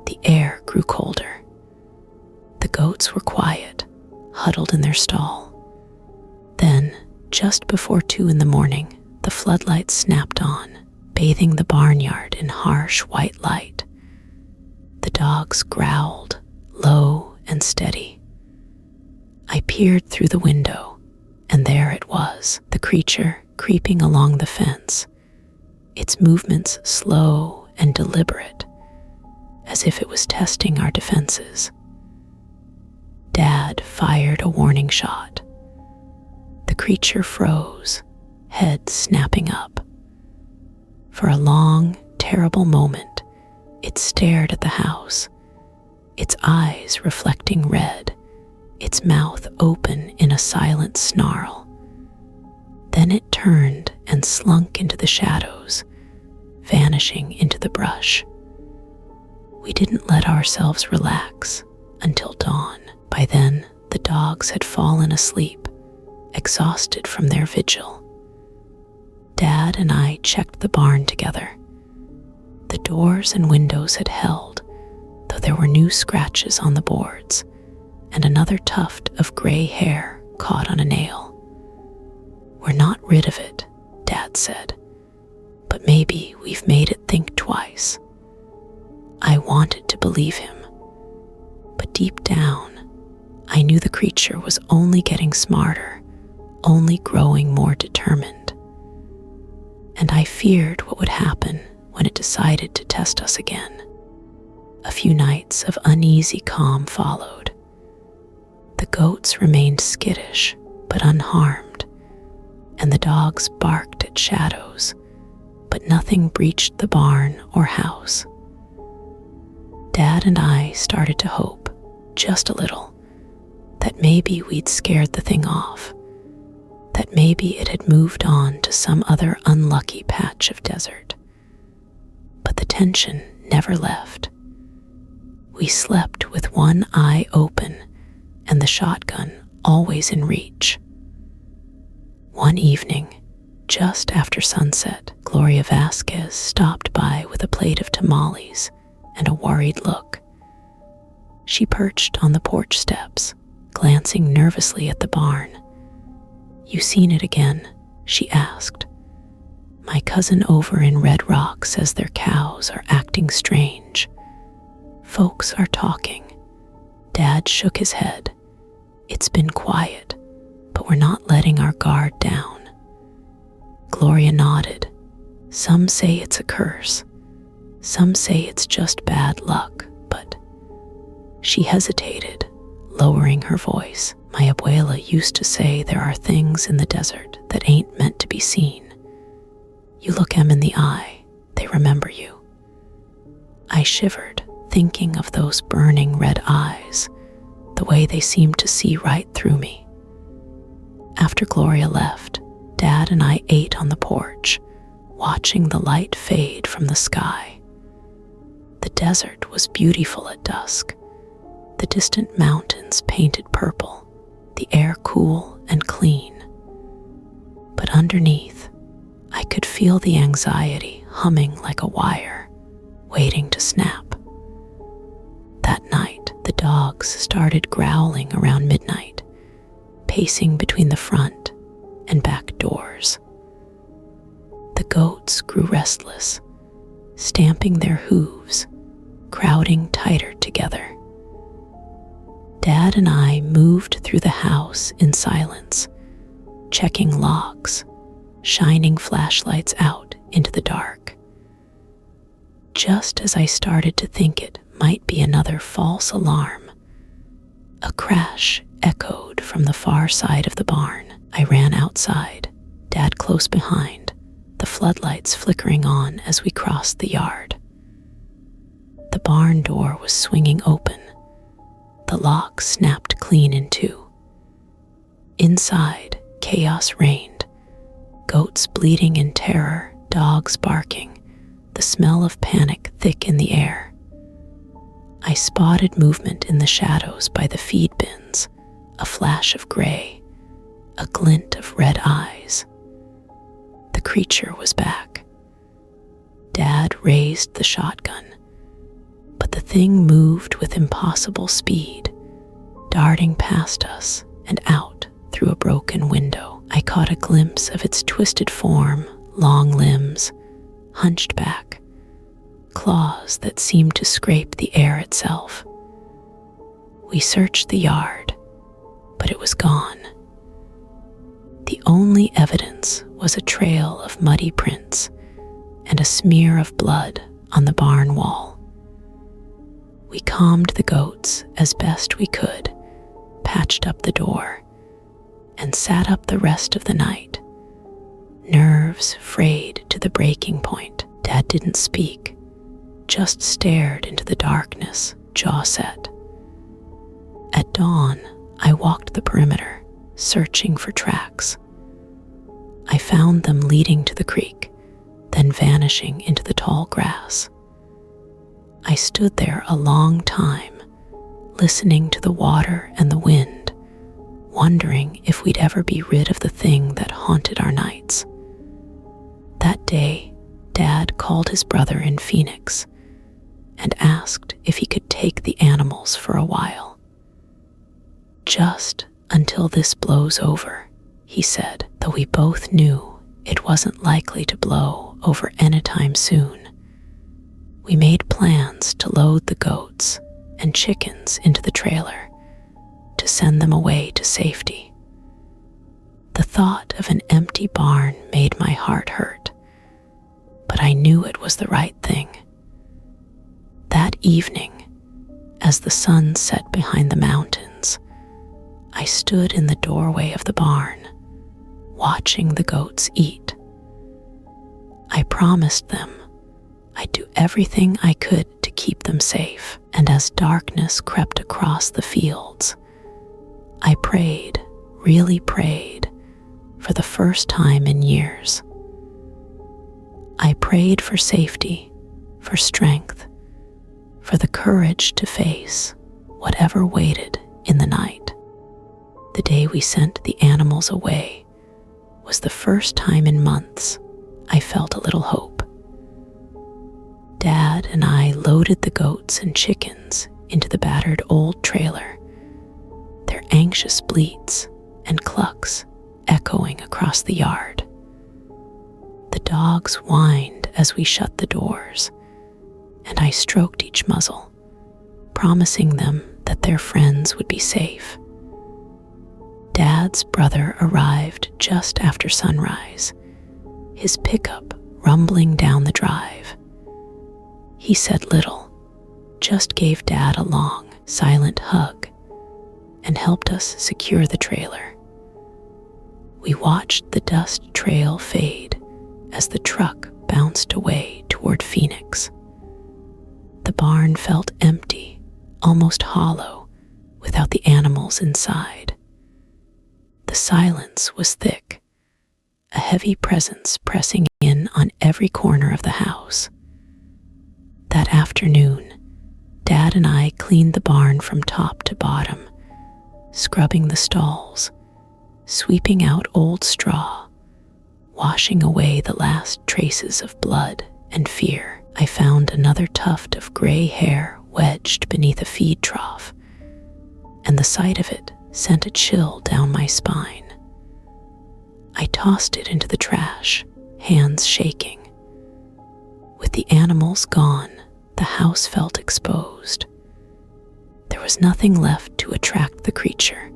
The air grew colder. The goats were quiet, huddled in their stall. Then, just before 2 a.m, the floodlights snapped on, bathing the barnyard in harsh white light. The dogs growled, low and steady. I peered through the window, and there it was, the creature creeping along the fence, its movements slow and deliberate, as if it was testing our defenses. Dad fired a warning shot. The creature froze, head snapping up. For a long, terrible moment, it stared at the house, its eyes reflecting red, its mouth open in a silent snarl. Then it turned and slunk into the shadows, vanishing into the brush. We didn't let ourselves relax until dawn. By then, the dogs had fallen asleep, exhausted from their vigil. Dad and I checked the barn together. The doors and windows had held, though there were new scratches on the boards and another tuft of gray hair caught on a nail. "We're not rid of it," Dad said, "but maybe we've made it think twice." I wanted to believe him, but deep down, I knew the creature was only getting smarter, only growing more determined. And I feared what would happen when it decided to test us again. A few nights of uneasy calm followed. The goats remained skittish but unharmed, and the dogs barked at shadows, but nothing breached the barn or house. Dad and I started to hope, just a little, that maybe we'd scared the thing off, that maybe it had moved on to some other unlucky patch of desert. But the tension never left. We slept with one eye open and the shotgun always in reach. One evening, just after sunset, Gloria Vasquez stopped by with a plate of tamales and a worried look. She perched on the porch steps, glancing nervously at the barn. "You seen it again?" she asked. "My cousin over in Red Rock says their cows are acting strange. Folks are talking." Dad shook his head. "It's been quiet, but we're not letting our guard down." Gloria nodded. "Some say it's a curse. Some say it's just bad luck, but..." She hesitated, lowering her voice. "My abuela used to say there are things in the desert that ain't meant to be seen. You look 'em in the eye, they remember you." I shivered, thinking of those burning red eyes, the way they seemed to see right through me. After Gloria left, Dad and I ate on the porch, watching the light fade from the sky. The desert was beautiful at dusk, the distant mountains painted purple, the air cool and clean. But underneath, I could feel the anxiety humming like a wire, waiting to snap. That night, the dogs started growling around midnight, pacing between the front and back doors. The goats grew restless, stamping their hooves, crowding tighter together. Dad and I moved through the house in silence, checking locks, shining flashlights out into the dark. Just as I started to think it might be another false alarm, a crash echoed from the far side of the barn. I ran outside, Dad close behind, the floodlights flickering on as we crossed the yard. The barn door was swinging open. The lock snapped clean in two. Inside, chaos reigned. Goats bleating in terror, dogs barking, the smell of panic thick in the air. I spotted movement in the shadows by the feed bins, a flash of gray, a glint of red eyes. The creature was back. Dad raised the shotgun, but the thing moved with impossible speed, darting past us and out through a broken window. I caught a glimpse of its twisted form, long limbs, hunched back, claws that seemed to scrape the air itself. We searched the yard, but it was gone. The only evidence was a trail of muddy prints and a smear of blood on the barn wall. We calmed the goats as best we could, patched up the door, and sat up the rest of the night, nerves frayed to the breaking point. Dad didn't speak, just stared into the darkness, jaw set. At dawn, I walked the perimeter, searching for tracks. I found them leading to the creek, then vanishing into the tall grass. I stood there a long time, listening to the water and the wind, wondering if we'd ever be rid of the thing that haunted our nights. That day, Dad called his brother in Phoenix and asked if he could take the animals for a while. "Just until this blows over," he said, though we both knew it wasn't likely to blow over anytime soon. We made plans to load the goats and chickens into the trailer to send them away to safety. The thought of an empty barn made my heart hurt, but I knew it was the right thing. That evening, as the sun set behind the mountains, I stood in the doorway of the barn, watching the goats eat. I promised them I'd do everything I could to keep them safe, and as darkness crept across the fields, I prayed, really prayed, for the first time in years. I prayed for safety, for strength, for the courage to face whatever waited in the night. The day we sent the animals away was the first time in months I felt a little hope. Dad and I loaded the goats and chickens into the battered old trailer, their anxious bleats and clucks echoing across the yard. The dogs whined as we shut the doors, and I stroked each muzzle, promising them that their friends would be safe. Dad's brother arrived just after sunrise, his pickup rumbling down the drive. He said little, just gave Dad a long, silent hug, and helped us secure the trailer. We watched the dust trail fade as the truck bounced away toward Phoenix. The barn felt empty, almost hollow, without the animals inside. The silence was thick, a heavy presence pressing in on every corner of the house. That afternoon, Dad and I cleaned the barn from top to bottom, scrubbing the stalls, sweeping out old straw, washing away the last traces of blood and fear. I found another tuft of gray hair wedged beneath a feed trough, and the sight of it sent a chill down my spine. I tossed it into the trash, hands shaking. With the animals gone, the house felt exposed. There was nothing left to attract the creature,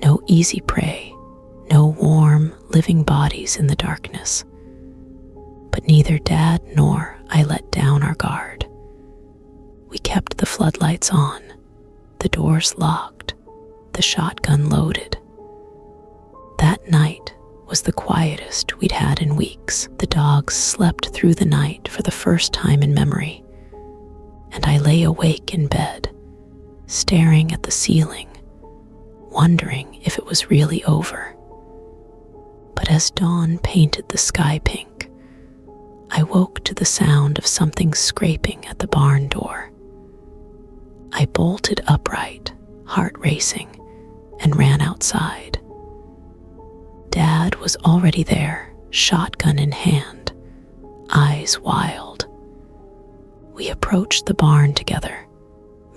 no easy prey, no warm, living bodies in the darkness. But neither Dad nor I let down our guard. We kept the floodlights on, the doors locked, the shotgun loaded. That night was the quietest we'd had in weeks. The dogs slept through the night for the first time in memory, and I lay awake in bed, staring at the ceiling, wondering if it was really over. But as dawn painted the sky pink, I woke to the sound of something scraping at the barn door. I bolted upright, heart racing, and ran outside. Dad was already there, shotgun in hand, eyes wild. We approached the barn together,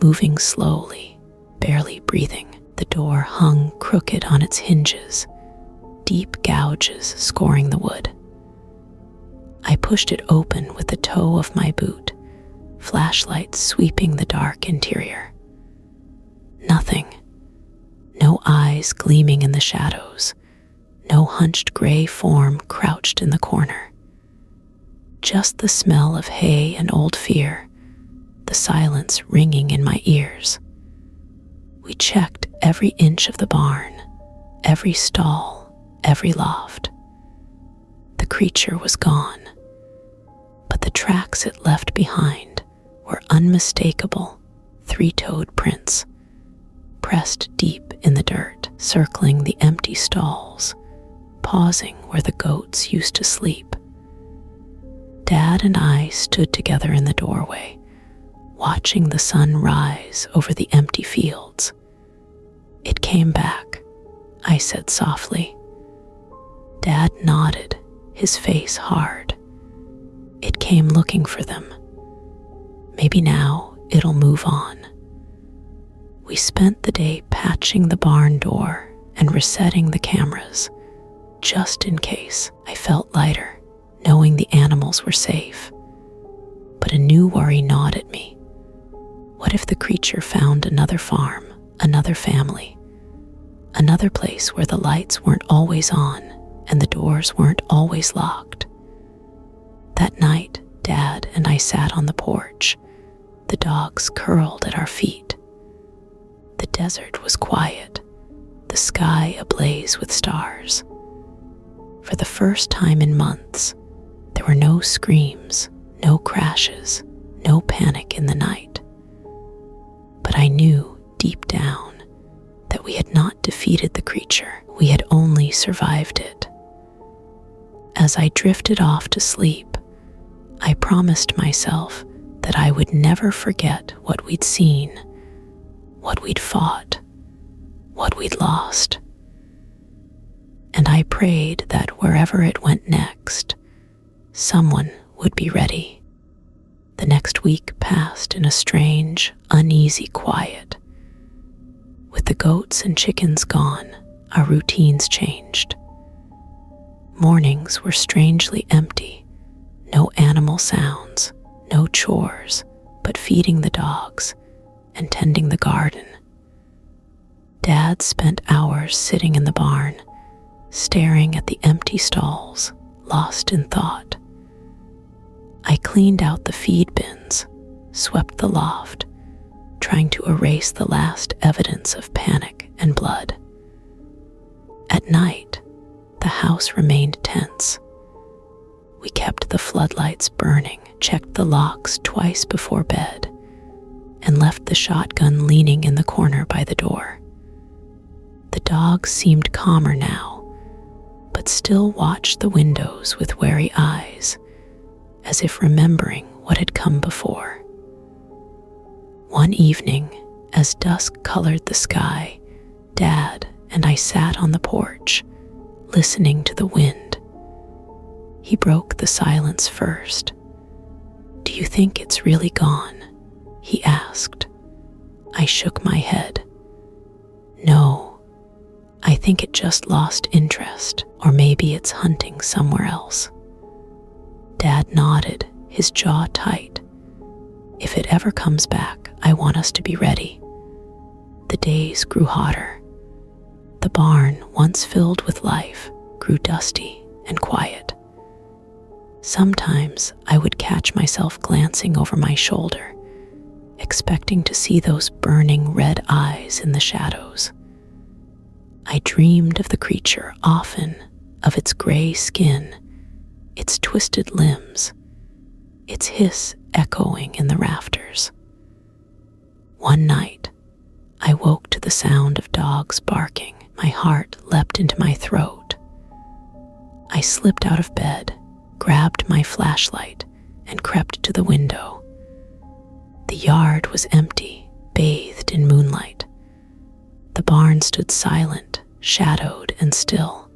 moving slowly, barely breathing. The door hung crooked on its hinges, deep gouges scoring the wood. I pushed it open with the toe of my boot, flashlight sweeping the dark interior. Nothing. No eyes gleaming in the shadows, no hunched gray form crouched in the corner. Just the smell of hay and old fear, the silence ringing in my ears. We checked every inch of the barn, every stall, every loft. The creature was gone, but the tracks it left behind were unmistakable, three-toed prints, pressed deep in the dirt, circling the empty stalls, pausing where the goats used to sleep. Dad and I stood together in the doorway, watching the sun rise over the empty fields. "It came back," I said softly. Dad nodded, his face hard. "It came looking for them. Maybe now it'll move on." We spent the day patching the barn door and resetting the cameras, just in case. I felt lighter, knowing the animals were safe. But a new worry gnawed at me. What if the creature found another farm, another family, another place where the lights weren't always on and the doors weren't always locked? That night, Dad and I sat on the porch, the dogs curled at our feet. The desert was quiet, the sky ablaze with stars. For the first time in months, there were no screams, no crashes, no panic in the night. But I knew deep down that we had not defeated the creature, we had only survived it. As I drifted off to sleep, I promised myself that I would never forget what we'd seen, what we'd fought, what we'd lost. And I prayed that wherever it went next, someone would be ready. The next week passed in a strange, uneasy quiet. With the goats and chickens gone, our routines changed. Mornings were strangely empty, no animal sounds, no chores, but feeding the dogs and tending the garden. Dad spent hours sitting in the barn, staring at the empty stalls, lost in thought. I cleaned out the feed bins, swept the loft, trying to erase the last evidence of panic and blood. At night, the house remained tense. We kept the floodlights burning, checked the locks twice before bed, and left the shotgun leaning in the corner by the door. The dogs seemed calmer now, but still watched the windows with wary eyes, as if remembering what had come before. One evening, as dusk colored the sky, Dad and I sat on the porch, listening to the wind. He broke the silence first. "Do you think it's really gone?" he asked. I shook my head. "No, I think it just lost interest, or maybe it's hunting somewhere else." Dad nodded, his jaw tight. "If it ever comes back, I want us to be ready." The days grew hotter. The barn, once filled with life, grew dusty and quiet. Sometimes I would catch myself glancing over my shoulder, expecting to see those burning red eyes in the shadows. I dreamed of the creature often, of its gray skin, its twisted limbs, its hiss echoing in the rafters. One night, I woke to the sound of dogs barking. My heart leapt into my throat. I slipped out of bed, grabbed my flashlight, and crept to the window. The yard was empty, bathed in moonlight. The barn stood silent, shadowed and still.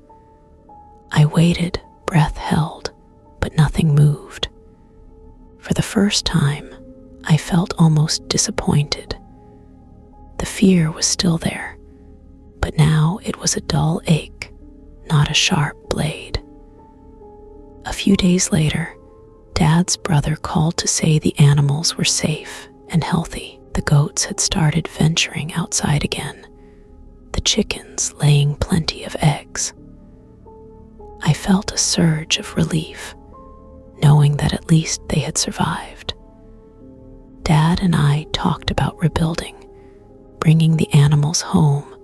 I waited, breath held, but nothing moved. For the first time, I felt almost disappointed. The fear was still there, but now it was a dull ache, not a sharp blade. A few days later, Dad's brother called to say the animals were safe and healthy. The goats had started venturing outside again, the chickens laying plenty of eggs. I felt a surge of relief, knowing that at least they had survived. Dad and I talked about rebuilding, bringing the animals home,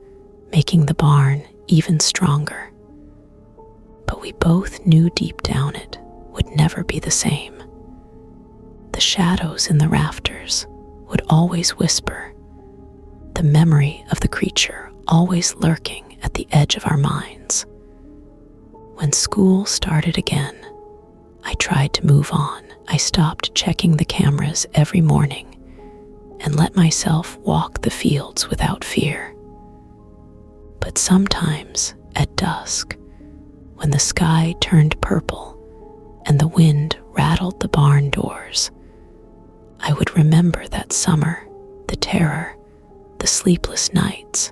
making the barn even stronger. But we both knew deep down it would never be the same. The shadows in the rafters would always whisper, the memory of the creature always lurking at the edge of our minds. When school started again, I tried to move on. I stopped checking the cameras every morning and let myself walk the fields without fear. But sometimes, at dusk, when the sky turned purple and the wind rattled the barn doors, I would remember that summer, the terror, the sleepless nights,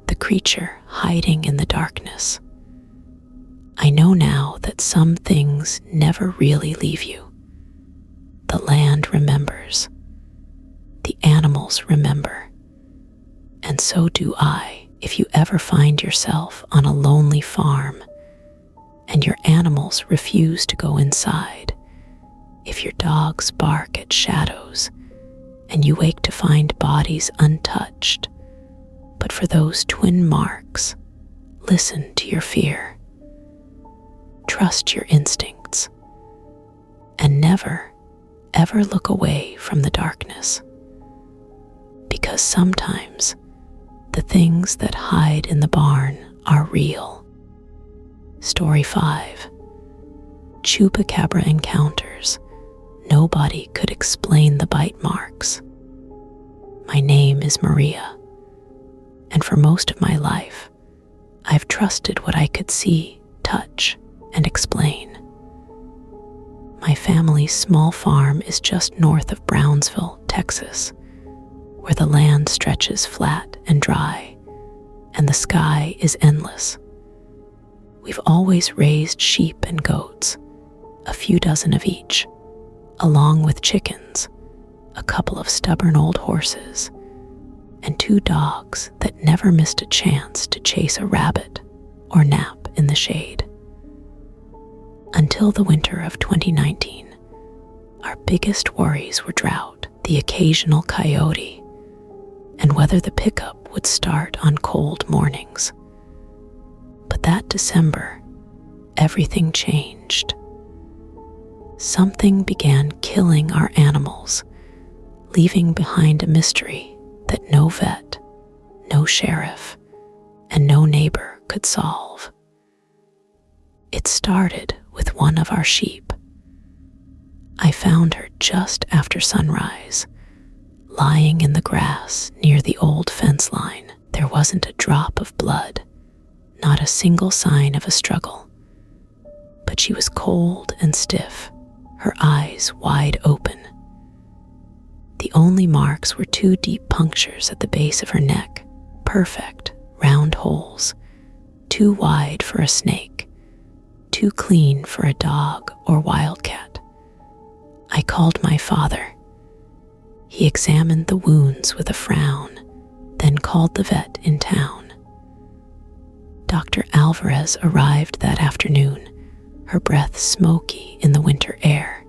the creature hiding in the darkness. I know now that some things never really leave you. The land remembers. The animals remember. And so do I. If you ever find yourself on a lonely farm and your animals refuse to go inside, if your dogs bark at shadows and you wake to find bodies untouched, but for those twin marks, listen to your fear. Trust your instincts, and never, ever look away from the darkness. Because sometimes the things that hide in the barn are real. Story 5. Chupacabra encounters. Nobody could explain the bite marks. My name is Maria, and for most of my life, I've trusted what I could see, touch, and explain. My family's small farm is just north of Brownsville, Texas, where the land stretches flat and dry, and the sky is endless. We've always raised sheep and goats, a few dozen of each, along with chickens, a couple of stubborn old horses, and 2 dogs that never missed a chance to chase a rabbit or nap in the shade. Until the winter of 2019, our biggest worries were drought, the occasional coyote, and whether the pickup would start on cold mornings. But that December, everything changed. Something began killing our animals, leaving behind a mystery that no vet, no sheriff, and no neighbor could solve. It started with one of our sheep. I found her just after sunrise, lying in the grass near the old fence line. There wasn't a drop of blood, not a single sign of a struggle. But she was cold and stiff, her eyes wide open. The only marks were 2 deep punctures at the base of her neck, perfect, round holes, too wide for a snake, too clean for a dog or wildcat. I called my father. He examined the wounds with a frown, then called the vet in town. Dr. Alvarez arrived that afternoon, her breath smoky in the winter air.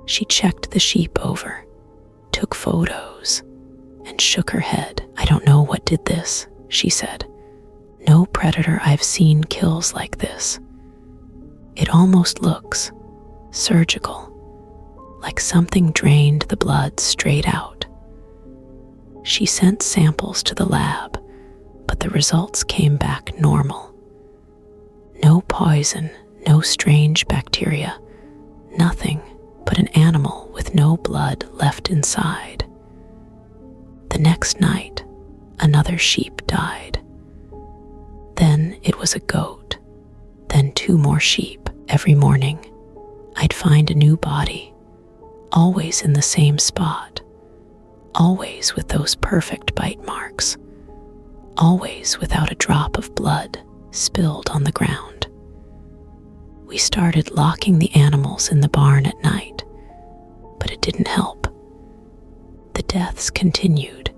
She checked the sheep over, took photos, and shook her head. "I don't know what did this," she said, No predator I've seen kills like this. It almost looks surgical, like something drained the blood straight out. She sent samples to the lab, but the results came back normal. No poison, no strange bacteria, nothing but an animal with no blood left inside. The next night, another sheep died. Then it was a goat, then 2 more sheep. Every morning, I'd find a new body, always in the same spot, always with those perfect bite marks, always without a drop of blood spilled on the ground. We started locking the animals in the barn at night, but it didn't help. The deaths continued,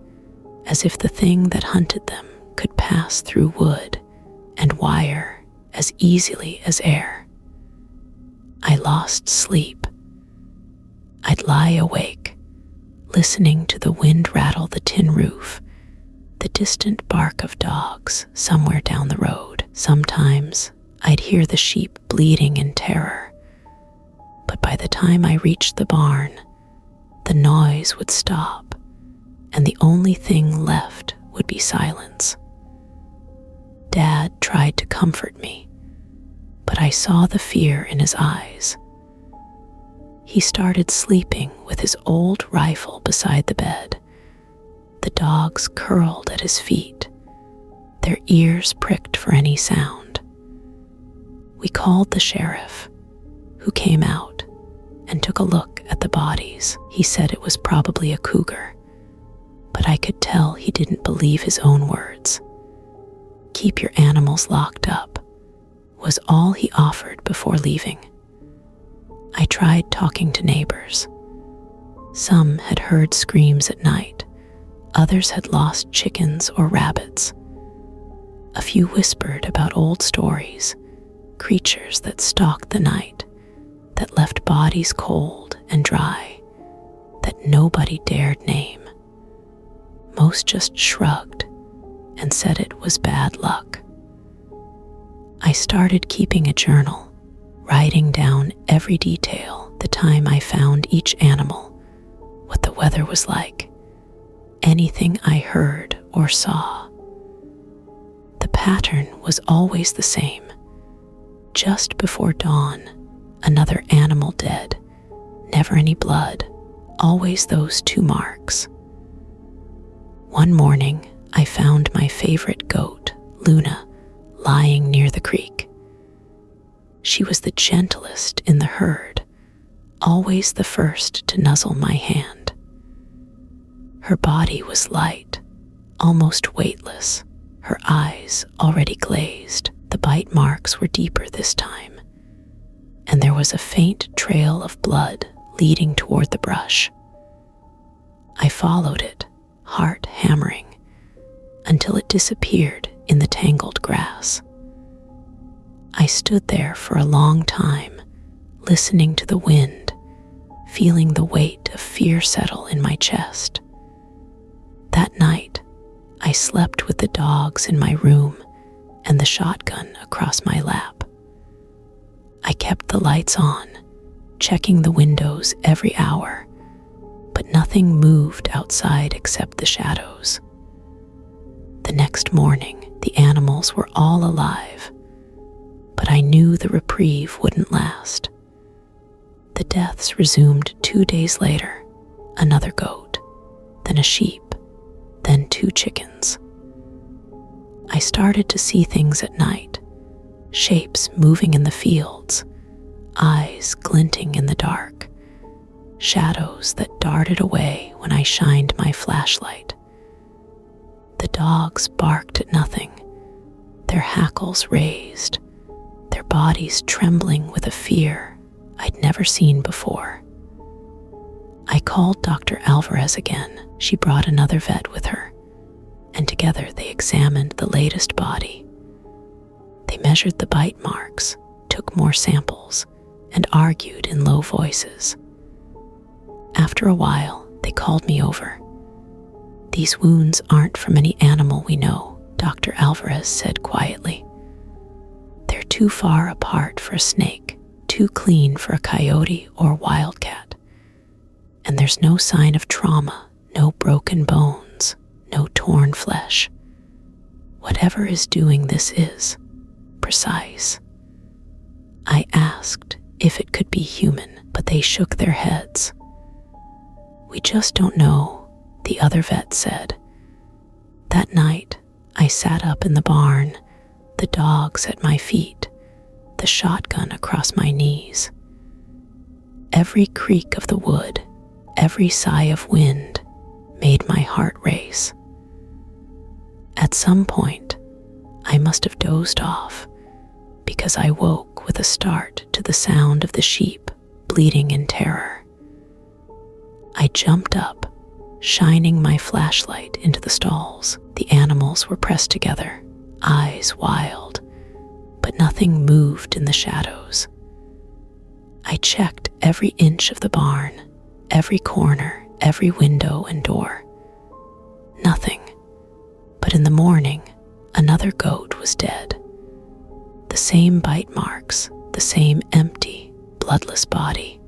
as if the thing that hunted them could pass through wood and wire as easily as air. I lost sleep. I'd lie awake, listening to the wind rattle the tin roof, the distant bark of dogs somewhere down the road. Sometimes I'd hear the sheep bleating in terror, but by the time I reached the barn, the noise would stop, and the only thing left would be silence. Dad tried to comfort me, but I saw the fear in his eyes. He started sleeping with his old rifle beside the bed. The dogs curled at his feet, their ears pricked for any sound. We called the sheriff, who came out and took a look at the bodies. He said it was probably a cougar, but I could tell he didn't believe his own words. Keep your animals locked up was all he offered before leaving. I tried talking to neighbors. Some had heard screams at night, others had lost chickens or rabbits. A few whispered about old stories, creatures that stalked the night, that left bodies cold and dry, that nobody dared name. Most just shrugged and said it was bad luck. I started keeping a journal, writing down every detail, the time I found each animal, what the weather was like, anything I heard or saw. The pattern was always the same. Just before dawn, another animal dead, never any blood, always those 2 marks. One morning, I found my favorite goat, Luna, lying near the creek. She was the gentlest in the herd, always the first to nuzzle my hand. Her body was light, almost weightless, her eyes already glazed. The bite marks were deeper this time, and there was a faint trail of blood leading toward the brush. I followed it, heart hammering, until it disappeared in the tangled grass. I stood there for a long time, listening to the wind, feeling the weight of fear settle in my chest. That night, I slept with the dogs in my room and the shotgun across my lap. I kept the lights on, checking the windows every hour, but nothing moved outside except the shadows. The next morning, the animals were all alive, but I knew the reprieve wouldn't last. The deaths resumed 2 days later, another goat, then a sheep, then 2 chickens. I started to see things at night, shapes moving in the fields, eyes glinting in the dark, shadows that darted away when I shined my flashlight. The dogs barked at nothing, their hackles raised, their bodies trembling with a fear I'd never seen before. I called Dr. Alvarez again. She brought another vet with her, and together they examined the latest body. They measured the bite marks, took more samples, and argued in low voices. After a while, they called me over. "These wounds aren't from any animal we know," Dr. Alvarez said quietly. "They're too far apart for a snake, too clean for a coyote or wildcat. And there's no sign of trauma, no broken bones, no torn flesh. Whatever is doing this is precise." I asked if it could be human, but they shook their heads. "We just don't know," the other vet said. That night, I sat up in the barn, the dogs at my feet, the shotgun across my knees. Every creak of the wood, every sigh of wind made my heart race. At some point, I must have dozed off because I woke with a start to the sound of the sheep bleating in terror. I jumped up, shining my flashlight into the stalls. The animals were pressed together, eyes wild, but nothing moved in the shadows. I checked every inch of the barn, every corner, every window and door. Nothing. But in the morning, another goat was dead. The same bite marks, the same empty, bloodless body.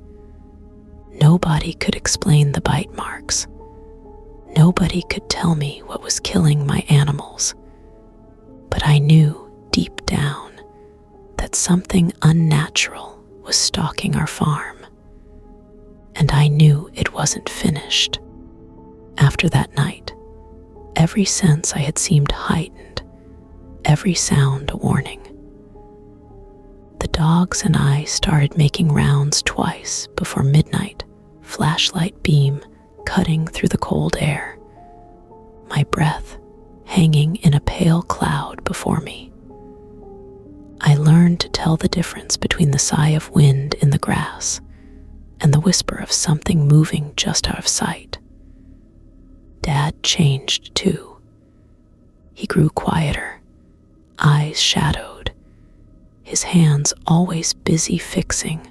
Nobody could explain the bite marks. Nobody could tell me what was killing my animals. But I knew deep down that something unnatural was stalking our farm. And I knew it wasn't finished. After that night, every sense I had seemed heightened, every sound a warning. The dogs and I started making rounds twice before midnight, flashlight beam cutting through the cold air, my breath hanging in a pale cloud before me. I learned to tell the difference between the sigh of wind in the grass and the whisper of something moving just out of sight. Dad changed too. He grew quieter, eyes shadowed, his hands always busy fixing,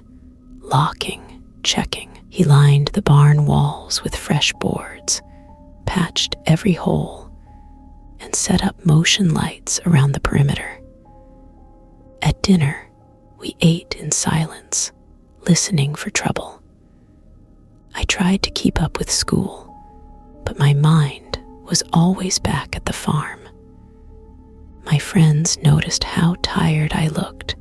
locking, checking. He lined the barn walls with fresh boards, patched every hole, and set up motion lights around the perimeter. At dinner, we ate in silence, listening for trouble. I tried to keep up with school, but my mind was always back at the farm. My friends noticed how tired I looked,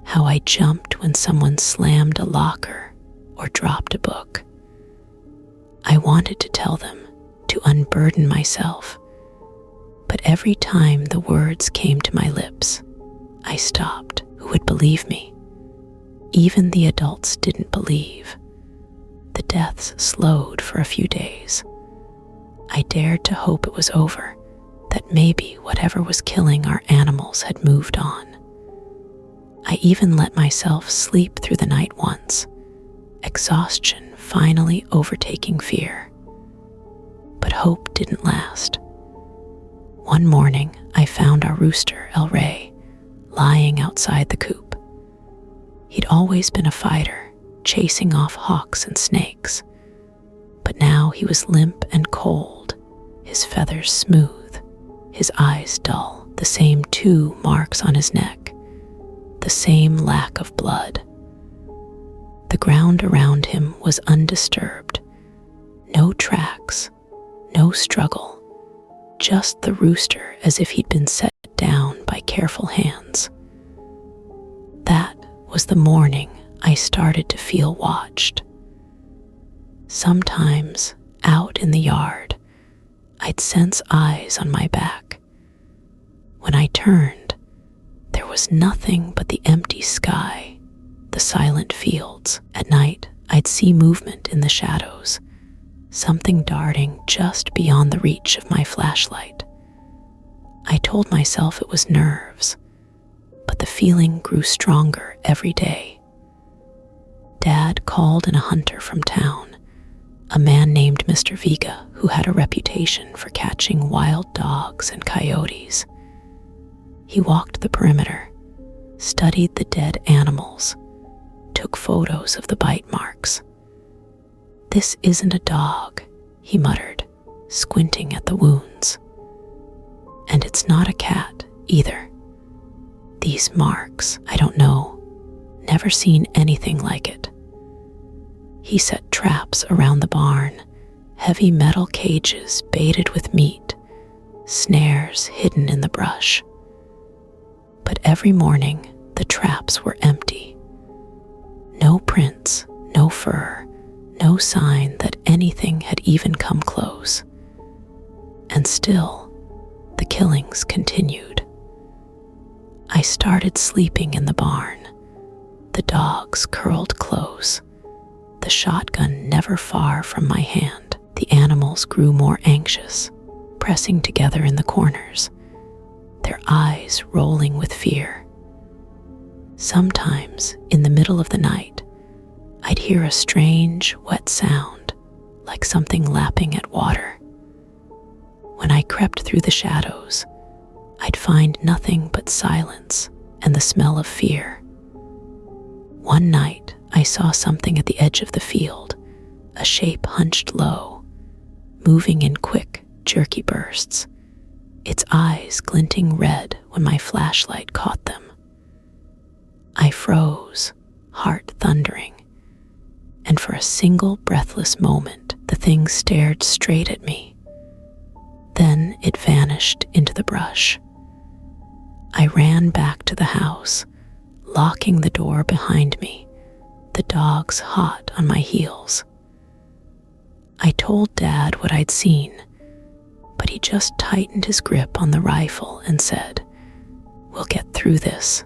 how I jumped when someone slammed a locker or dropped a book. I wanted to tell them to unburden myself, but every time the words came to my lips, I stopped. Who would believe me? Even the adults didn't believe. The deaths slowed for a few days. I dared to hope it was over, that maybe whatever was killing our animals had moved on. I even let myself sleep through the night once, exhaustion finally overtaking fear. But hope didn't last. One morning, I found our rooster, El Rey, lying outside the coop. He'd always been a fighter, chasing off hawks and snakes. But now he was limp and cold, his feathers smooth, his eyes dull, the same 2 marks on his neck, the same lack of blood. The ground around him was undisturbed. No tracks, no struggle, just the rooster as if he'd been set down by careful hands. That was the morning I started to feel watched. Sometimes, out in the yard, I'd sense eyes on my back. When I turned, there was nothing but the empty sky, the silent fields. At night, I'd see movement in the shadows, something darting just beyond the reach of my flashlight. I told myself it was nerves, but the feeling grew stronger every day. Dad called in a hunter from town, a man named Mr. Vega, who had a reputation for catching wild dogs and coyotes. He walked the perimeter, studied the dead animals, took photos of the bite marks. "This isn't a dog," he muttered, squinting at the wounds. "And it's not a cat either. These marks, I don't know, never seen anything like it. He set traps around the barn, heavy metal cages baited with meat, snares hidden in the brush. But every morning, the traps were empty. No prints, no fur, no sign that anything had even come close. And still, the killings continued. I started sleeping in the barn. The dogs curled close, the shotgun never far from my hand. The animals grew more anxious, pressing together in the corners, their eyes rolling with fear. Sometimes, in the middle of the night, I'd hear a strange, wet sound, like something lapping at water. When I crept through the shadows, I'd find nothing but silence and the smell of fear. One night, I saw something at the edge of the field, a shape hunched low, moving in quick, jerky bursts, its eyes glinting red when my flashlight caught them. I froze, heart thundering, and for a single breathless moment, the thing stared straight at me. Then it vanished into the brush. I ran back to the house, locking the door behind me, the dogs hot on my heels. I told Dad what I'd seen, but he just tightened his grip on the rifle and said, "We'll get through this.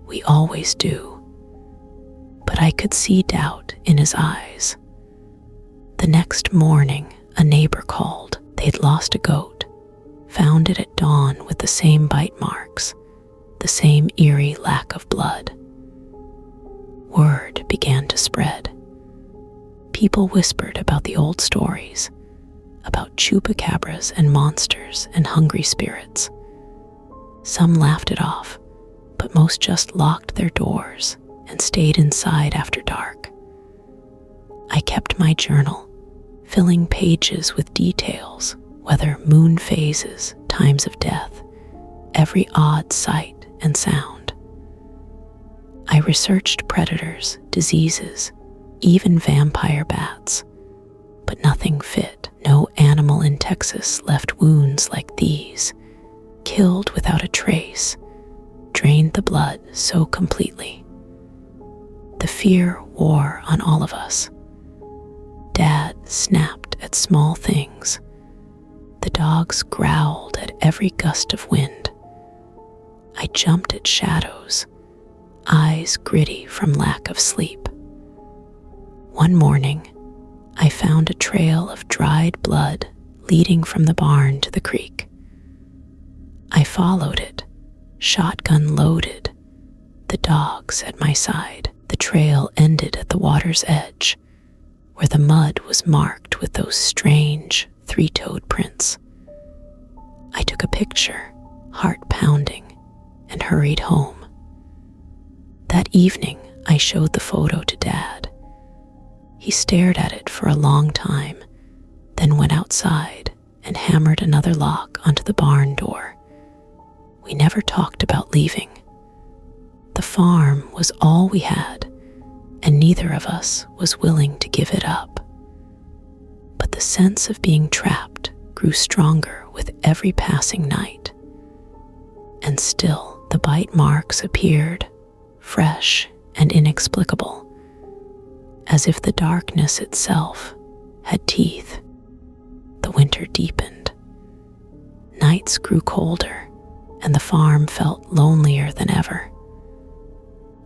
We always do." But I could see doubt in his eyes. The next morning, a neighbor called. They'd lost a goat, found it at dawn with the same bite marks, the same eerie lack of blood. Word began to spread. People whispered about the old stories, about chupacabras and monsters and hungry spirits. Some laughed it off, but most just locked their doors and stayed inside after dark. I kept my journal, filling pages with details, weather, moon phases, times of death, every odd sight and sound. I researched predators, diseases, even vampire bats, but nothing fit. No animal in Texas left wounds like these, killed without a trace, drained the blood so completely. The fear wore on all of us. Dad snapped at small things. The dogs growled at every gust of wind. I jumped at shadows, eyes gritty from lack of sleep. One morning, I found a trail of dried blood leading from the barn to the creek. I followed it, shotgun loaded, the dogs at my side. The trail ended at the water's edge, where the mud was marked with those strange three-toed prints. I took a picture, heart pounding, and hurried home. That evening, I showed the photo to Dad. He stared at it for a long time, then went outside and hammered another lock onto the barn door. We never talked about leaving. The farm was all we had, and neither of us was willing to give it up. But the sense of being trapped grew stronger with every passing night. And still the bite marks appeared, fresh and inexplicable, as if the darkness itself had teeth. The winter deepened. Nights grew colder, and the farm felt lonelier than ever.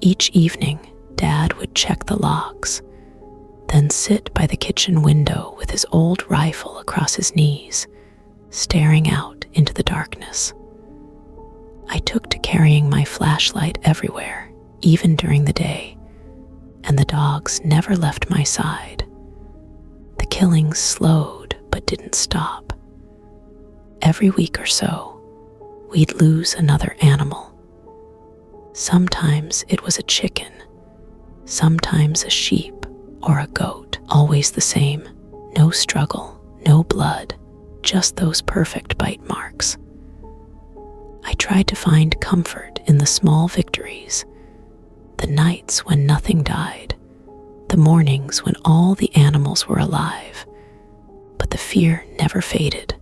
Each evening, Dad would check the locks, then sit by the kitchen window with his old rifle across his knees, staring out into the darkness. I took to carrying my flashlight everywhere, even during the day, and the dogs never left my side. The killings slowed but didn't stop. Every week or so, we'd lose another animal. Sometimes it was a chicken, sometimes a sheep or a goat, always the same. No struggle, no blood, just those perfect bite marks. tried to find comfort in the small victories, the nights when nothing died, the mornings when all the animals were alive, but the fear never faded.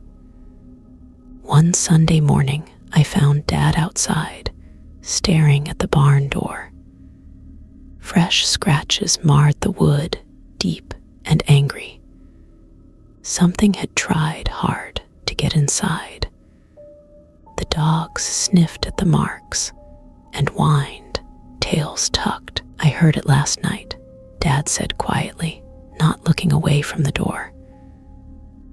One Sunday morning, I found Dad outside, staring at the barn door. Fresh scratches marred the wood, deep and angry. Something had tried hard to get inside. The dogs sniffed at the marks and whined, tails tucked. "I heard it last night," Dad said quietly, not looking away from the door.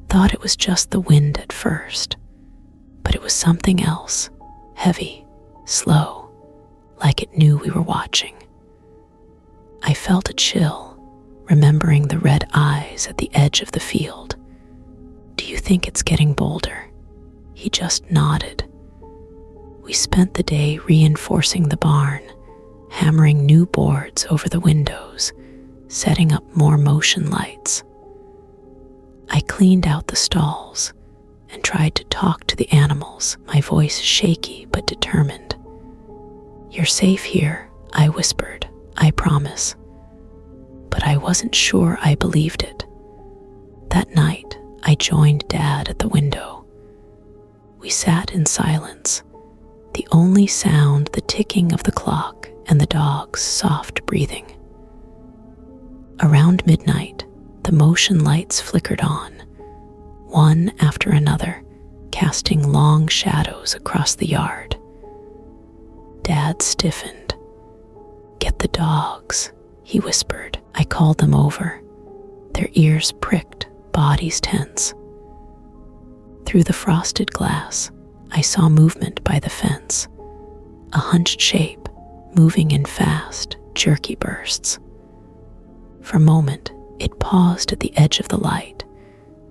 "Thought it was just the wind at first, but it was something else, heavy, slow, like it knew we were watching." I felt a chill, remembering the red eyes at the edge of the field. "Do you think it's getting bolder?" He just nodded. We spent the day reinforcing the barn, hammering new boards over the windows, setting up more motion lights. I cleaned out the stalls and tried to talk to the animals, my voice shaky but determined. "You're safe here," I whispered, "I promise." But I wasn't sure I believed it. That night, I joined Dad at the window. We sat in silence, the only sound the ticking of the clock and the dog's soft breathing. Around midnight, the motion lights flickered on, one after another, casting long shadows across the yard. Dad stiffened. "Get the dogs," he whispered. I called them over, their ears pricked, bodies tense. Through the frosted glass, I saw movement by the fence, a hunched shape moving in fast, jerky bursts. For a moment, it paused at the edge of the light,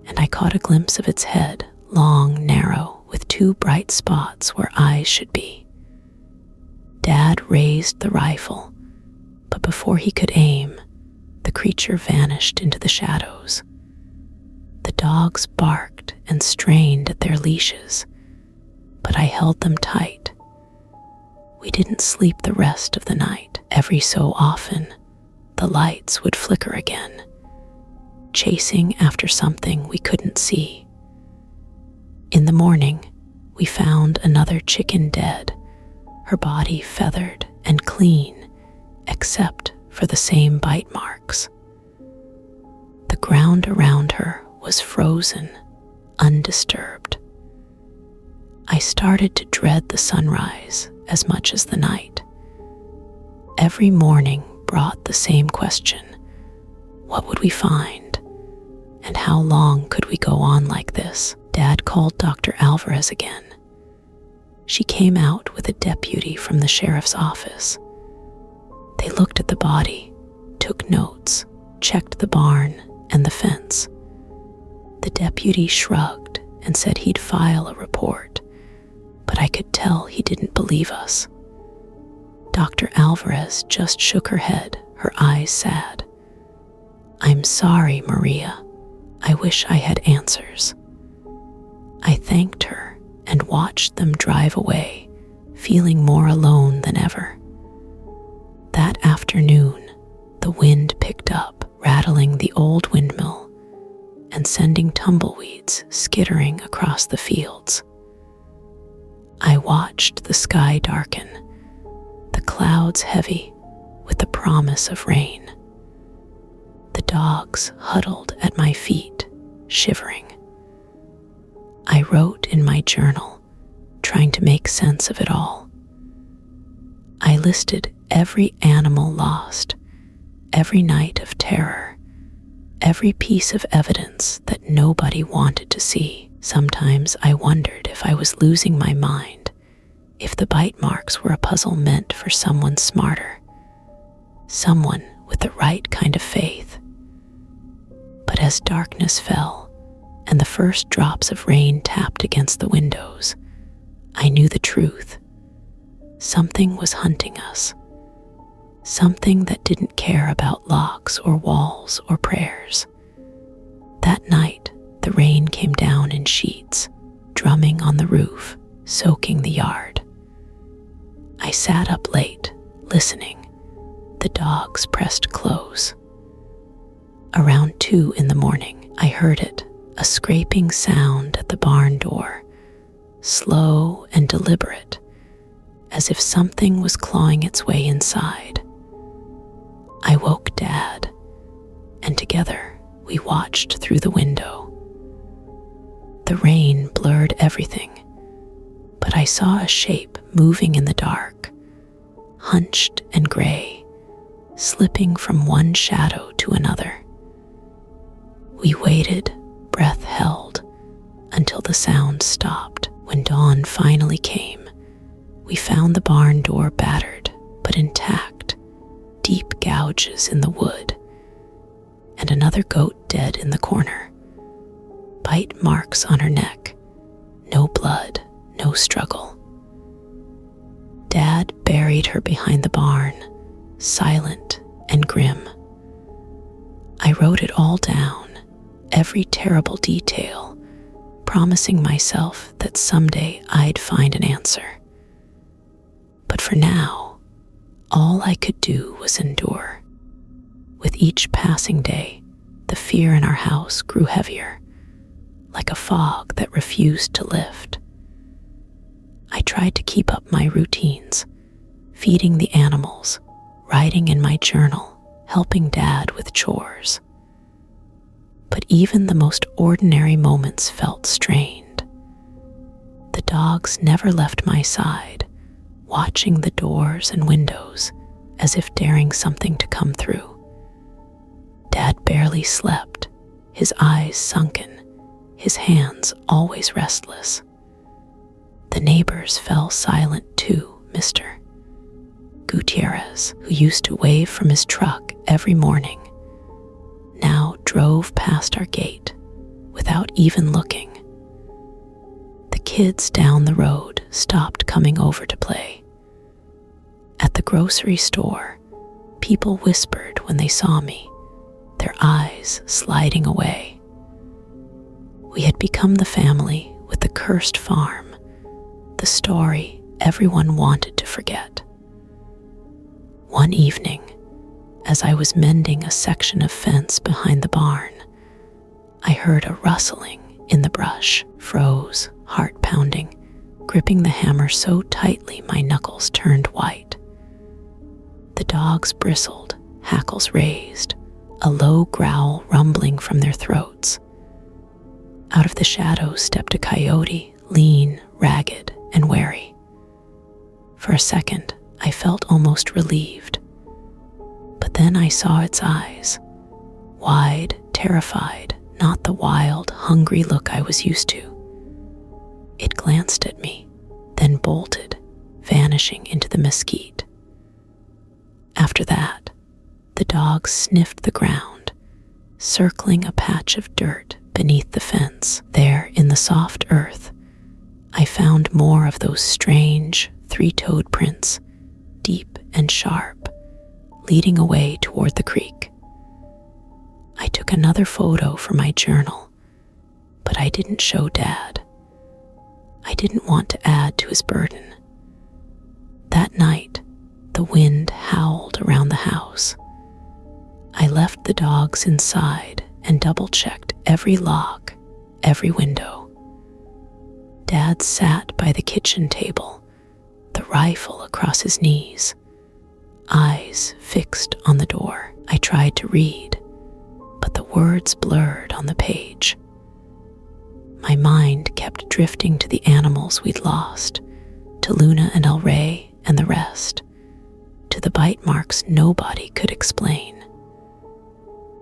and I caught a glimpse of its head, long, narrow, with two bright spots where eyes should be. Dad raised the rifle, but before he could aim, the creature vanished into the shadows. The dogs barked and strained at their leashes, but I held them tight. We didn't sleep the rest of the night. Every so often, the lights would flicker again, chasing after something we couldn't see. In the morning, we found another chicken dead, her body feathered and clean, except for the same bite marks. The ground around her was frozen, undisturbed. I started to dread the sunrise as much as the night. Every morning brought the same question: what would we find? And how long could we go on like this? Dad called Dr. Alvarez again. She came out with a deputy from the sheriff's office. They looked at the body, took notes, checked the barn and the fence. The deputy shrugged and said he'd file a report, but I could tell he didn't believe us. Dr. Alvarez just shook her head, her eyes sad. "I'm sorry, Maria. I wish I had answers." I thanked her and watched them drive away, feeling more alone than ever. That afternoon, the wind picked up, rattling the old windmill and sending tumbleweeds skittering across the fields. I watched the sky darken, the clouds heavy with the promise of rain. The dogs huddled at my feet, shivering. I wrote in my journal, trying to make sense of it all. I listed every animal lost, every night of terror, every piece of evidence that nobody wanted to see. Sometimes I wondered if I was losing my mind, if the bite marks were a puzzle meant for someone smarter, someone with the right kind of faith. But as darkness fell and the first drops of rain tapped against the windows, I knew the truth. Something was hunting us. Something that didn't care about locks or walls or prayers. That night, the rain came down in sheets, drumming on the roof, soaking the yard. I sat up late, listening. The dogs pressed close. Around 2 in the morning, I heard it, a scraping sound at the barn door, slow and deliberate, as if something was clawing its way inside. I woke Dad, and together we watched through the window. The rain blurred everything, but I saw a shape moving in the dark, hunched and gray, slipping from one shadow to another. We waited, breath held, until the sound stopped. When dawn finally came, we found the barn door battered but intact, deep gouges in the wood, and another goat dead in the corner. Bite marks on her neck, no blood, no struggle. Dad buried her behind the barn, silent and grim. I wrote it all down, every terrible detail, promising myself that someday I'd find an answer. But for now, all I could do was endure. With each passing day, the fear in our house grew heavier, like a fog that refused to lift. I tried to keep up my routines, feeding the animals, writing in my journal, helping Dad with chores. But even the most ordinary moments felt strained. The dogs never left my side, watching the doors and windows as if daring something to come through. Dad barely slept, his eyes sunken, his hands always restless. The neighbors fell silent too. Mr. Gutierrez, who used to wave from his truck every morning, now drove past our gate without even looking. The kids down the road stopped coming over to play. At the grocery store, people whispered when they saw me, their eyes sliding away. We had become the family with the cursed farm, the story everyone wanted to forget. One evening, as I was mending a section of fence behind the barn, I heard a rustling in the brush, froze, heart pounding, gripping the hammer so tightly my knuckles turned white. The dogs bristled, hackles raised, a low growl rumbling from their throats. Out of the shadows stepped a coyote, lean, ragged, and wary. For a second, I felt almost relieved. But then I saw its eyes, wide, terrified, not the wild, hungry look I was used to. It glanced at me, then bolted, vanishing into the mesquite. After that, the dogs sniffed the ground, circling a patch of dirt beneath the fence. There, in the soft earth, I found more of those strange, three-toed prints, deep and sharp, leading away toward the creek. I took another photo for my journal, but I didn't show Dad. I didn't want to add to his burden. That night, the wind howled around the house. I left the dogs inside and double-checked every lock, every window. Dad sat by the kitchen table, the rifle across his knees, eyes fixed on the door. I tried to read, but the words blurred on the page. My mind kept drifting to the animals we'd lost, to Luna and El Rey and the rest, to the bite marks nobody could explain.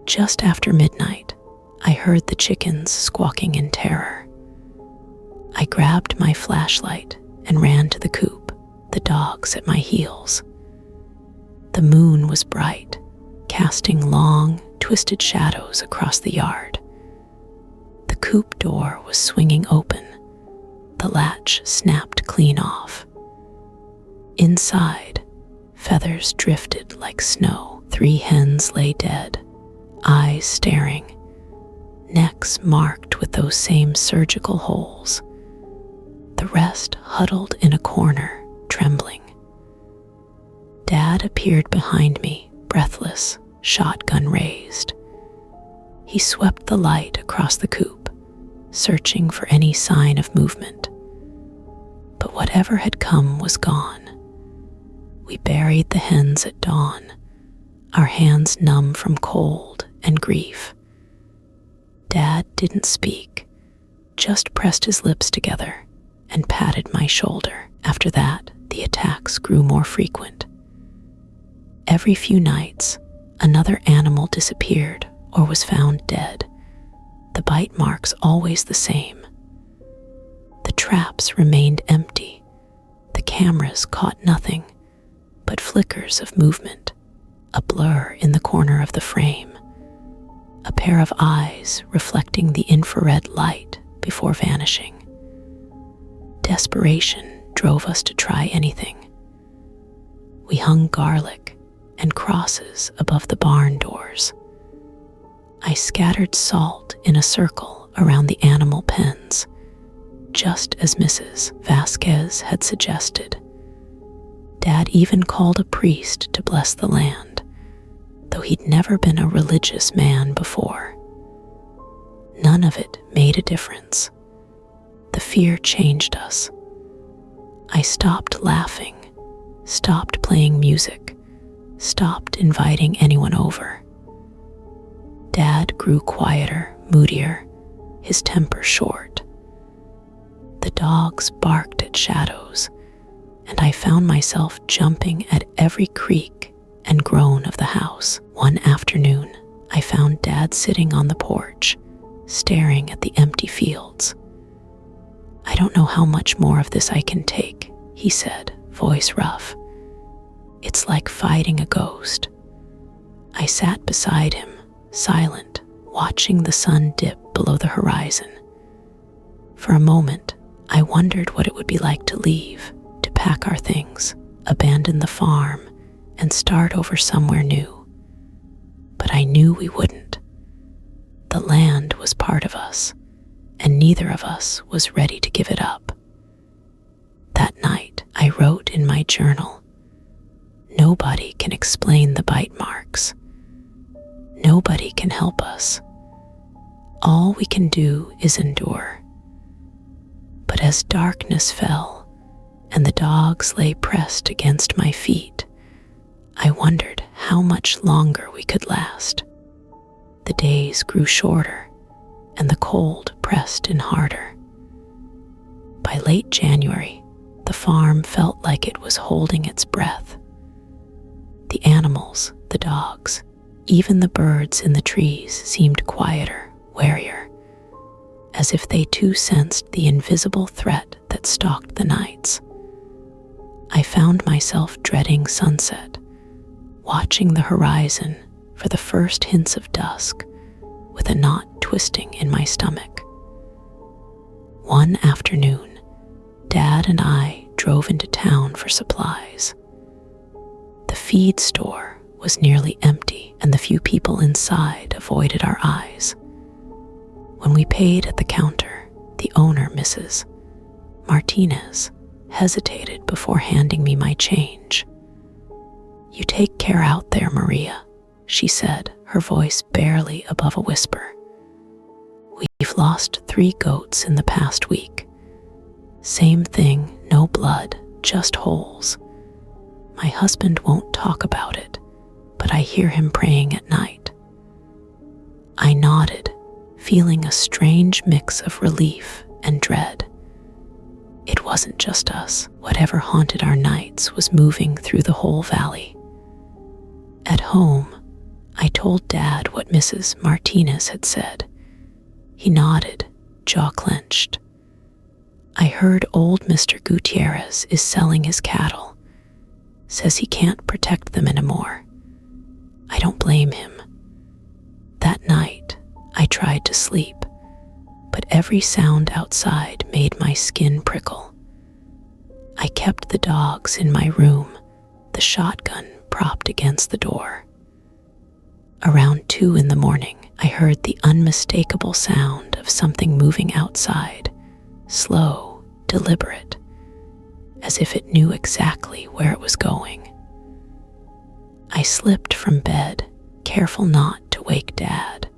Just after midnight, I heard the chickens squawking in terror. I grabbed my flashlight and ran to the coop, the dogs at my heels. The moon was bright, casting long, twisted shadows across the yard. The coop door was swinging open, the latch snapped clean off. Inside, feathers drifted like snow. 3 hens lay dead, eyes staring, necks marked with those same surgical holes. The rest huddled in a corner, trembling. Dad appeared behind me, breathless, shotgun raised. He swept the light across the coop, searching for any sign of movement. But whatever had come was gone. We buried the hens at dawn, our hands numb from cold and grief. Dad didn't speak, just pressed his lips together and patted my shoulder. After that, the attacks grew more frequent. Every few nights, another animal disappeared or was found dead, the bite marks always the same. The traps remained empty. The cameras caught nothing but flickers of movement, a blur in the corner of the frame, a pair of eyes reflecting the infrared light before vanishing. Desperation drove us to try anything. We hung garlic and crosses above the barn doors. I scattered salt in a circle around the animal pens, just as Mrs. Vasquez had suggested. Dad even called a priest to bless the land, though he'd never been a religious man before. None of it made a difference. The fear changed us. I stopped laughing, stopped playing music, stopped inviting anyone over. Dad grew quieter, moodier, his temper short. The dogs barked at shadows, and I found myself jumping at every creak and groan of the house. One afternoon, I found Dad sitting on the porch, staring at the empty fields. "I don't know how much more of this I can take," he said, voice rough. "It's like fighting a ghost." I sat beside him, silent, watching the sun dip below the horizon. For a moment, I wondered what it would be like to leave, to pack our things, abandon the farm, and start over somewhere new. But I knew we wouldn't. The land was part of us, and neither of us was ready to give it up. That night, I wrote in my journal, "Nobody can explain the bite marks. Nobody can help us. All we can do is endure." But as darkness fell and the dogs lay pressed against my feet, I wondered how much longer we could last. The days grew shorter and the cold pressed in harder. By late January, the farm felt like it was holding its breath. The animals, the dogs, even the birds in the trees seemed quieter, warier, as if they too sensed the invisible threat that stalked the nights. I found myself dreading sunset, watching the horizon for the first hints of dusk, with a knot twisting in my stomach. One afternoon, Dad and I drove into town for supplies. The feed store was nearly empty, and the few people inside avoided our eyes. When we paid at the counter, the owner, Mrs. Martinez, hesitated before handing me my change. "You take care out there, Maria," she said, her voice barely above a whisper. "We've lost 3 goats in the past week. Same thing, no blood, just holes. My husband won't talk about it, but I hear him praying at night." I nodded, feeling a strange mix of relief and dread. It wasn't just us. Whatever haunted our nights was moving through the whole valley. At home, I told Dad what Mrs. Martinez had said. He nodded, jaw clenched. "I heard old Mr. Gutierrez is selling his cattle. Says he can't protect them anymore. I don't blame him." That night, I tried to sleep, but every sound outside made my skin prickle. I kept the dogs in my room, the shotgun propped against the door. Around 2 in the morning, I heard the unmistakable sound of something moving outside, slow, deliberate, as if it knew exactly where it was going. I slipped from bed, careful not to wake Dad,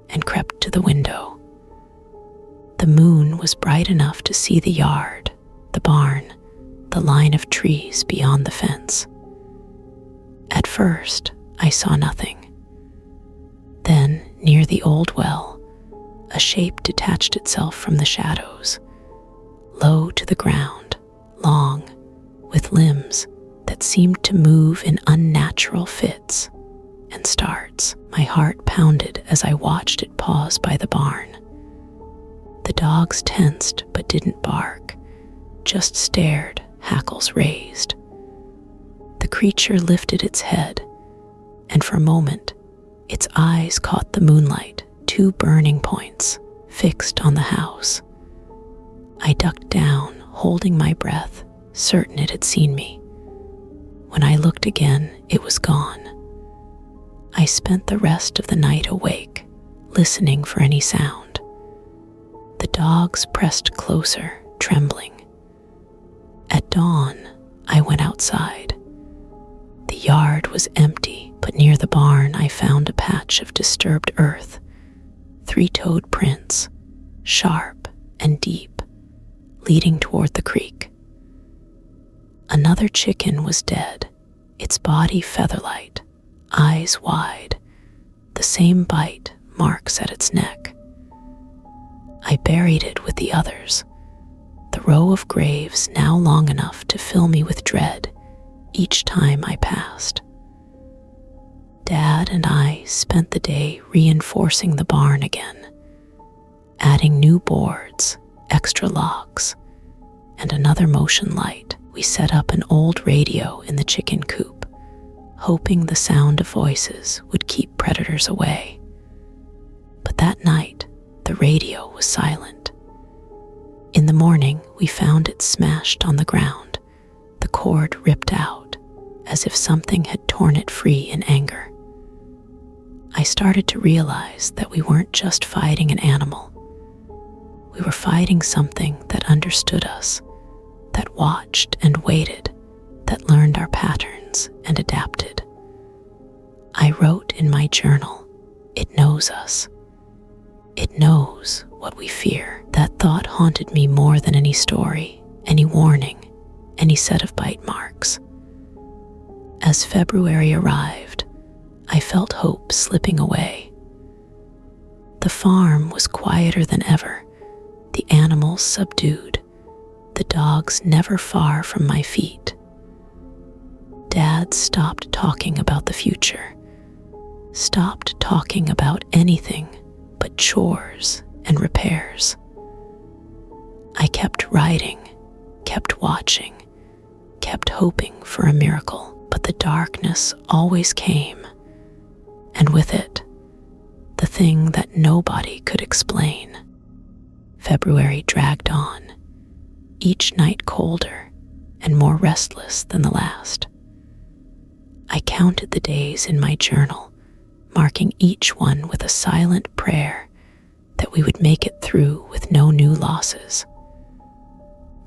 and crept to the window. The moon was bright enough to see the yard, the barn, the line of trees beyond the fence. At first, I saw nothing. Then, near the old well, a shape detached itself from the shadows, low to the ground, long, with limbs that seemed to move in unnatural fits and starts. My heart pounded as I watched it pause by the barn. The dogs tensed but didn't bark, just stared, hackles raised. The creature lifted its head, and for a moment, its eyes caught the moonlight, two burning points fixed on the house. I ducked down, holding my breath, certain it had seen me. When I looked again, it was gone. I spent the rest of the night awake, listening for any sound. The dogs pressed closer, trembling. At dawn, I went outside. The yard was empty, but near the barn I found a patch of disturbed earth, three-toed prints, sharp and deep, leading toward the creek. Another chicken was dead, its body feather-light, eyes wide, the same bite marks at its neck. I buried it with the others, the row of graves now long enough to fill me with dread each time I passed. Dad and I spent the day reinforcing the barn again, adding new boards, extra locks, and another motion light. We set up an old radio in the chicken coop, hoping the sound of voices would keep predators away. But that night, the radio was silent. In the morning, we found it smashed on the ground, the cord ripped out, as if something had torn it free in anger. I started to realize that we weren't just fighting an animal. We were fighting something that understood us, that watched and waited, that learned our patterns and adapted. I wrote in my journal, "It knows us. It knows what we fear." That thought haunted me more than any story, any warning, any set of bite marks. As February arrived, I felt hope slipping away. The farm was quieter than ever, the animals subdued, the dogs never far from my feet. Dad stopped talking about the future, stopped talking about anything but chores and repairs. I kept writing, kept watching, kept hoping for a miracle, but the darkness always came, and with it, the thing that nobody could explain. February dragged on, each night colder and more restless than the last. I counted the days in my journal, marking each one with a silent prayer that we would make it through with no new losses.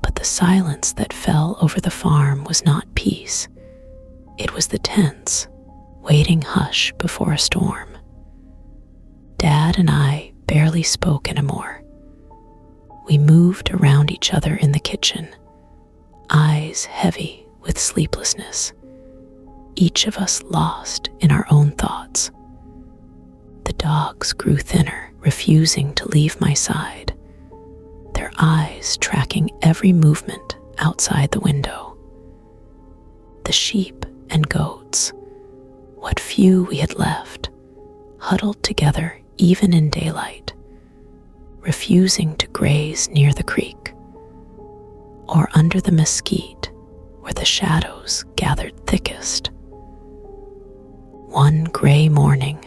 But the silence that fell over the farm was not peace. It was the tense, waiting hush before a storm. Dad and I barely spoke anymore. We moved around each other in the kitchen, eyes heavy with sleeplessness, each of us lost in our own thoughts. The dogs grew thinner, refusing to leave my side, their eyes tracking every movement outside the window. The sheep and goats, what few we had left, huddled together even in daylight, refusing to graze near the creek or under the mesquite where the shadows gathered thickest. One gray morning,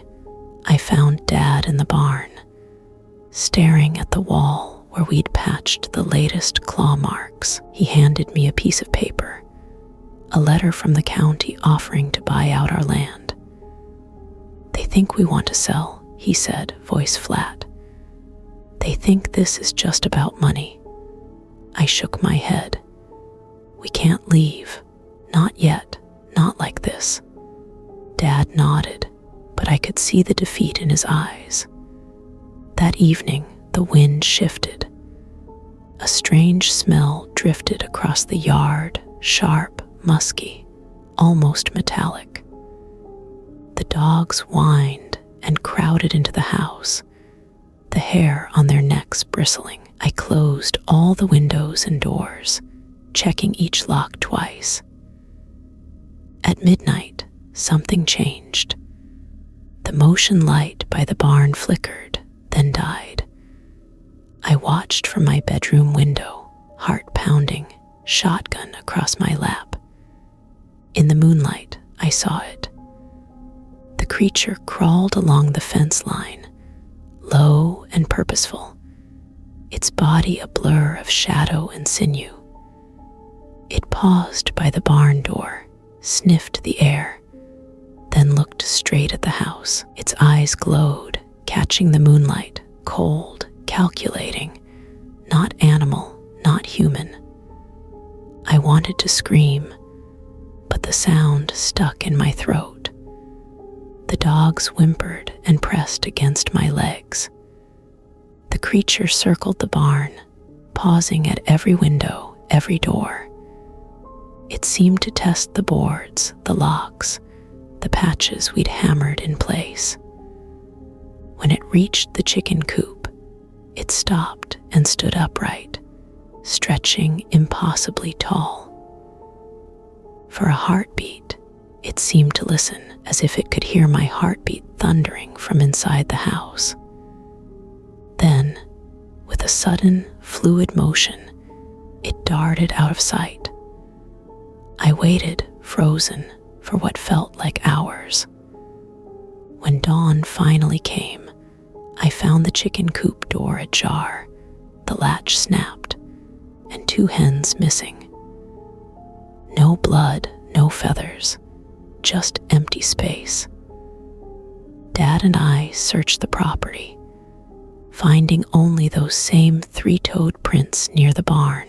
I found Dad in the barn, staring at the wall where we'd patched the latest claw marks. He handed me a piece of paper, a letter from the county offering to buy out our land. "They think we want to sell," he said, voice flat. "They think this is just about money." I shook my head. "We can't leave. Not yet. Not like this." see the defeat in his eyes. That evening, the wind shifted. A strange smell drifted across the yard, sharp, musky, almost metallic. The dogs whined and crowded into the house, the hair on their necks bristling. I closed all the windows and doors, checking each lock twice. At midnight, something changed. The motion light by the barn flickered, then died. I watched from my bedroom window, heart pounding, shotgun across my lap. In the moonlight, I saw it. The creature crawled along the fence line, low and purposeful, its body a blur of shadow and sinew. It paused by the barn door, sniffed the air, then looked straight at the house. Its eyes glowed, catching the moonlight, cold, calculating, not animal, not human. I wanted to scream, but the sound stuck in my throat. The dogs whimpered and pressed against my legs. The creature circled the barn, pausing at every window, every door. It seemed to test the boards, the locks, the patches we'd hammered in place. When it reached the chicken coop, it stopped and stood upright, stretching impossibly tall. For a heartbeat, it seemed to listen, as if it could hear my heartbeat thundering from inside the house. Then, with a sudden, fluid motion, it darted out of sight. I waited, frozen, for what felt like hours. When dawn finally came, I found the chicken coop door ajar, the latch snapped, and 2 hens missing. No blood, no feathers, just empty space. Dad and I searched the property, finding only those same 3-toed prints near the barn,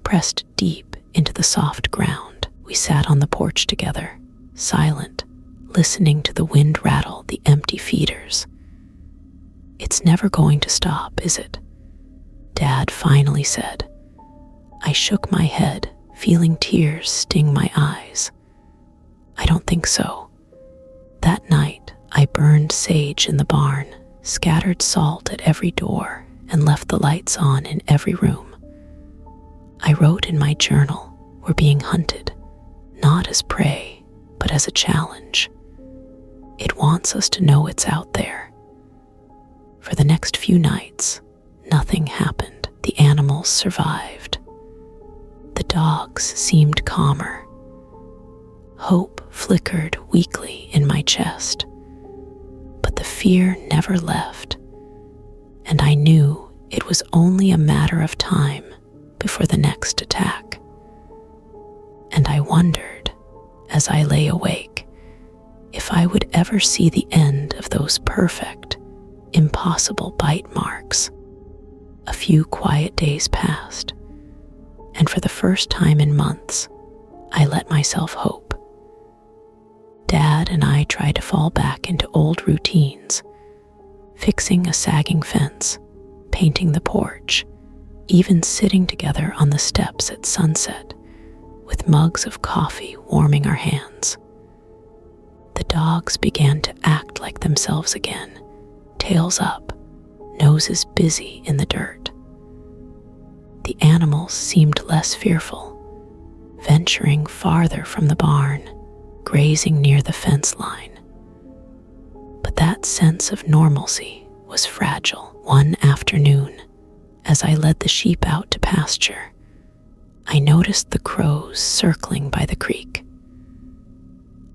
pressed deep into the soft ground. We sat on the porch together, silent, listening to the wind rattle the empty feeders. "It's never going to stop, is it?" Dad finally said. I shook my head, feeling tears sting my eyes. "I don't think so." That night, I burned sage in the barn, scattered salt at every door, and left the lights on in every room. I wrote in my journal, "We're being hunted, not as prey, but as a challenge. It wants us to know it's out there." For the next few nights, nothing happened. The animals survived. The dogs seemed calmer. Hope flickered weakly in my chest, but the fear never left, and I knew it was only a matter of time before the next attack. And I wondered, as I lay awake, if I would ever see the end of those perfect, impossible bite marks. A few quiet days passed, and for the first time in months, I let myself hope. Dad and I tried to fall back into old routines, fixing a sagging fence, painting the porch, even sitting together on the steps at sunset, with mugs of coffee warming our hands. The dogs began to act like themselves again, tails up, noses busy in the dirt. The animals seemed less fearful, venturing farther from the barn, grazing near the fence line. But that sense of normalcy was fragile. One afternoon, as I led the sheep out to pasture, I noticed the crows circling by the creek.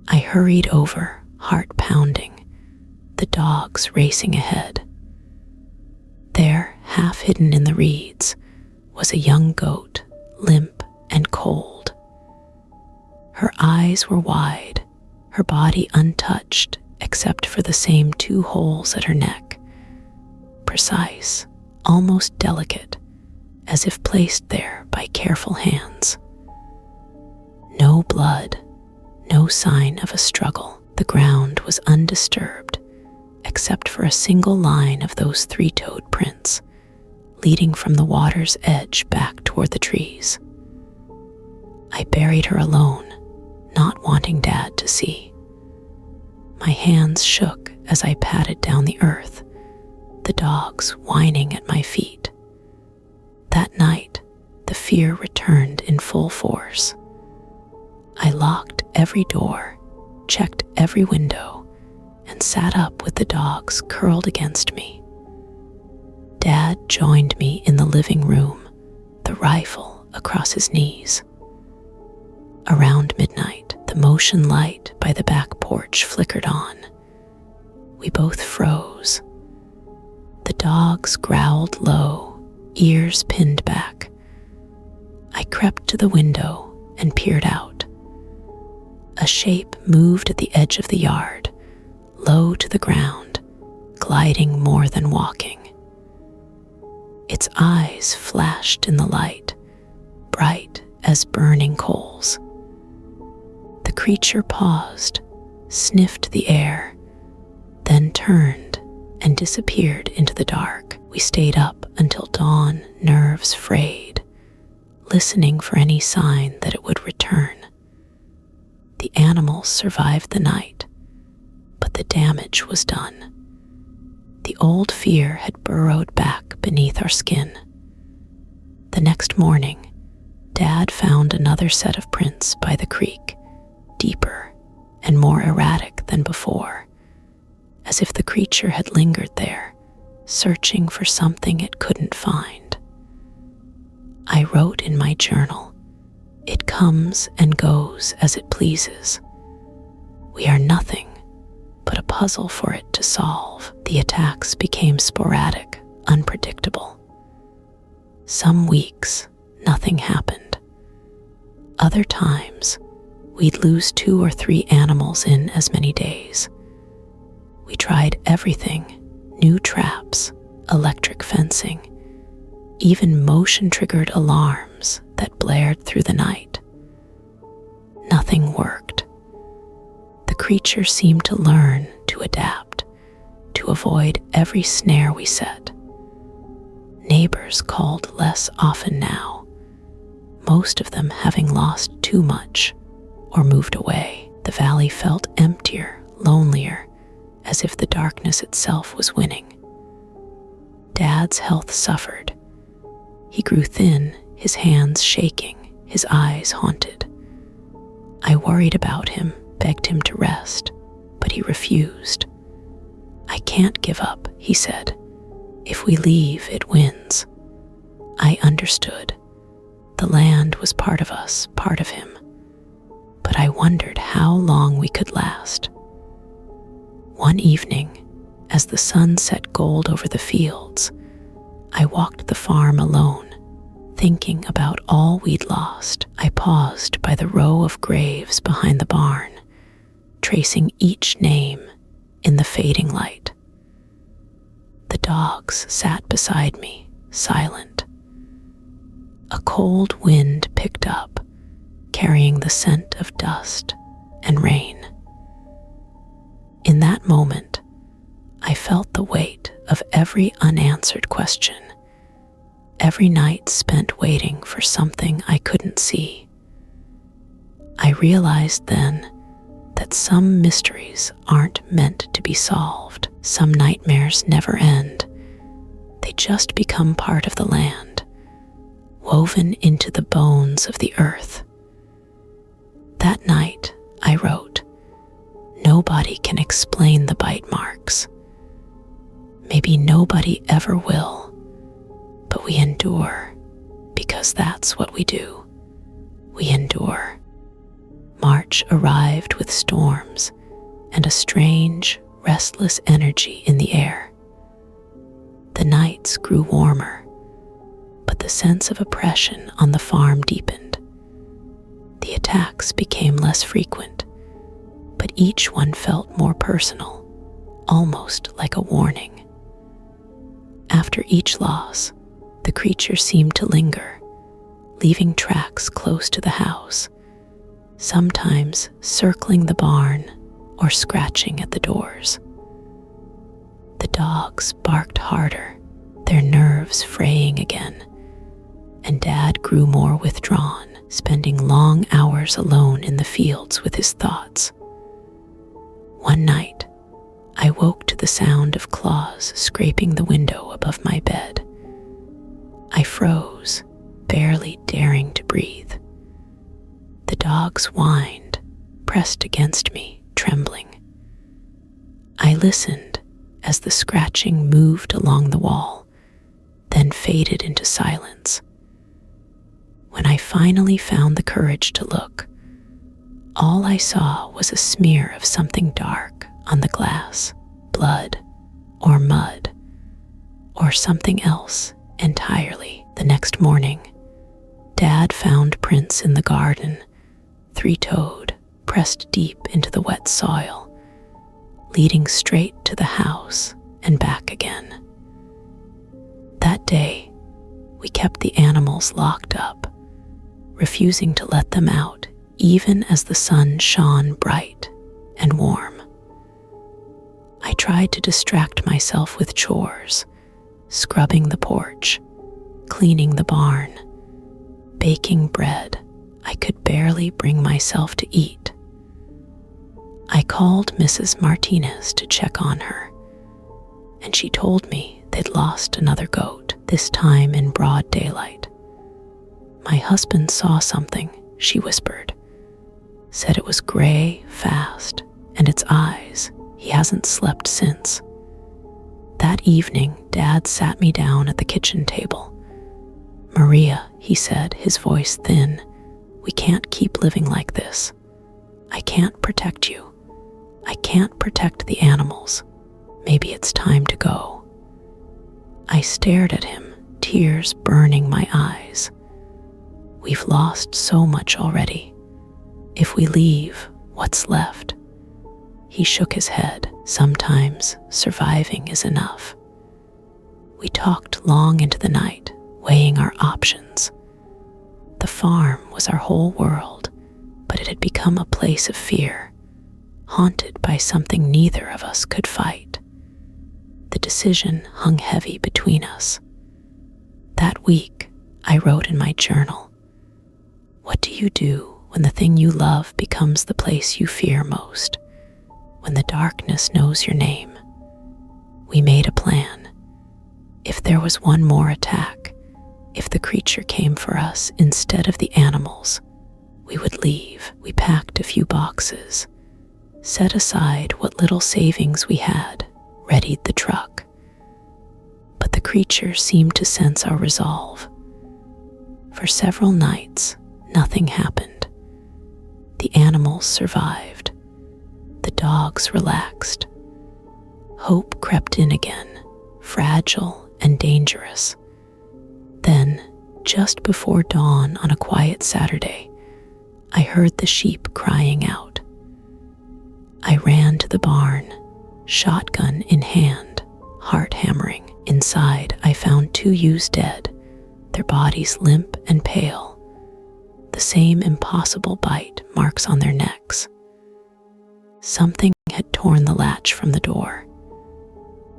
I hurried over, heart pounding, the dogs racing ahead. There, half hidden in the reeds, was a young goat, limp and cold. Her eyes were wide, her body untouched except for the same 2 holes at her neck, precise, almost delicate, as if placed there by careful hands. No blood, no sign of a struggle. The ground was undisturbed, except for a single line of those three-toed prints, leading from the water's edge back toward the trees. I buried her alone, not wanting Dad to see. My hands shook as I patted down the earth, the dogs whining at my feet. That night, the fear returned in full force. I locked every door, checked every window, and sat up with the dogs curled against me. Dad joined me in the living room, the rifle across his knees. Around midnight, the motion light by the back porch flickered on. We both froze. The dogs growled low, ears pinned back. I crept to the window and peered out. A shape moved at the edge of the yard, low to the ground, gliding more than walking. Its eyes flashed in the light, bright as burning coals. The creature paused, sniffed the air, then turned and disappeared into the dark. We stayed up until dawn, nerves frayed, listening for any sign that it would return. The animals survived the night, but the damage was done. The old fear had burrowed back beneath our skin. The next morning, Dad found another set of prints by the creek, deeper and more erratic than before, as if the creature had lingered there, searching for something it couldn't find. I wrote in my journal, "It comes and goes as it pleases. We are nothing but a puzzle for it to solve." The attacks became sporadic, unpredictable. Some weeks, nothing happened. Other times, we'd lose 2 or 3 animals in as many days. We tried everything, new traps, electric fencing, even motion-triggered alarms that blared through the night. Nothing worked. The creature seemed to learn to adapt, to avoid every snare we set. Neighbors called less often now, most of them having lost too much or moved away. The valley felt emptier, lonelier, as if the darkness itself was winning. Dad's health suffered. He grew thin, his hands shaking, his eyes haunted. I worried about him, begged him to rest, but he refused. "I can't give up," he said. "If we leave, it wins." I understood. The land was part of us, part of him. But I wondered how long we could last. One evening, as the sun set gold over the fields, I walked the farm alone, thinking about all we'd lost. I paused by the row of graves behind the barn, tracing each name in the fading light. The dogs sat beside me, silent. A cold wind picked up, carrying the scent of dust and rain. In that moment, I felt the weight of every unanswered question, every night spent waiting for something I couldn't see. I realized then that some mysteries aren't meant to be solved. Some nightmares never end. They just become part of the land, woven into the bones of the earth. That night, I wrote, "Nobody can explain the bite marks. Maybe nobody ever will, but we endure because that's what we do. We endure." March arrived with storms and a strange, restless energy in the air. The nights grew warmer, but the sense of oppression on the farm deepened. The attacks became less frequent, but each one felt more personal, almost like a warning. After each loss, the creature seemed to linger, leaving tracks close to the house, sometimes circling the barn, or scratching at the doors. The dogs barked harder, their nerves fraying again, and Dad grew more withdrawn, spending long hours alone in the fields with his thoughts. One night, I woke to the sound of claws scraping the window above my bed. I froze, barely daring to breathe. The dogs whined, pressed against me, trembling. I listened as the scratching moved along the wall, then faded into silence. When I finally found the courage to look, all I saw was a smear of something dark on the glass, blood or mud, or something else entirely. The next morning, Dad found prints in the garden, three-toed, pressed deep into the wet soil, leading straight to the house and back again. That day, we kept the animals locked up, refusing to let them out even as the sun shone bright and warm. I tried to distract myself with chores, scrubbing the porch, cleaning the barn, baking bread I could barely bring myself to eat. I called Mrs. Martinez to check on her, and she told me they'd lost another goat, this time in broad daylight. My husband saw something, she whispered. Said it was gray, fast, and its eyes. He hasn't slept since. That evening, Dad sat me down at the kitchen table. Maria, he said, his voice thin, we can't keep living like this. I can't protect you. I can't protect the animals. Maybe it's time to go. I stared at him, tears burning my eyes. We've lost so much already. If we leave, what's left? He shook his head. Sometimes surviving is enough. We talked long into the night, weighing our options. The farm was our whole world, but it had become a place of fear, haunted by something neither of us could fight. The decision hung heavy between us. That week, I wrote in my journal, "What do you do when the thing you love becomes the place you fear most? When the darkness knows your name?" We made a plan. If there was one more attack, if the creature came for us instead of the animals, we would leave. We packed a few boxes, set aside what little savings we had, readied the truck. But the creature seemed to sense our resolve. For several nights, nothing happened. The animals survived. The dogs relaxed. Hope crept in again, fragile and dangerous. Then, just before dawn on a quiet Saturday, I heard the sheep crying out. I ran to the barn, shotgun in hand, heart hammering. Inside, I found 2 ewes dead, their bodies limp and pale, the same impossible bite marks on their necks. Something had torn the latch from the door.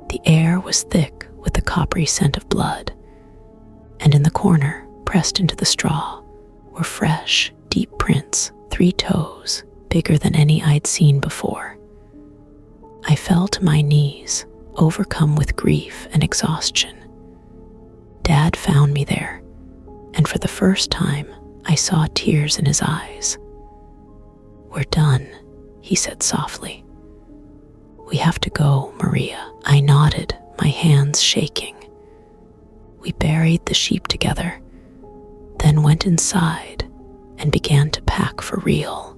The air was thick with the coppery scent of blood, and in the corner, pressed into the straw, were fresh, deep prints, 3 toes, bigger than any I'd seen before. I fell to my knees, overcome with grief and exhaustion. Dad found me there, and for the first time, I saw tears in his eyes. "We're done," he said softly. "We have to go, Maria." I nodded, my hands shaking. We buried the sheep together, then went inside and began to pack for real.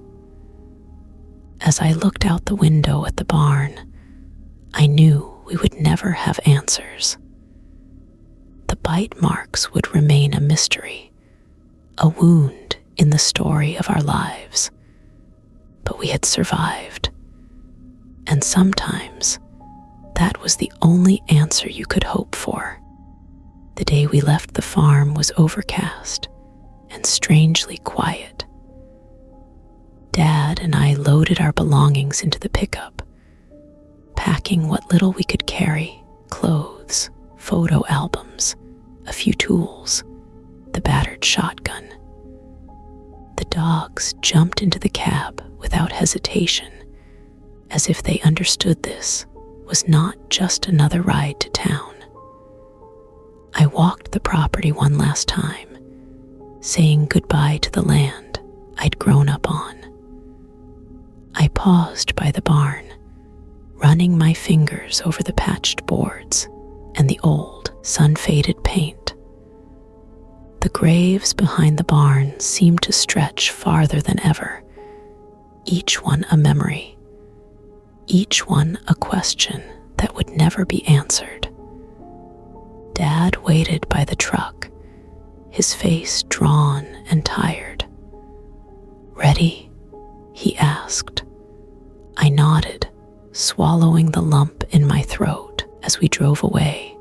As I looked out the window at the barn, I knew we would never have answers. The bite marks would remain a mystery, a wound in the story of our lives. But we had survived, and sometimes that was the only answer you could hope for. The day we left the farm was overcast and strangely quiet. Dad and I loaded our belongings into the pickup, packing what little we could carry: clothes, photo albums, a few tools, the battered shotgun. The dogs jumped into the cab without hesitation, as if they understood this was not just another ride to town. I walked the property one last time, saying goodbye to the land I'd grown up on. I paused by the barn, running my fingers over the patched boards and the old, sun-faded paint. The graves behind the barn seemed to stretch farther than ever, each one a memory, each one a question that would never be answered. Dad waited by the truck, his face drawn and tired. "Ready?" he asked. I nodded, swallowing the lump in my throat as we drove away.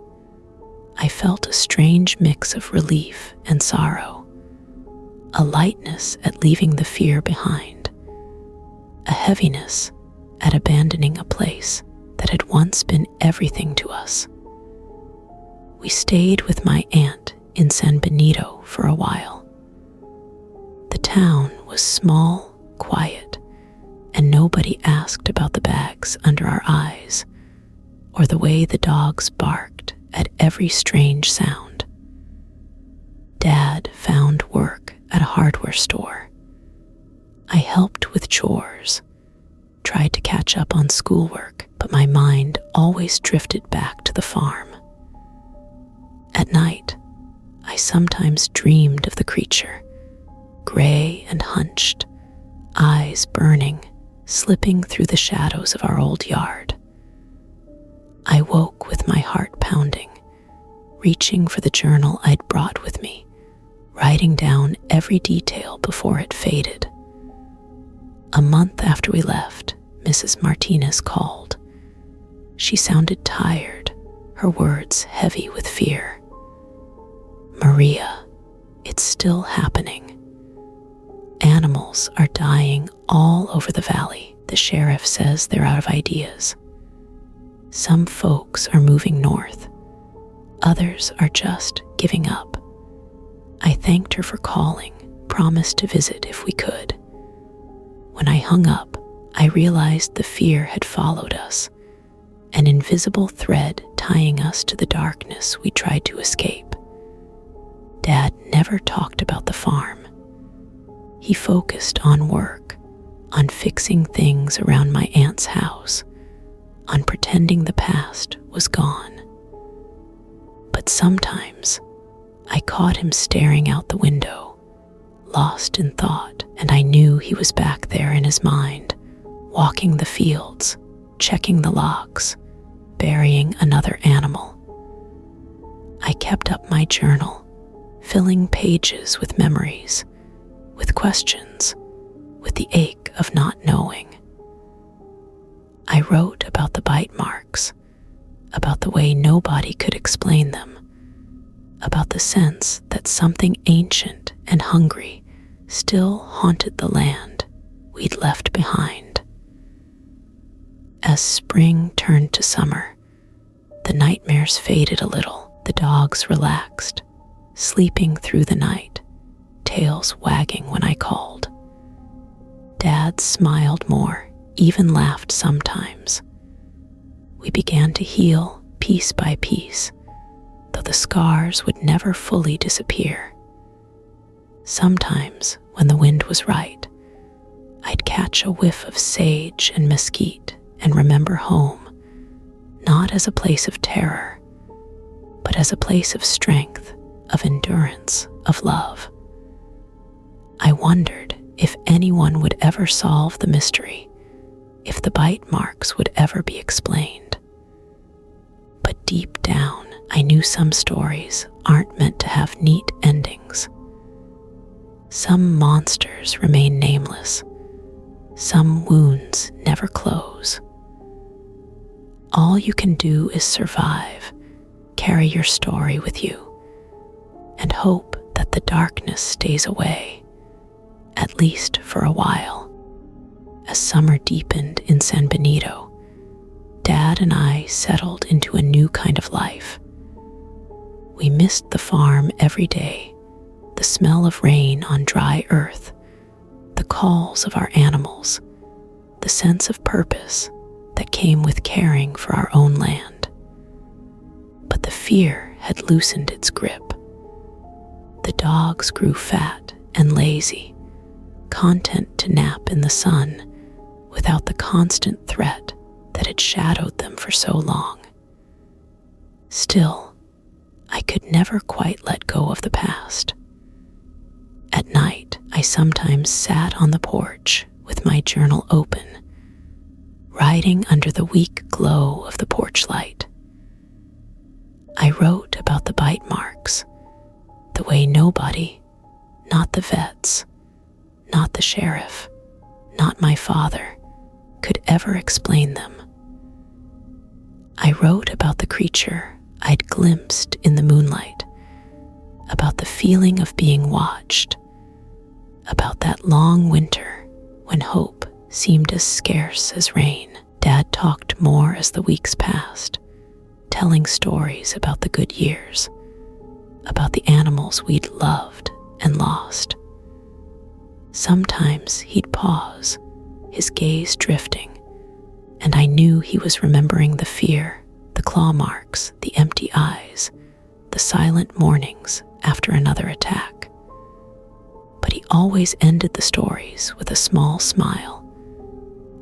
I felt a strange mix of relief and sorrow, a lightness at leaving the fear behind, a heaviness at abandoning a place that had once been everything to us. We stayed with my aunt in San Benito for a while. The town was small, quiet, and nobody asked about the bags under our eyes or the way the dogs barked at every strange sound. Dad found work at a hardware store. I helped with chores, tried to catch up on schoolwork, but my mind always drifted back to the farm. At night, I sometimes dreamed of the creature, gray and hunched, eyes burning, slipping through the shadows of our old yard. I woke with my heart pounding, reaching for the journal I'd brought with me, writing down every detail before it faded. A month after we left, Mrs. Martinez called. She sounded tired, her words heavy with fear. "Maria, it's still happening. Animals are dying all over the valley. The sheriff says they're out of ideas. Some folks are moving north. Others are just giving up." I thanked her for calling, promised to visit if we could. When I hung up, I realized the fear had followed us, an invisible thread tying us to the darkness we tried to escape. Dad never talked about the farm. He focused on work, on fixing things around my aunt's house, on pretending the past was gone. But sometimes I caught him staring out the window, lost in thought, and I knew he was back there in his mind, walking the fields, checking the logs, burying another animal. I kept up my journal, filling pages with memories, with questions, with the ache of not knowing. I wrote about the bite marks, about the way nobody could explain them, about the sense that something ancient and hungry still haunted the land we'd left behind. As spring turned to summer, the nightmares faded a little. The dogs relaxed, sleeping through the night, tails wagging when I called. Dad smiled more, even laughed sometimes. We began to heal piece by piece, though the scars would never fully disappear. Sometimes, when the wind was right, I'd catch a whiff of sage and mesquite and remember home, not as a place of terror, but as a place of strength, of endurance, of love. I wondered if anyone would ever solve the mystery, if the bite marks would ever be explained. But deep down, I knew some stories aren't meant to have neat endings. Some monsters remain nameless. Some wounds never close. All you can do is survive, carry your story with you, and hope that the darkness stays away, at least for a while. As summer deepened in San Benito, Dad and I settled into a new kind of life. We missed the farm every day, the smell of rain on dry earth, the calls of our animals, the sense of purpose that came with caring for our own land. But the fear had loosened its grip. The dogs grew fat and lazy, content to nap in the sun without the constant threat that had shadowed them for so long. Still, I could never quite let go of the past. At night, I sometimes sat on the porch with my journal open, writing under the weak glow of the porch light. I wrote about the bite marks, the way nobody, not the vets, not the sheriff, not my father, could ever explain them. I wrote about the creature I'd glimpsed in the moonlight, about the feeling of being watched, about that long winter when hope seemed as scarce as rain. Dad talked more as the weeks passed, telling stories about the good years, about the animals we'd loved and lost. Sometimes he'd pause, his gaze drifting, and I knew he was remembering the fear, the claw marks, the empty eyes, the silent mornings after another attack. But he always ended the stories with a small smile,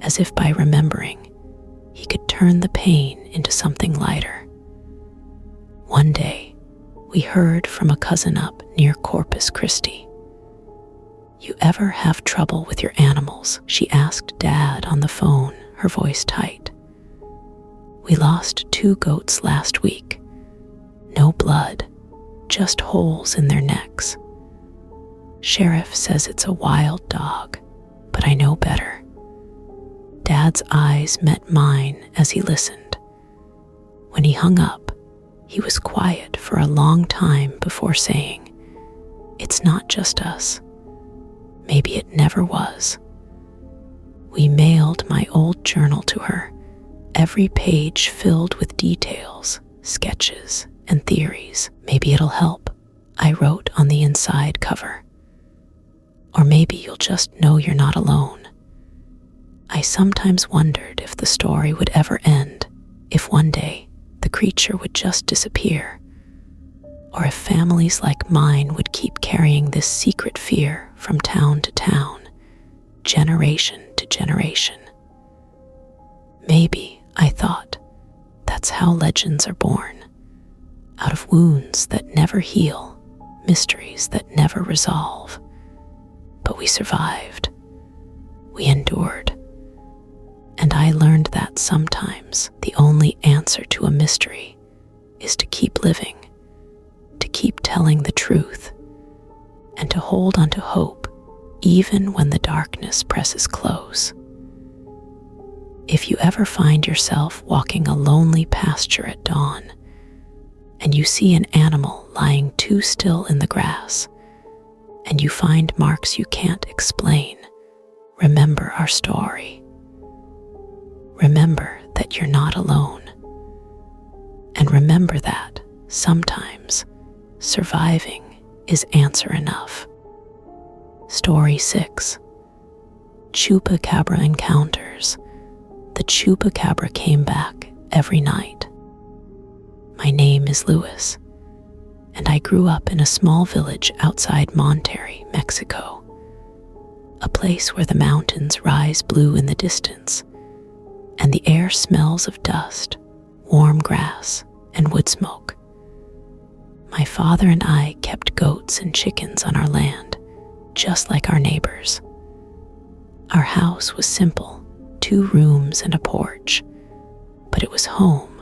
as if by remembering, he could turn the pain into something lighter. One day, we heard from a cousin up near Corpus Christi. "You ever have trouble with your animals?" she asked Dad on the phone, her voice tight. "We lost 2 goats last week. No blood, just holes in their necks. Sheriff says it's a wild dog, but I know better." Dad's eyes met mine as he listened. When he hung up, he was quiet for a long time before saying, "It's not just us. Maybe it never was." We mailed my old journal to her, every page filled with details, sketches, and theories. "Maybe it'll help," I wrote on the inside cover. "Or maybe you'll just know you're not alone." I sometimes wondered if the story would ever end, if one day the creature would just disappear, or if families like mine would keep carrying this secret fear from town to town, generation to generation. Maybe, I thought, that's how legends are born, out of wounds that never heal, mysteries that never resolve. But we survived. We endured. And I learned that sometimes the only answer to a mystery is to keep living, to keep telling the truth, and to hold on to hope even when the darkness presses close. If you ever find yourself walking a lonely pasture at dawn, and you see an animal lying too still in the grass, and you find marks you can't explain, remember our story. Remember that you're not alone. And remember that, sometimes, surviving is answer enough. Story 6. Chupacabra Encounters. The Chupacabra came back every night. My name is Louis, and I grew up in a small village outside Monterrey, Mexico, a place where the mountains rise blue in the distance, and the air smells of dust, warm grass, and wood smoke. My father and I kept goats and chickens on our land, just like our neighbors. Our house was simple, 2 rooms and a porch, but it was home,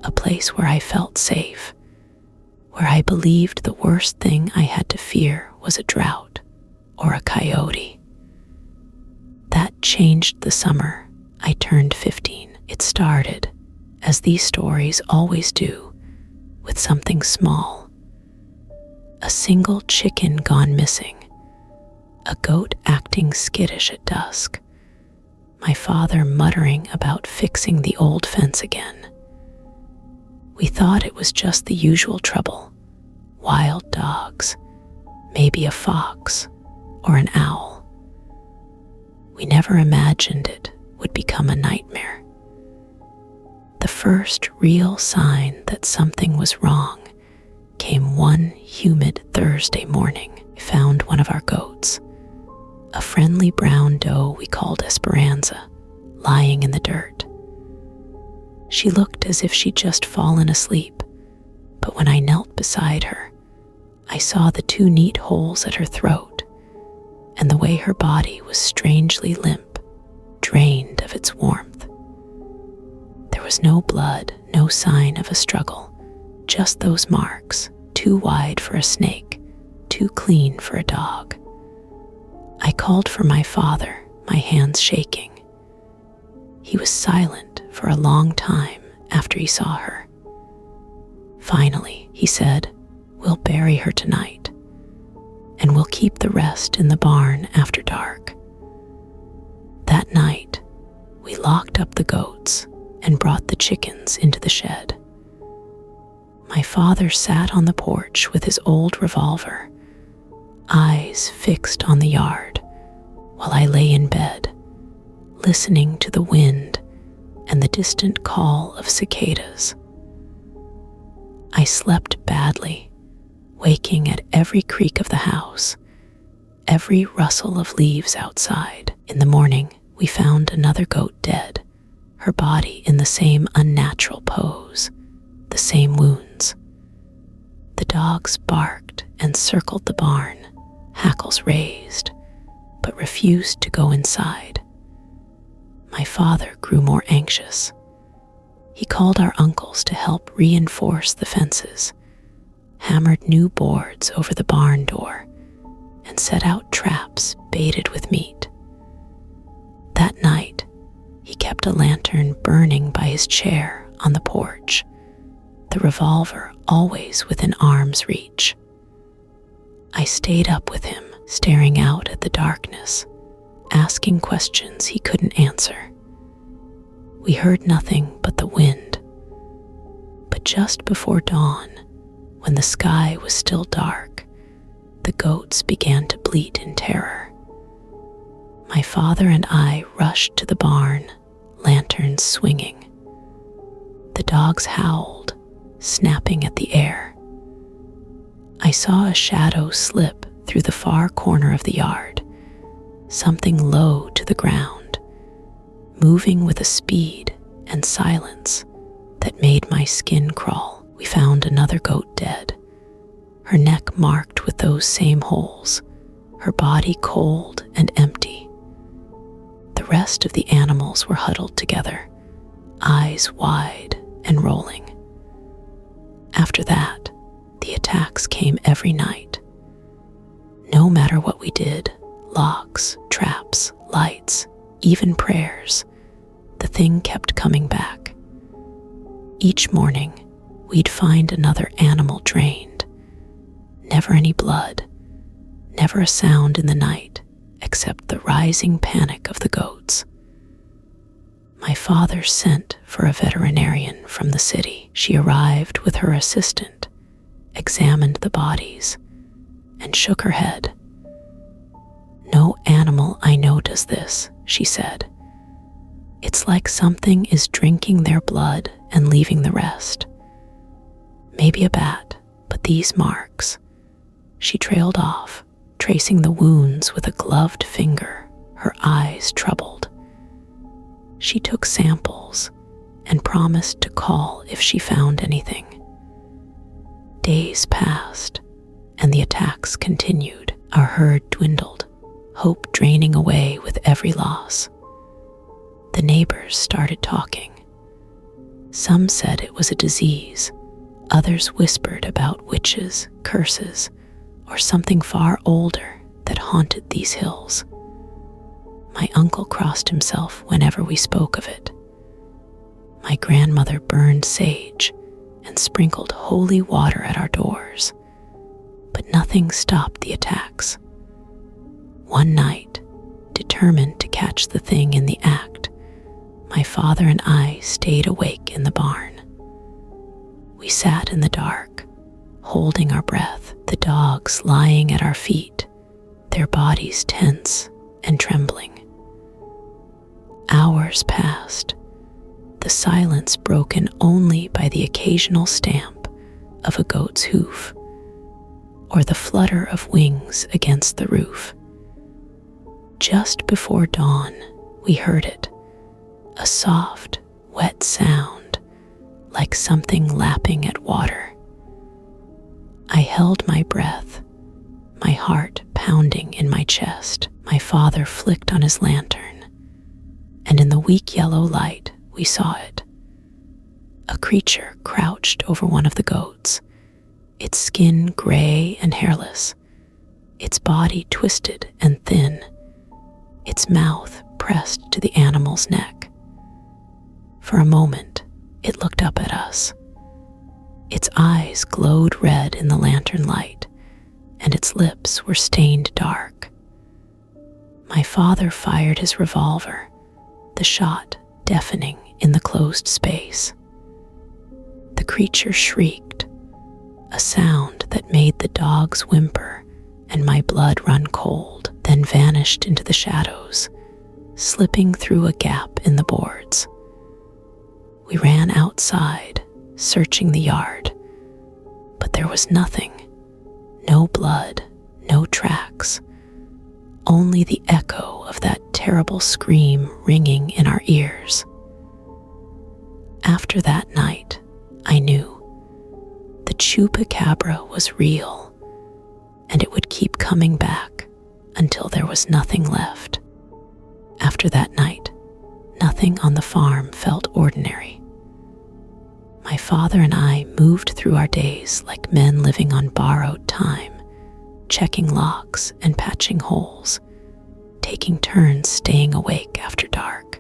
a place where I felt safe, where I believed the worst thing I had to fear was a drought or a coyote. That changed the summer I turned 15. It started, as these stories always do, with something small. A single chicken gone missing, a goat acting skittish at dusk, my father muttering about fixing the old fence again. We thought it was just the usual trouble, wild dogs, maybe a fox or an owl. We never imagined it would become a nightmare. The first real sign that something was wrong came one humid Thursday morning. We found one of our goats, a friendly brown doe we called Esperanza, lying in the dirt. She looked as if she'd just fallen asleep, but when I knelt beside her, I saw the two neat holes at her throat and the way her body was strangely limp, drained of its warmth. There was no blood, no sign of a struggle, just those marks, too wide for a snake, too clean for a dog. I called for my father, my hands shaking. He was silent for a long time after he saw her. Finally, he said, "We'll bury her tonight, and we'll keep the rest in the barn after dark." That night, we locked up the goats and brought the chickens into the shed. My father sat on the porch with his old revolver, eyes fixed on the yard, while I lay in bed, listening to the wind and the distant call of cicadas. I slept badly, waking at every creak of the house, every rustle of leaves outside. In the morning, we found another goat dead, her body in the same unnatural pose, the same wounds. The dogs barked and circled the barn, hackles raised, but refused to go inside. My father grew more anxious. He called our uncles to help reinforce the fences, hammered new boards over the barn door, and set out traps baited with meat. That night, he kept a lantern burning by his chair on the porch, the revolver always within arm's reach. I stayed up with him, staring out at the darkness, asking questions he couldn't answer. We heard nothing but the wind. But just before dawn, when the sky was still dark, the goats began to bleat in terror. My father and I rushed to the barn, lanterns swinging. The dogs howled, snapping at the air. I saw a shadow slip through the far corner of the yard, something low to the ground, moving with a speed and silence that made my skin crawl. We found another goat dead, her neck marked with those same holes, her body cold and empty. The rest of the animals were huddled together, eyes wide and rolling. After that, the attacks came every night. No matter what we did, locks, traps, lights, even prayers, the thing kept coming back. Each morning, we'd find another animal drained. Never any blood, never a sound in the night except the rising panic of the goats. My father sent for a veterinarian from the city. She arrived with her assistant, examined the bodies, and shook her head. "No animal I know does this," she said. "It's like something is drinking their blood and leaving the rest. Maybe a bat, but these marks." She trailed off, tracing the wounds with a gloved finger, her eyes troubled. She took samples and promised to call if she found anything. Days passed, and the attacks continued. Our herd dwindled, hope draining away with every loss. The neighbors started talking. Some said it was a disease, others whispered about witches, curses, or something far older that haunted these hills. My uncle crossed himself whenever we spoke of it. My grandmother burned sage and sprinkled holy water at our doors, but nothing stopped the attacks. One night, determined to catch the thing in the act, my father and I stayed awake in the barn. We sat in the dark, holding our breath, the dogs lying at our feet, their bodies tense and trembling. Hours passed, the silence broken only by the occasional stamp of a goat's hoof or the flutter of wings against the roof. Just before dawn, we heard it, a soft, wet sound, like something lapping at water. I held my breath, my heart pounding in my chest. My father flicked on his lantern, and in the weak yellow light, we saw it. A creature crouched over one of the goats, its skin gray and hairless, its body twisted and thin, its mouth pressed to the animal's neck. For a moment, it looked up at us. Its eyes glowed red in the lantern light, and its lips were stained dark. My father fired his revolver, the shot deafening in the closed space. The creature shrieked, a sound that made the dogs whimper and my blood run cold, then vanished into the shadows, slipping through a gap in the boards. We ran outside, searching the yard, but there was nothing. No blood, no tracks, only the echo of that terrible scream ringing in our ears. After that night, I knew the Chupacabra was real, and it would keep coming back until there was nothing left. After that night, nothing on the farm felt ordinary. My father and I moved through our days like men living on borrowed time, checking locks and patching holes, taking turns staying awake after dark.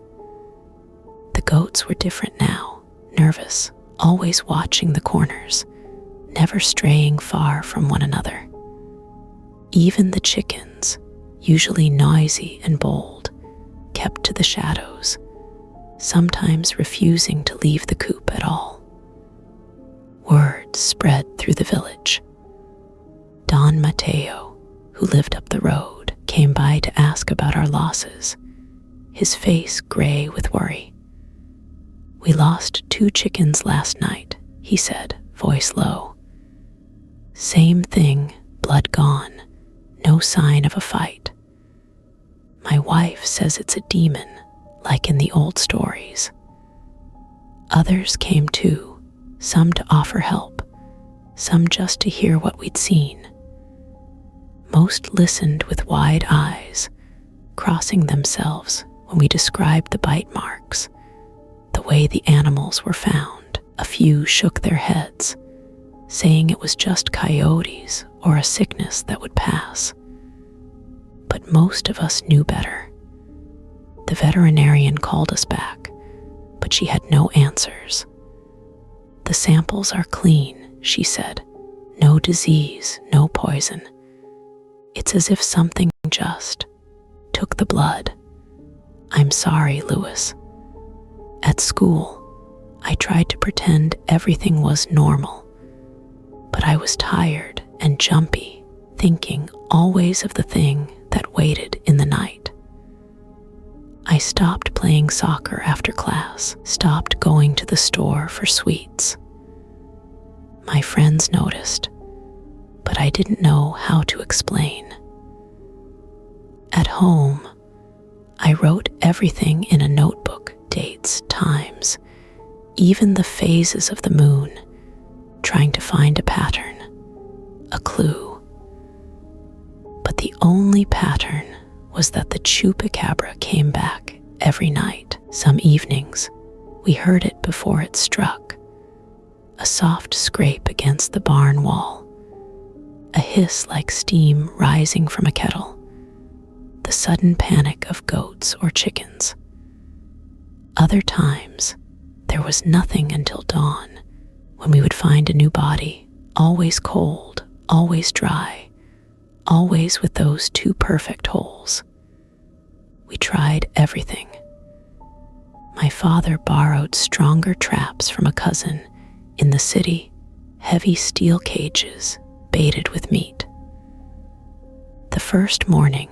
The goats were different now, nervous, always watching the corners, never straying far from one another. Even the chickens, usually noisy and bold, kept to the shadows, sometimes refusing to leave the coop at all. Word spread through the village. Don Mateo, who lived up the road, came by to ask about our losses, his face gray with worry. "We lost 2 chickens last night," he said, voice low. "Same thing, blood gone, no sign of a fight. My wife says it's a demon, like in the old stories." Others came too, some to offer help, some just to hear what we'd seen. Most listened with wide eyes, crossing themselves when we described the bite marks, the way the animals were found. A few shook their heads, saying it was just coyotes or a sickness that would pass. But most of us knew better. The veterinarian called us back, but she had no answers. "The samples are clean," she said. "No disease, no poison. It's as if something just took the blood. I'm sorry, Louis. At school, I tried to pretend everything was normal, but I was tired and jumpy, thinking always of the thing that waited in the night. I stopped playing soccer after class, stopped going to the store for sweets. My friends noticed, but I didn't know how to explain. At home, I wrote everything in a notebook, dates, times, even the phases of the moon, trying to find a pattern, a clue. But the only pattern was that the Chupacabra came back every night. Some evenings, we heard it before it struck, a soft scrape against the barn wall, a hiss like steam rising from a kettle, the sudden panic of goats or chickens. Other times, there was nothing until dawn, when we would find a new body, always cold, always dry, always with those 2 perfect holes. We tried everything. My father borrowed stronger traps from a cousin in the city, heavy steel cages baited with meat. The first morning,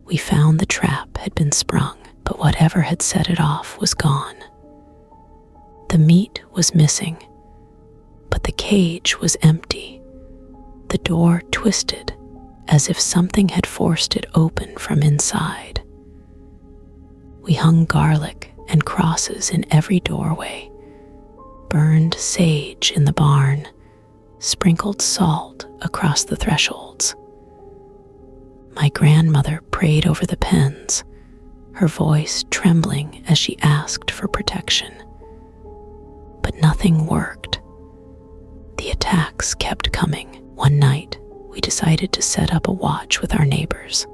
we found the trap had been sprung, but whatever had set it off was gone. The meat was missing, but the cage was empty. The door twisted as if something had forced it open from inside. We hung garlic and crosses in every doorway, burned sage in the barn, sprinkled salt across the thresholds. My grandmother prayed over the pens, her voice trembling as she asked for protection. But nothing worked. The attacks kept coming. One night, we decided to set up a watch with our neighbors.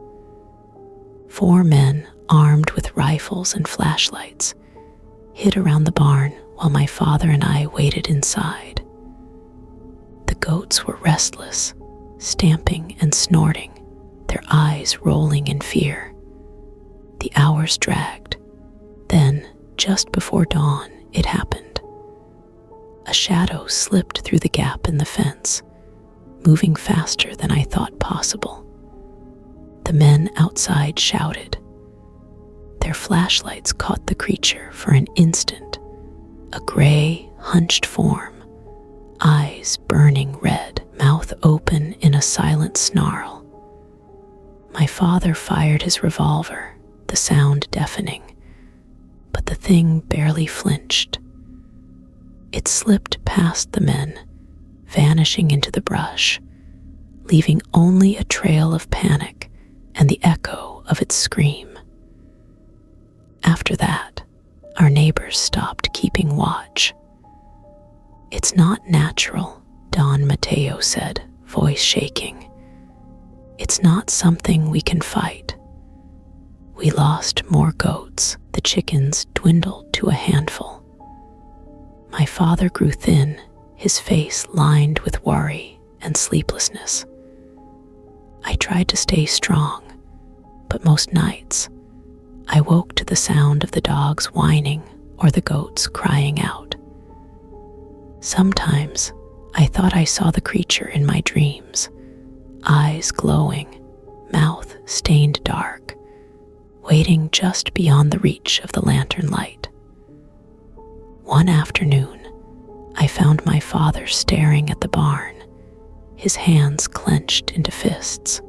4 men, armed with rifles and flashlights, hid around the barn while my father and I waited inside. The goats were restless, stamping and snorting, their eyes rolling in fear. The hours dragged. Then, just before dawn, it happened. A shadow slipped through the gap in the fence, moving faster than I thought possible. The men outside shouted. Their flashlights caught the creature for an instant, a gray, hunched form, eyes burning red, mouth open in a silent snarl. My father fired his revolver, the sound deafening, but the thing barely flinched. It slipped past the men, vanishing into the brush, leaving only a trail of panic and the echo of its scream. After that, our neighbors stopped keeping watch. "It's not natural," Don Mateo said, voice shaking. "It's not something we can fight." We lost more goats. The chickens dwindled to a handful. My father grew thin, his face lined with worry and sleeplessness. I tried to stay strong, but most nights, I woke to the sound of the dogs whining or the goats crying out. Sometimes, I thought I saw the creature in my dreams, eyes glowing, mouth stained dark, waiting just beyond the reach of the lantern light. One afternoon, I found my father staring at the barn, his hands clenched into fists.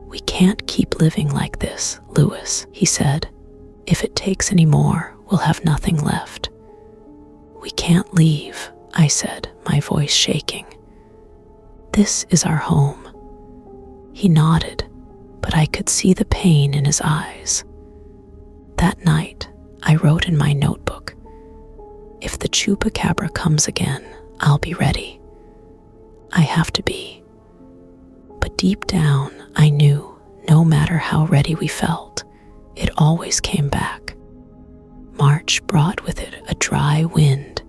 "We can't keep living like this, Louis," he said. "If it takes any more, we'll have nothing left." "We can't leave," I said, my voice shaking. "This is our home." He nodded, but I could see the pain in his eyes. That night, I wrote in my notebook, "If the Chupacabra comes again, I'll be ready. I have to be." But deep down, I knew, no matter how ready we felt, it always came back. March brought with it a dry wind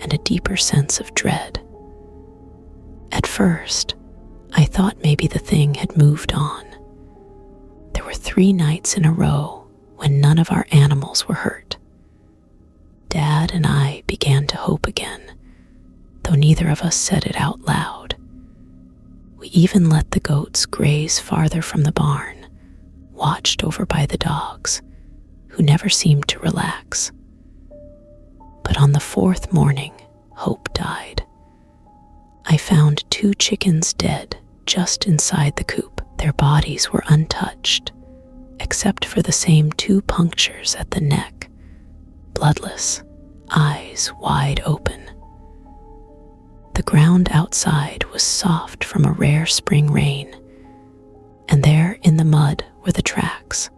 and a deeper sense of dread. At first, I thought maybe the thing had moved on. There were 3 nights in a row when none of our animals were hurt. Dad and I began to hope again, though neither of us said it out loud. We even let the goats graze farther from the barn, watched over by the dogs, who never seemed to relax. But on the 4th morning, hope died. I found 2 chickens dead just inside the coop. Their bodies were untouched, except for the same 2 punctures at the neck, bloodless, eyes wide open. The ground outside was soft from a rare spring rain, and there in the mud were the tracks.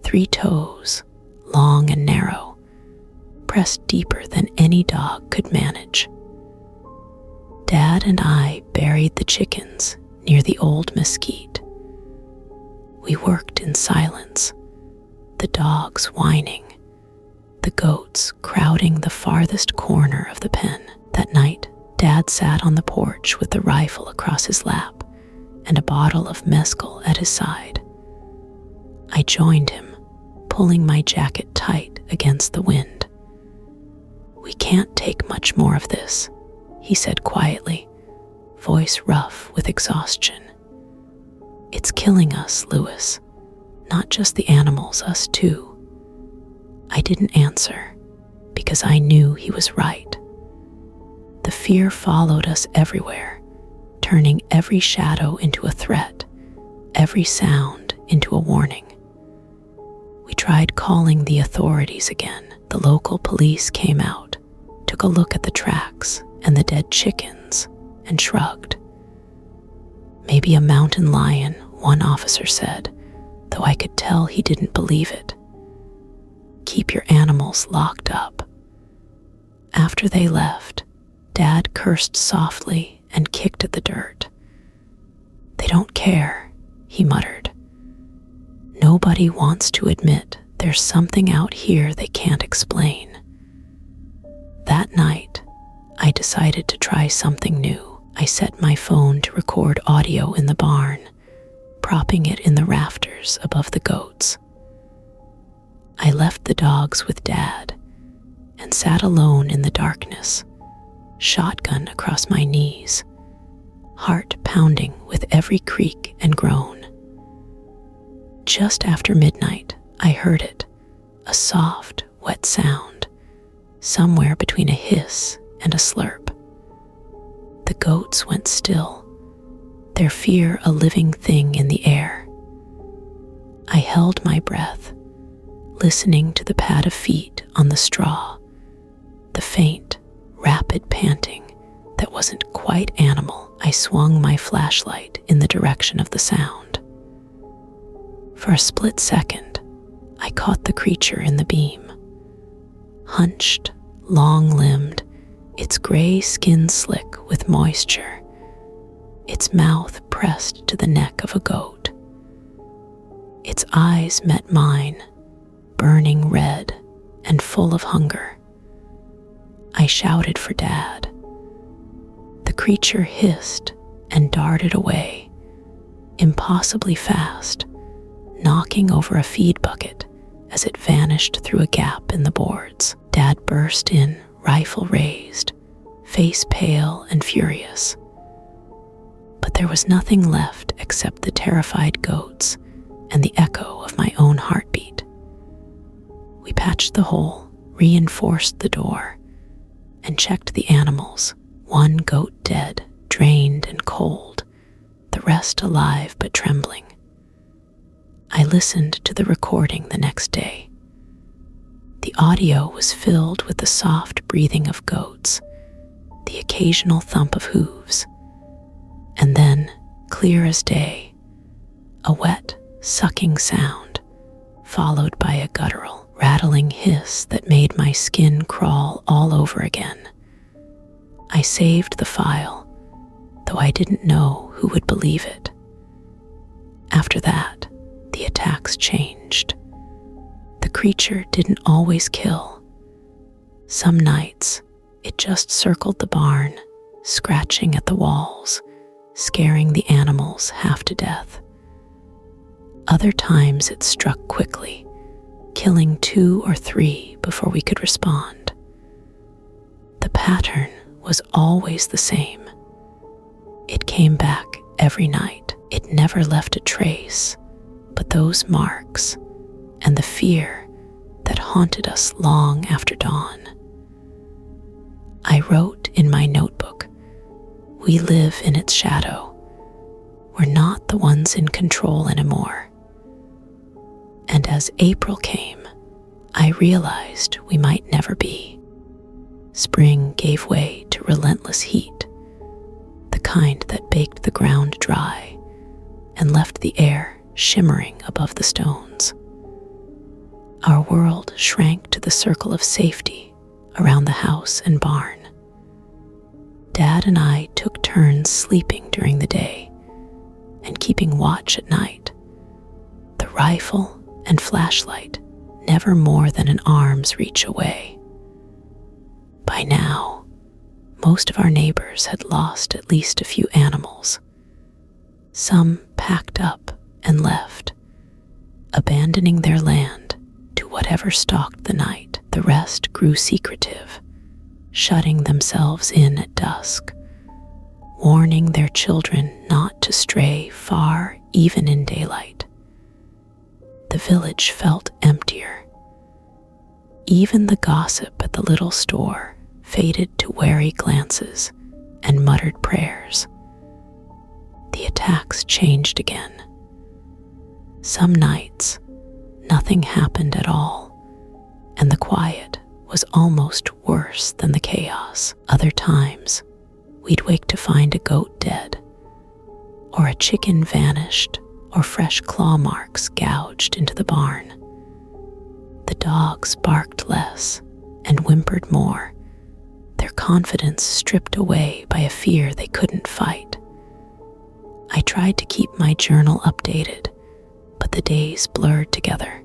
3 toes, long and narrow, pressed deeper than any dog could manage. Dad and I buried the chickens near the old mesquite. We worked in silence, the dogs whining, the goats crowding the farthest corner of the pen. That night, Dad sat on the porch with the rifle across his lap and a bottle of mezcal at his side. I joined him, pulling my jacket tight against the wind. "We can't take much more of this," he said quietly, voice rough with exhaustion. "It's killing us, Lewis. Not just the animals, us too." I didn't answer because I knew he was right. The fear followed us everywhere, turning every shadow into a threat, every sound into a warning. We tried calling the authorities again. The local police came out, took a look at the tracks and the dead chickens, and shrugged. "Maybe a mountain lion," one officer said, though I could tell he didn't believe it. "Keep your animals locked up." After they left, Dad cursed softly and kicked at the dirt. "They don't care," he muttered. "Nobody wants to admit there's something out here they can't explain." That night, I decided to try something new. I set my phone to record audio in the barn, propping it in the rafters above the goats. I left the dogs with Dad and sat alone in the darkness, shotgun across my knees, heart pounding with every creak and groan. Just after midnight, I heard it, a soft, wet sound, somewhere between a hiss and a slurp. The goats went still, their fear a living thing in the air. I held my breath, listening to the pad of feet on the straw, the faint, rapid panting that wasn't quite animal. I swung my flashlight in the direction of the sound. For a split second, I caught the creature in the beam. Hunched, long-limbed, its gray skin slick with moisture, its mouth pressed to the neck of a goat. Its eyes met mine, burning red and full of hunger. I shouted for Dad. The creature hissed and darted away, impossibly fast, knocking over a feed bucket as it vanished through a gap in the boards. Dad burst in, rifle raised, face pale and furious. But there was nothing left except the terrified goats and the echo of my own heartbeat. We patched the hole, reinforced the door, and checked the animals, one goat dead, drained and cold, the rest alive but trembling. I listened to the recording the next day. The audio was filled with the soft breathing of goats, the occasional thump of hooves, and then, clear as day, a wet, sucking sound, followed by a guttural, rattling hiss that made my skin crawl all over again. I saved the file, though I didn't know who would believe it. After that, the attacks changed. The creature didn't always kill. Some nights, it just circled the barn, scratching at the walls, scaring the animals half to death. Other times it struck quickly, killing 2 or 3 before we could respond. The pattern was always the same. It came back every night. It never left a trace, but those marks and the fear that haunted us long after dawn. I wrote in my notebook, "We live in its shadow. We're not the ones in control anymore." And as April came, I realized we might never be. Spring gave way to relentless heat, the kind that baked the ground dry and left the air shimmering above the stones. Our world shrank to the circle of safety around the house and barn. Dad and I took turns sleeping during the day and keeping watch at night, the rifle and flashlight never more than an arm's reach away. By now, most of our neighbors had lost at least a few animals. Some packed up and left, abandoning their land to whatever whatever stalked the night. The rest grew secretive, shutting themselves in at dusk, warning their children not to stray far even in daylight. The village felt emptier. Even the gossip at the little store faded to wary glances and muttered prayers. The attacks changed again. Some nights, nothing happened at all, and the quiet was almost worse than the chaos. Other times, we'd wake to find a goat dead, or a chicken vanished, or fresh claw marks gouged into the barn. The dogs barked less and whimpered more, their confidence stripped away by a fear they couldn't fight. I tried to keep my journal updated, but the days blurred together.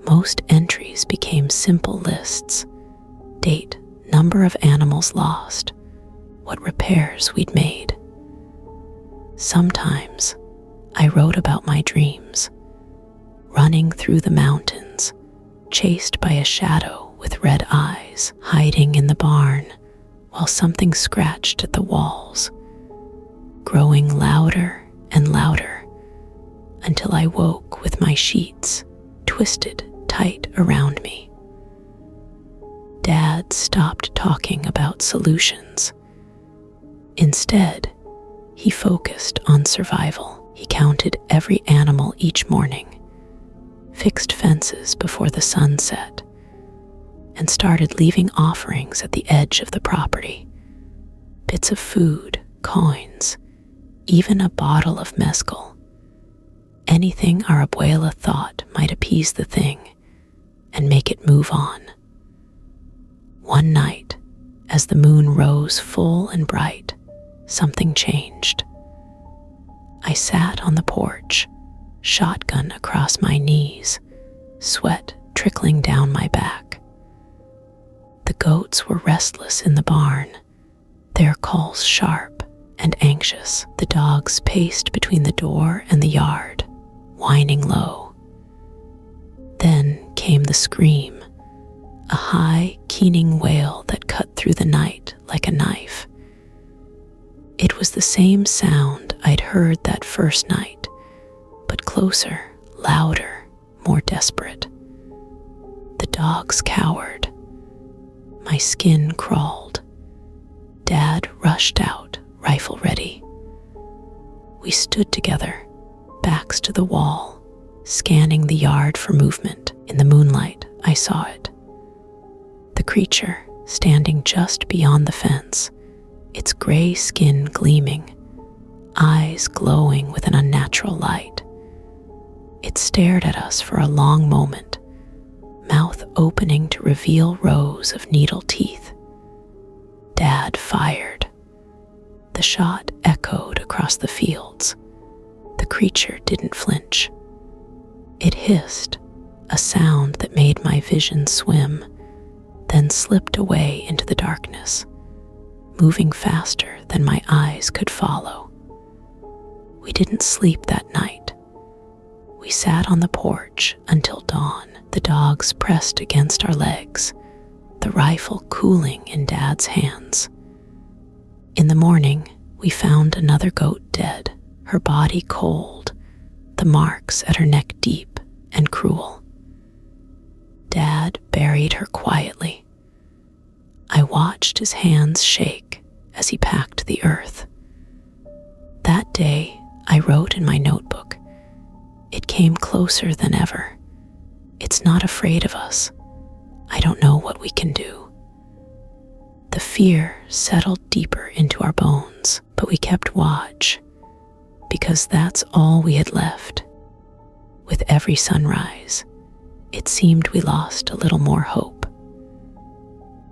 Most entries became simple lists: date, number of animals lost, what repairs we'd made. Sometimes I wrote about my dreams, running through the mountains, chased by a shadow with red eyes, hiding in the barn while something scratched at the walls, growing louder and louder until I woke with my sheets twisted tight around me. Dad stopped talking about solutions. Instead, he focused on survival. He counted every animal each morning, fixed fences before the sun set, and started leaving offerings at the edge of the property. Bits of food, coins, even a bottle of mezcal. Anything our abuela thought might appease the thing and make it move on. One night, as the moon rose full and bright, something changed. I sat on the porch, shotgun across my knees, sweat trickling down my back. The goats were restless in the barn, their calls sharp and anxious. The dogs paced between the door and the yard, whining low. Then came the scream, a high, keening wail that cut through the night like a knife. It was the same sound I'd heard that first night, but closer, louder, more desperate. The dogs cowered. My skin crawled. Dad rushed out, rifle ready. We stood together, backs to the wall, scanning the yard for movement. In the moonlight, I saw it. The creature, standing just beyond the fence, its gray skin gleaming, eyes glowing with an unnatural light. It stared at us for a long moment, mouth opening to reveal rows of needle teeth. Dad fired. The shot echoed across the fields. The creature didn't flinch. It hissed, a sound that made my vision swim, then slipped away into the darkness, moving faster than my eyes could follow. We didn't sleep that night. We sat on the porch until dawn. The dogs pressed against our legs, the rifle cooling in Dad's hands. In the morning, we found another goat dead, her body cold, the marks at her neck deep and cruel. Dad buried her quietly. I watched his hands shake as he packed the earth. That day, I wrote in my notebook, "It came closer than ever. It's not afraid of us. I don't know what we can do." The fear settled deeper into our bones, but we kept watch, because that's all we had left. With every sunrise, it seemed we lost a little more hope.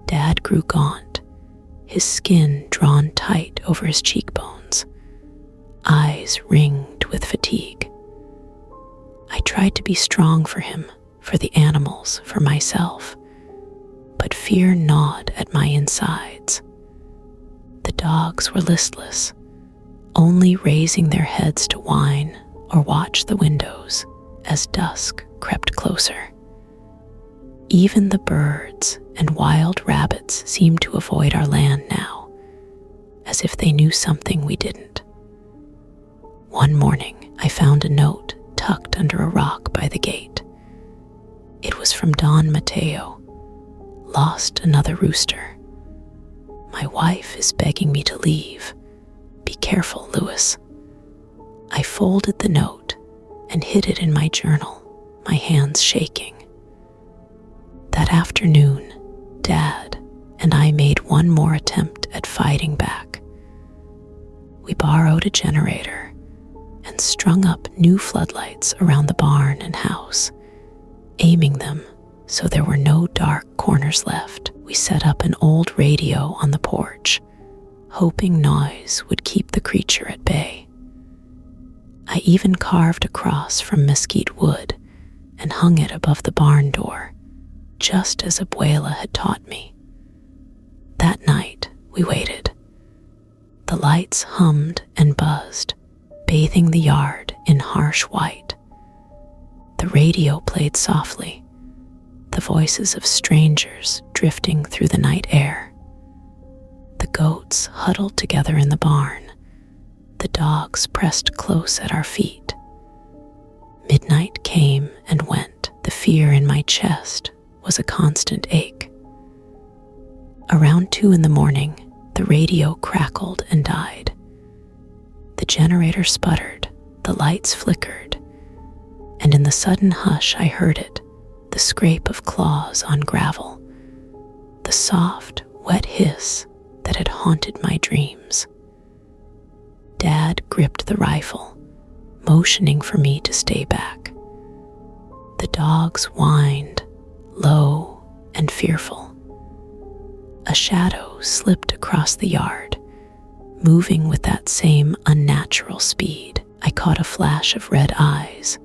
Dad grew gaunt, his skin drawn tight over his cheekbones, eyes ringed with fatigue. I tried to be strong for him, for the animals, for myself, but fear gnawed at my insides. The dogs were listless, only raising their heads to whine or watch the windows as dusk crept closer. Even the birds and wild rabbits seemed to avoid our land now, as if they knew something we didn't. One morning, I found a note tucked under a rock by the gate. It was from Don Mateo. Lost another rooster. My wife is begging me to leave. Be careful, Louis. I folded the note and hid it in my journal, my hands shaking. That afternoon, Dad and I made one more attempt at fighting back. We borrowed a generator and strung up new floodlights around the barn and house, aiming them so there were no dark corners left. We set up an old radio on the porch, hoping noise would keep the creature at bay. I even carved a cross from mesquite wood and hung it above the barn door, just as Abuela had taught me. That night, we waited. The lights hummed and buzzed, bathing the yard in harsh white. The radio played softly, the voices of strangers drifting through the night air. The goats huddled together in the barn, the dogs pressed close at our feet. Midnight came and went. The fear in my chest was a constant ache. Around 2 a.m, the radio crackled and died. The generator sputtered, the lights flickered, and in the sudden hush I heard it, the scrape of claws on gravel, the soft, wet hiss that had haunted my dreams. Dad gripped the rifle, motioning for me to stay back. The dogs whined, low and fearful. A shadow slipped across the yard, moving with that same unnatural speed. I caught a flash of red eyes,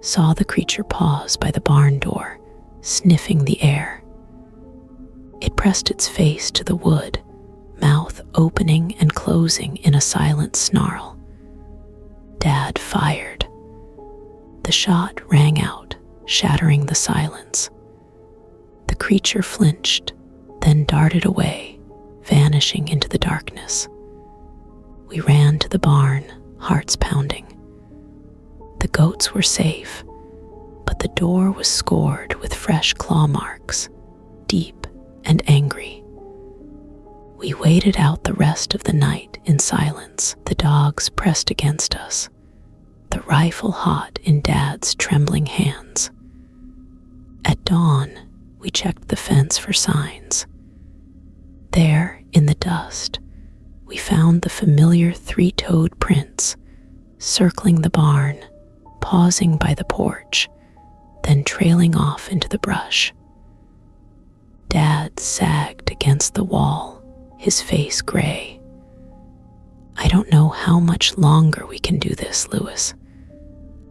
saw the creature pause by the barn door, sniffing the air. It pressed its face to the wood, mouth opening and closing in a silent snarl. Dad fired. The shot rang out, shattering the silence. The creature flinched, then darted away, vanishing into the darkness. We ran to the barn, hearts pounding. The goats were safe, but the door was scored with fresh claw marks, deep and angry. We waited out the rest of the night in silence. The dogs pressed against us, the rifle hot in Dad's trembling hands. At dawn, we checked the fence for signs. There, in the dust, we found the familiar 3-toed prints, circling the barn, pausing by the porch, then trailing off into the brush. Dad sagged against the wall, his face gray. I don't know how much longer we can do this, Louis.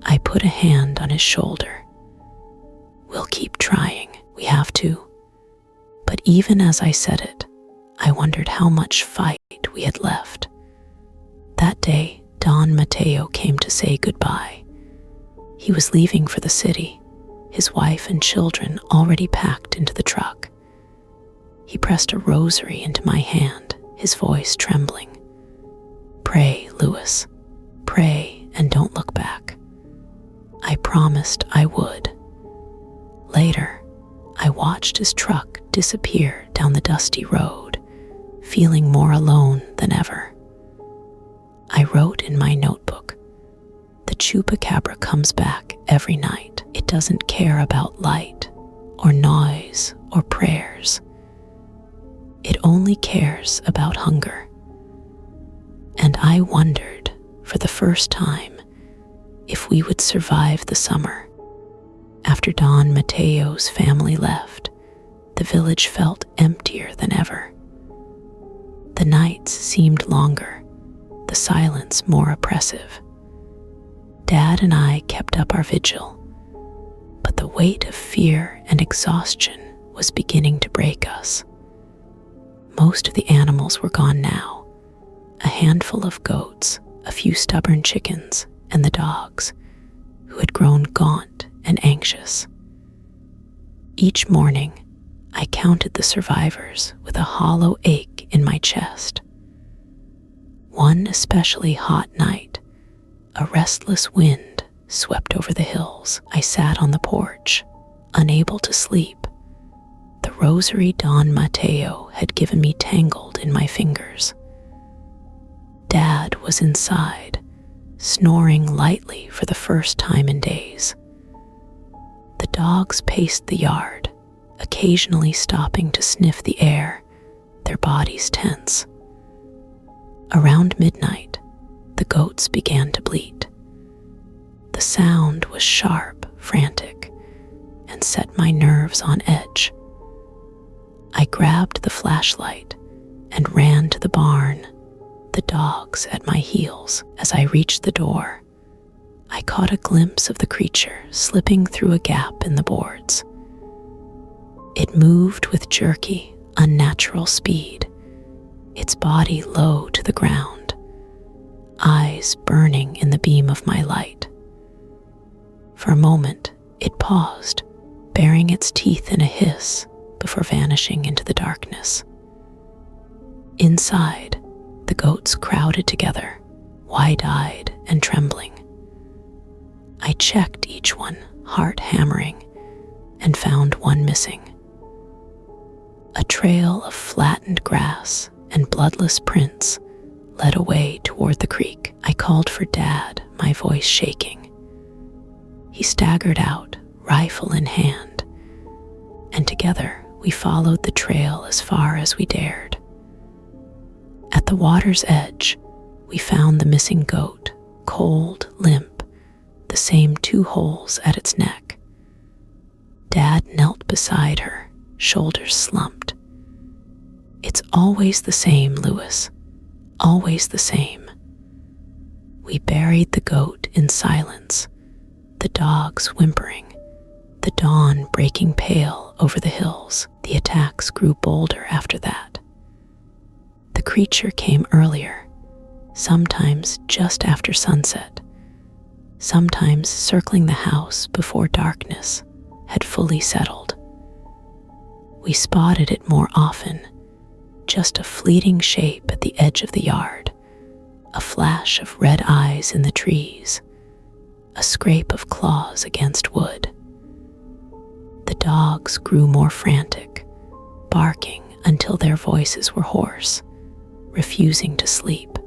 I put a hand on his shoulder. We'll keep trying. We have to. But even as I said it, I wondered how much fight we had left. That day, Don Mateo came to say goodbye. He was leaving for the city, his wife and children already packed into the truck. He pressed a rosary into my hand, his voice trembling. Pray, Louis. Pray and don't look back. I promised I would. Later, I watched his truck disappear down the dusty road, feeling more alone than ever. I wrote in my notebook, the Chupacabra comes back every night. It doesn't care about light or noise or prayers. It only cares about hunger. And I wondered, for the first time, if we would survive the summer. After Don Mateo's family left, the village felt emptier than ever. The nights seemed longer, the silence more oppressive. Dad and I kept up our vigil, but the weight of fear and exhaustion was beginning to break us. Most of the animals were gone now, a handful of goats, a few stubborn chickens, and the dogs, who had grown gaunt and anxious. Each morning, I counted the survivors with a hollow ache in my chest. One especially hot night, a restless wind swept over the hills. I sat on the porch, unable to sleep. The rosary Don Mateo had given me tangled in my fingers. Dad was inside, snoring lightly for the first time in days. The dogs paced the yard, occasionally stopping to sniff the air, their bodies tense. Around midnight, the goats began to bleat. The sound was sharp, frantic, and set my nerves on edge. I grabbed the flashlight and ran to the barn, the dogs at my heels. As I reached the door, I caught a glimpse of the creature slipping through a gap in the boards. It moved with jerky, unnatural speed, its body low to the ground, eyes burning in the beam of my light. For a moment, it paused, baring its teeth in a hiss before vanishing into the darkness. Inside, the goats crowded together, wide-eyed and trembling. I checked each one, heart hammering, and found one missing. A trail of flattened grass and bloodless prints led away toward the creek. I called for Dad, my voice shaking. He staggered out, rifle in hand, and together we followed the trail as far as we dared. At the water's edge, we found the missing goat, cold, limp, the same 2 holes at its neck. Dad knelt beside her, shoulders slumped. "It's always the same, Lewis, always the same." We buried the goat in silence, the dogs whimpering, the dawn breaking pale over the hills. The attacks grew bolder after that. The creature came earlier, sometimes just after sunset, sometimes circling the house before darkness had fully settled. We spotted it more often, just a fleeting shape at the edge of the yard, a flash of red eyes in the trees, a scrape of claws against wood. The dogs grew more frantic, barking until their voices were hoarse, refusing to sleep.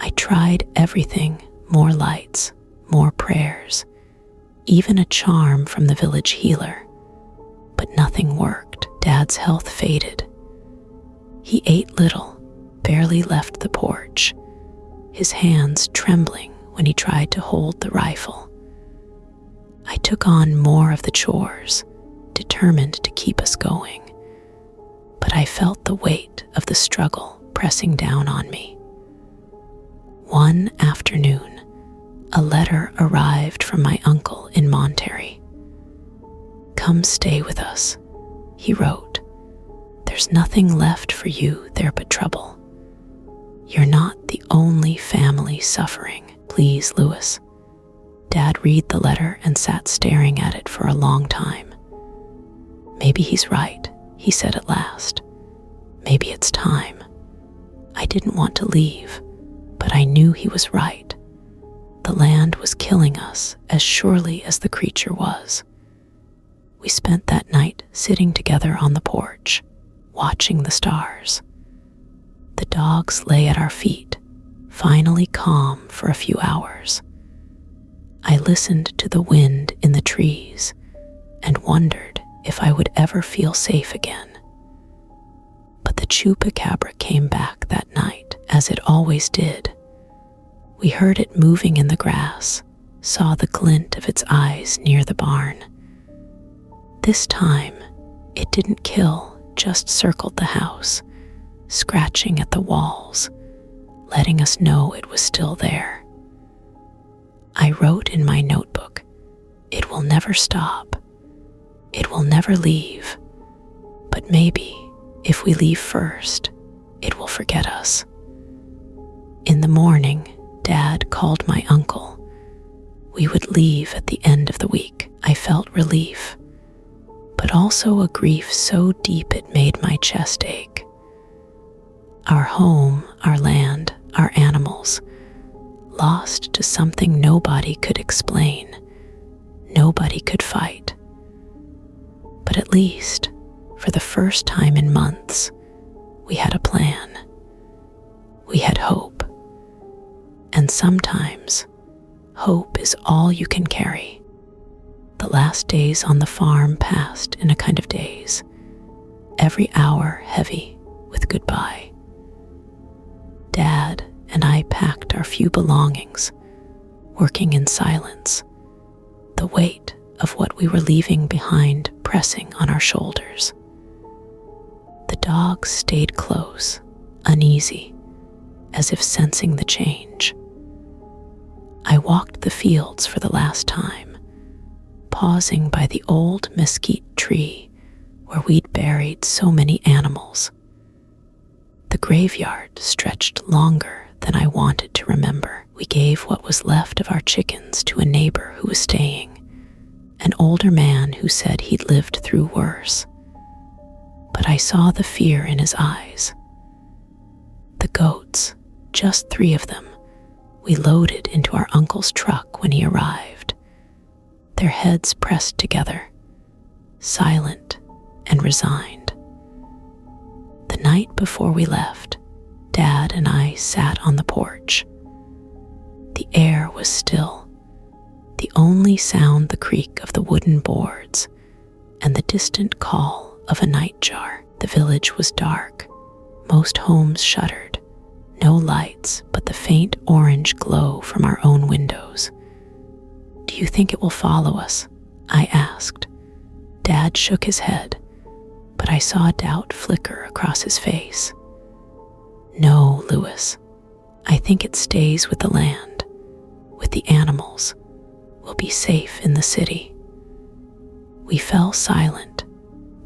I tried everything, more lights, more prayers, even a charm from the village healer, but nothing worked. Dad's health faded. He ate little, barely left the porch, his hands trembling when he tried to hold the rifle. I took on more of the chores, determined to keep us going, but I felt the weight of the struggle pressing down on me. One afternoon, a letter arrived from my uncle in Monterey. "Come stay with us," he wrote. "There's nothing left for you there but trouble. You're not the only family suffering. Please, Lewis." Dad read the letter and sat staring at it for a long time. "Maybe he's right," he said at last. "Maybe it's time." I didn't want to leave, but I knew he was right. The land was killing us as surely as the creature was. We spent that night sitting together on the porch, watching the stars. The dogs lay at our feet, finally calm for a few hours. I listened to the wind in the trees and wondered if I would ever feel safe again. But the Chupacabra came back that night, as it always did. We heard it moving in the grass, saw the glint of its eyes near the barn. This time, it didn't kill, just circled the house, scratching at the walls, letting us know it was still there. I wrote in my notebook, "It will never stop. It will never leave. But maybe, if we leave first, it will forget us." In the morning, Dad called my uncle. We would leave at the end of the week. I felt relief. but also a grief so deep it made my chest ache. Our home, our land, our animals, lost to something nobody could explain, nobody could fight. But at least, for the first time in months, we had a plan. We had hope. And sometimes, hope is all you can carry. The last days on the farm passed in a kind of daze, every hour heavy with goodbye. Dad and I packed our few belongings, working in silence, the weight of what we were leaving behind pressing on our shoulders. The dogs stayed close, uneasy, as if sensing the change. I walked the fields for the last time, pausing by the old mesquite tree where we'd buried so many animals. The graveyard stretched longer than I wanted to remember. We gave what was left of our chickens to a neighbor who was staying, an older man who said he'd lived through worse. But I saw the fear in his eyes. The goats, just 3 of them, we loaded into our uncle's truck when he arrived, their heads pressed together, silent and resigned. The night before we left, Dad and I sat on the porch. The air was still, the only sound the creak of the wooden boards and the distant call of a nightjar. The village was dark, most homes shuttered, no lights but the faint orange glow from our own windows. "Do you think it will follow us?" I asked. Dad shook his head, but I saw doubt flicker across his face. "No, Lewis. I think it stays with the land, with the animals. We'll be safe in the city." We fell silent,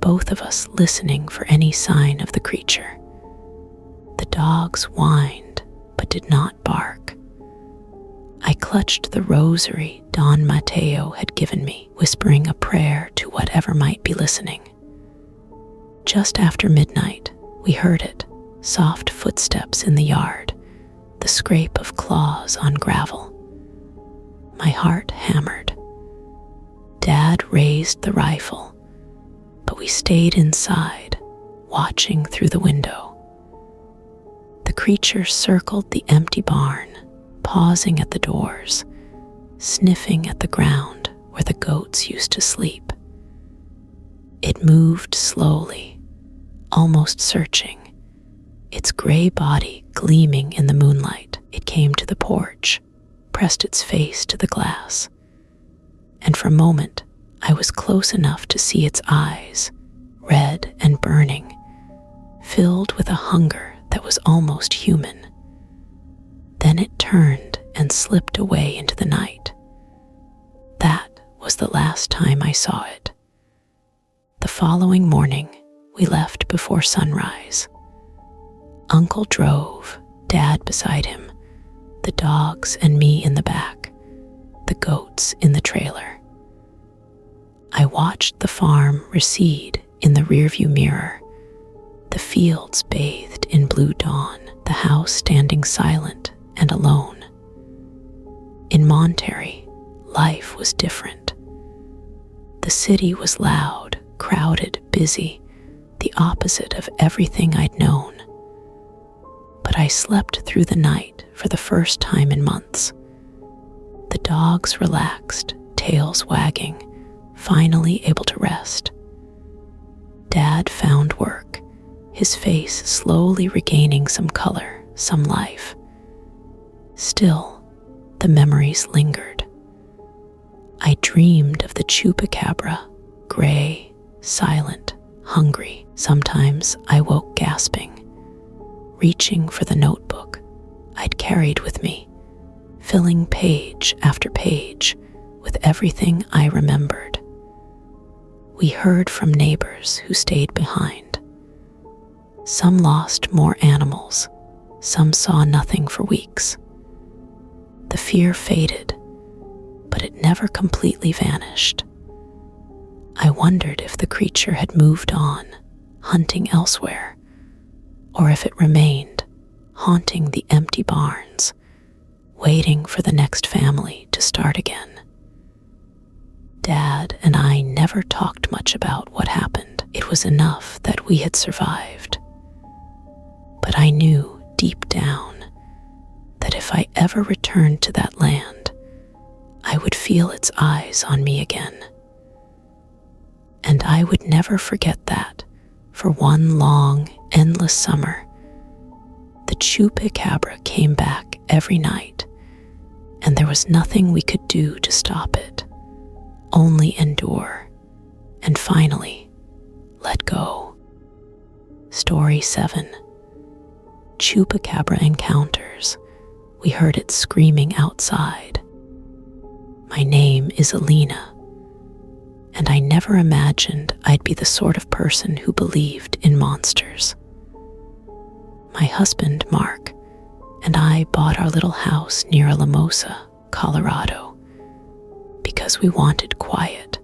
both of us listening for any sign of the creature. The dogs whined, but did not bark. I clutched the rosary Don Mateo had given me, whispering a prayer to whatever might be listening. Just after midnight, we heard it, soft footsteps in the yard, the scrape of claws on gravel. My heart hammered. Dad raised the rifle, but we stayed inside, watching through the window. The creature circled the empty barn, pausing at the doors, sniffing at the ground where the goats used to sleep. It moved slowly, almost searching, its gray body gleaming in the moonlight. It came to the porch, pressed its face to the glass, and for a moment I was close enough to see its eyes, red and burning, filled with a hunger that was almost human. Then it turned and slipped away into the night. That was the last time I saw it. The following morning, we left before sunrise. Uncle drove, Dad beside him, the dogs and me in the back, the goats in the trailer. I watched the farm recede in the rearview mirror, the fields bathed in blue dawn, the house standing silent and alone. In Monterey, life was different. The city was loud, crowded, busy, the opposite of everything I'd known. But I slept through the night for the first time in months. The dogs relaxed, tails wagging, finally able to rest. Dad found work, his face slowly regaining some color, some life. Still, the memories lingered. I dreamed of the Chupacabra, gray, silent, hungry. Sometimes I woke gasping, reaching for the notebook I'd carried with me, filling page after page with everything I remembered. We heard from neighbors who stayed behind. Some lost more animals, some saw nothing for weeks. The fear faded, but it never completely vanished. I wondered if the creature had moved on, hunting elsewhere, or if it remained, haunting the empty barns, waiting for the next family to start again. Dad and I never talked much about what happened. It was enough that we had survived. But I knew deep down that if I ever returned to that land, I would feel its eyes on me again. And I would never forget that for one long, endless summer, the Chupacabra came back every night, and there was nothing we could do to stop it, only endure, and finally, let go. Story 7. Chupacabra encounters. We heard it screaming outside. My name is Alina, and I never imagined I'd be the sort of person who believed in monsters. My husband, Mark, and I bought our little house near Alamosa, Colorado, because we wanted quiet,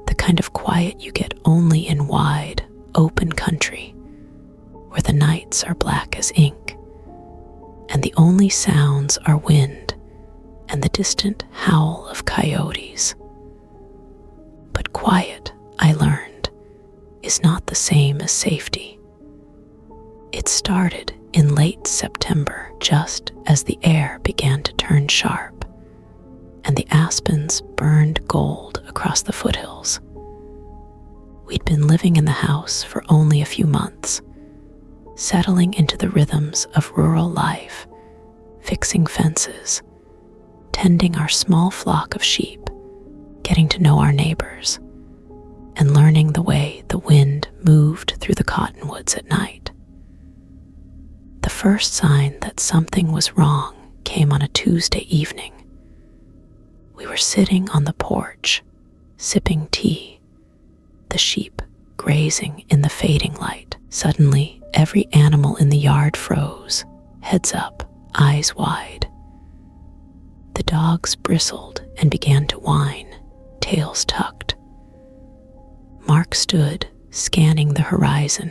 the kind of quiet you get only in wide, open country, where the nights are black as ink, and the only sounds are wind and the distant howl of coyotes. But quiet, I learned, is not the same as safety. It started in late September, just as the air began to turn sharp, and the aspens burned gold across the foothills. We'd been living in the house for only a few months, settling into the rhythms of rural life, fixing fences, tending our small flock of sheep, getting to know our neighbors, and learning the way the wind moved through the cottonwoods at night. The first sign that something was wrong came on a Tuesday evening. We were sitting on the porch, sipping tea, the sheep grazing in the fading light. Suddenly, every animal in the yard froze, heads up, eyes wide. The dogs bristled and began to whine, tails tucked. Mark stood, scanning the horizon,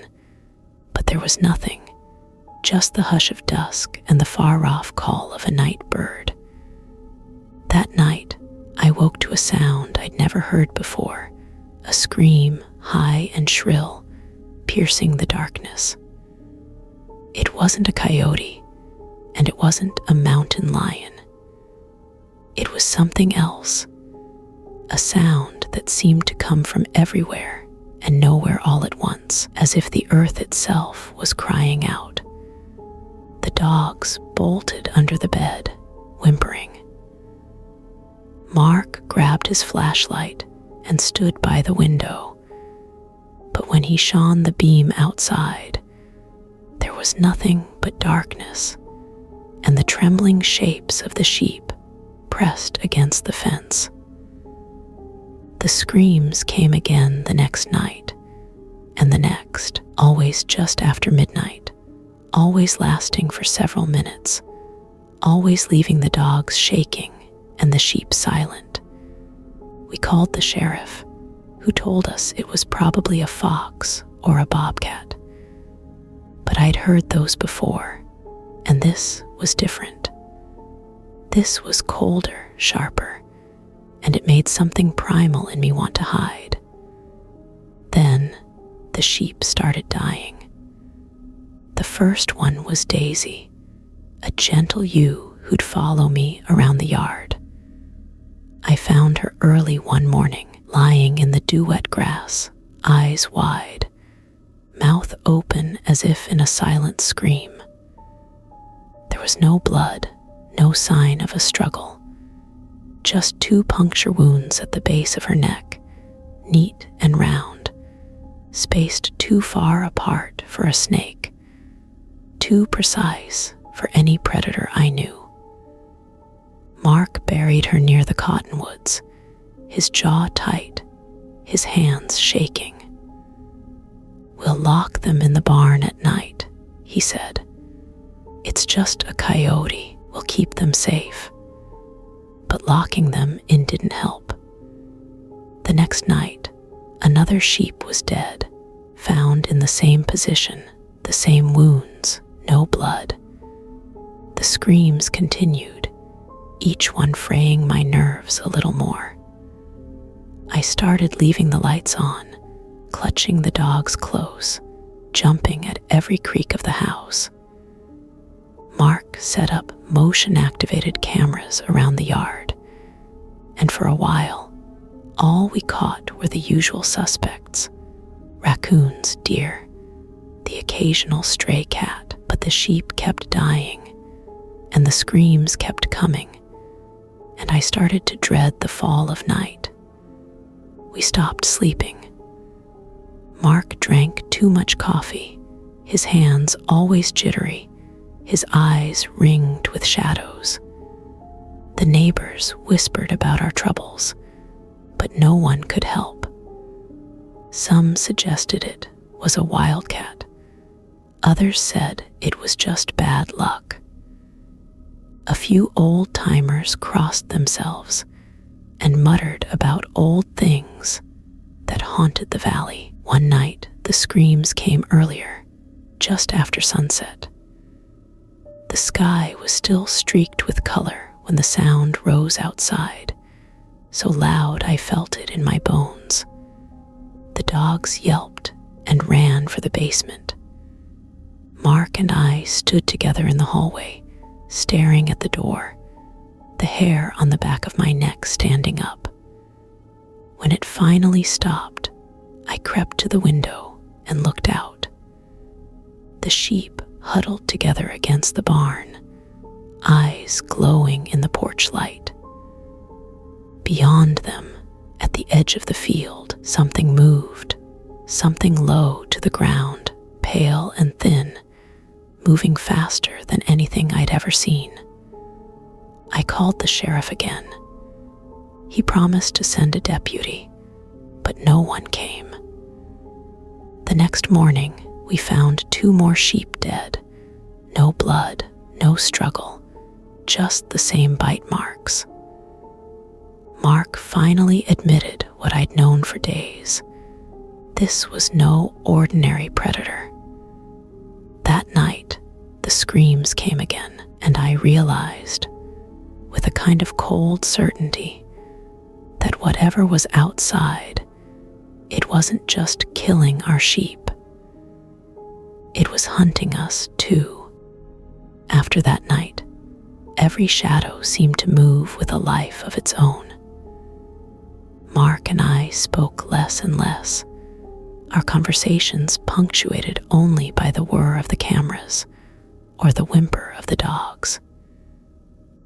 but there was nothing, just the hush of dusk and the far-off call of a night bird. That night, I woke to a sound I'd never heard before, a scream, high and shrill, piercing the darkness. It wasn't a coyote, and it wasn't a mountain lion. It was something else, a sound that seemed to come from everywhere and nowhere all at once, as if the earth itself was crying out. The dogs bolted under the bed, whimpering. Mark grabbed his flashlight and stood by the window, but when he shone the beam outside, there was nothing but darkness and the trembling shapes of the sheep pressed against the fence. The screams came again the next night, and the next, always just after midnight, always lasting for several minutes, always leaving the dogs shaking and the sheep silent. We called the sheriff, who told us it was probably a fox or a bobcat. But I'd heard those before, and this was different. This was colder, sharper, and it made something primal in me want to hide. Then the sheep started dying. The first one was Daisy, a gentle ewe who'd follow me around the yard. I found her early one morning, lying in the dew-wet grass, eyes wide, mouth open as if in a silent scream. There was no blood, no sign of a struggle, just 2 puncture wounds at the base of her neck, neat and round, spaced too far apart for a snake, too precise for any predator I knew. Mark buried her near the cottonwoods, his jaw tight, his hands shaking. "We'll lock them in the barn at night," he said. "It's just a coyote. We'll keep them safe." But locking them in didn't help. The next night, Another sheep was dead, found in the same position, the same wounds, no blood. The screams continued, each one fraying my nerves a little more. I started leaving the lights on, clutching the dogs close, jumping at every creak of the house. Mark set up motion-activated cameras around the yard, and for a while, all we caught were the usual suspects: raccoons, deer, the occasional stray cat. But the sheep kept dying, and the screams kept coming, and I started to dread the fall of night. We stopped sleeping. Mark drank too much coffee, his hands always jittery, his eyes ringed with shadows. The neighbors whispered about our troubles, but no one could help. Some suggested it was a wildcat. Others said it was just bad luck. A few old-timers crossed themselves and muttered about old things that haunted the valley. One night, the screams came earlier, just after sunset. The sky was still streaked with color when the sound rose outside, so loud I felt it in my bones. The dogs yelped and ran for the basement. Mark and I stood together in the hallway, staring at the door, the hair on the back of my neck standing up. When it finally stopped, I crept to the window and looked out. The sheep huddled together against the barn, eyes glowing in the porch light. Beyond them, at the edge of the field, something moved, something low to the ground, pale and thin, moving faster than anything I'd ever seen. I called the sheriff again. He promised to send a deputy, but no one came. The next morning, we found 2 more sheep dead. No blood, no struggle, just the same bite marks. Mark finally admitted what I'd known for days. This was no ordinary predator. That night, the screams came again, and I realized, with a kind of cold certainty, that whatever was outside, it wasn't just killing our sheep. It was hunting us too. After that night, every shadow seemed to move with a life of its own. Mark and I spoke less and less, our conversations punctuated only by the whir of the cameras or the whimper of the dogs.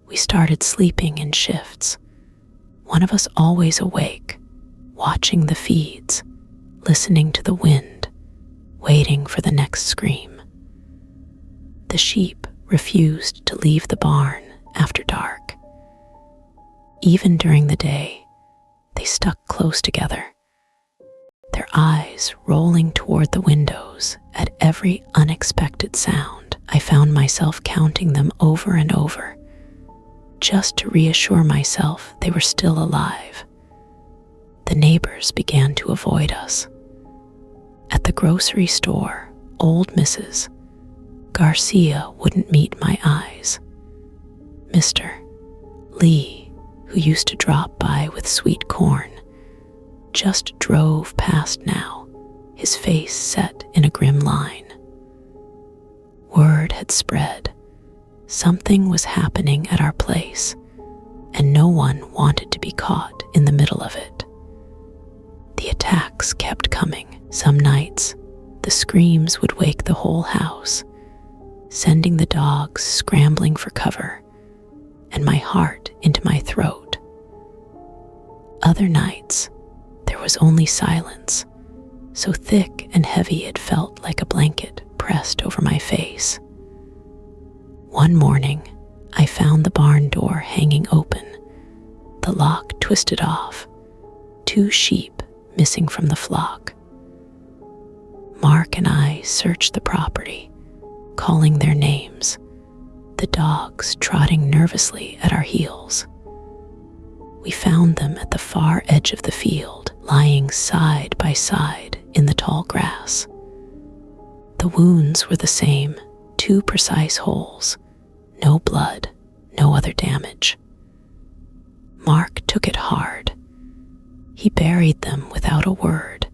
We started sleeping in shifts, one of us always awake, watching the feeds, listening to the wind, waiting for the next scream. The sheep refused to leave the barn after dark. Even during the day, they stuck close together, their eyes rolling toward the windows at every unexpected sound. I found myself counting them over and over, just to reassure myself they were still alive. The neighbors began to avoid us. At the grocery store, old Mrs. Garcia wouldn't meet my eyes. Mr. Lee, who used to drop by with sweet corn, just drove past now, his face set in a grim line. Word had spread. Something was happening at our place, and no one wanted to be caught in the middle of it. The attacks kept coming. Some nights, the screams would wake the whole house, sending the dogs scrambling for cover, and my heart into my throat. Other nights, there was only silence, so thick and heavy it felt like a blanket pressed over my face. One morning, I found the barn door hanging open, the lock twisted off, 2 sheep missing from the flock. Mark and I searched the property, calling their names, the dogs trotting nervously at our heels. We found them at the far edge of the field, lying side by side in the tall grass. The wounds were the same, 2 precise holes, no blood, no other damage. Mark took it hard. He buried them without a word,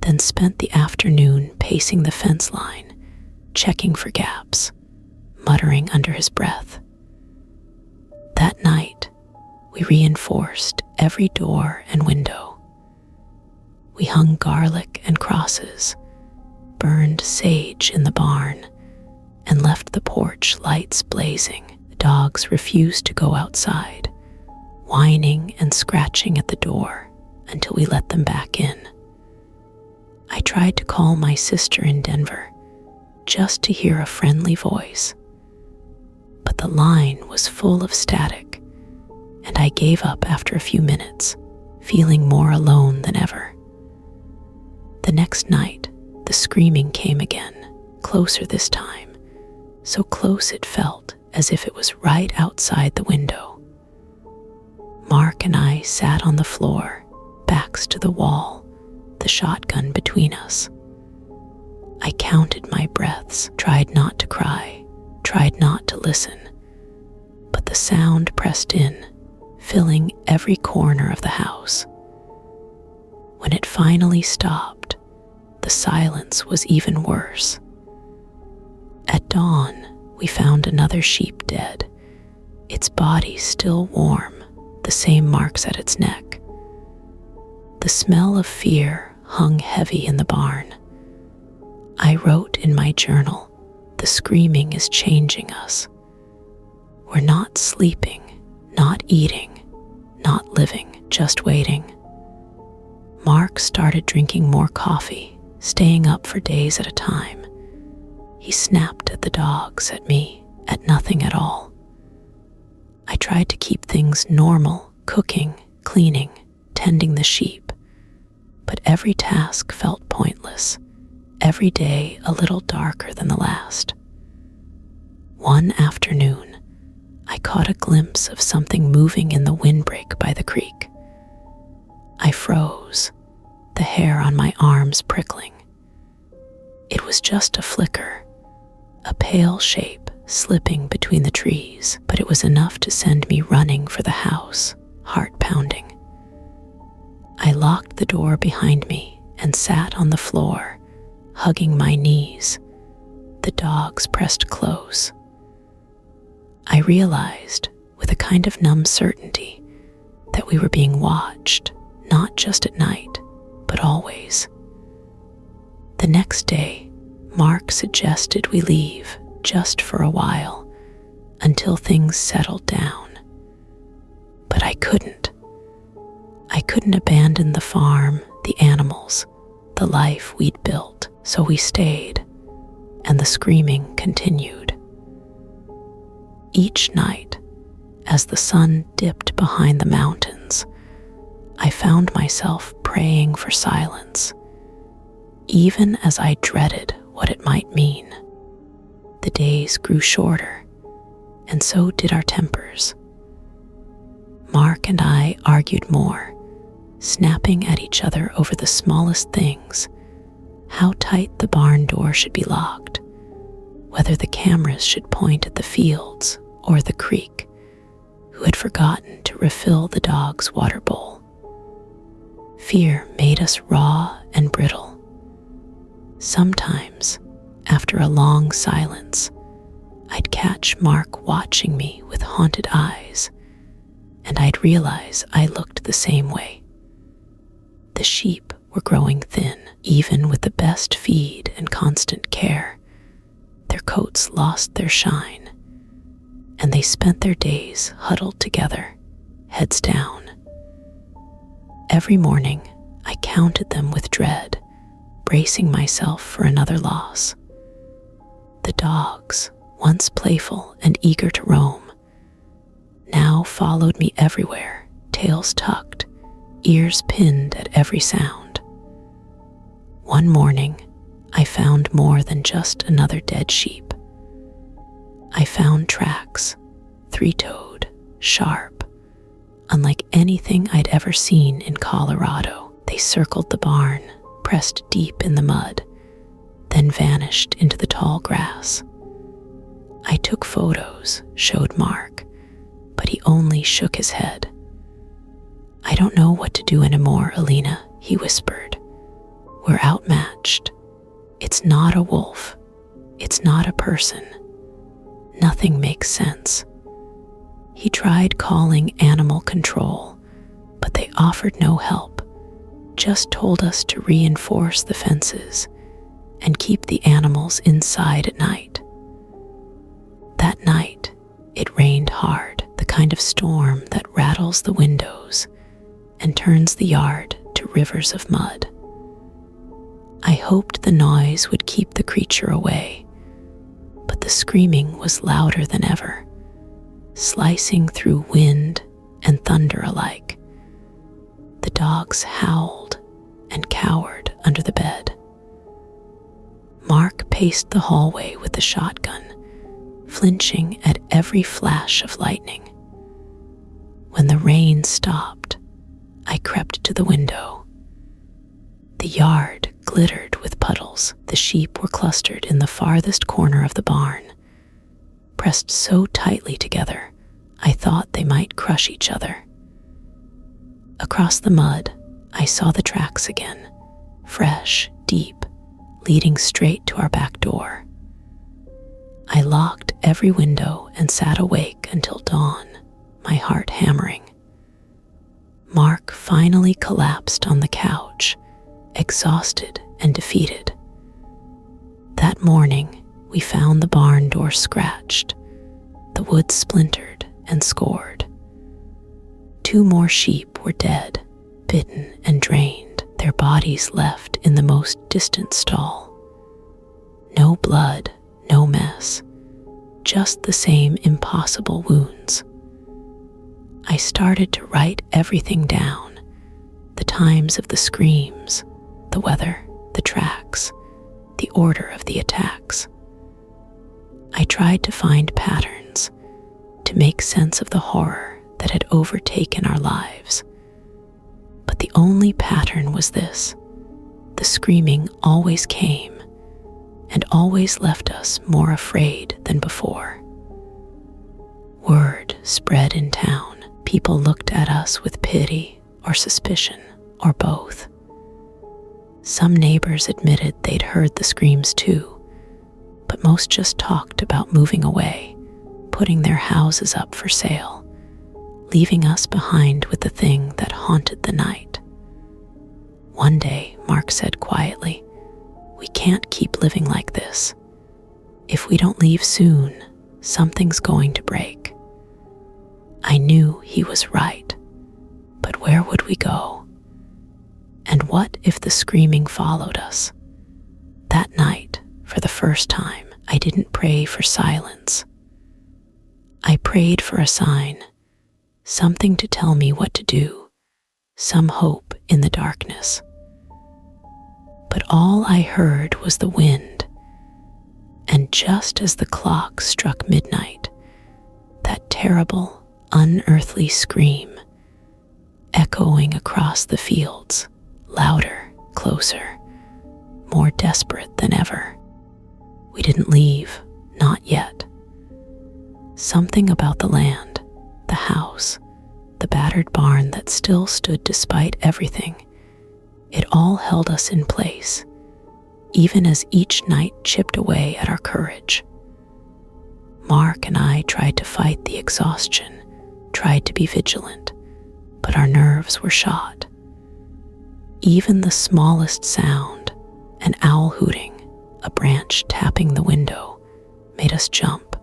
then spent the afternoon pacing the fence line, checking for gaps, muttering under his breath. That night, we reinforced every door and window. We hung garlic and crosses, burned sage in the barn, and left the porch lights blazing. The dogs refused to go outside, whining and scratching at the door until we let them back in. I tried to call my sister in Denver just to hear a friendly voice, but the line was full of static, and I gave up after a few minutes, feeling more alone than ever. The next night, the screaming came again, closer this time, so close it felt as if it was right outside the window. Mark and I sat on the floor, backs to the wall, the shotgun between us. I counted my breaths, tried not to cry, tried not to listen, but the sound pressed in, filling every corner of the house. When it finally stopped, the silence was even worse. At dawn, we found another sheep dead, its body still warm, the same marks at its neck. The smell of fear hung heavy in the barn. I wrote in my journal, "The screaming is changing us. We're not sleeping, not eating, not living, just waiting." Mark started drinking more coffee, staying up for days at a time. He snapped at the dogs, at me, at nothing at all. I tried to keep things normal, cooking, cleaning, tending the sheep, but every task felt pointless, every day a little darker than the last. One afternoon, I caught a glimpse of something moving in the windbreak by the creek. I froze, the hair on my arms prickling. It was just a flicker, a pale shape slipping between the trees, but it was enough to send me running for the house, heart pounding. I locked the door behind me and sat on the floor, hugging my knees. The dogs pressed close. I realized, with a kind of numb certainty, that we were being watched, not just at night, but always. The next day, Mark suggested we leave just for a while, until things settled down. But I couldn't. I couldn't abandon the farm, the animals, the life we'd built, so we stayed, and the screaming continued. Each night, as the sun dipped behind the mountains, I found myself praying for silence, even as I dreaded what it might mean. The days grew shorter, and so did our tempers. Mark and I argued more, snapping at each other over the smallest things, how tight the barn door should be locked, whether the cameras should point at the fields or the creek, who had forgotten to refill the dog's water bowl. Fear made us raw and brittle. Sometimes, after a long silence, I'd catch Mark watching me with haunted eyes, and I'd realize I looked the same way. The sheep were growing thin, even with the best feed and constant care. Their coats lost their shine, and they spent their days huddled together, heads down. Every morning, I counted them with dread, bracing myself for another loss. The dogs, once playful and eager to roam, now followed me everywhere, tails tucked, ears pinned at every sound. One morning, I found more than just another dead sheep. I found tracks, three-toed, sharp, unlike anything I'd ever seen in Colorado. They circled the barn, pressed deep in the mud, then vanished into the tall grass. I took photos, showed Mark, but he only shook his head. "I don't know what to do anymore, Alina," he whispered. "We're outmatched. It's not a wolf. It's not a person. Nothing makes sense." He tried calling animal control, but they offered no help, just told us to reinforce the fences and keep the animals inside at night. That night, it rained hard, the kind of storm that rattles the windows and turns the yard to rivers of mud. I hoped the noise would keep the creature away, but the screaming was louder than ever, slicing through wind and thunder alike. The dogs howled and cowered under the bed. Mark paced the hallway with the shotgun, flinching at every flash of lightning. When the rain stopped, I crept to the window. The yard glittered with puddles. The sheep were clustered in the farthest corner of the barn, pressed so tightly together I thought they might crush each other. Across the mud, I saw the tracks again, fresh, deep, leading straight to our back door. I locked every window and sat awake until dawn, my heart hammering. Mark finally collapsed on the couch, exhausted and defeated. That morning, we found the barn door scratched, the wood splintered and scored. 2 more sheep were dead, bitten and drained, their bodies left in the most distant stall. No blood, no mess, just the same impossible wounds. I started to write everything down, the times of the screams, the weather, the tracks, the order of the attacks. I tried to find patterns, to make sense of the horror that had overtaken our lives. But the only pattern was this: the screaming always came and always left us more afraid than before. Word spread in town. People looked at us with pity or suspicion or both. Some neighbors admitted they'd heard the screams too, but most just talked about moving away, putting their houses up for sale, leaving us behind with the thing that haunted the night. One day, Mark said quietly, "We can't keep living like this. If we don't leave soon, something's going to break." I knew he was right, but where would we go? And what if the screaming followed us? That night, for the first time, I didn't pray for silence. I prayed for a sign, something to tell me what to do, some hope in the darkness. But all I heard was the wind, and just as the clock struck midnight, that terrible, unearthly scream, echoing across the fields, louder, closer, more desperate than ever. We didn't leave, not yet. Something about the land, the house, the battered barn that still stood despite everything, it all held us in place, even as each night chipped away at our courage. Mark and I tried to fight the exhaustion, tried to be vigilant, but our nerves were shot. Even the smallest sound, an owl hooting, a branch tapping the window, made us jump.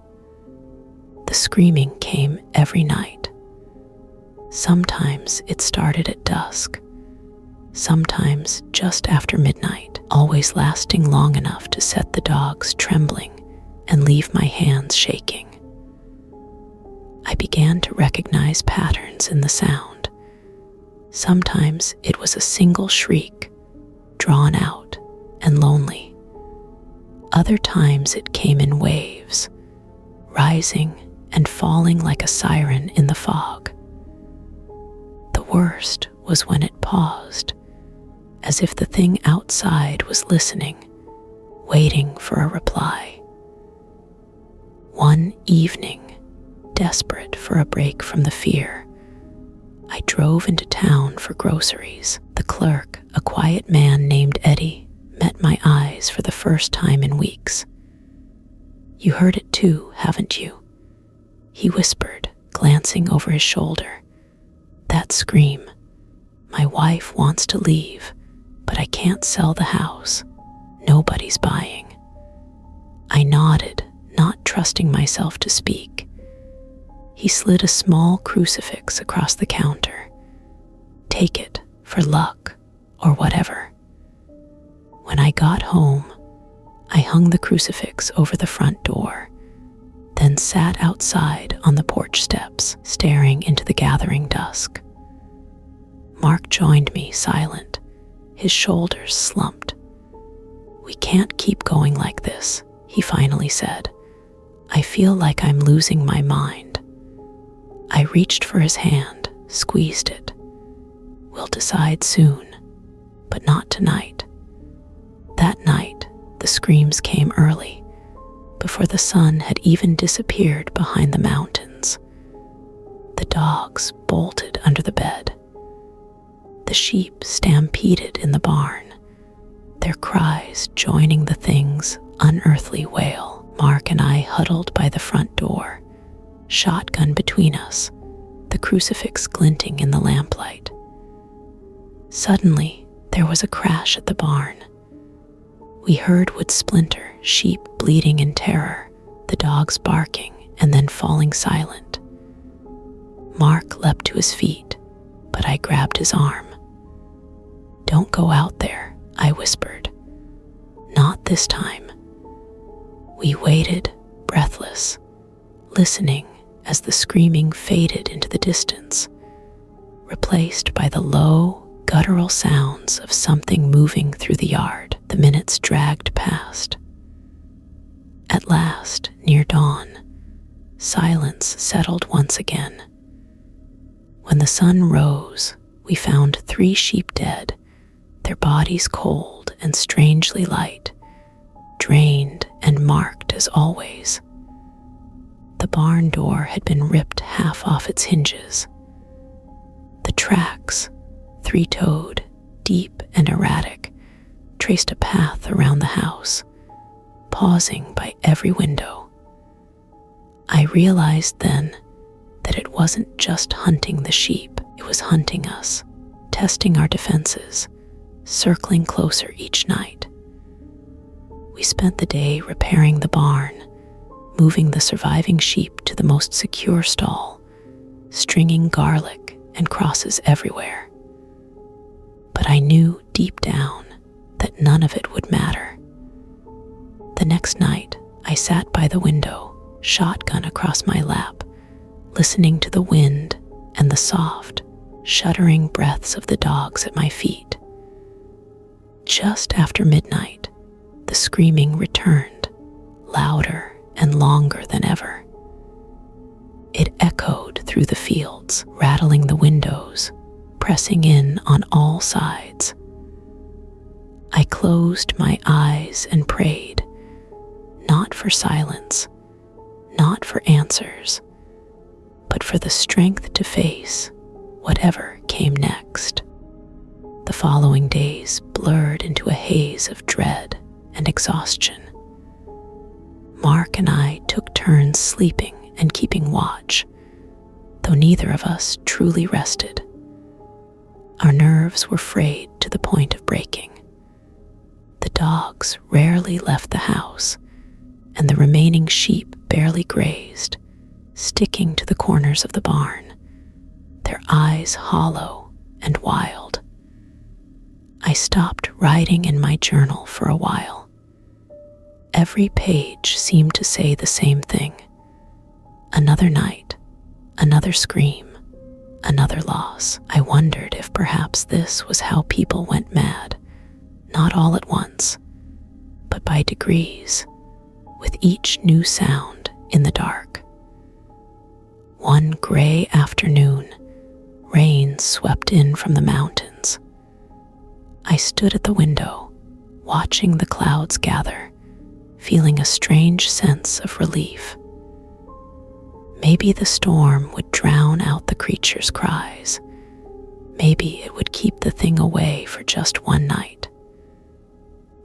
The screaming came every night. Sometimes it started at dusk, sometimes just after midnight, always lasting long enough to set the dogs trembling and leave my hands shaking. I began to recognize patterns in the sound. Sometimes it was a single shriek, drawn out and lonely. Other times it came in waves, rising and falling like a siren in the fog. The worst was when it paused, as if the thing outside was listening, waiting for a reply. One evening, desperate for a break from the fear, I drove into town for groceries. The clerk, a quiet man named Eddie, met my eyes for the first time in weeks. "You heard it too, haven't you?" he whispered, glancing over his shoulder. "That scream. My wife wants to leave, but I can't sell the house. Nobody's buying." I nodded, not trusting myself to speak. He slid a small crucifix across the counter. "Take it for luck, or whatever." When I got home, I hung the crucifix over the front door, then sat outside on the porch steps, staring into the gathering dusk. Mark joined me, silent, his shoulders slumped. "We can't keep going like this," he finally said. "I feel like I'm losing my mind." I reached for his hand, squeezed it. "We'll decide soon, but not tonight." That night, the screams came early, before the sun had even disappeared behind the mountains. The dogs bolted under the bed. The sheep stampeded in the barn, their cries joining the thing's unearthly wail. Mark and I huddled by the front door, shotgun between us, the crucifix glinting in the lamplight. Suddenly, there was a crash at the barn. We heard wood splinter, sheep bleating in terror, the dogs barking and then falling silent. Mark leapt to his feet, but I grabbed his arm. "Don't go out there," I whispered. "Not this time." We waited, breathless, listening as the screaming faded into the distance, replaced by the low, guttural sounds of something moving through the yard. The minutes dragged past. At last, near dawn, silence settled once again. When the sun rose, we found 3 sheep dead, their bodies cold and strangely light, drained and marked as always. The barn door had been ripped half off its hinges. The tracks, 3-toed, deep and erratic, traced a path around the house, pausing by every window. I realized then that it wasn't just hunting the sheep, it was hunting us, testing our defenses, circling closer each night. We spent the day repairing the barn, moving the surviving sheep to the most secure stall, stringing garlic and crosses everywhere. But I knew deep down that none of it would matter. The next night, I sat by the window, shotgun across my lap, listening to the wind and the soft, shuddering breaths of the dogs at my feet. Just after midnight, the screaming returned, louder and longer than ever. It echoed through the fields, rattling the windows, pressing in on all sides. I closed my eyes and prayed, not for silence, not for answers, but for the strength to face whatever came next. The following days blurred into a haze of dread and exhaustion. Mark and I took turns sleeping and keeping watch, though neither of us truly rested. Our nerves were frayed to the point of breaking. The dogs rarely left the house, and the remaining sheep barely grazed, sticking to the corners of the barn, their eyes hollow and wild. I stopped writing in my journal for a while. Every page seemed to say the same thing. Another night, another scream, another loss. I wondered if perhaps this was how people went mad, not all at once, but by degrees, with each new sound in the dark. One gray afternoon, rain swept in from the mountains. I stood at the window, watching the clouds gather, feeling a strange sense of relief. Maybe the storm would drown out the creature's cries. Maybe it would keep the thing away for just one night.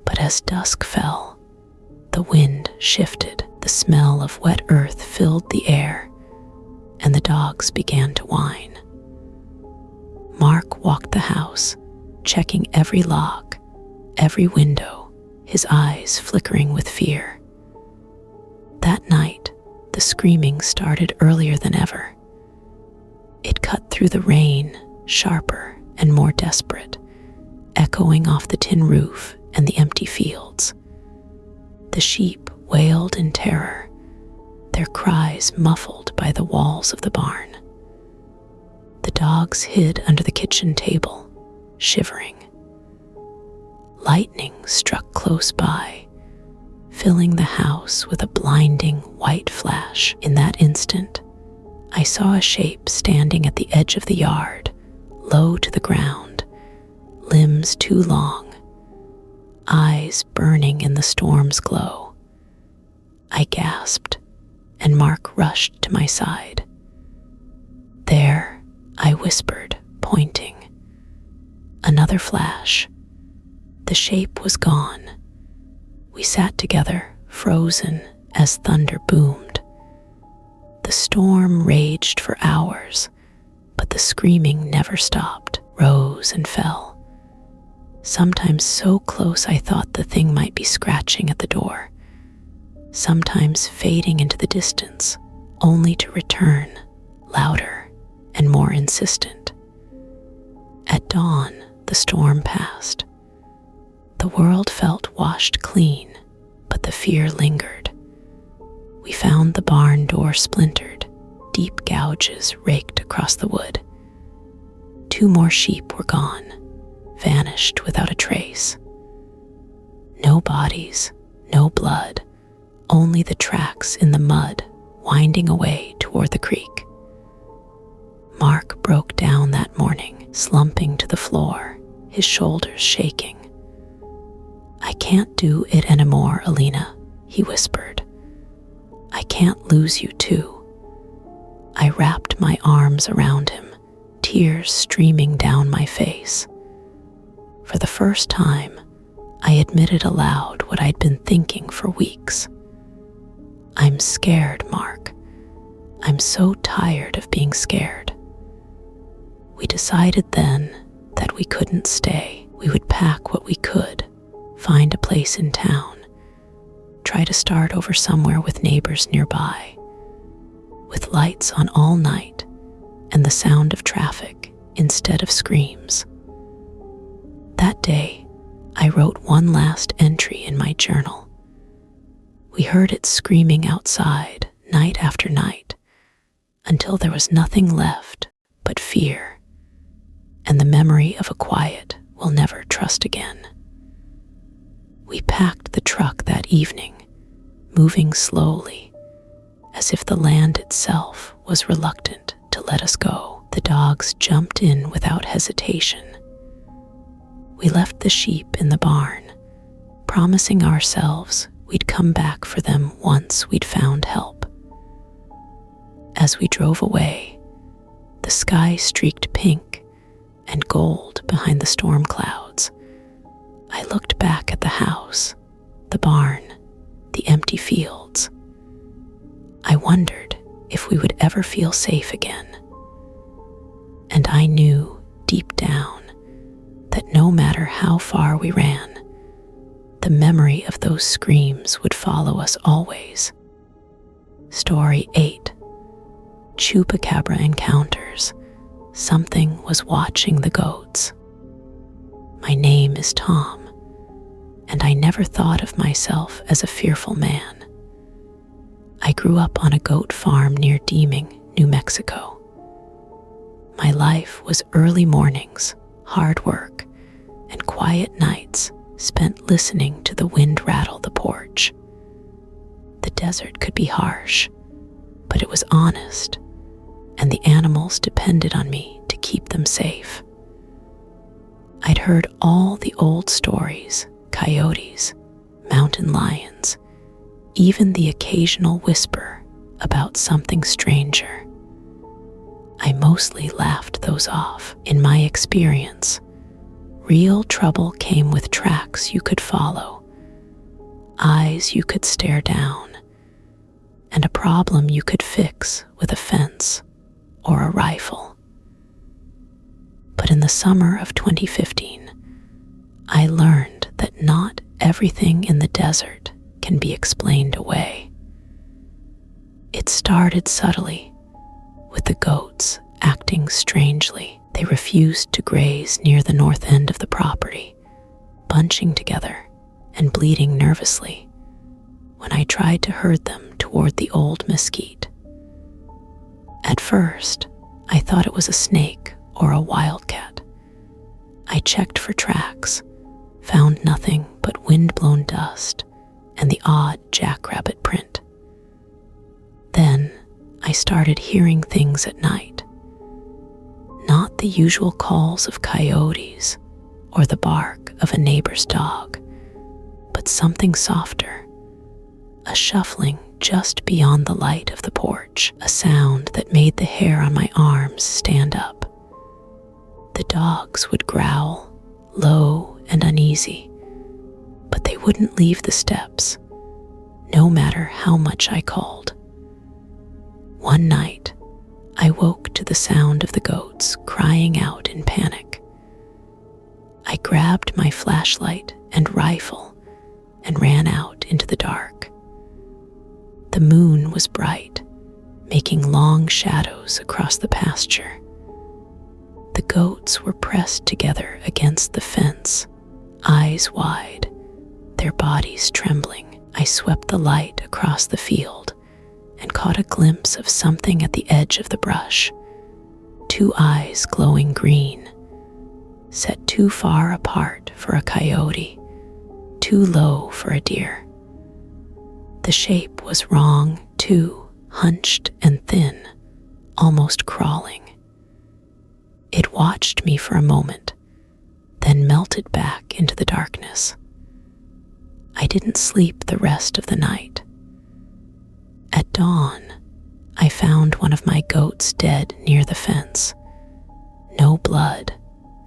But as dusk fell, the wind shifted, the smell of wet earth filled the air, and the dogs began to whine. Mark walked the house, checking every lock, every window, his eyes flickering with fear. That night, the screaming started earlier than ever. It cut through the rain, sharper and more desperate, echoing off the tin roof and the empty fields. The sheep wailed in terror, their cries muffled by the walls of the barn. The dogs hid under the kitchen table, shivering. Lightning struck close by, filling the house with a blinding white flash. In that instant, I saw a shape standing at the edge of the yard, low to the ground, limbs too long, eyes burning in the storm's glow. I gasped, and Mark rushed to my side. "There," I whispered, pointing. Another flash. The shape was gone. We sat together, frozen, as thunder boomed. The storm raged for hours, but the screaming never stopped, rose and fell. Sometimes so close I thought the thing might be scratching at the door, sometimes fading into the distance, only to return, louder and more insistent. At dawn, the storm passed. The world felt washed clean, but the fear lingered. We found the barn door splintered, deep gouges raked across the wood. 2 more sheep were gone, vanished without a trace. No bodies, no blood, only the tracks in the mud winding away toward the creek. Mark broke down that morning, slumping to the floor, his shoulders shaking. "I can't do it anymore, Alina," he whispered. "I can't lose you too." I wrapped my arms around him, tears streaming down my face. For the first time, I admitted aloud what I'd been thinking for weeks. "I'm scared, Mark. I'm so tired of being scared." We decided then that we couldn't stay. We would pack what we could, find a place in town, try to start over somewhere with neighbors nearby, with lights on all night and the sound of traffic instead of screams. That day, I wrote one last entry in my journal. We heard it screaming outside night after night until there was nothing left but fear and the memory of a quiet we'll never trust again. We packed the truck that evening, moving slowly, as if the land itself was reluctant to let us go. The dogs jumped in without hesitation. We left the sheep in the barn, promising ourselves we'd come back for them once we'd found help. As we drove away, the sky streaked pink and gold behind the storm clouds. I looked back at the house, the barn, the empty fields. I wondered if we would ever feel safe again. And I knew deep down that no matter how far we ran, the memory of those screams would follow us always. Story 8. Chupacabra Encounters. Something was watching the goats. My name is Tom, and I never thought of myself as a fearful man. I grew up on a goat farm near Deeming, New Mexico. My life was early mornings, hard work, and quiet nights spent listening to the wind rattle the porch. The desert could be harsh, but it was honest, and the animals depended on me to keep them safe. I'd heard all the old stories, coyotes, mountain lions, even the occasional whisper about something stranger. I mostly laughed those off. In my experience, real trouble came with tracks you could follow, eyes you could stare down, and a problem you could fix with a fence or a rifle. But in the summer of 2015, I learned that not everything in the desert can be explained away. It started subtly, with the goats acting strangely. They refused to graze near the north end of the property, bunching together and bleating nervously when I tried to herd them toward the old mesquite. At first, I thought it was a snake or a wildcat. I checked for tracks, found nothing but wind-blown dust and the odd jackrabbit print. Then I started hearing things at night. Not the usual calls of coyotes or the bark of a neighbor's dog, but something softer, a shuffling just beyond the light of the porch, a sound that made the hair on my arms stand up. The dogs would growl, low and uneasy, but they wouldn't leave the steps, no matter how much I called. One night, I woke to the sound of the goats crying out in panic. I grabbed my flashlight and rifle and ran out into the dark. The moon was bright, making long shadows across the pasture. The goats were pressed together against the fence, eyes wide, their bodies trembling. I swept the light across the field and caught a glimpse of something at the edge of the brush. Two eyes glowing green, set too far apart for a coyote, too low for a deer. The shape was wrong, too, hunched and thin, almost crawling. It watched me for a moment, then melted back into the darkness. I didn't sleep the rest of the night. At dawn, I found one of my goats dead near the fence. No blood,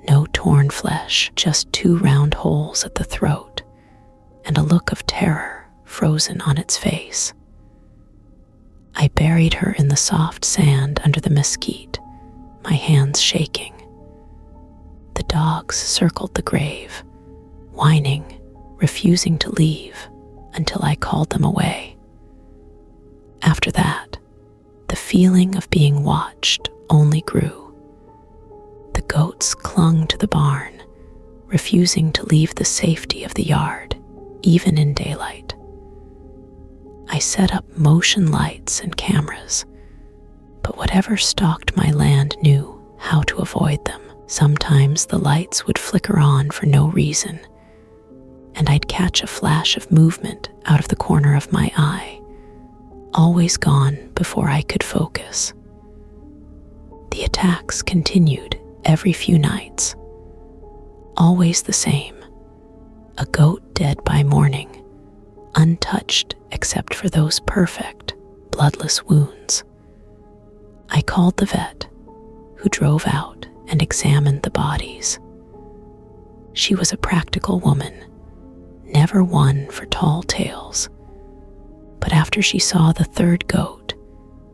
no torn flesh, just two round holes at the throat, and a look of terror frozen on its face. I buried her in the soft sand under the mesquite, my hands shaking. The dogs circled the grave, whining, refusing to leave until I called them away. After that, the feeling of being watched only grew. The goats clung to the barn, refusing to leave the safety of the yard, even in daylight. I set up motion lights and cameras, but whatever stalked my land knew how to avoid them. Sometimes the lights would flicker on for no reason, and I'd catch a flash of movement out of the corner of my eye, always gone before I could focus. The attacks continued every few nights, always the same: a goat dead by morning, untouched except for those perfect, bloodless wounds. I called the vet, who drove out and examined the bodies. She was a practical woman, never one for tall tales. But after she saw the third goat,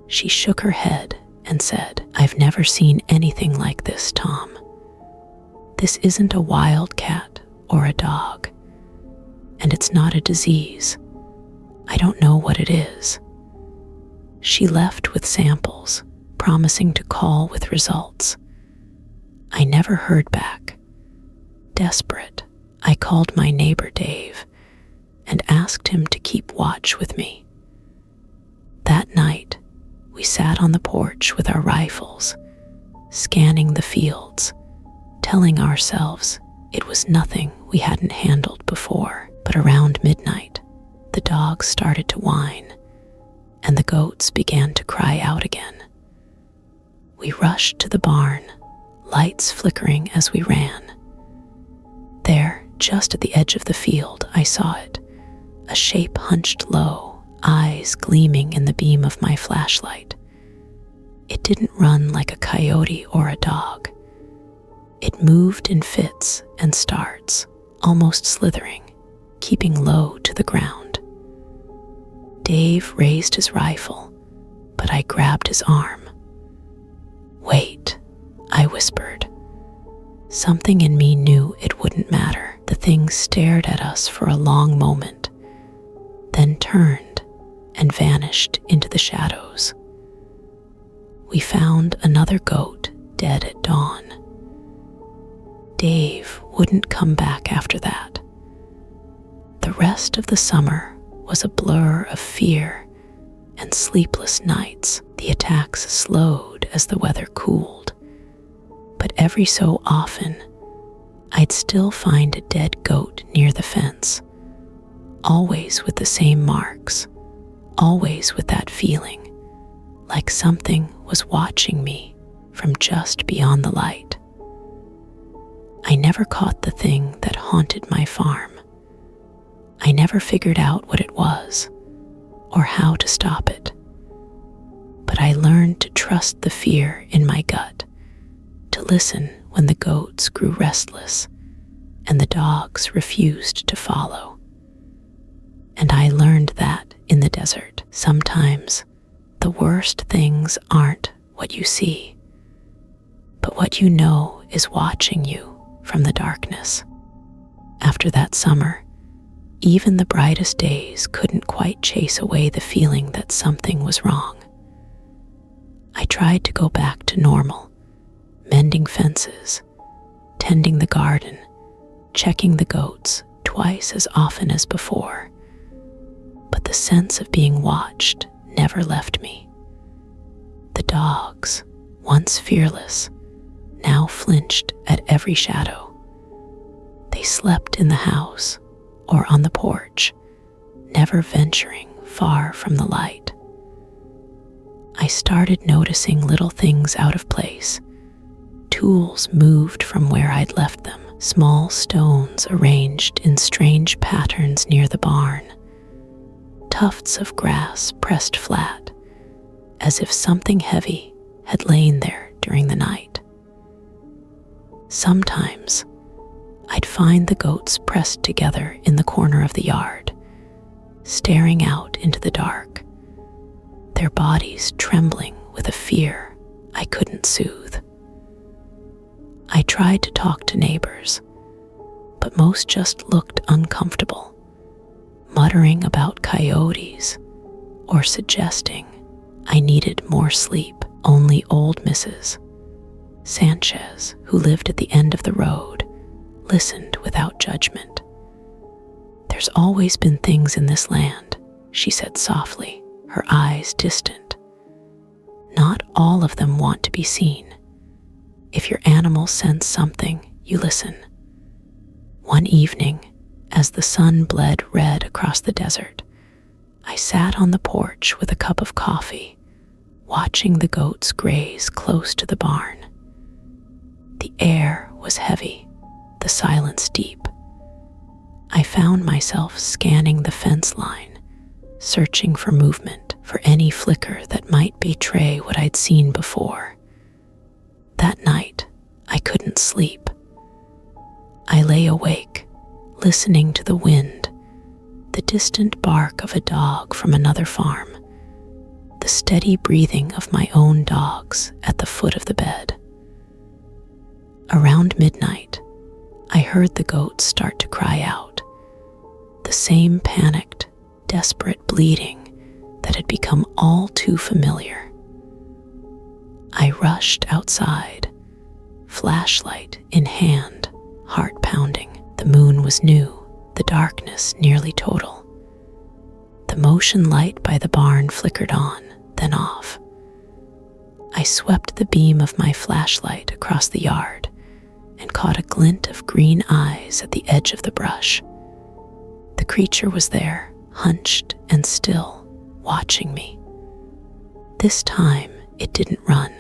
she shook her head and said, "I've never seen anything like this, Tom. This isn't a wildcat or a dog, and it's not a disease. I don't know what it is." She left with samples, promising to call with results. I never heard back. Desperate, I called my neighbor Dave and asked him to keep watch with me. That night, we sat on the porch with our rifles, scanning the fields, telling ourselves it was nothing we hadn't handled before. But around midnight, the dogs started to whine, and the goats began to cry out again. We rushed to the barn, lights flickering as we ran. just at the edge of the field, I saw it, a shape hunched low, eyes gleaming in the beam of my flashlight. It didn't run like a coyote or a dog. It moved in fits and starts, almost slithering, keeping low to the ground. Dave raised his rifle, but I grabbed his arm. "Wait," I whispered. Something in me knew it wouldn't matter. The thing stared at us for a long moment, then turned and vanished into the shadows. We found another goat dead at dawn. Dave wouldn't come back after that. The rest of the summer was a blur of fear and sleepless nights. The attacks slowed as the weather cooled, but every so often, I'd still find a dead goat near the fence, always with the same marks, always with that feeling, like something was watching me from just beyond the light. I never caught the thing that haunted my farm. I never figured out what it was or how to stop it. But I learned to trust the fear in my gut, to listen when the goats grew restless and the dogs refused to follow. And I learned that in the desert, sometimes the worst things aren't what you see, but what you know is watching you from the darkness. After that summer, even the brightest days couldn't quite chase away the feeling that something was wrong. I tried to go back to normal, mending fences, tending the garden, checking the goats twice as often as before. But the sense of being watched never left me. The dogs, once fearless, now flinched at every shadow. They slept in the house or on the porch, never venturing far from the light. I started noticing little things out of place. Tools moved from where I'd left them, small stones arranged in strange patterns near the barn, tufts of grass pressed flat, as if something heavy had lain there during the night. Sometimes, I'd find the goats pressed together in the corner of the yard, staring out into the dark, their bodies trembling with a fear I couldn't soothe. I tried to talk to neighbors, but most just looked uncomfortable, muttering about coyotes or suggesting I needed more sleep. Only old Mrs. Sanchez, who lived at the end of the road, listened without judgment. "There's always been things in this land," she said softly, her eyes distant. "Not all of them want to be seen. If your animal sense something, you listen." One evening, as the sun bled red across the desert, I sat on the porch with a cup of coffee, watching the goats graze close to the barn. The air was heavy, the silence deep. I found myself scanning the fence line, searching for movement, for any flicker that might betray what I'd seen before. That night, I couldn't sleep. I lay awake, listening to the wind, the distant bark of a dog from another farm, the steady breathing of my own dogs at the foot of the bed. Around midnight, I heard the goats start to cry out, the same panicked, desperate bleating that had become all too familiar. I rushed outside, flashlight in hand, heart pounding. The moon was new, the darkness nearly total. The motion light by the barn flickered on, then off. I swept the beam of my flashlight across the yard and caught a glint of green eyes at the edge of the brush. The creature was there, hunched and still, watching me. This time, it didn't run.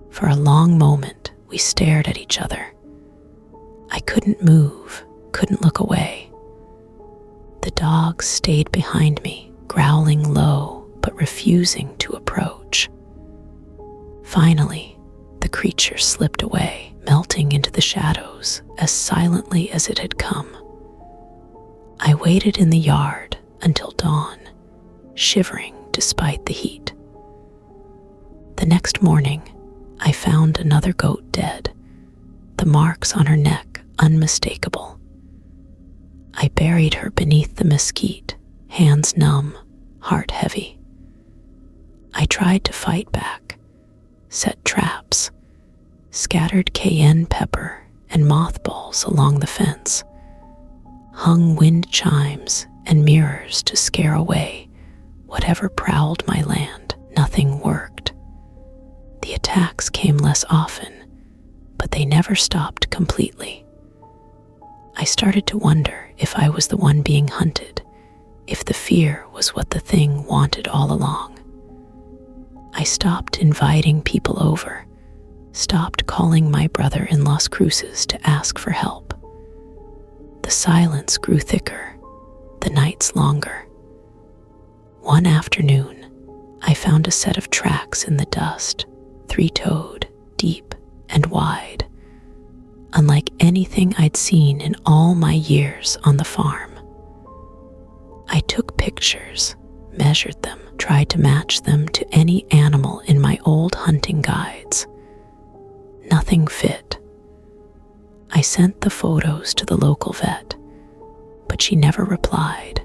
For a long moment, we stared at each other. I couldn't move, couldn't look away. The dogs stayed behind me, growling low but refusing to approach. Finally, the creature slipped away, melting into the shadows as silently as it had come. I waited in the yard until dawn, shivering despite the heat. The next morning, I found another goat dead, the marks on her neck unmistakable. I buried her beneath the mesquite, hands numb, heart heavy. I tried to fight back, set traps, scattered cayenne pepper and mothballs along the fence, hung wind chimes and mirrors to scare away whatever prowled my land. Nothing worked. The attacks came less often, but they never stopped completely. I started to wonder if I was the one being hunted, if the fear was what the thing wanted all along. I stopped inviting people over, stopped calling my brother in Las Cruces to ask for help. The silence grew thicker, the nights longer. One afternoon, I found a set of tracks in the dust, three-toed, deep and wide, unlike anything I'd seen in all my years on the farm. I took pictures, measured them, tried to match them to any animal in my old hunting guides. Nothing fit. I sent the photos to the local vet, but she never replied.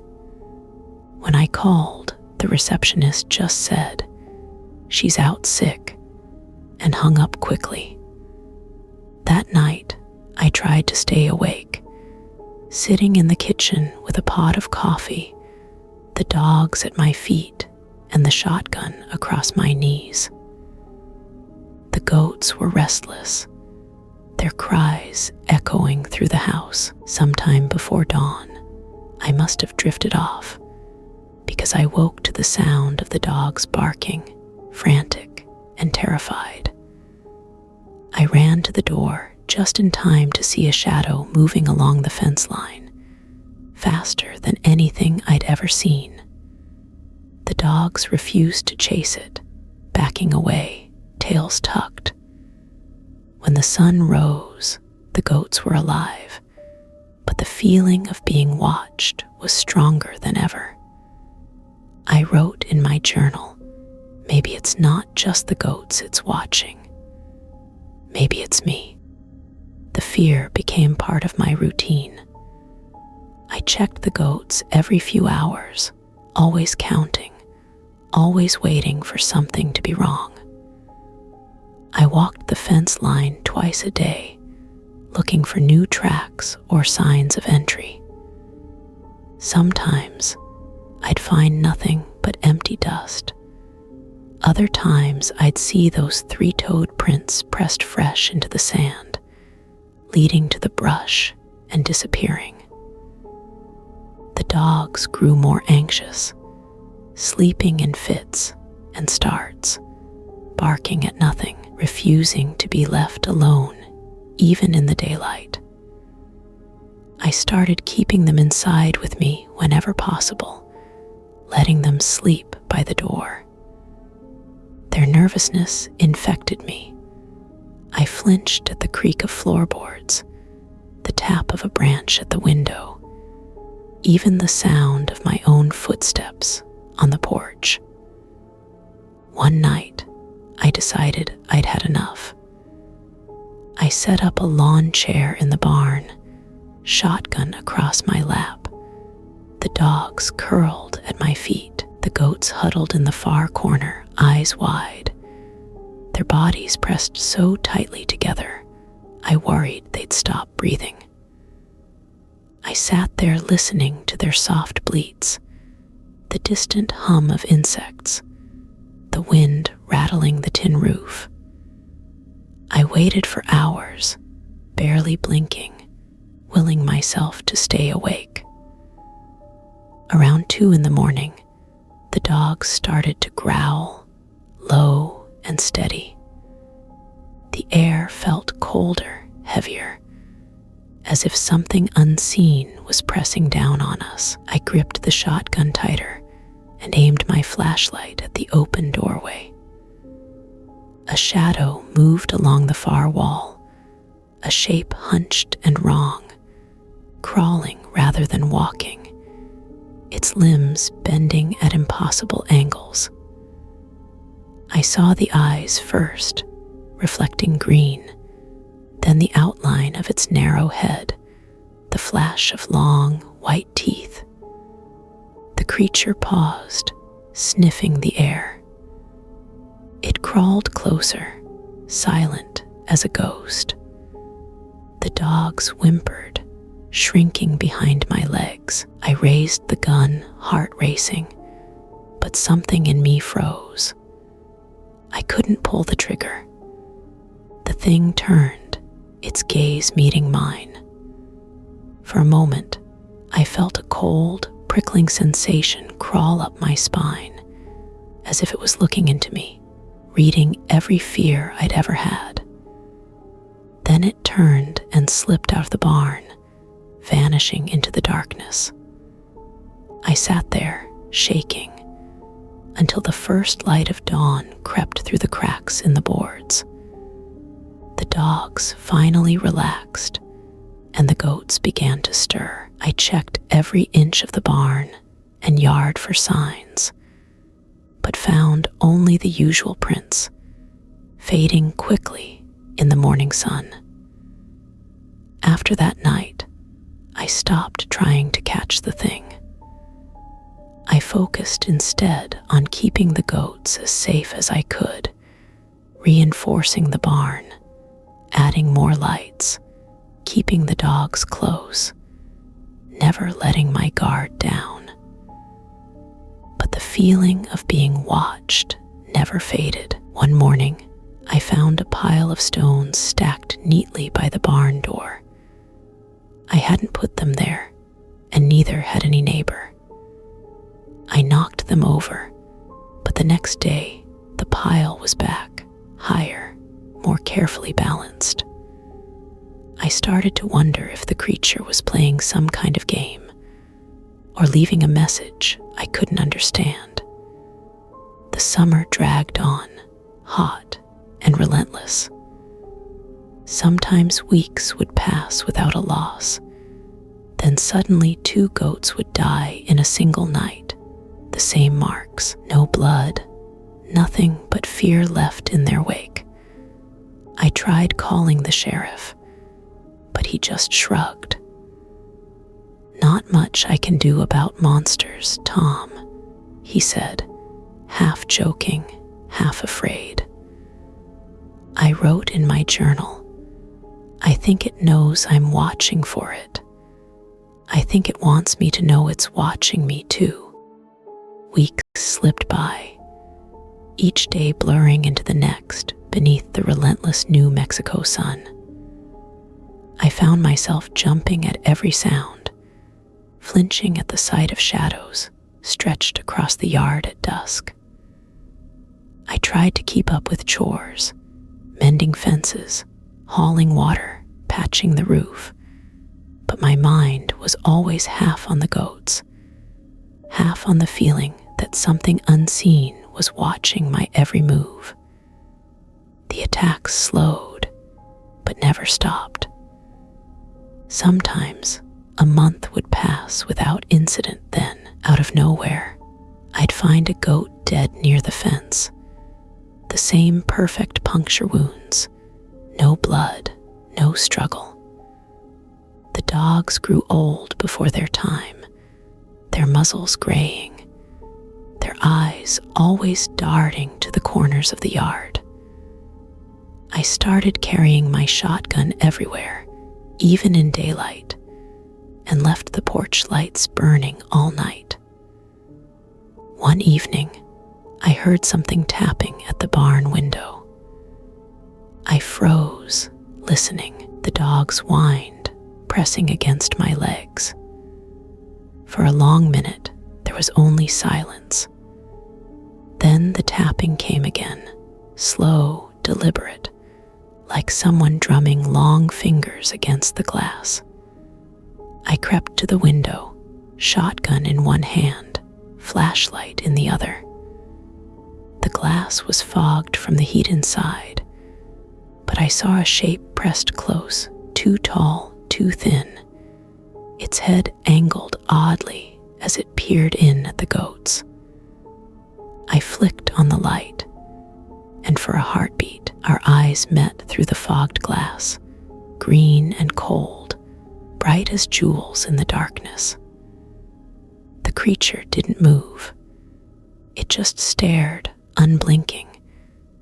When I called, the receptionist just said, "She's out sick," and hung up quickly. That night, I tried to stay awake, sitting in the kitchen with a pot of coffee, the dogs at my feet, and the shotgun across my knees. The goats were restless, their cries echoing through the house. Sometime before dawn, I must have drifted off, because I woke to the sound of the dogs barking, frantic and terrified. I ran to the door just in time to see a shadow moving along the fence line, faster than anything I'd ever seen. The dogs refused to chase it, backing away, tails tucked. When the sun rose, the goats were alive, but the feeling of being watched was stronger than ever. I wrote in my journal, maybe it's not just the goats it's watching. Maybe it's me. The fear became part of my routine. I checked the goats every few hours, always counting, always waiting for something to be wrong. I walked the fence line twice a day, looking for new tracks or signs of entry. Sometimes, I'd find nothing but empty dust. Other times, I'd see those three-toed prints pressed fresh into the sand, leading to the brush and disappearing. The dogs grew more anxious, sleeping in fits and starts, barking at nothing, refusing to be left alone, even in the daylight. I started keeping them inside with me whenever possible, letting them sleep by the door. Their nervousness infected me. I flinched at the creak of floorboards, the tap of a branch at the window, even the sound of my own footsteps on the porch. One night, I decided I'd had enough. I set up a lawn chair in the barn, shotgun across my lap. The dogs curled at my feet, the goats huddled in the far corner, eyes wide. Their bodies pressed so tightly together, I worried they'd stop breathing. I sat there listening to their soft bleats, the distant hum of insects, the wind rattling the tin roof. I waited for hours, barely blinking, willing myself to stay awake. Around 2 a.m, the dogs started to growl, low and steady. The air felt colder, heavier, as if something unseen was pressing down on us. I gripped the shotgun tighter and aimed my flashlight at the open doorway. A shadow moved along the far wall, a shape hunched and wrong, crawling rather than walking, its limbs bending at impossible angles. I saw the eyes first, reflecting green, then the outline of its narrow head, the flash of long, white teeth. The creature paused, sniffing the air. It crawled closer, silent as a ghost. The dogs whimpered, shrinking behind my legs. I raised the gun, heart racing, but something in me froze. I couldn't pull the trigger. The thing turned, its gaze meeting mine. For a moment, I felt a cold, prickling sensation crawl up my spine, as if it was looking into me, reading every fear I'd ever had. Then it turned and slipped out of the barn, vanishing into the darkness. I sat there, shaking, until the first light of dawn crept through the cracks in the boards. The dogs finally relaxed, and the goats began to stir. I checked every inch of the barn and yard for signs, but found only the usual prints, fading quickly in the morning sun. After that night, I stopped trying to catch the thing. I focused instead on keeping the goats as safe as I could, reinforcing the barn, adding more lights, keeping the dogs close, never letting my guard down. But the feeling of being watched never faded. One morning, I found a pile of stones stacked neatly by the barn door. I hadn't put them there, and neither had any neighbor. I knocked them over, but the next day, the pile was back, higher, more carefully balanced. I started to wonder if the creature was playing some kind of game, or leaving a message I couldn't understand. The summer dragged on, hot and relentless. Sometimes weeks would pass without a loss. Then suddenly 2 goats would die in a single night. The same marks, no blood, nothing but fear left in their wake. I tried calling the sheriff, but he just shrugged. "Not much I can do about monsters, Tom," he said, half joking, half afraid. I wrote in my journal, "I think it knows I'm watching for it. I think it wants me to know it's watching me too." Weeks slipped by, each day blurring into the next beneath the relentless New Mexico sun. I found myself jumping at every sound, flinching at the sight of shadows stretched across the yard at dusk. I tried to keep up with chores, mending fences, hauling water, patching the roof, but my mind was always half on the goats, half on the feeling that something unseen was watching my every move. The attacks slowed, but never stopped. Sometimes a month would pass without incident. Then, out of nowhere, I'd find a goat dead near the fence. The same perfect puncture wounds, no blood, no struggle. The dogs grew old before their time, their muzzles graying, their eyes always darting to the corners of the yard. I started carrying my shotgun everywhere, even in daylight, and left the porch lights burning all night. One evening, I heard something tapping at the barn window. I froze, listening. The dogs whined, pressing against my legs. For a long minute, there was only silence. Then the tapping came again, slow, deliberate, like someone drumming long fingers against the glass. crept to the window, shotgun in one hand, flashlight in the other. The glass was fogged from the heat inside, but I saw a shape pressed close, too tall, too thin, its head angled oddly as it peered in at the goats. I flicked on the light, and for a heartbeat, our eyes met through the fogged glass, green and cold, bright as jewels in the darkness. The creature didn't move. It just stared, unblinking,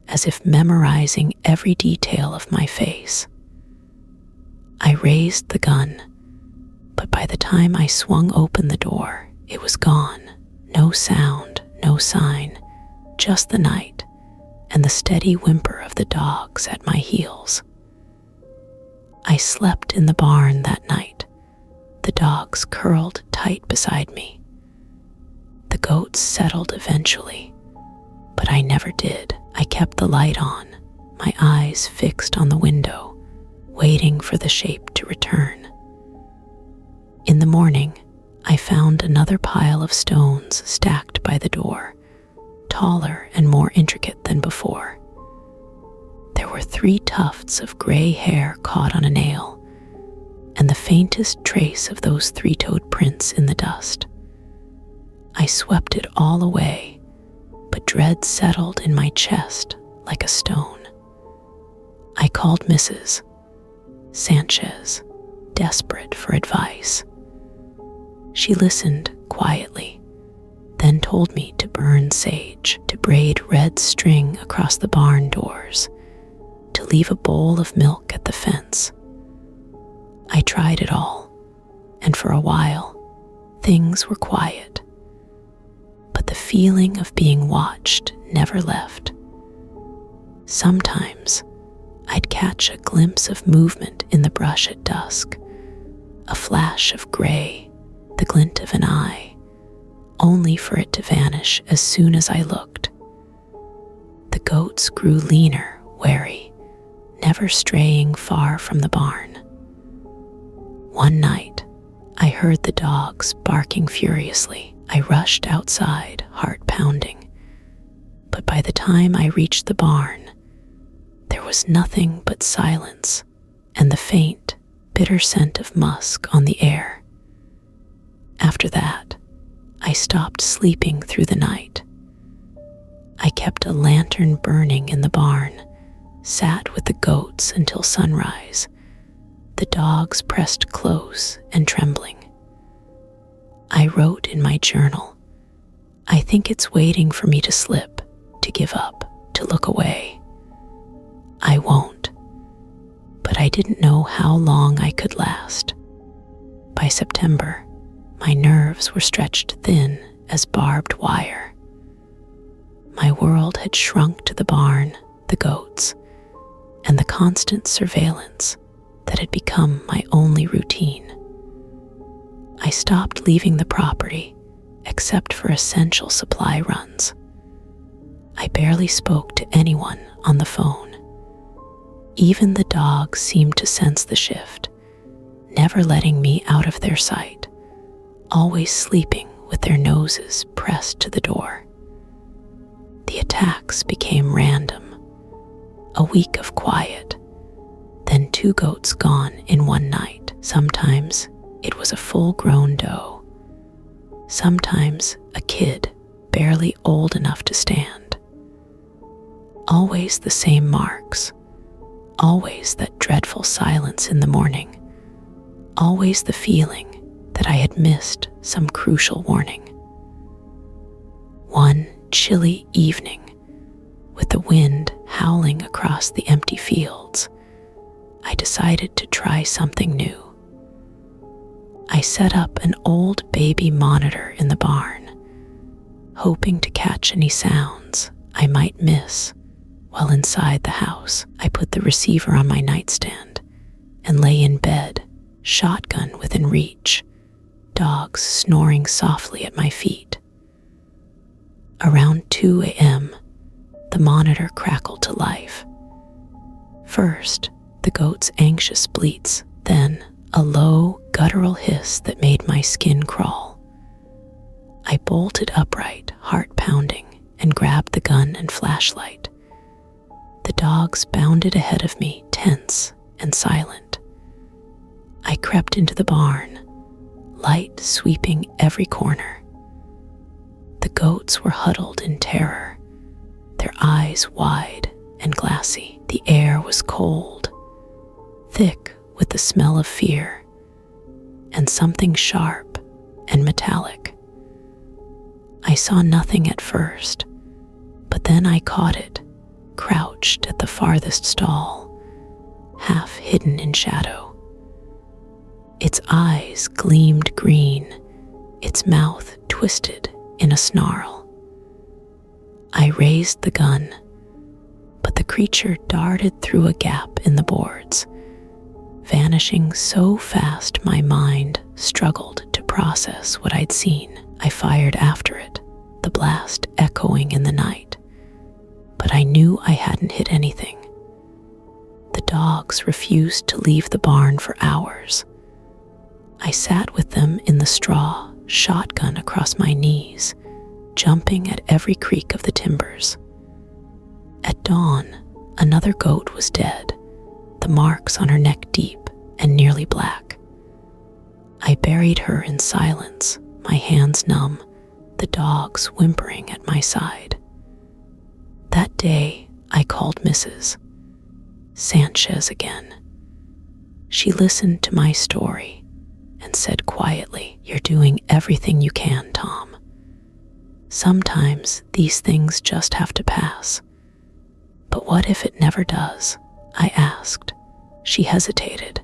as if memorizing every detail of my face. I raised the gun, but by the time I swung open the door, it was gone. No sound, no sign, just the night and the steady whimper of the dogs at my heels. I slept in the barn that night, the dogs curled tight beside me. The goats settled eventually, but I never did. I kept the light on, my eyes fixed on the window, waiting for the shape to return. In the morning, I found another pile of stones stacked by the door, taller and more intricate than before. There were 3 tufts of gray hair caught on a nail, and the faintest trace of those 3-toed prints in the dust. I swept it all away, but dread settled in my chest like a stone. I called Mrs. Sanchez, desperate for advice. She listened quietly, then told me to burn sage, to braid red string across the barn doors, to leave a bowl of milk at the fence. I tried it all, and for a while, things were quiet. But the feeling of being watched never left. Sometimes, I'd catch a glimpse of movement in the brush at dusk, a flash of gray, the glint of an eye, only for it to vanish as soon as I looked. The goats grew leaner, wary, never straying far from the barn. One night, I heard the dogs barking furiously. I rushed outside, heart pounding. But by the time I reached the barn, there was nothing but silence and the faint, bitter scent of musk on the air. After that, I stopped sleeping through the night. I kept a lantern burning in the barn, sat with the goats until sunrise, the dogs pressed close and trembling. I wrote in my journal, I think it's waiting for me to slip, to give up, to look away. I won't. But I didn't know how long I could last. By September, my nerves were stretched thin as barbed wire. My world had shrunk to the barn, the goats, and the constant surveillance that had become my only routine. I stopped leaving the property except for essential supply runs. I barely spoke to anyone on the phone. Even the dogs seemed to sense the shift, never letting me out of their sight, always sleeping with their noses pressed to the door. The attacks became random. A week of quiet, then 2 goats gone in one night. Sometimes it was a full-grown doe. Sometimes a kid barely old enough to stand. Always the same marks. Always that dreadful silence in the morning. Always the feeling that I had missed some crucial warning. One chilly evening, with the wind howling across the empty fields, I decided to try something new. I set up an old baby monitor in the barn, hoping to catch any sounds I might miss while inside the house. I put the receiver on my nightstand and lay in bed, shotgun within reach, dogs snoring softly at my feet. Around 2 a.m., the monitor crackled to life. First, the goat's anxious bleats, then a low, guttural hiss that made my skin crawl. I bolted upright, heart pounding, and grabbed the gun and flashlight. The dogs bounded ahead of me, tense and silent. I crept into the barn, light sweeping every corner. The goats were huddled in terror, their eyes wide and glassy. The air was cold, thick with the smell of fear, and something sharp and metallic. I saw nothing at first, but then I caught it, crouched at the farthest stall, half hidden in shadow. Its eyes gleamed green, its mouth twisted in a snarl. I raised the gun, but the creature darted through a gap in the boards, vanishing so fast my mind struggled to process what I'd seen. I fired after it, the blast echoing in the night, but I knew I hadn't hit anything. The dogs refused to leave the barn for hours. I sat with them in the straw, shotgun across my knees, jumping at every creak of the timbers. At dawn, another goat was dead, the marks on her neck deep and nearly black. I buried her in silence, my hands numb, the dogs whimpering at my side. That day, I called Mrs. Sanchez again. She listened to my story and said quietly, "You're doing everything you can, Tom. Sometimes these things just have to pass." "But what if it never does?" I asked. She hesitated.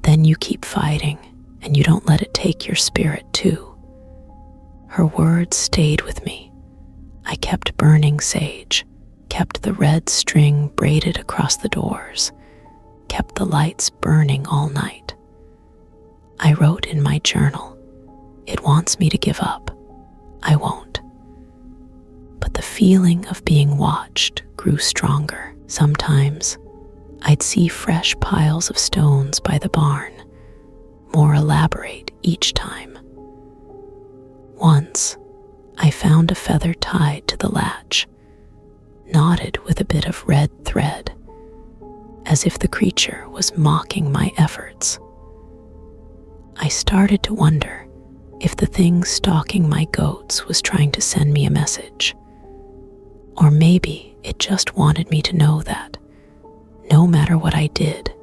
"Then you keep fighting, and you don't let it take your spirit too." Her words stayed with me. I kept burning sage, kept the red string braided across the doors, kept the lights burning all night. I wrote in my journal, "It wants me to give up. I won't." But the feeling of being watched grew stronger. Sometimes I'd see fresh piles of stones by the barn, more elaborate each time. Once, I found a feather tied to the latch, knotted with a bit of red thread, as if the creature was mocking my efforts. I started to wonder if the thing stalking my goats was trying to send me a message. Or maybe it just wanted me to know that, no matter what I did,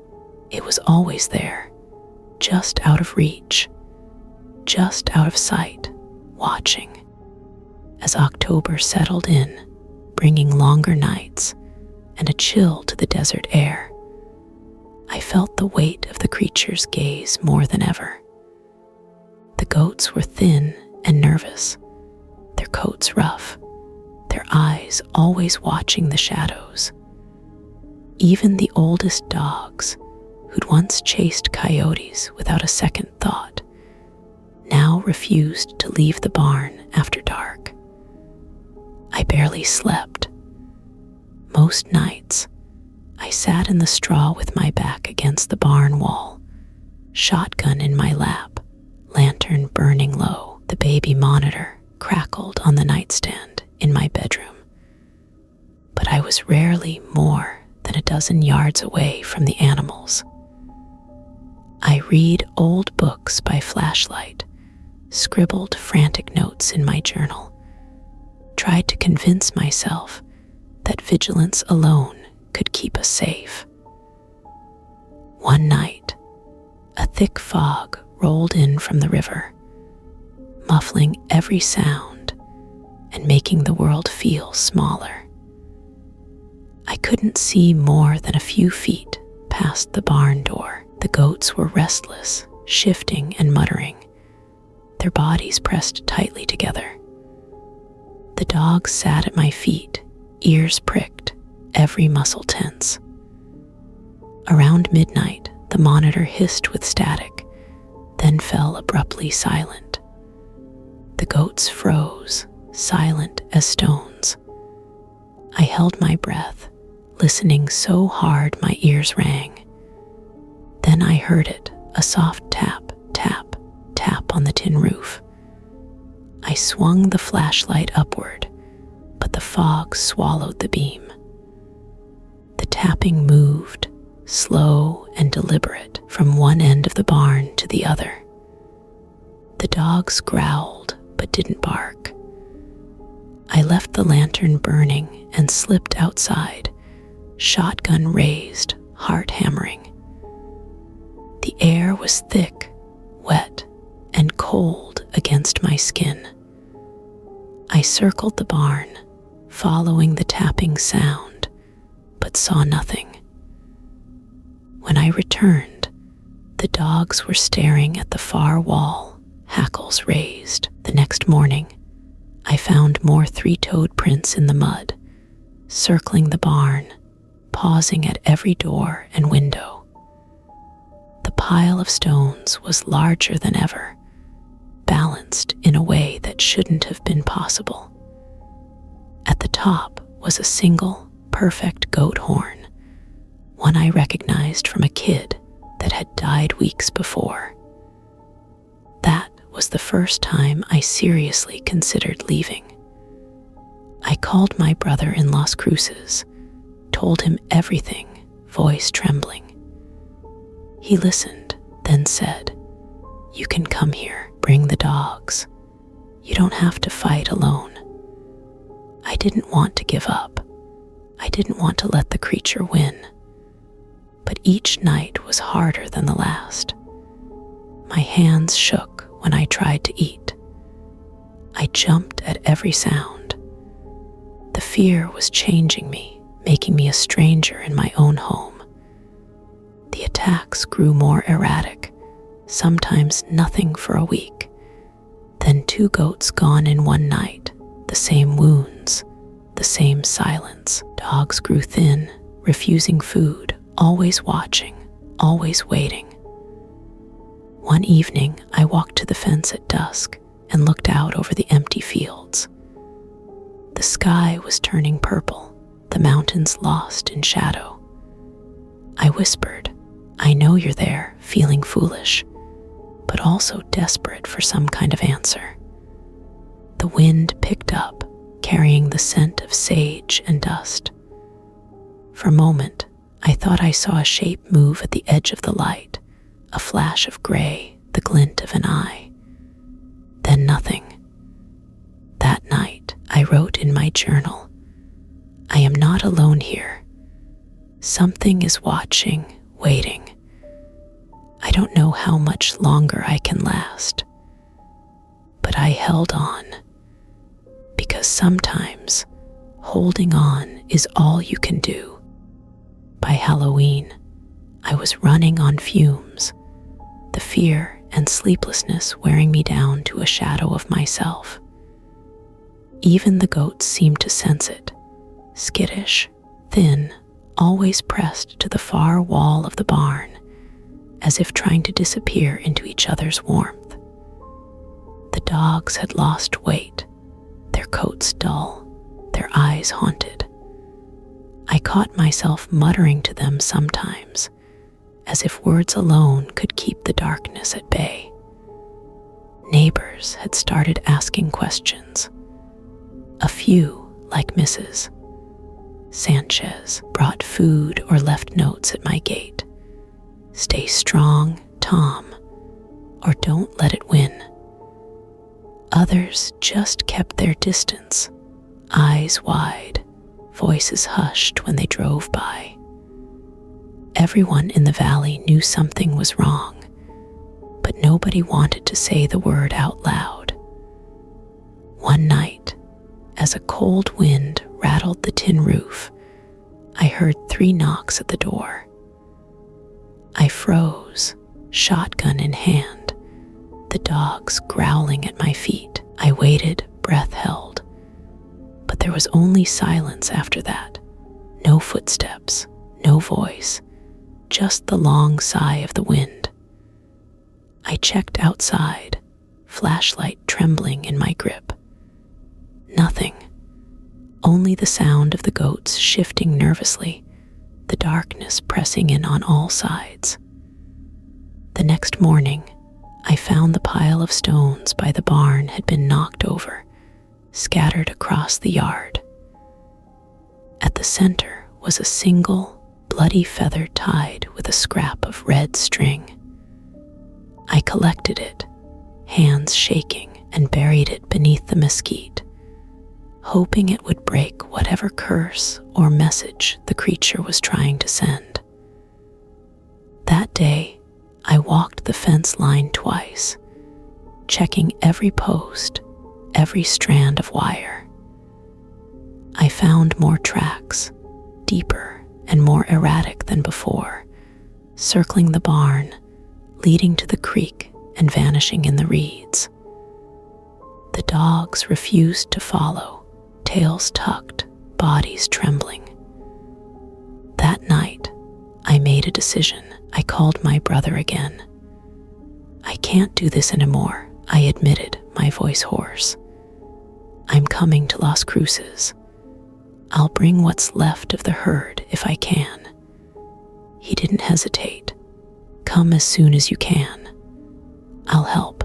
it was always there, just out of reach, just out of sight, watching. As October settled in, bringing longer nights and a chill to the desert air, I felt the weight of the creature's gaze more than ever. The goats were thin and nervous, their coats rough, their eyes always watching the shadows. Even the oldest dogs, who'd once chased coyotes without a second thought, now refused to leave the barn after dark. I barely slept. Most nights, I sat in the straw with my back against the barn wall, shotgun in my lap, lantern burning low. The baby monitor crackled on the nightstand in my bedroom. But I was rarely more than a dozen yards away from the animals. I read old books by flashlight, scribbled frantic notes in my journal, tried to convince myself that vigilance alone could keep us safe. One night, a thick fog rolled in from the river, muffling every sound and making the world feel smaller. I couldn't see more than a few feet past the barn door. The goats were restless, shifting and muttering, their bodies pressed tightly together. The dogs sat at my feet, ears pricked, every muscle tense. Around midnight, the monitor hissed with static, then fell abruptly silent. The goats froze, silent as stones. I held my breath, listening so hard my ears rang. Then I heard it, A soft tap, tap, tap on the tin roof. I swung the flashlight upward, but the fog swallowed the beam. The tapping moved, slow and deliberate, from one end of the barn to the other. The dogs growled but didn't bark. I left the lantern burning and slipped outside, shotgun raised, heart hammering. The air was thick, wet, and cold against my skin. I circled the barn, following the tapping sound, but saw nothing. When I returned, the dogs were staring at the far wall, hackles raised. The next morning, I found more three-toed prints in the mud, circling the barn, pausing at every door and window. The pile of stones was larger than ever, balanced in a way that shouldn't have been possible. At the top was a single, perfect goat horn, one I recognized from a kid that had died weeks before. That was the first time I seriously considered leaving. I called my brother in Las Cruces, told him everything, voice trembling. He listened, then said, "You can come here, bring the dogs. You don't have to fight alone." I didn't want to give up. I didn't want to let the creature win. But each night was harder than the last. My hands shook when I tried to eat. I jumped at every sound. The fear was changing me, making me a stranger in my own home. The attacks grew more erratic, sometimes nothing for a week. Then 2 goats gone in one night, the same wounds, the same silence. Dogs grew thin, refusing food, always watching, always waiting. One evening, I walked to the fence at dusk and looked out over the empty fields. The sky was turning purple, the mountains lost in shadow. I whispered, "I know you're there, feeling foolish, but also desperate for some kind of answer." The wind picked up, carrying the scent of sage and dust. For a moment, I thought I saw a shape move at the edge of the light, a flash of gray, the glint of an eye. Then nothing. That night, I wrote in my journal, "I am not alone here. Something is watching, waiting. I don't know how much longer I can last." But I held on, because sometimes holding on is all you can do. By Halloween, I was running on fumes, the fear and sleeplessness wearing me down to a shadow of myself. Even the goats seemed to sense it, skittish, thin, always pressed to the far wall of the barn, as if trying to disappear into each other's warmth. The dogs had lost weight, their coats dull, their eyes haunted. I caught myself muttering to them sometimes, as if words alone could keep the darkness at bay. Neighbors had started asking questions. A few, like Mrs. Sanchez, brought food or left notes at my gate. "Stay strong, Tom," or "Don't let it win." Others just kept their distance, eyes wide, voices hushed when they drove by. Everyone in the valley knew something was wrong, but nobody wanted to say the word out loud. One night, as a cold wind rattled the tin roof, I heard 3 knocks at the door. I froze, shotgun in hand, the dogs growling at my feet. I waited, breath held. But there was only silence after that. No footsteps, no voice, just the long sigh of the wind. I checked outside, flashlight trembling in my grip. Nothing. Only the sound of the goats shifting nervously, the darkness pressing in on all sides. The next morning, I found the pile of stones by the barn had been knocked over, scattered across the yard. At the center was a single, bloody feather tied with a scrap of red string. I collected it, hands shaking, and buried it beneath the mesquite, hoping it would break whatever curse or message the creature was trying to send. That day, I walked the fence line twice, checking every post, every strand of wire. I found more tracks, deeper and more erratic than before, circling the barn, leading to the creek and vanishing in the reeds. The dogs refused to follow, tails tucked, bodies trembling. That night, I made a decision. I called my brother again. "I can't do this anymore," I admitted, my voice hoarse. "I'm coming to Las Cruces. I'll bring what's left of the herd if I can." He didn't hesitate. "Come as soon as you can. I'll help."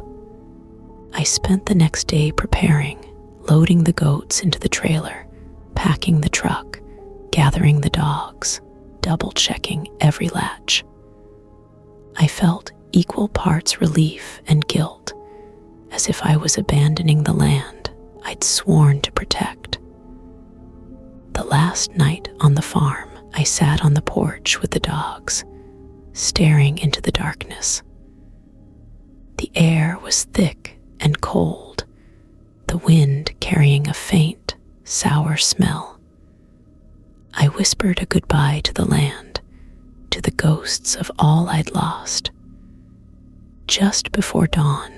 I spent the next day preparing, loading the goats into the trailer, packing the truck, gathering the dogs, double-checking every latch. I felt equal parts relief and guilt, as if I was abandoning the land I'd sworn to protect. The last night on the farm, I sat on the porch with the dogs, staring into the darkness. The air was thick and cold, the wind carrying a faint, sour smell. I whispered a goodbye to the land, to the ghosts of all I'd lost. Just before dawn,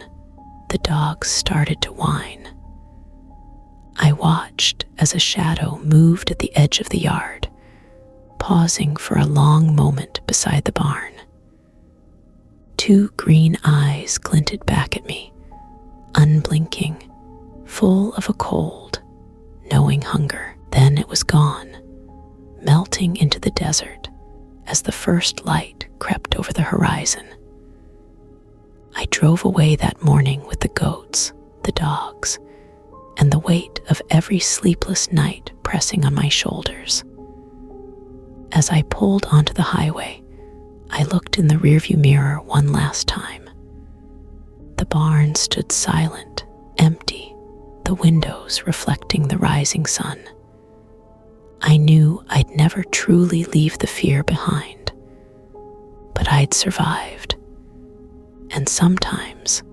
the dogs started to whine. I watched as a shadow moved at the edge of the yard, pausing for a long moment beside the barn. Two green eyes glinted back at me, unblinking, full of a cold, knowing hunger. Then it was gone, melting into the desert as the first light crept over the horizon. I drove away that morning with the goats, the dogs, and the weight of every sleepless night pressing on my shoulders. As I pulled onto the highway, I looked in the rearview mirror one last time. The barn stood silent, empty, the windows reflecting the rising sun. I knew I'd never truly leave the fear behind, but I'd survived. And sometimes,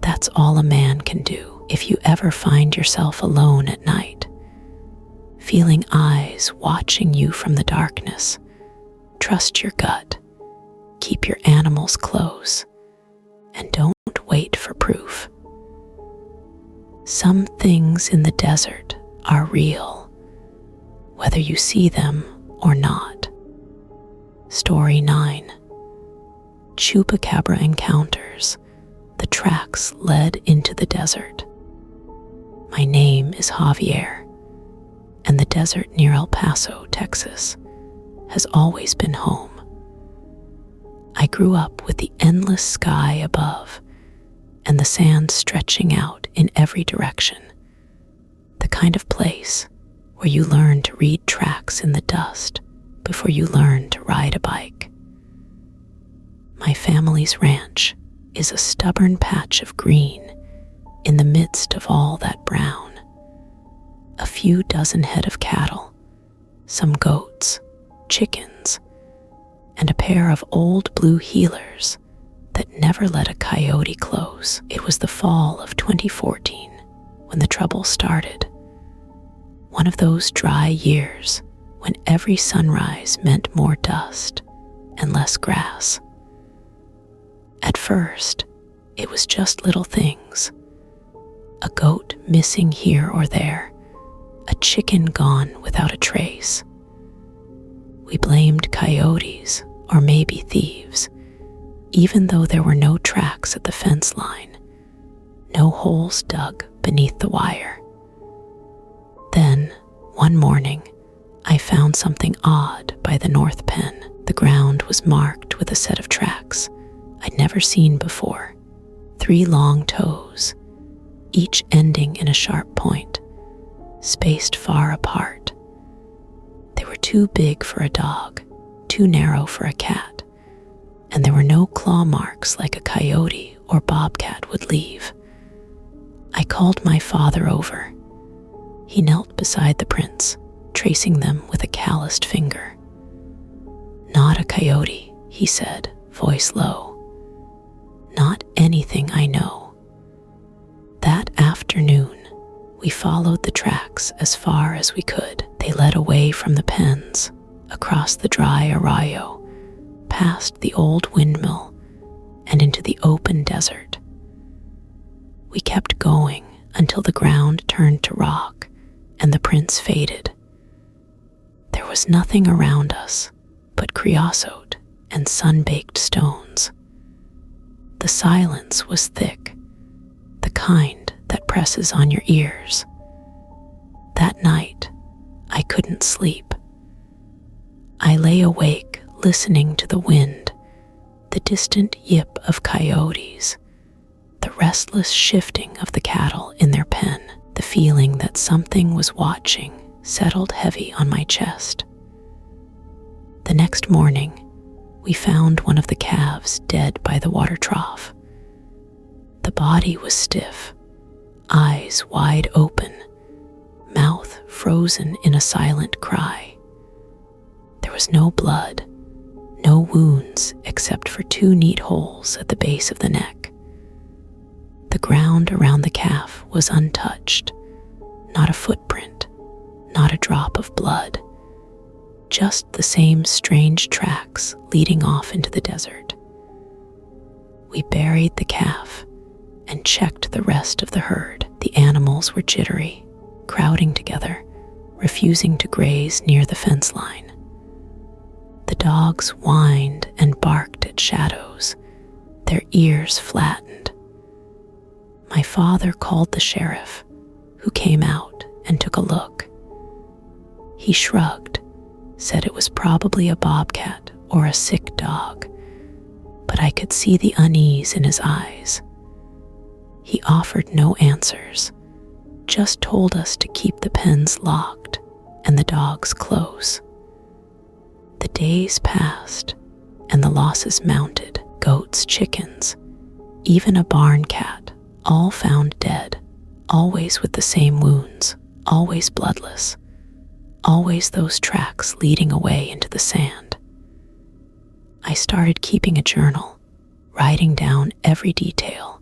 that's all a man can do. If you ever find yourself alone at night, feeling eyes watching you from the darkness, trust your gut, keep your animals close, and don't wait for proof. Some things in the desert are real, whether you see them or not. Story 9. Chupacabra Encounters. The tracks led into the desert. My name is Javier, and the desert near El Paso, Texas, has always been home. I grew up with the endless sky above and the sand stretching out in every direction, the kind of place where you learn to read tracks in the dust before you learn to ride a bike. My family's ranch is a stubborn patch of green in the midst of all that brown. A few dozen head of cattle, some goats, chickens, and a pair of old blue heelers that never let a coyote close. It was the fall of 2014 when the trouble started. One of those dry years when every sunrise meant more dust and less grass. At first, it was just little things. A goat missing here or there, a chicken gone without a trace. We blamed coyotes or maybe thieves, even though there were no tracks at the fence line, no holes dug beneath the wire. Then, one morning, I found something odd by the north pen. The ground was marked with a set of tracks, I'd never seen before. 3 long toes, each ending in a sharp point, spaced far apart. They were too big for a dog, too narrow for a cat, and there were no claw marks like a coyote or bobcat would leave. I called my father over. He knelt beside the prints, tracing them with a calloused finger. "Not a coyote," he said, voice low. "Not anything I know." That afternoon, we followed the tracks as far as we could. They led away from the pens, across the dry arroyo, past the old windmill, and into the open desert. We kept going until the ground turned to rock and the prints faded. There was nothing around us but creosote and sun-baked stones. The silence was thick, the kind that presses on your ears. That night, I couldn't sleep. I lay awake listening to the wind, the distant yip of coyotes, the restless shifting of the cattle in their pen. The feeling that something was watching settled heavy on my chest. The next morning, we found one of the calves dead by the water trough. The body was stiff, eyes wide open, mouth frozen in a silent cry. There was no blood, no wounds except for 2 neat holes at the base of the neck. The ground around the calf was untouched, not a footprint, not a drop of blood, just the same strange tracks leading off into the desert. We buried the calf and checked the rest of the herd. The animals were jittery, crowding together, refusing to graze near the fence line. The dogs whined and barked at shadows, their ears flattened. My father called the sheriff, who came out and took a look. He shrugged, said it was probably a bobcat or a sick dog, but I could see the unease in his eyes. He offered no answers, just told us to keep the pens locked and the dogs close. The days passed and the losses mounted. Goats, chickens, even a barn cat, all found dead, always with the same wounds, always bloodless, always those tracks leading away into the sand. I started keeping a journal, writing down every detail,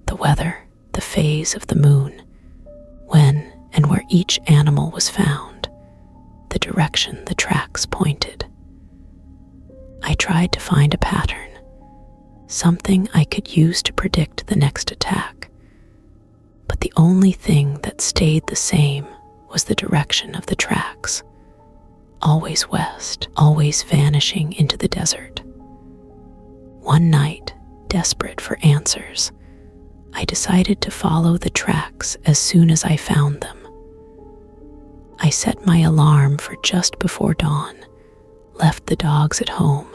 the weather, the phase of the moon, when and where each animal was found, the direction the tracks pointed. I tried to find a pattern, something I could use to predict the next attack, but the only thing that stayed the same was the direction of the tracks, always west, always vanishing into the desert. One night, desperate for answers, I decided to follow the tracks as soon as I found them. I set my alarm for just before dawn, left the dogs at home,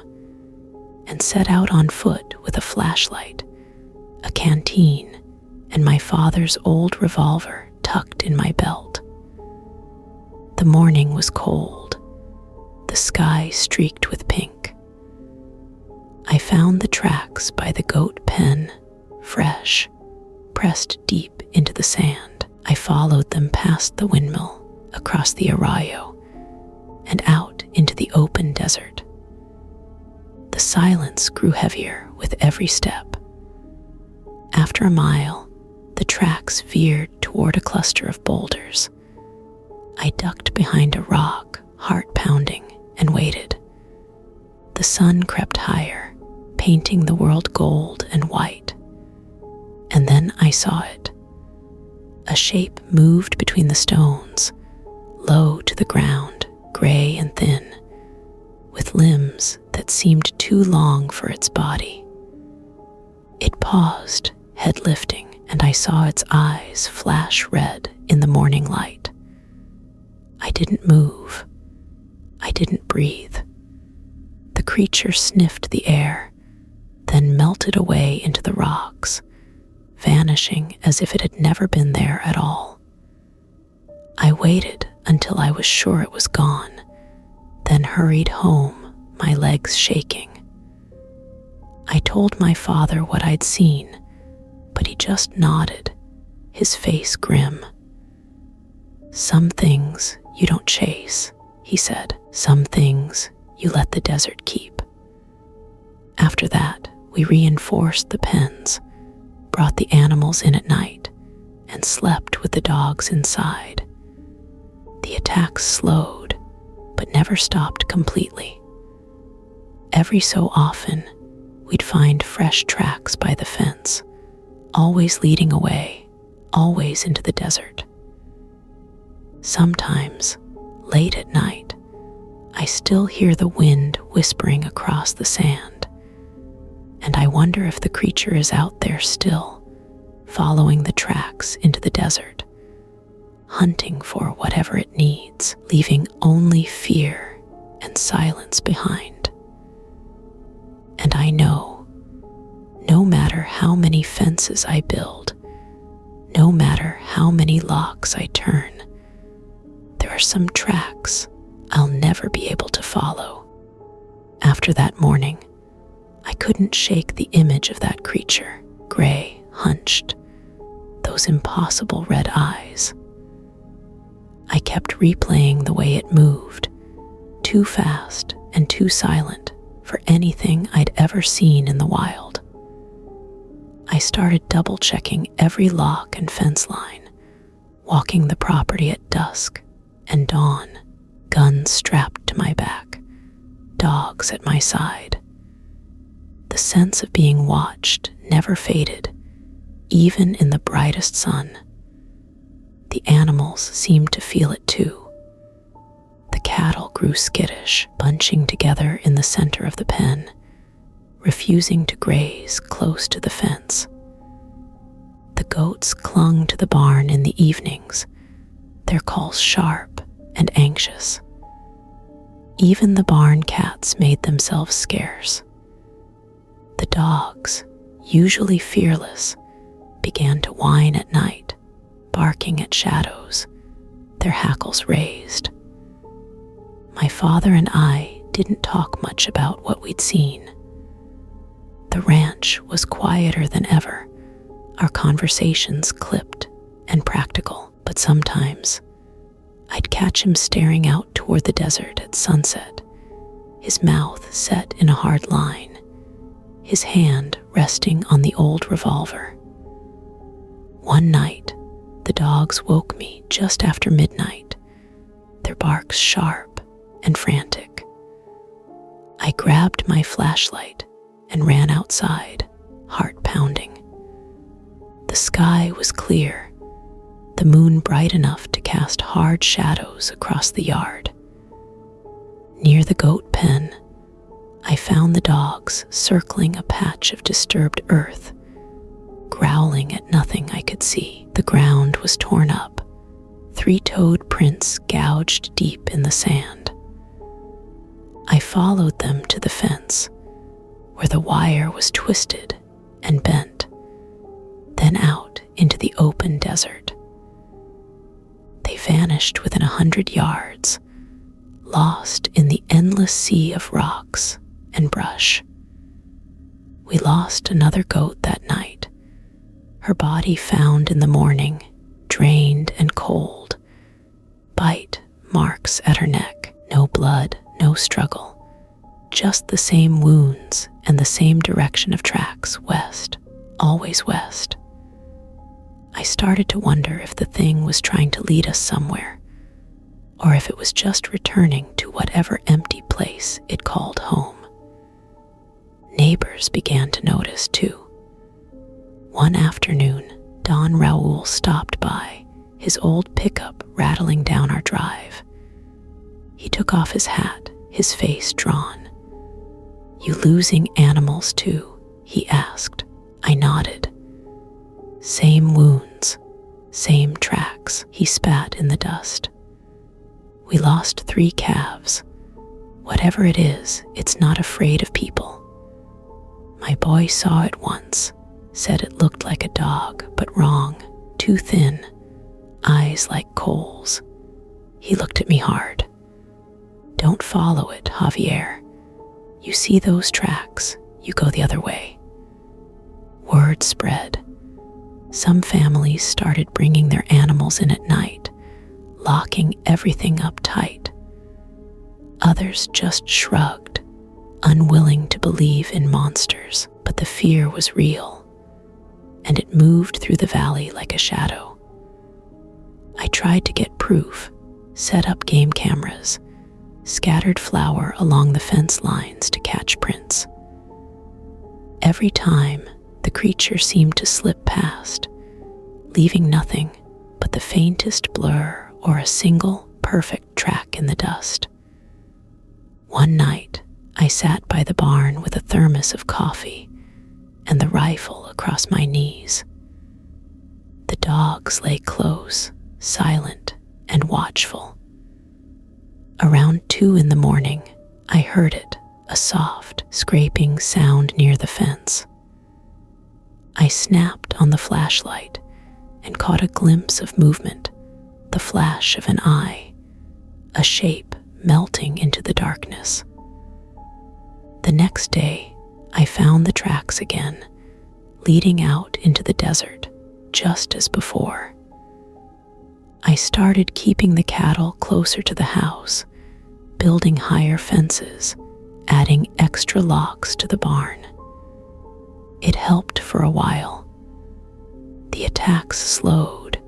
and set out on foot with a flashlight, a canteen, and my father's old revolver tucked in my belt. The morning was cold, the sky streaked with pink. I found the tracks by the goat pen, fresh, pressed deep into the sand. I followed them past the windmill, across the arroyo, and out into the open desert. The silence grew heavier with every step. After a mile, the tracks veered toward a cluster of boulders. I ducked behind a rock, heart pounding, and waited. The sun crept higher, painting the world gold and white. And then I saw it. A shape moved between the stones, low to the ground, gray and thin, with limbs that seemed too long for its body. It paused, head lifting, and I saw its eyes flash red in the morning light. I didn't move. I didn't breathe. The creature sniffed the air, then melted away into the rocks, vanishing as if it had never been there at all. I waited until I was sure it was gone, then hurried home, my legs shaking. I told my father what I'd seen, but he just nodded, his face grim. "Some things you don't chase," he said. "Some things you let the desert keep." After that, we reinforced the pens, brought the animals in at night, and slept with the dogs inside. The attacks slowed, but never stopped completely. Every so often, we'd find fresh tracks by the fence, always leading away, always into the desert. Sometimes, late at night, I still hear the wind whispering across the sand, and I wonder if the creature is out there still, following the tracks into the desert, hunting for whatever it needs, leaving only fear and silence behind. And I know, no matter how many fences I build, no matter how many locks I turn, there are some tracks I'll never be able to follow. After that morning, I couldn't shake the image of that creature, gray, hunched, those impossible red eyes. I kept replaying the way it moved, too fast and too silent for anything I'd ever seen in the wild. I started double-checking every lock and fence line, walking the property at dusk and dawn, guns strapped to my back, dogs at my side. The sense of being watched never faded, even in the brightest sun. The animals seemed to feel it too. The cattle grew skittish, bunching together in the center of the pen, refusing to graze close to the fence. The goats clung to the barn in the evenings, their calls sharp and anxious. Even the barn cats made themselves scarce. The dogs, usually fearless, began to whine at night, barking at shadows, their hackles raised. My father and I didn't talk much about what we'd seen. The ranch was quieter than ever, our conversations clipped and practical, but sometimes I'd catch him staring out toward the desert at sunset, his mouth set in a hard line, his hand resting on the old revolver. One night, the dogs woke me just after midnight, their barks sharp and frantic. I grabbed my flashlight and ran outside, heart pounding. The sky was clear, the moon bright enough to cast hard shadows across the yard. Near the goat pen, I found the dogs circling a patch of disturbed earth, growling at nothing I could see. The ground was torn up, three-toed prints gouged deep in the sand. I followed them to the fence, where the wire was twisted and bent, then out into the open desert. They vanished within 100 yards, lost in the endless sea of rocks and brush. We lost another goat that night, her body found in the morning, drained and cold, bite marks at her neck, no blood, no struggle, just the same wounds and the same direction of tracks, west, always west. I started to wonder if the thing was trying to lead us somewhere, or if it was just returning to whatever empty place it called home. Neighbors began to notice too. One afternoon, Don Raoul stopped by, his old pickup rattling down our drive. He took off his hat, his face drawn. "You losing animals too?" he asked. I nodded. "Same wounds, same tracks," he spat in the dust. "We lost 3 calves. Whatever it is, it's not afraid of people. My boy saw it once, said it looked like a dog, but wrong, too thin, eyes like coals. He looked at me hard. Don't follow it, Javier. You see those tracks, you go the other way. Word spread. Some families started bringing their animals in at night, locking everything up tight. Others just shrugged, unwilling to believe in monsters, but the fear was real, and it moved through the valley like a shadow. I tried to get proof, set up game cameras, scattered flour along the fence lines to catch prints. Every time, the creature seemed to slip past, leaving nothing but the faintest blur or a single perfect track in the dust. One night, I sat by the barn with a thermos of coffee and the rifle across my knees. The dogs lay close, silent and watchful. Around 2 a.m, I heard it, a soft, scraping sound near the fence. I snapped on the flashlight and caught a glimpse of movement, the flash of an eye, a shape melting into the darkness. The next day, I found the tracks again, leading out into the desert, just as before. I started keeping the cattle closer to the house, building higher fences, adding extra locks to the barn. It helped for a while. The attacks slowed,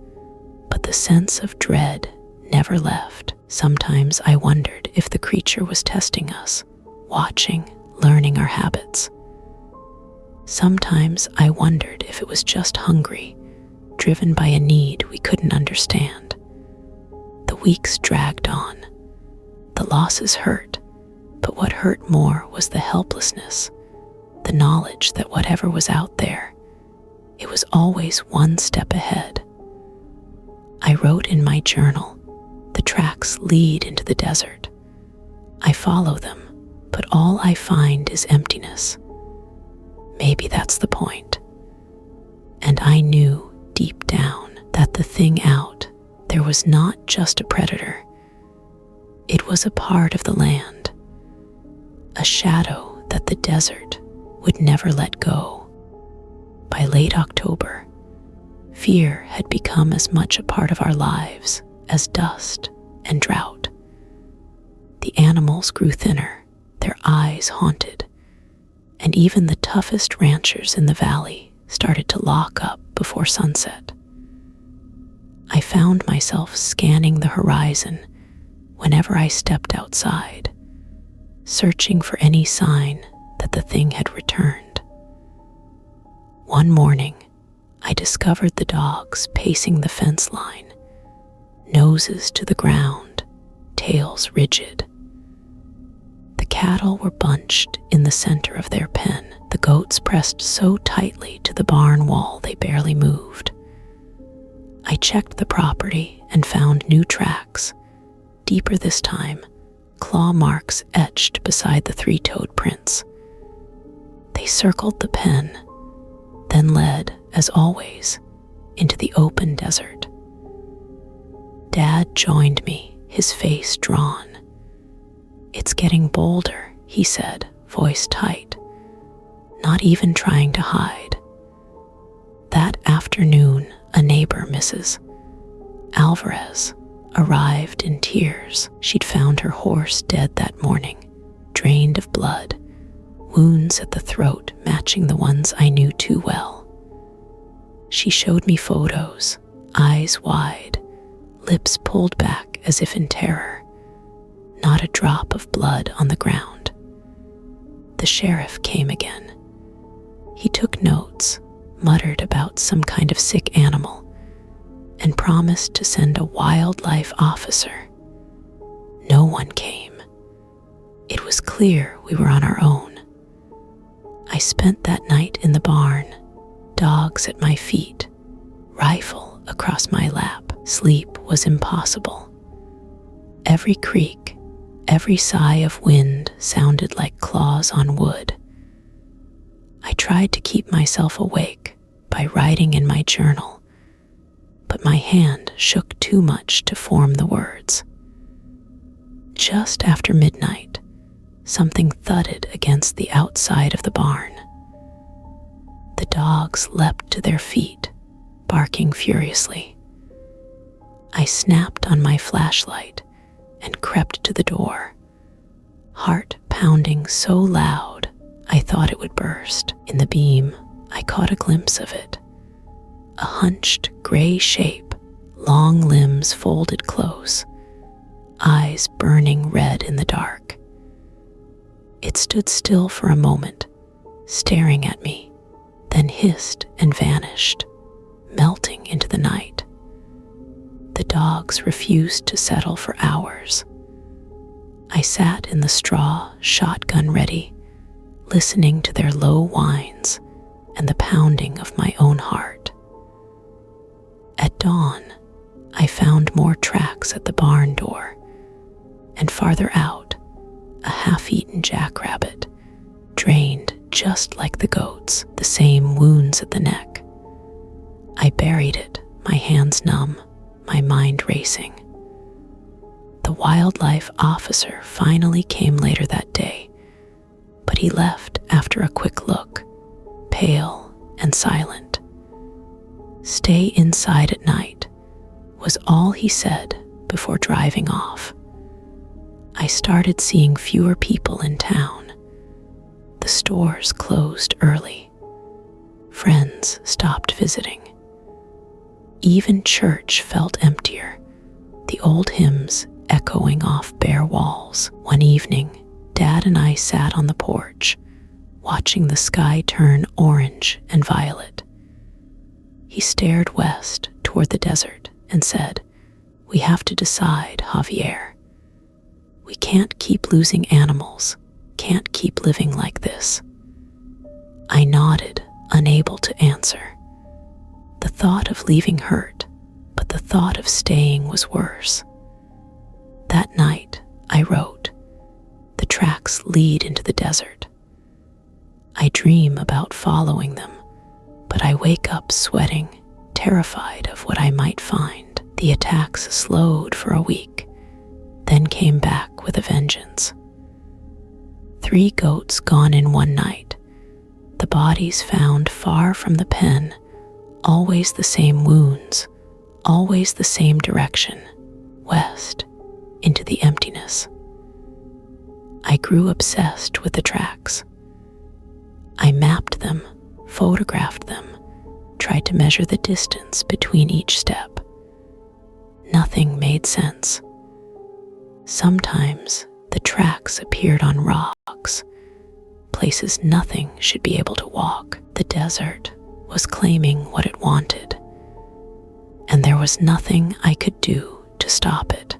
but the sense of dread never left. Sometimes I wondered if the creature was testing us, watching, learning our habits. Sometimes I wondered if it was just hungry, driven by a need we couldn't understand. The weeks dragged on. The losses hurt, but what hurt more was the helplessness, the knowledge that whatever was out there, it was always one step ahead. I wrote in my journal, the tracks lead into the desert. I follow them, but all I find is emptiness. Maybe that's the point. And I knew deep down that the thing out there was not just a predator. It was a part of the land, a shadow that the desert would never let go. By late October, fear had become as much a part of our lives as dust and drought. The animals grew thinner, their eyes haunted, and even the toughest ranchers in the valley started to lock up before sunset. I found myself scanning the horizon whenever I stepped outside, searching for any sign that the thing had returned. One morning, I discovered the dogs pacing the fence line, noses to the ground, tails rigid. The cattle were bunched in the center of their pen, the goats pressed so tightly to the barn wall they barely moved. I checked the property and found new tracks, deeper this time, claw marks etched beside the 3-toed prints. They circled the pen, then led, as always, into the open desert. Dad joined me, his face drawn. "It's getting bolder," he said, voice tight, not even trying to hide. That afternoon, a neighbor, Mrs. Alvarez, arrived in tears. She'd found her horse dead that morning, drained of blood, wounds at the throat matching the ones I knew too well. She showed me photos, eyes wide, lips pulled back as if in terror, not a drop of blood on the ground. The sheriff came again. He took notes, muttered about some kind of sick animal, and promised to send a wildlife officer. No one came. It was clear we were on our own. I spent that night in the barn, dogs at my feet, rifle across my lap. Sleep was impossible. Every creak, every sigh of wind sounded like claws on wood. I tried to keep myself awake by writing in my journal, but my hand shook too much to form the words. Just after midnight, something thudded against the outside of the barn. The dogs leapt to their feet, barking furiously. I snapped on my flashlight and crept to the door, heart pounding so loud I thought it would burst. In the beam, I caught a glimpse of it. A hunched gray shape, long limbs folded close, eyes burning red in the dark. It stood still for a moment, staring at me, then hissed and vanished, melting into the night. The dogs refused to settle for hours. I sat in the straw, shotgun ready, listening to their low whines and the pounding of my own heart. At dawn, I found more tracks at the barn door, and farther out, a half-eaten jackrabbit, drained just like the goats, the same wounds at the neck. I buried it, my hands numb, my mind racing. The wildlife officer finally came later that day, but he left after a quick look, pale and silent. Stay inside at night was all he said before driving off. I started seeing fewer people in town. The stores closed early. Friends stopped visiting. Even church felt emptier, the old hymns echoing off bare walls. One evening, Dad and I sat on the porch, watching the sky turn orange and violet. He stared west toward the desert and said, "We have to decide, Javier. We can't keep losing animals, can't keep living like this." I nodded, unable to answer. The thought of leaving hurt, but the thought of staying was worse. That night, I wrote, "The tracks lead into the desert. I dream about following them, but I wake up sweating, terrified of what I might find." The attacks slowed for a week, then came back with a vengeance. 3 goats gone in one night, the bodies found far from the pen, always the same wounds, always the same direction, west, into the emptiness. I grew obsessed with the tracks. I mapped them, photographed them, tried to measure the distance between each step. Nothing made sense. Sometimes the tracks appeared on rocks, places nothing should be able to walk. The desert was claiming what it wanted, and there was nothing I could do to stop it.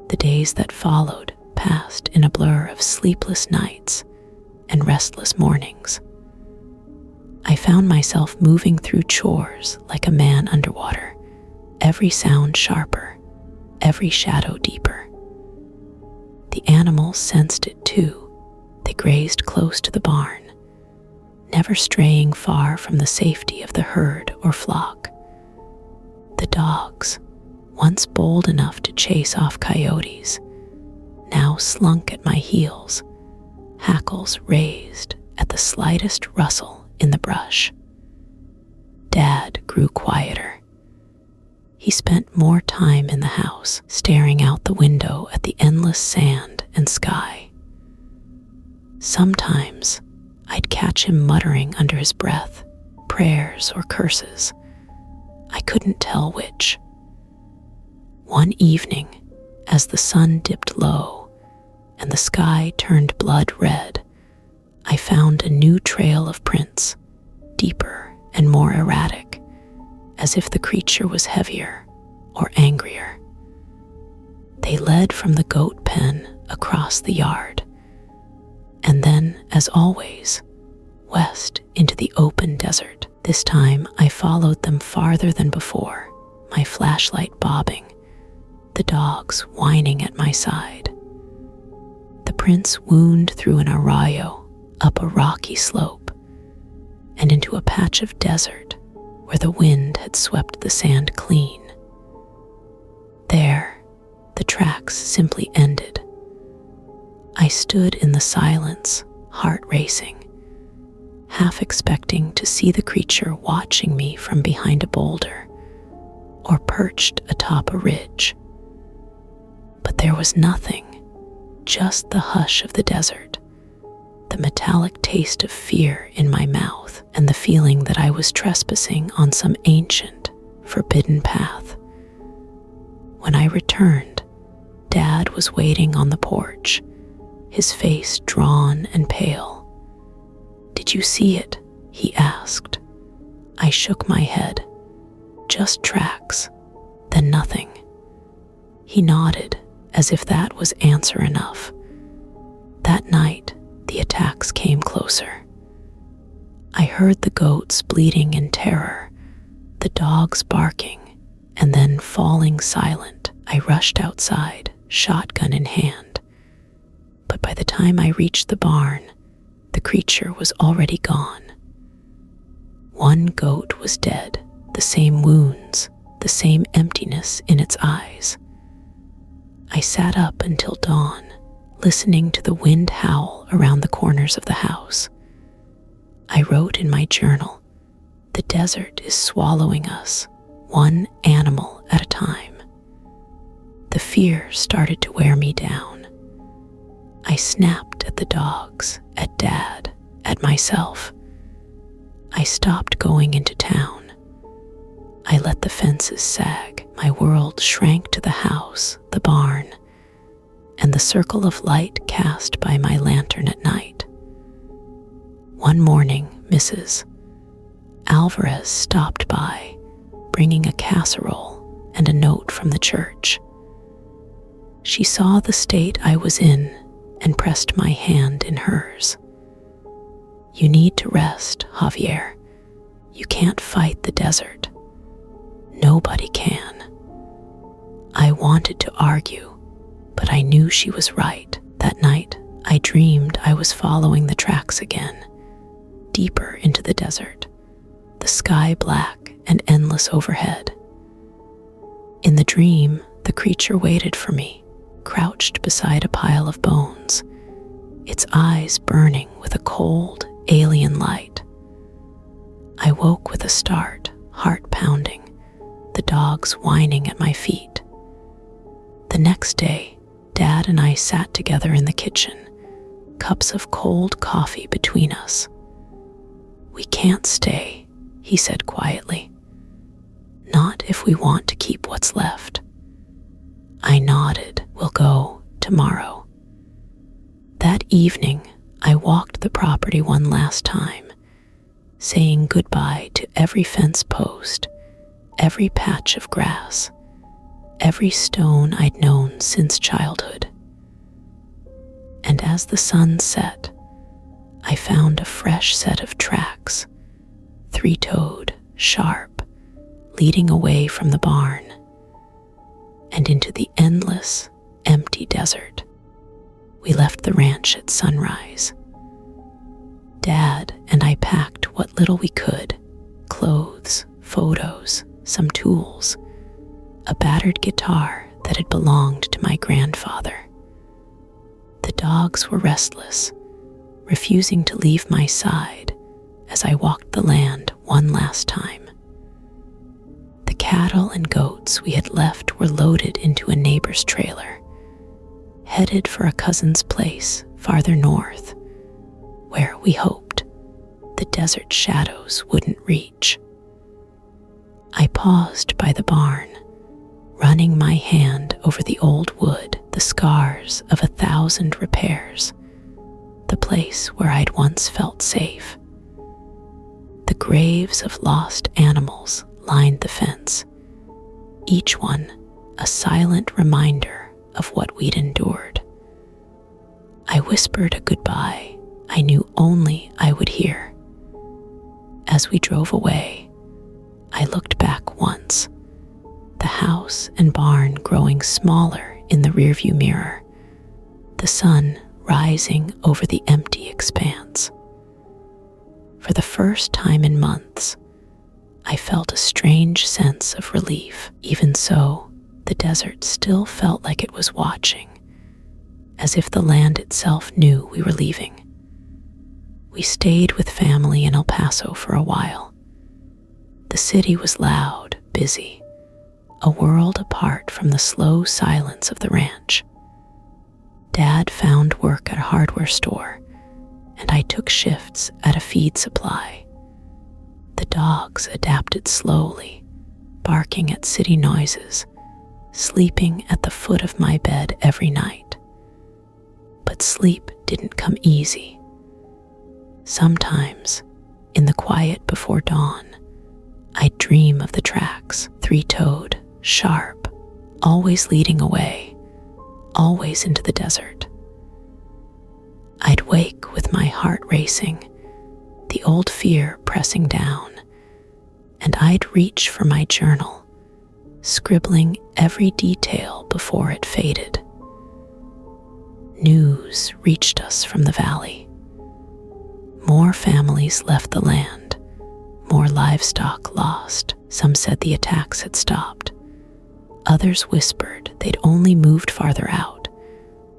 The days that followed passed in a blur of sleepless nights and restless mornings. I found myself moving through chores like a man underwater, every sound sharper, every shadow deeper. The animals sensed it too. They grazed close to the barn, never straying far from the safety of the herd or flock. The dogs, once bold enough to chase off coyotes, now slunk at my heels, hackles raised at the slightest rustle in the brush. Dad grew quieter. He spent more time in the house, staring out the window at the endless sand and sky. Sometimes I'd catch him muttering under his breath, prayers or curses. I couldn't tell which. One evening, as the sun dipped low and the sky turned blood red, I found a new trail of prints, deeper and more erratic, as if the creature was heavier or angrier. They led from the goat pen across the yard, and then, as always, west into the open desert. This time I followed them farther than before, my flashlight bobbing, the dogs whining at my side. The prints wound through an arroyo up a rocky slope, and into a patch of desert where the wind had swept the sand clean. There, the tracks simply ended. I stood in the silence, heart racing, half expecting to see the creature watching me from behind a boulder or perched atop a ridge. But there was nothing, just the hush of the desert, the metallic taste of fear in my mouth, and the feeling that I was trespassing on some ancient, forbidden path. When I returned, Dad was waiting on the porch, his face drawn and pale. "Did you see it?" he asked. I shook my head. "Just tracks, then nothing." He nodded, as if that was answer enough. That night, the attacks came closer. I heard the goats bleating in terror, the dogs barking, and then falling silent. I rushed outside, shotgun in hand. But by the time I reached the barn, the creature was already gone. One goat was dead, the same wounds, the same emptiness in its eyes. I sat up until dawn, listening to the wind howl around the corners of the house. I wrote in my journal, "The desert is swallowing us, one animal at a time." The fear started to wear me down. I snapped at the dogs, at Dad, at myself. I stopped going into town. I let the fences sag. My world shrank to the house, the barn, and the circle of light cast by my lantern at night. One morning, Mrs. Alvarez stopped by, bringing a casserole and a note from the church. She saw the state I was in and pressed my hand in hers. "You need to rest, Javier. You can't fight the desert. Nobody can." I wanted to argue, but I knew she was right. That night, I dreamed I was following the tracks again, deeper into the desert, the sky black and endless overhead. In the dream, the creature waited for me, crouched beside a pile of bones, its eyes burning with a cold, alien light. I woke with a start, heart pounding, the dogs whining at my feet. The next day, Dad and I sat together in the kitchen, cups of cold coffee between us. "We can't stay," he said quietly. "Not if we want to keep what's left." I nodded. "We'll go tomorrow." That evening, I walked the property one last time, saying goodbye to every fence post, every patch of grass, every stone I'd known since childhood. And as the sun set, I found a fresh set of tracks, three-toed, sharp, leading away from the barn and into the endless, empty desert. We left the ranch at sunrise. Dad and I packed what little we could: clothes, photos, some tools, a battered guitar that had belonged to my grandfather. The dogs were restless, refusing to leave my side as I walked the land one last time. The cattle and goats we had left were loaded into a neighbor's trailer, headed for a cousin's place farther north, where we hoped the desert shadows wouldn't reach. I paused by the barn, running my hand over the old wood, the scars of 1,000 repairs, the place where I'd once felt safe. The graves of lost animals lined the fence, each one a silent reminder of what we'd endured. I whispered a goodbye I knew only I would hear. As we drove away, I looked back once, the house and barn growing smaller in the rearview mirror, the sun rising over the empty expanse. For the first time in months, I felt a strange sense of relief. Even so, the desert still felt like it was watching, as if the land itself knew we were leaving. We stayed with family in El Paso for a while. The city was loud, busy, a world apart from the slow silence of the ranch. Dad found work at a hardware store, and I took shifts at a feed supply. The dogs adapted slowly, barking at city noises, sleeping at the foot of my bed every night. But sleep didn't come easy. Sometimes, in the quiet before dawn, I'd dream of the tracks, three-toed, sharp, always leading away, always into the desert. I'd wake with my heart racing, the old fear pressing down, and I'd reach for my journal, scribbling every detail before it faded. News reached us from the valley. More families left the land, more livestock lost. Some said the attacks had stopped. Others whispered they'd only moved farther out,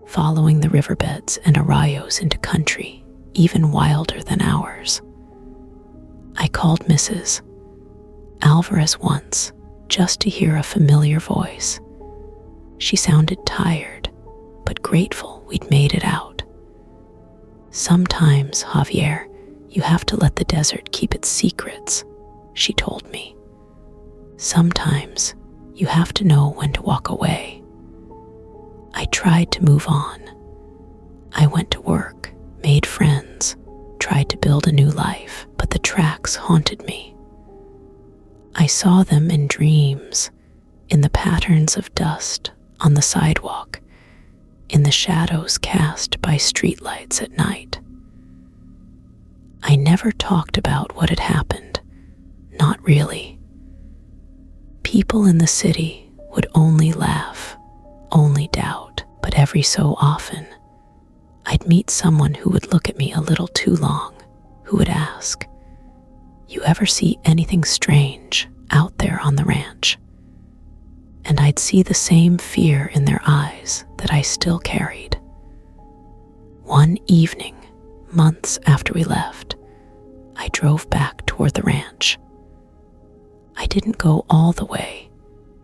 following the riverbeds and arroyos into country even wilder than ours. I called Mrs. Alvarez once just to hear a familiar voice. She sounded tired, but grateful we'd made it out. Sometimes, Javier, you have to let the desert keep its secrets, she told me. Sometimes you have to know when to walk away. I tried to move on. I went to work, made friends, tried to build a new life, but the tracks haunted me. I saw them in dreams, in the patterns of dust on the sidewalk, in the shadows cast by streetlights at night. I never talked about what had happened, not really. People in the city would only laugh, only doubt, but every so often, I'd meet someone who would look at me a little too long, who would ask, "You ever see anything strange out there on the ranch?" And I'd see the same fear in their eyes that I still carried. One evening, months after we left, I drove back toward the ranch. I didn't go all the way,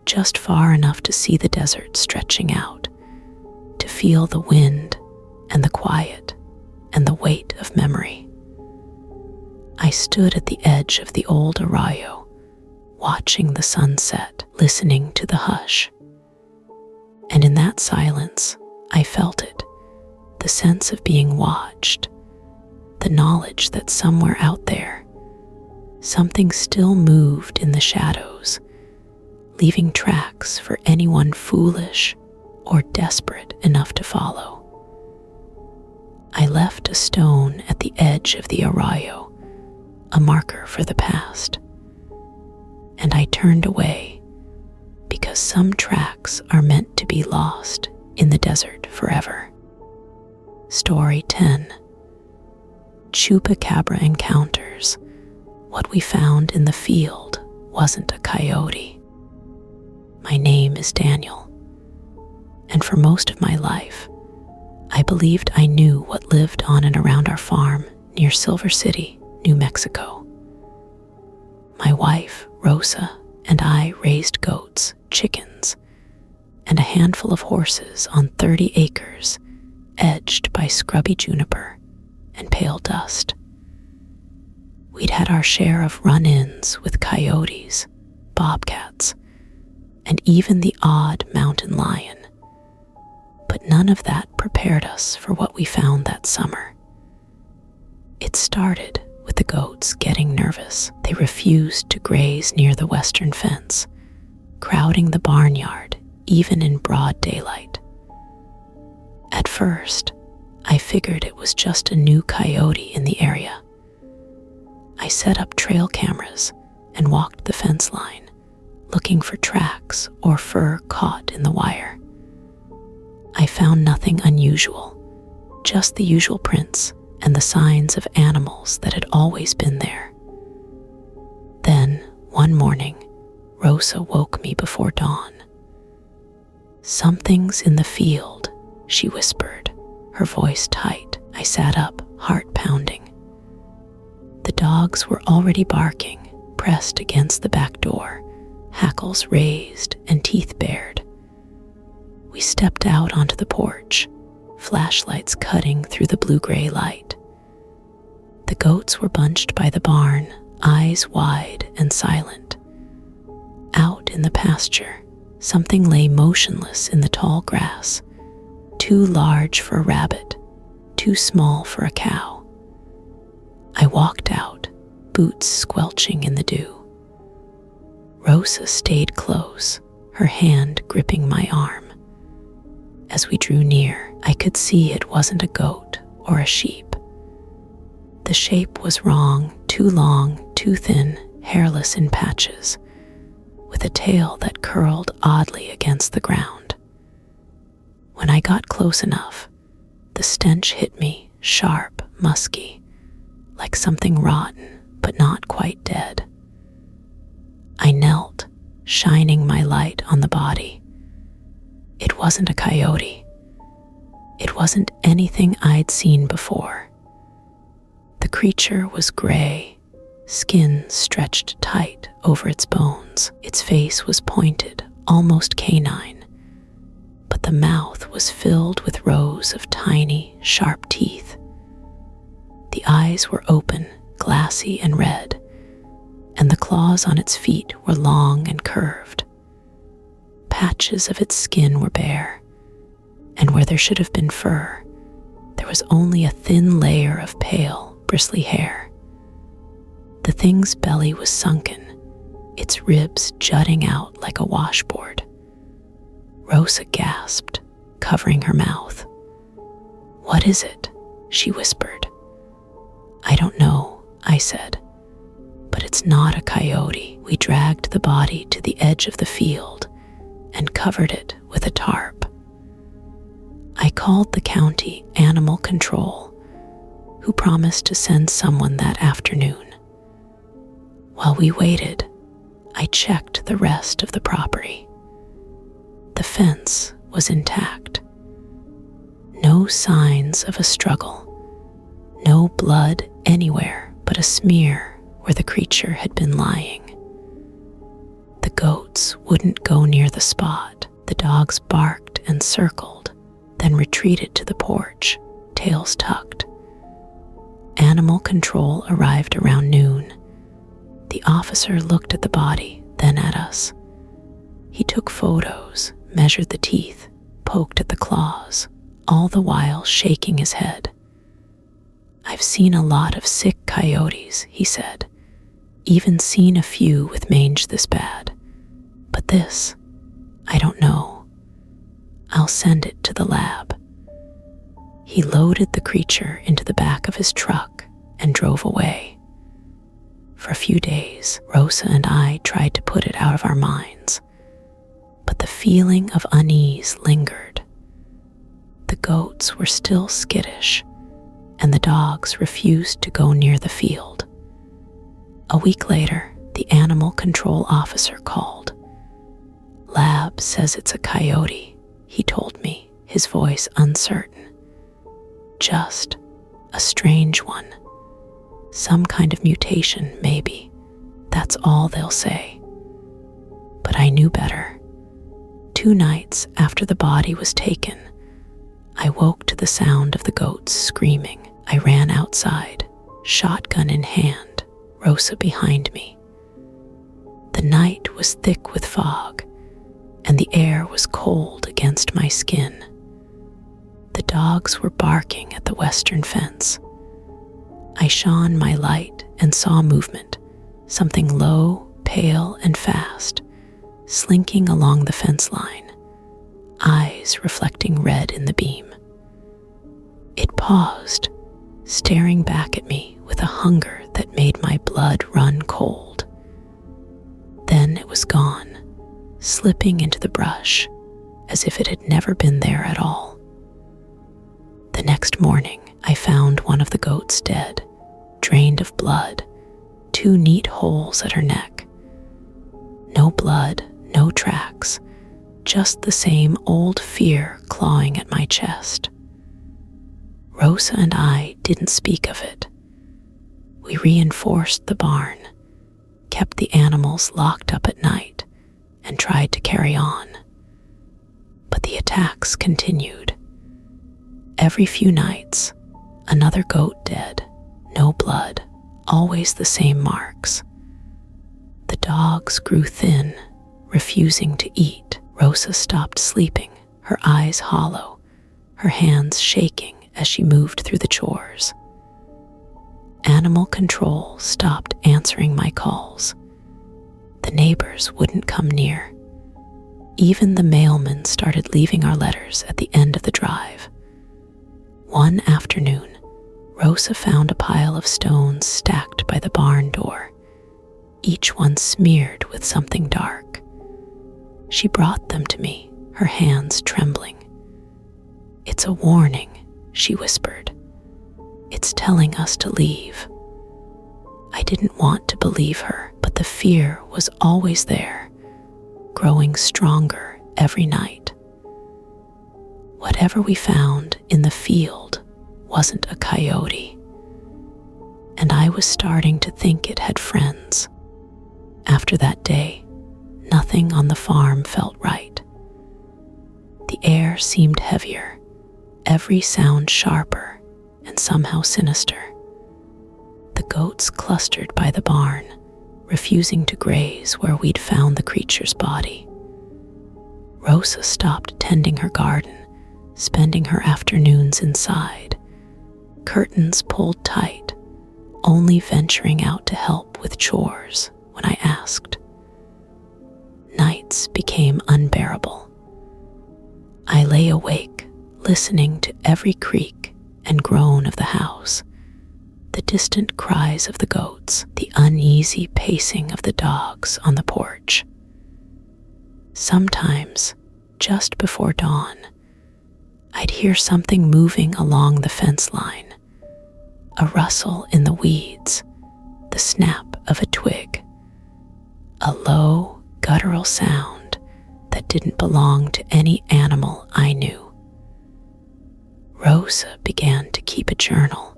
just far enough to see the desert stretching out, to feel the wind and the quiet and the weight of memory. I stood at the edge of the old arroyo, watching the sunset, listening to the hush. And in that silence, I felt it, the sense of being watched, the knowledge that somewhere out there, something still moved in the shadows, leaving tracks for anyone foolish or desperate enough to follow. I left a stone at the edge of the arroyo, a marker for the past. And I turned away because some tracks are meant to be lost in the desert forever. Story 10. Chupacabra encounters. What we found in the field wasn't a coyote. My name is Daniel, and for most of my life, I believed I knew what lived on and around our farm near Silver City, New Mexico. My wife, Rosa, and I raised goats, chickens, and a handful of horses on 30 acres, edged by scrubby juniper and pale dust. We'd had our share of run-ins with coyotes, bobcats, and even the odd mountain lion. But none of that prepared us for what we found that summer. It started with the goats getting nervous. They refused to graze near the western fence, crowding the barnyard even in broad daylight. At first, I figured it was just a new coyote in the area. I set up trail cameras and walked the fence line, looking for tracks or fur caught in the wire. I found nothing unusual, just the usual prints, and the signs of animals that had always been there. Then, one morning, Rosa woke me before dawn. "Something's in the field," she whispered, her voice tight. I sat up, heart pounding. The dogs were already barking, pressed against the back door, hackles raised and teeth bared. We stepped out onto the porch, flashlights cutting through the blue-gray light. The goats were bunched by the barn, eyes wide and silent. Out in the pasture, something lay motionless in the tall grass, too large for a rabbit, too small for a cow. I walked out, boots squelching in the dew. Rosa stayed close, her hand gripping my arm. As we drew near, I could see it wasn't a goat or a sheep. The shape was wrong, too long, too thin, hairless in patches, with a tail that curled oddly against the ground. When I got close enough, the stench hit me, sharp, musky, like something rotten but not quite dead. I knelt, shining my light on the body. It wasn't a coyote. It wasn't anything I'd seen before. The creature was gray, skin stretched tight over its bones. Its face was pointed, almost canine, but the mouth was filled with rows of tiny, sharp teeth. The eyes were open, glassy and red, and the claws on its feet were long and curved. Patches of its skin were bare, and where there should have been fur, there was only a thin layer of pale, bristly hair. The thing's belly was sunken, its ribs jutting out like a washboard. Rosa gasped, covering her mouth. "What is it?" she whispered. "I don't know," I said, "but it's not a coyote." We dragged the body to the edge of the field and covered it with a tarp. I called the county animal control, who promised to send someone that afternoon. While we waited, I checked the rest of the property. The fence was intact. No signs of a struggle. No blood anywhere but a smear where the creature had been lying. The goats wouldn't go near the spot. The dogs barked and circled, then retreated to the porch, tails tucked. Animal control arrived around noon. The officer looked at the body, then at us. He took photos, measured the teeth, poked at the claws, all the while shaking his head. "I've seen a lot of sick coyotes," he said, "even seen a few with mange this bad. But this, I don't know. I'll send it to the lab." He loaded the creature into the back of his truck and drove away. For a few days, Rosa and I tried to put it out of our minds, but the feeling of unease lingered. The goats were still skittish, and the dogs refused to go near the field. A week later, the animal control officer called. "Lab says it's a coyote," he told me, his voice uncertain. "Just a strange one. Some kind of mutation, maybe. That's all they'll say." But I knew better. 2 nights after the body was taken, I woke to the sound of the goats screaming. I ran outside, shotgun in hand, Rosa behind me. The night was thick with fog, and the air was cold against my skin. The dogs were barking at the western fence. I shone my light and saw movement, something low, pale, and fast, slinking along the fence line, eyes reflecting red in the beam. It paused, staring back at me with a hunger that made my blood run cold. Then it was gone, slipping into the brush, as if it had never been there at all. The next morning, I found one of the goats dead, drained of blood, 2 neat holes at her neck. No blood, no tracks, just the same old fear clawing at my chest. Rosa and I didn't speak of it. We reinforced the barn, kept the animals locked up at night, and tried to carry on. But the attacks continued. Every few nights, another goat dead, no blood, always the same marks. The dogs grew thin, refusing to eat. Rosa stopped sleeping, her eyes hollow, her hands shaking as she moved through the chores. Animal control stopped answering my calls. The neighbors wouldn't come near. Even the mailman started leaving our letters at the end of the drive. One afternoon, Rosa found a pile of stones stacked by the barn door, each one smeared with something dark. She brought them to me, her hands trembling. "It's a warning," she whispered. "It's telling us to leave." I didn't want to believe her, but the fear was always there, growing stronger every night. Whatever we found in the field wasn't a coyote, and I was starting to think it had friends. After that day, nothing on the farm felt right. The air seemed heavier, every sound sharper and somehow sinister. The goats clustered by the barn, refusing to graze where we'd found the creature's body. Rosa stopped tending her garden, spending her afternoons inside, curtains pulled tight, only venturing out to help with chores when I asked. Nights became unbearable. I lay awake, listening to every creak and groan of the house, the distant cries of the goats, the uneasy pacing of the dogs on the porch. Sometimes, just before dawn, I'd hear something moving along the fence line, a rustle in the weeds, the snap of a twig, a low, guttural sound that didn't belong to any animal I knew. Rosa began to keep a journal,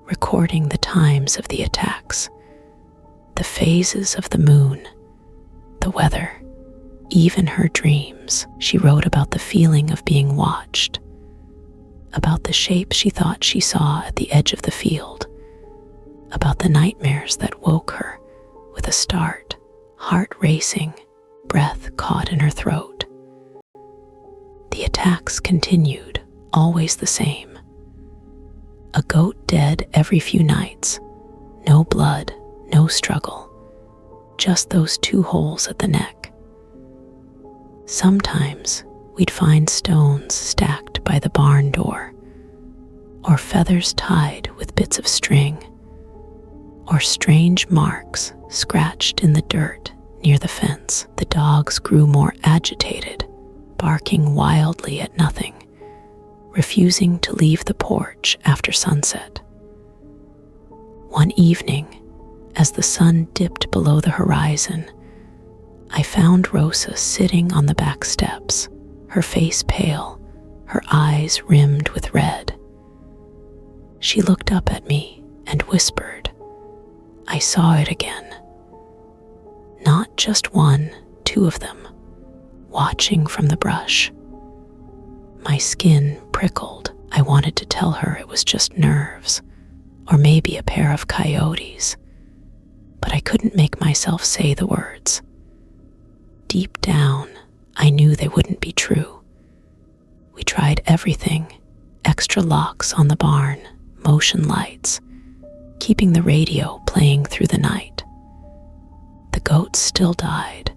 recording the times of the attacks, the phases of the moon, the weather, even her dreams. She wrote about the feeling of being watched, about the shape she thought she saw at the edge of the field, about the nightmares that woke her with a start, heart racing, breath caught in her throat. The attacks continued, always the same. A goat dead every few nights, no blood, no struggle, just those 2 holes at the neck. Sometimes we'd find stones stacked by the barn door, or feathers tied with bits of string, or strange marks scratched in the dirt near the fence. The dogs grew more agitated, barking wildly at nothing, refusing to leave the porch after sunset. One evening, as the sun dipped below the horizon, I found Rosa sitting on the back steps, her face pale, her eyes rimmed with red. She looked up at me and whispered. I saw it again. Not just one, 2 of them, watching from the brush. My skin prickled. I wanted to tell her it was just nerves, or maybe a pair of coyotes, but I couldn't make myself say the words. Deep down, I knew they wouldn't be true. We tried everything, extra locks on the barn, motion lights, keeping the radio playing through the night. The goats still died,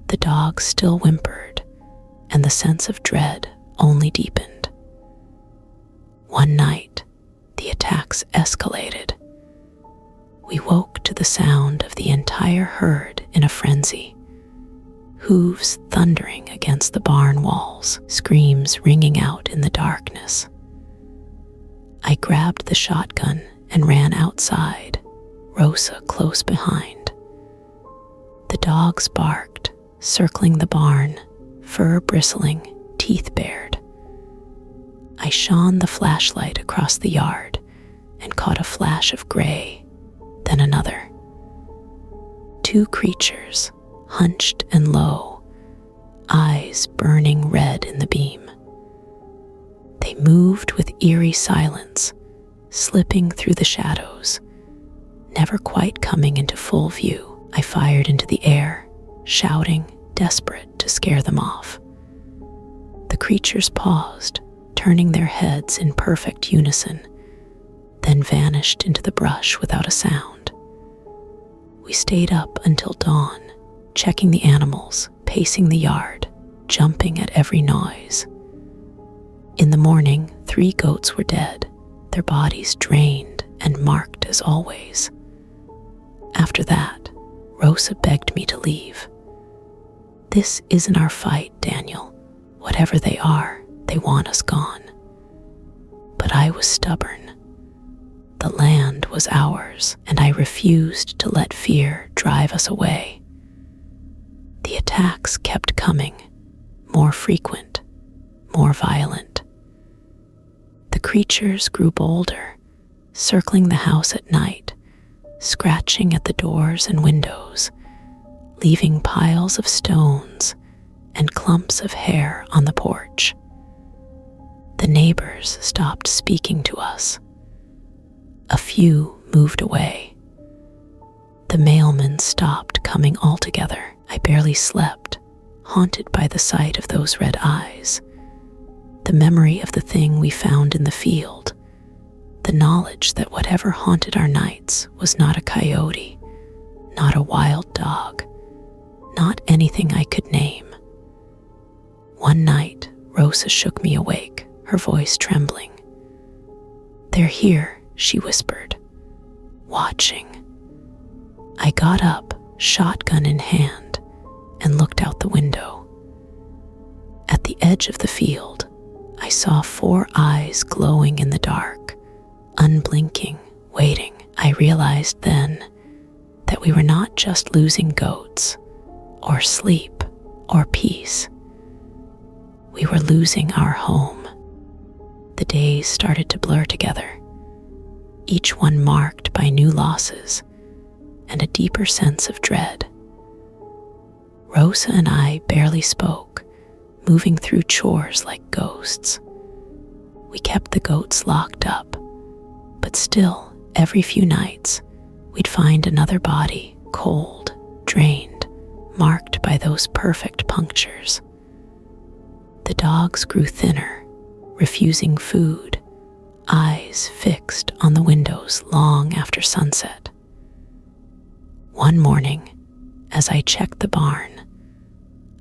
the dogs still whimpered, and the sense of dread only deepened. One night, the attacks escalated. We woke to the sound of the entire herd in a frenzy. Hooves thundering against the barn walls, screams ringing out in the darkness. I grabbed the shotgun and ran outside, Rosa close behind. The dogs barked, circling the barn, fur bristling, teeth bared. I shone the flashlight across the yard and caught a flash of gray, then another. Two creatures, hunched and low, eyes burning red in the beam. They moved with eerie silence, slipping through the shadows, never quite coming into full view. I fired into the air, shouting, desperate to scare them off. The creatures paused, turning their heads in perfect unison, then vanished into the brush without a sound. We stayed up until dawn, checking the animals, pacing the yard, jumping at every noise. In the morning, 3 goats were dead, their bodies drained and marked as always. After that, Rosa begged me to leave. "This isn't our fight, Daniel. Whatever they are, they want us gone." But I was stubborn. The land was ours, and I refused to let fear drive us away. The attacks kept coming, more frequent, more violent. The creatures grew bolder, circling the house at night, scratching at the doors and windows, leaving piles of stones and clumps of hair on the porch. The neighbors stopped speaking to us. A few moved away. The mailman stopped coming altogether. I barely slept, haunted by the sight of those red eyes, the memory of the thing we found in the field, the knowledge that whatever haunted our nights was not a coyote, not a wild dog, not anything I could name. One night, Rosa shook me awake, her voice trembling. "They're here," she whispered, "watching." I got up, shotgun in hand, and looked out the window. At the edge of the field, I saw 4 eyes glowing in the dark, unblinking, waiting. I realized then that we were not just losing goats, or sleep, or peace. We were losing our home. The days started to blur together, each one marked by new losses and a deeper sense of dread. Rosa and I barely spoke, moving through chores like ghosts. We kept the goats locked up, but still, every few nights, we'd find another body, cold, drained, marked by those perfect punctures. The dogs grew thinner, refusing food, eyes fixed on the windows long after sunset. One morning, as I checked the barn,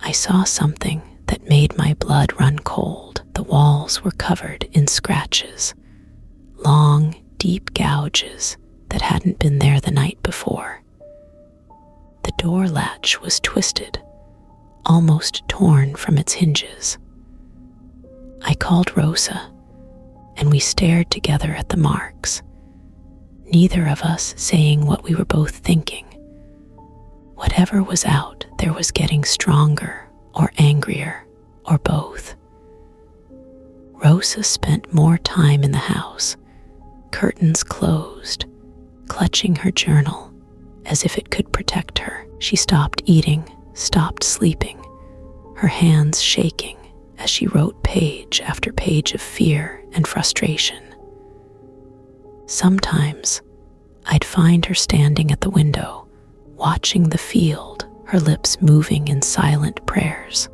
I saw something that made my blood run cold. The walls were covered in scratches, long, deep gouges that hadn't been there the night before. The door latch was twisted, almost torn from its hinges. I called Rosa, and we stared together at the marks, neither of us saying what we were both thinking. Whatever was out, there was getting stronger or angrier, or both. Rosa spent more time in the house, curtains closed, clutching her journal as if it could protect her. She stopped eating, stopped sleeping, her hands shaking as she wrote page after page of fear and frustration. Sometimes I'd find her standing at the window, watching the field, her lips moving in silent prayers.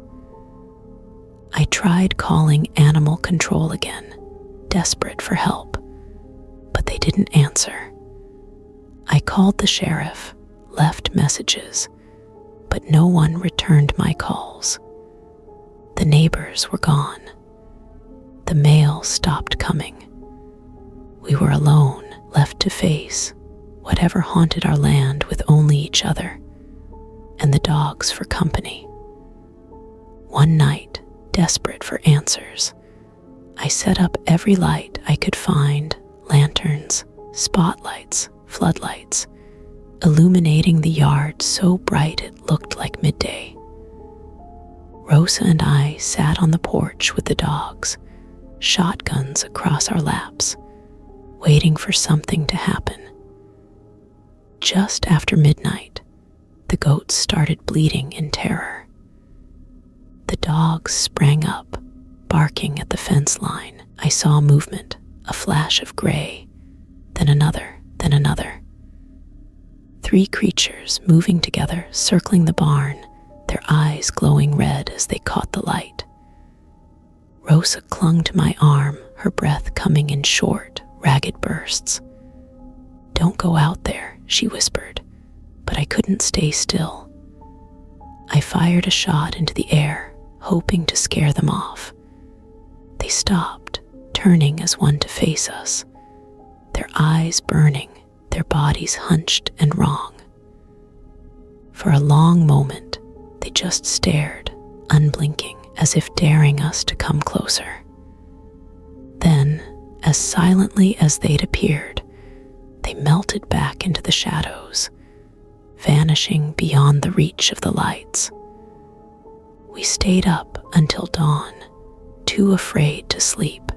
I tried calling animal control again, desperate for help, but they didn't answer. I called the sheriff, left messages, but no one returned my calls. The neighbors were gone. The mail stopped coming. We were alone, left to face whatever haunted our land with only each other, and the dogs for company. One night, desperate for answers, I set up every light I could find, lanterns, spotlights, floodlights, illuminating the yard so bright it looked like midday. Rosa and I sat on the porch with the dogs, shotguns across our laps, waiting for something to happen. Just after midnight, the goats started bleating in terror. The dogs sprang up, barking at the fence line. I saw movement, a flash of gray, then another, then another. 3 creatures moving together, circling the barn, their eyes glowing red as they caught the light. Rosa clung to my arm, her breath coming in short, ragged bursts. "Don't go out there," she whispered, but I couldn't stay still. I fired a shot into the air, hoping to scare them off. They stopped, turning as one to face us, their eyes burning, their bodies hunched and wrong. For a long moment, they just stared, unblinking, as if daring us to come closer. Then, as silently as they'd appeared, they melted back into the shadows, vanishing beyond the reach of the lights. We stayed up until dawn, too afraid to sleep.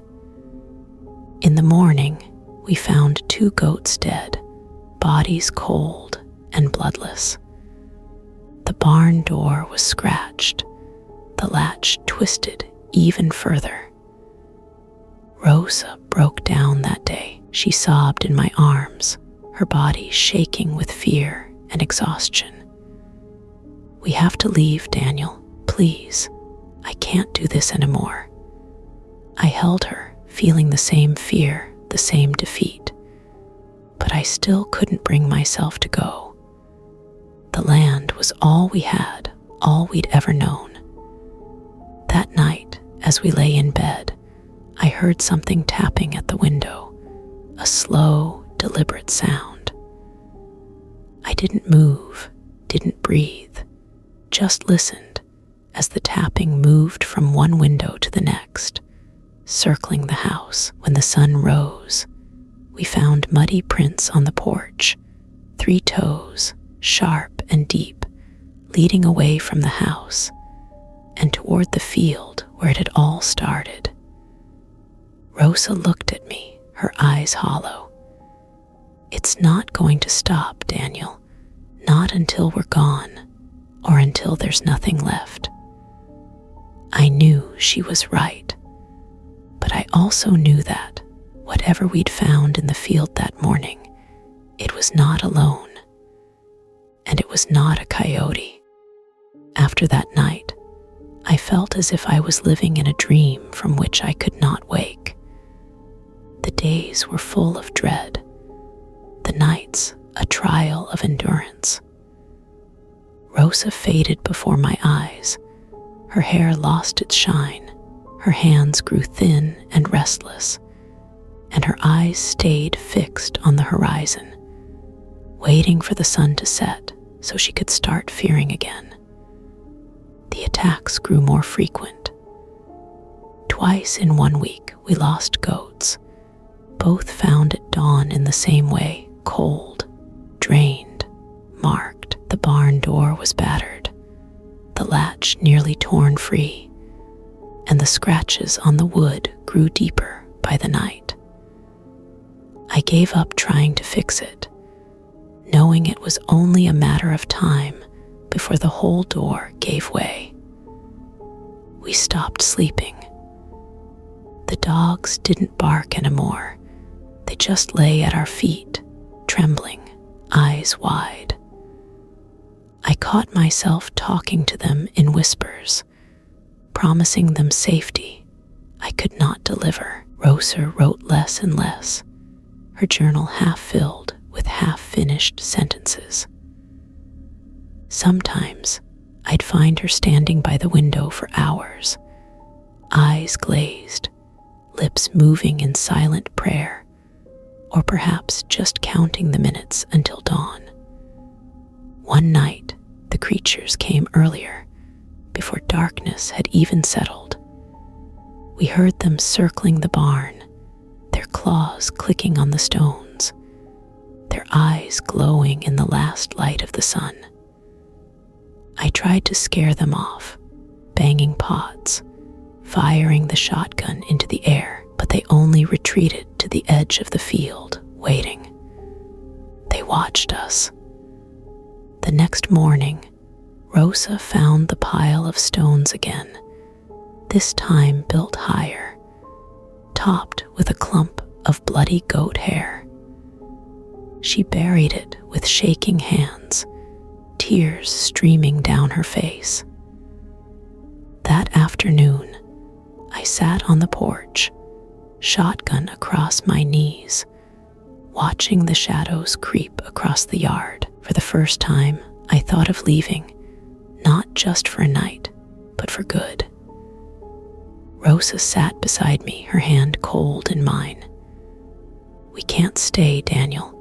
In the morning, we found 2 goats dead, bodies cold and bloodless. The barn door was scratched, the latch twisted even further. Rosa broke down that day. She sobbed in my arms, her body shaking with fear and exhaustion. "We have to leave, Daniel, please. I can't do this anymore." I held her, feeling the same fear, the same defeat, but I still couldn't bring myself to go. The land was all we had, all we'd ever known. That night, as we lay in bed, I heard something tapping at the window, a slow, deliberate sound. I didn't move, didn't breathe, just listened as the tapping moved from one window to the next, circling the house. When the sun rose, we found muddy prints on the porch, 3 toes, sharp and deep, leading away from the house and toward the field where it had all started. Rosa looked at me, her eyes hollow. "It's not going to stop, Daniel. Not until we're gone, or until there's nothing left." I knew she was right, but I also knew that, whatever we'd found in the field that morning, it was not alone, and it was not a coyote. After that night, I felt as if I was living in a dream from which I could not wake. The days were full of dread, the nights a trial of endurance. Rosa faded before my eyes, her hair lost its shine, her hands grew thin and restless, and her eyes stayed fixed on the horizon, waiting for the sun to set so she could start fearing again. The attacks grew more frequent. Twice in 1 week, we lost goats, both found at dawn in the same way, cold, drained, marked. The barn door was battered, the latch nearly torn free, and the scratches on the wood grew deeper by the night. I gave up trying to fix it, knowing it was only a matter of time before the whole door gave way. We stopped sleeping. The dogs didn't bark anymore. They just lay at our feet, trembling, eyes wide. I caught myself talking to them in whispers, promising them safety I could not deliver. Rosa wrote less and less, her journal half filled with half-finished sentences. Sometimes I'd find her standing by the window for hours, eyes glazed, lips moving in silent prayer, or perhaps just counting the minutes until dawn. One night, the creatures came earlier, before darkness had even settled. We heard them circling the barn, their claws clicking on the stones, their eyes glowing in the last light of the sun. I tried to scare them off, banging pots, firing the shotgun into the air, but they only retreated to the edge of the field, waiting. They watched us. The next morning, Rosa found the pile of stones again, this time built higher, topped with a clump of bloody goat hair. She buried it with shaking hands, tears streaming down her face. That afternoon, I sat on the porch, shotgun across my knees, watching the shadows creep across the yard. For the first time, I thought of leaving, not just for a night, but for good. Rosa sat beside me, her hand cold in mine. "We can't stay, Daniel.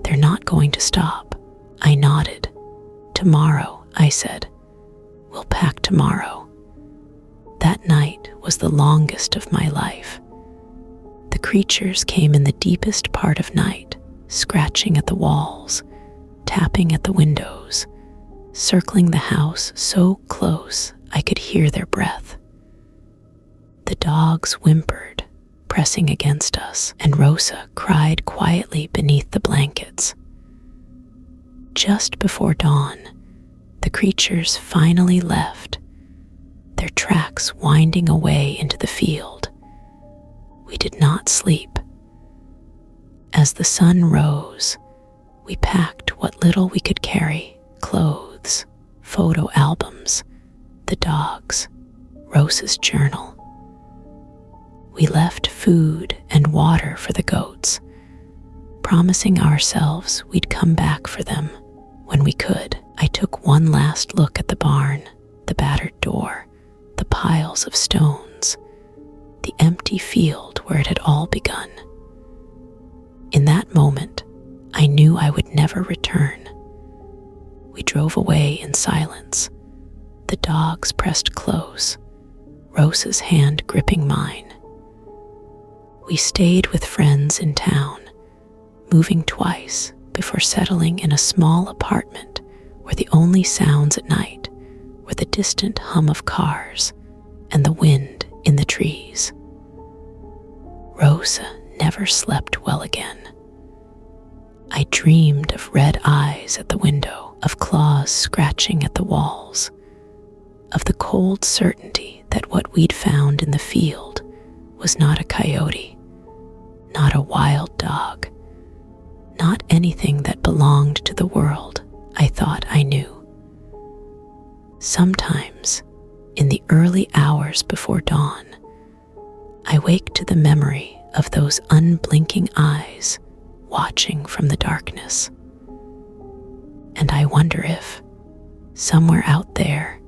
They're not going to stop." I nodded. "Tomorrow," I said. "We'll pack tomorrow." That night was the longest of my life. The creatures came in the deepest part of night, scratching at the walls, tapping at the windows, circling the house so close I could hear their breath. The dogs whimpered, pressing against us, and Rosa cried quietly beneath the blankets. Just before dawn, the creatures finally left, their tracks winding away into the field. We did not sleep. As the sun rose, we packed what little we could carry: clothes, photo albums, the dogs, Rosa's journal. We left food and water for the goats, promising ourselves we'd come back for them when we could. I took one last look at the barn, the battered door, the piles of stones, the empty field where it had all begun. In that moment, I knew I would never return. We drove away in silence, the dogs pressed close, Rosa's hand gripping mine. We stayed with friends in town, moving twice before settling in a small apartment where the only sounds at night were the distant hum of cars and the wind in the trees. Rosa never slept well again. I dreamed of red eyes at the window, of claws scratching at the walls, of the cold certainty that what we'd found in the field was not a coyote, not a wild dog, not anything that belonged to the world I thought I knew. Sometimes, in the early hours before dawn, I wake to the memory of those unblinking eyes watching from the darkness. And I wonder if, somewhere out there,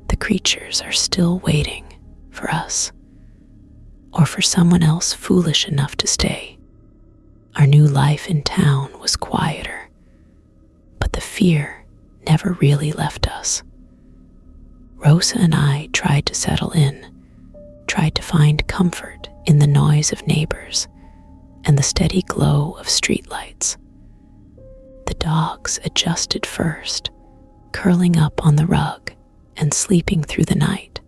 the creatures are still waiting for us, or for someone else foolish enough to stay. Our new life in town was quieter, but the fear never really left us. Rosa and I tried to settle in, tried to find comfort in the noise of neighbors and the steady glow of streetlights. The dogs adjusted first, curling up on the rug and sleeping through the night.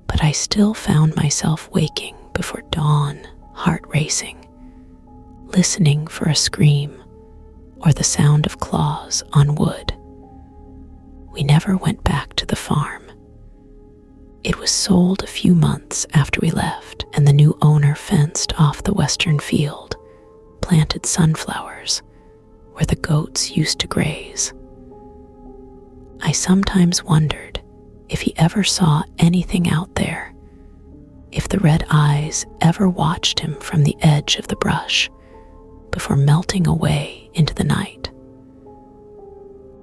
But I still found myself waking before dawn, heart racing, listening for a scream or the sound of claws on wood. We never went back to the farm. It was sold a few months after we left, and the new owner fenced off the western field, planted sunflowers where the goats used to graze. I sometimes wondered if he ever saw anything out there, if the red eyes ever watched him from the edge of the brush before melting away into the night.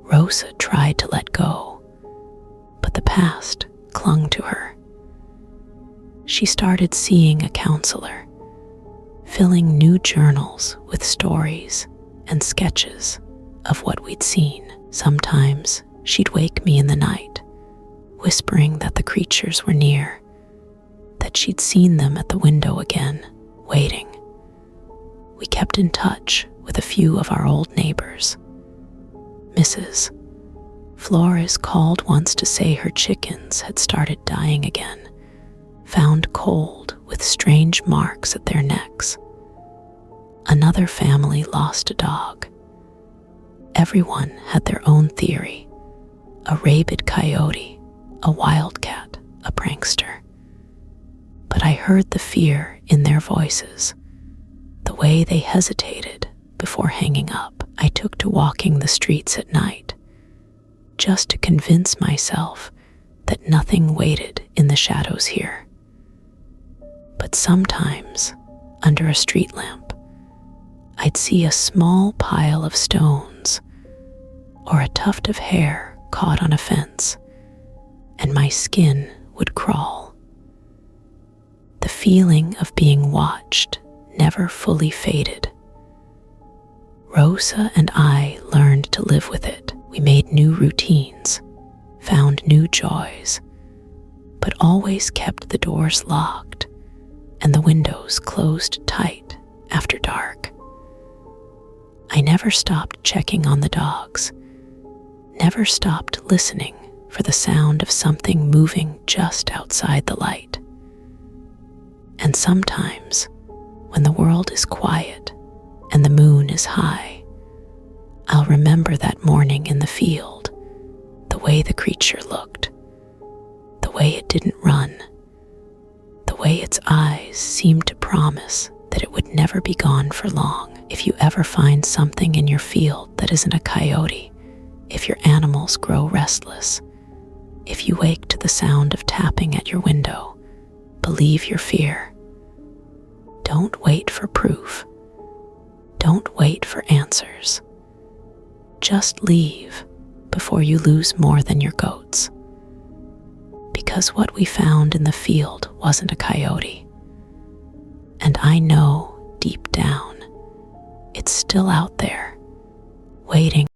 Rosa tried to let go, but the past clung to her. She started seeing a counselor, filling new journals with stories and sketches of what we'd seen. Sometimes she'd wake me in the night, whispering that the creatures were near, that thought she'd seen them at the window again, waiting. We kept in touch with a few of our old neighbors. Mrs. Flores called once to say her chickens had started dying again, found cold with strange marks at their necks. Another family lost a dog. Everyone had their own theory: a rabid coyote, a wildcat, a prankster. But I heard the fear in their voices, the way they hesitated before hanging up. I took to walking the streets at night, just to convince myself that nothing waited in the shadows here. But sometimes, under a street lamp, I'd see a small pile of stones or a tuft of hair caught on a fence, and my skin would crawl. The feeling of being watched never fully faded. Rosa and I learned to live with it. We made new routines, found new joys, but always kept the doors locked and the windows closed tight after dark. I never stopped checking on the dogs, never stopped listening for the sound of something moving just outside the light. And sometimes, when the world is quiet and the moon is high, I'll remember that morning in the field, the way the creature looked, the way it didn't run, the way its eyes seemed to promise that it would never be gone for long. If you ever find something in your field that isn't a coyote, if your animals grow restless, if you wake to the sound of tapping at your window, believe your fear. Don't wait for proof. Don't wait for answers. Just leave before you lose more than your goats. Because what we found in the field wasn't a coyote. And I know deep down, it's still out there, waiting.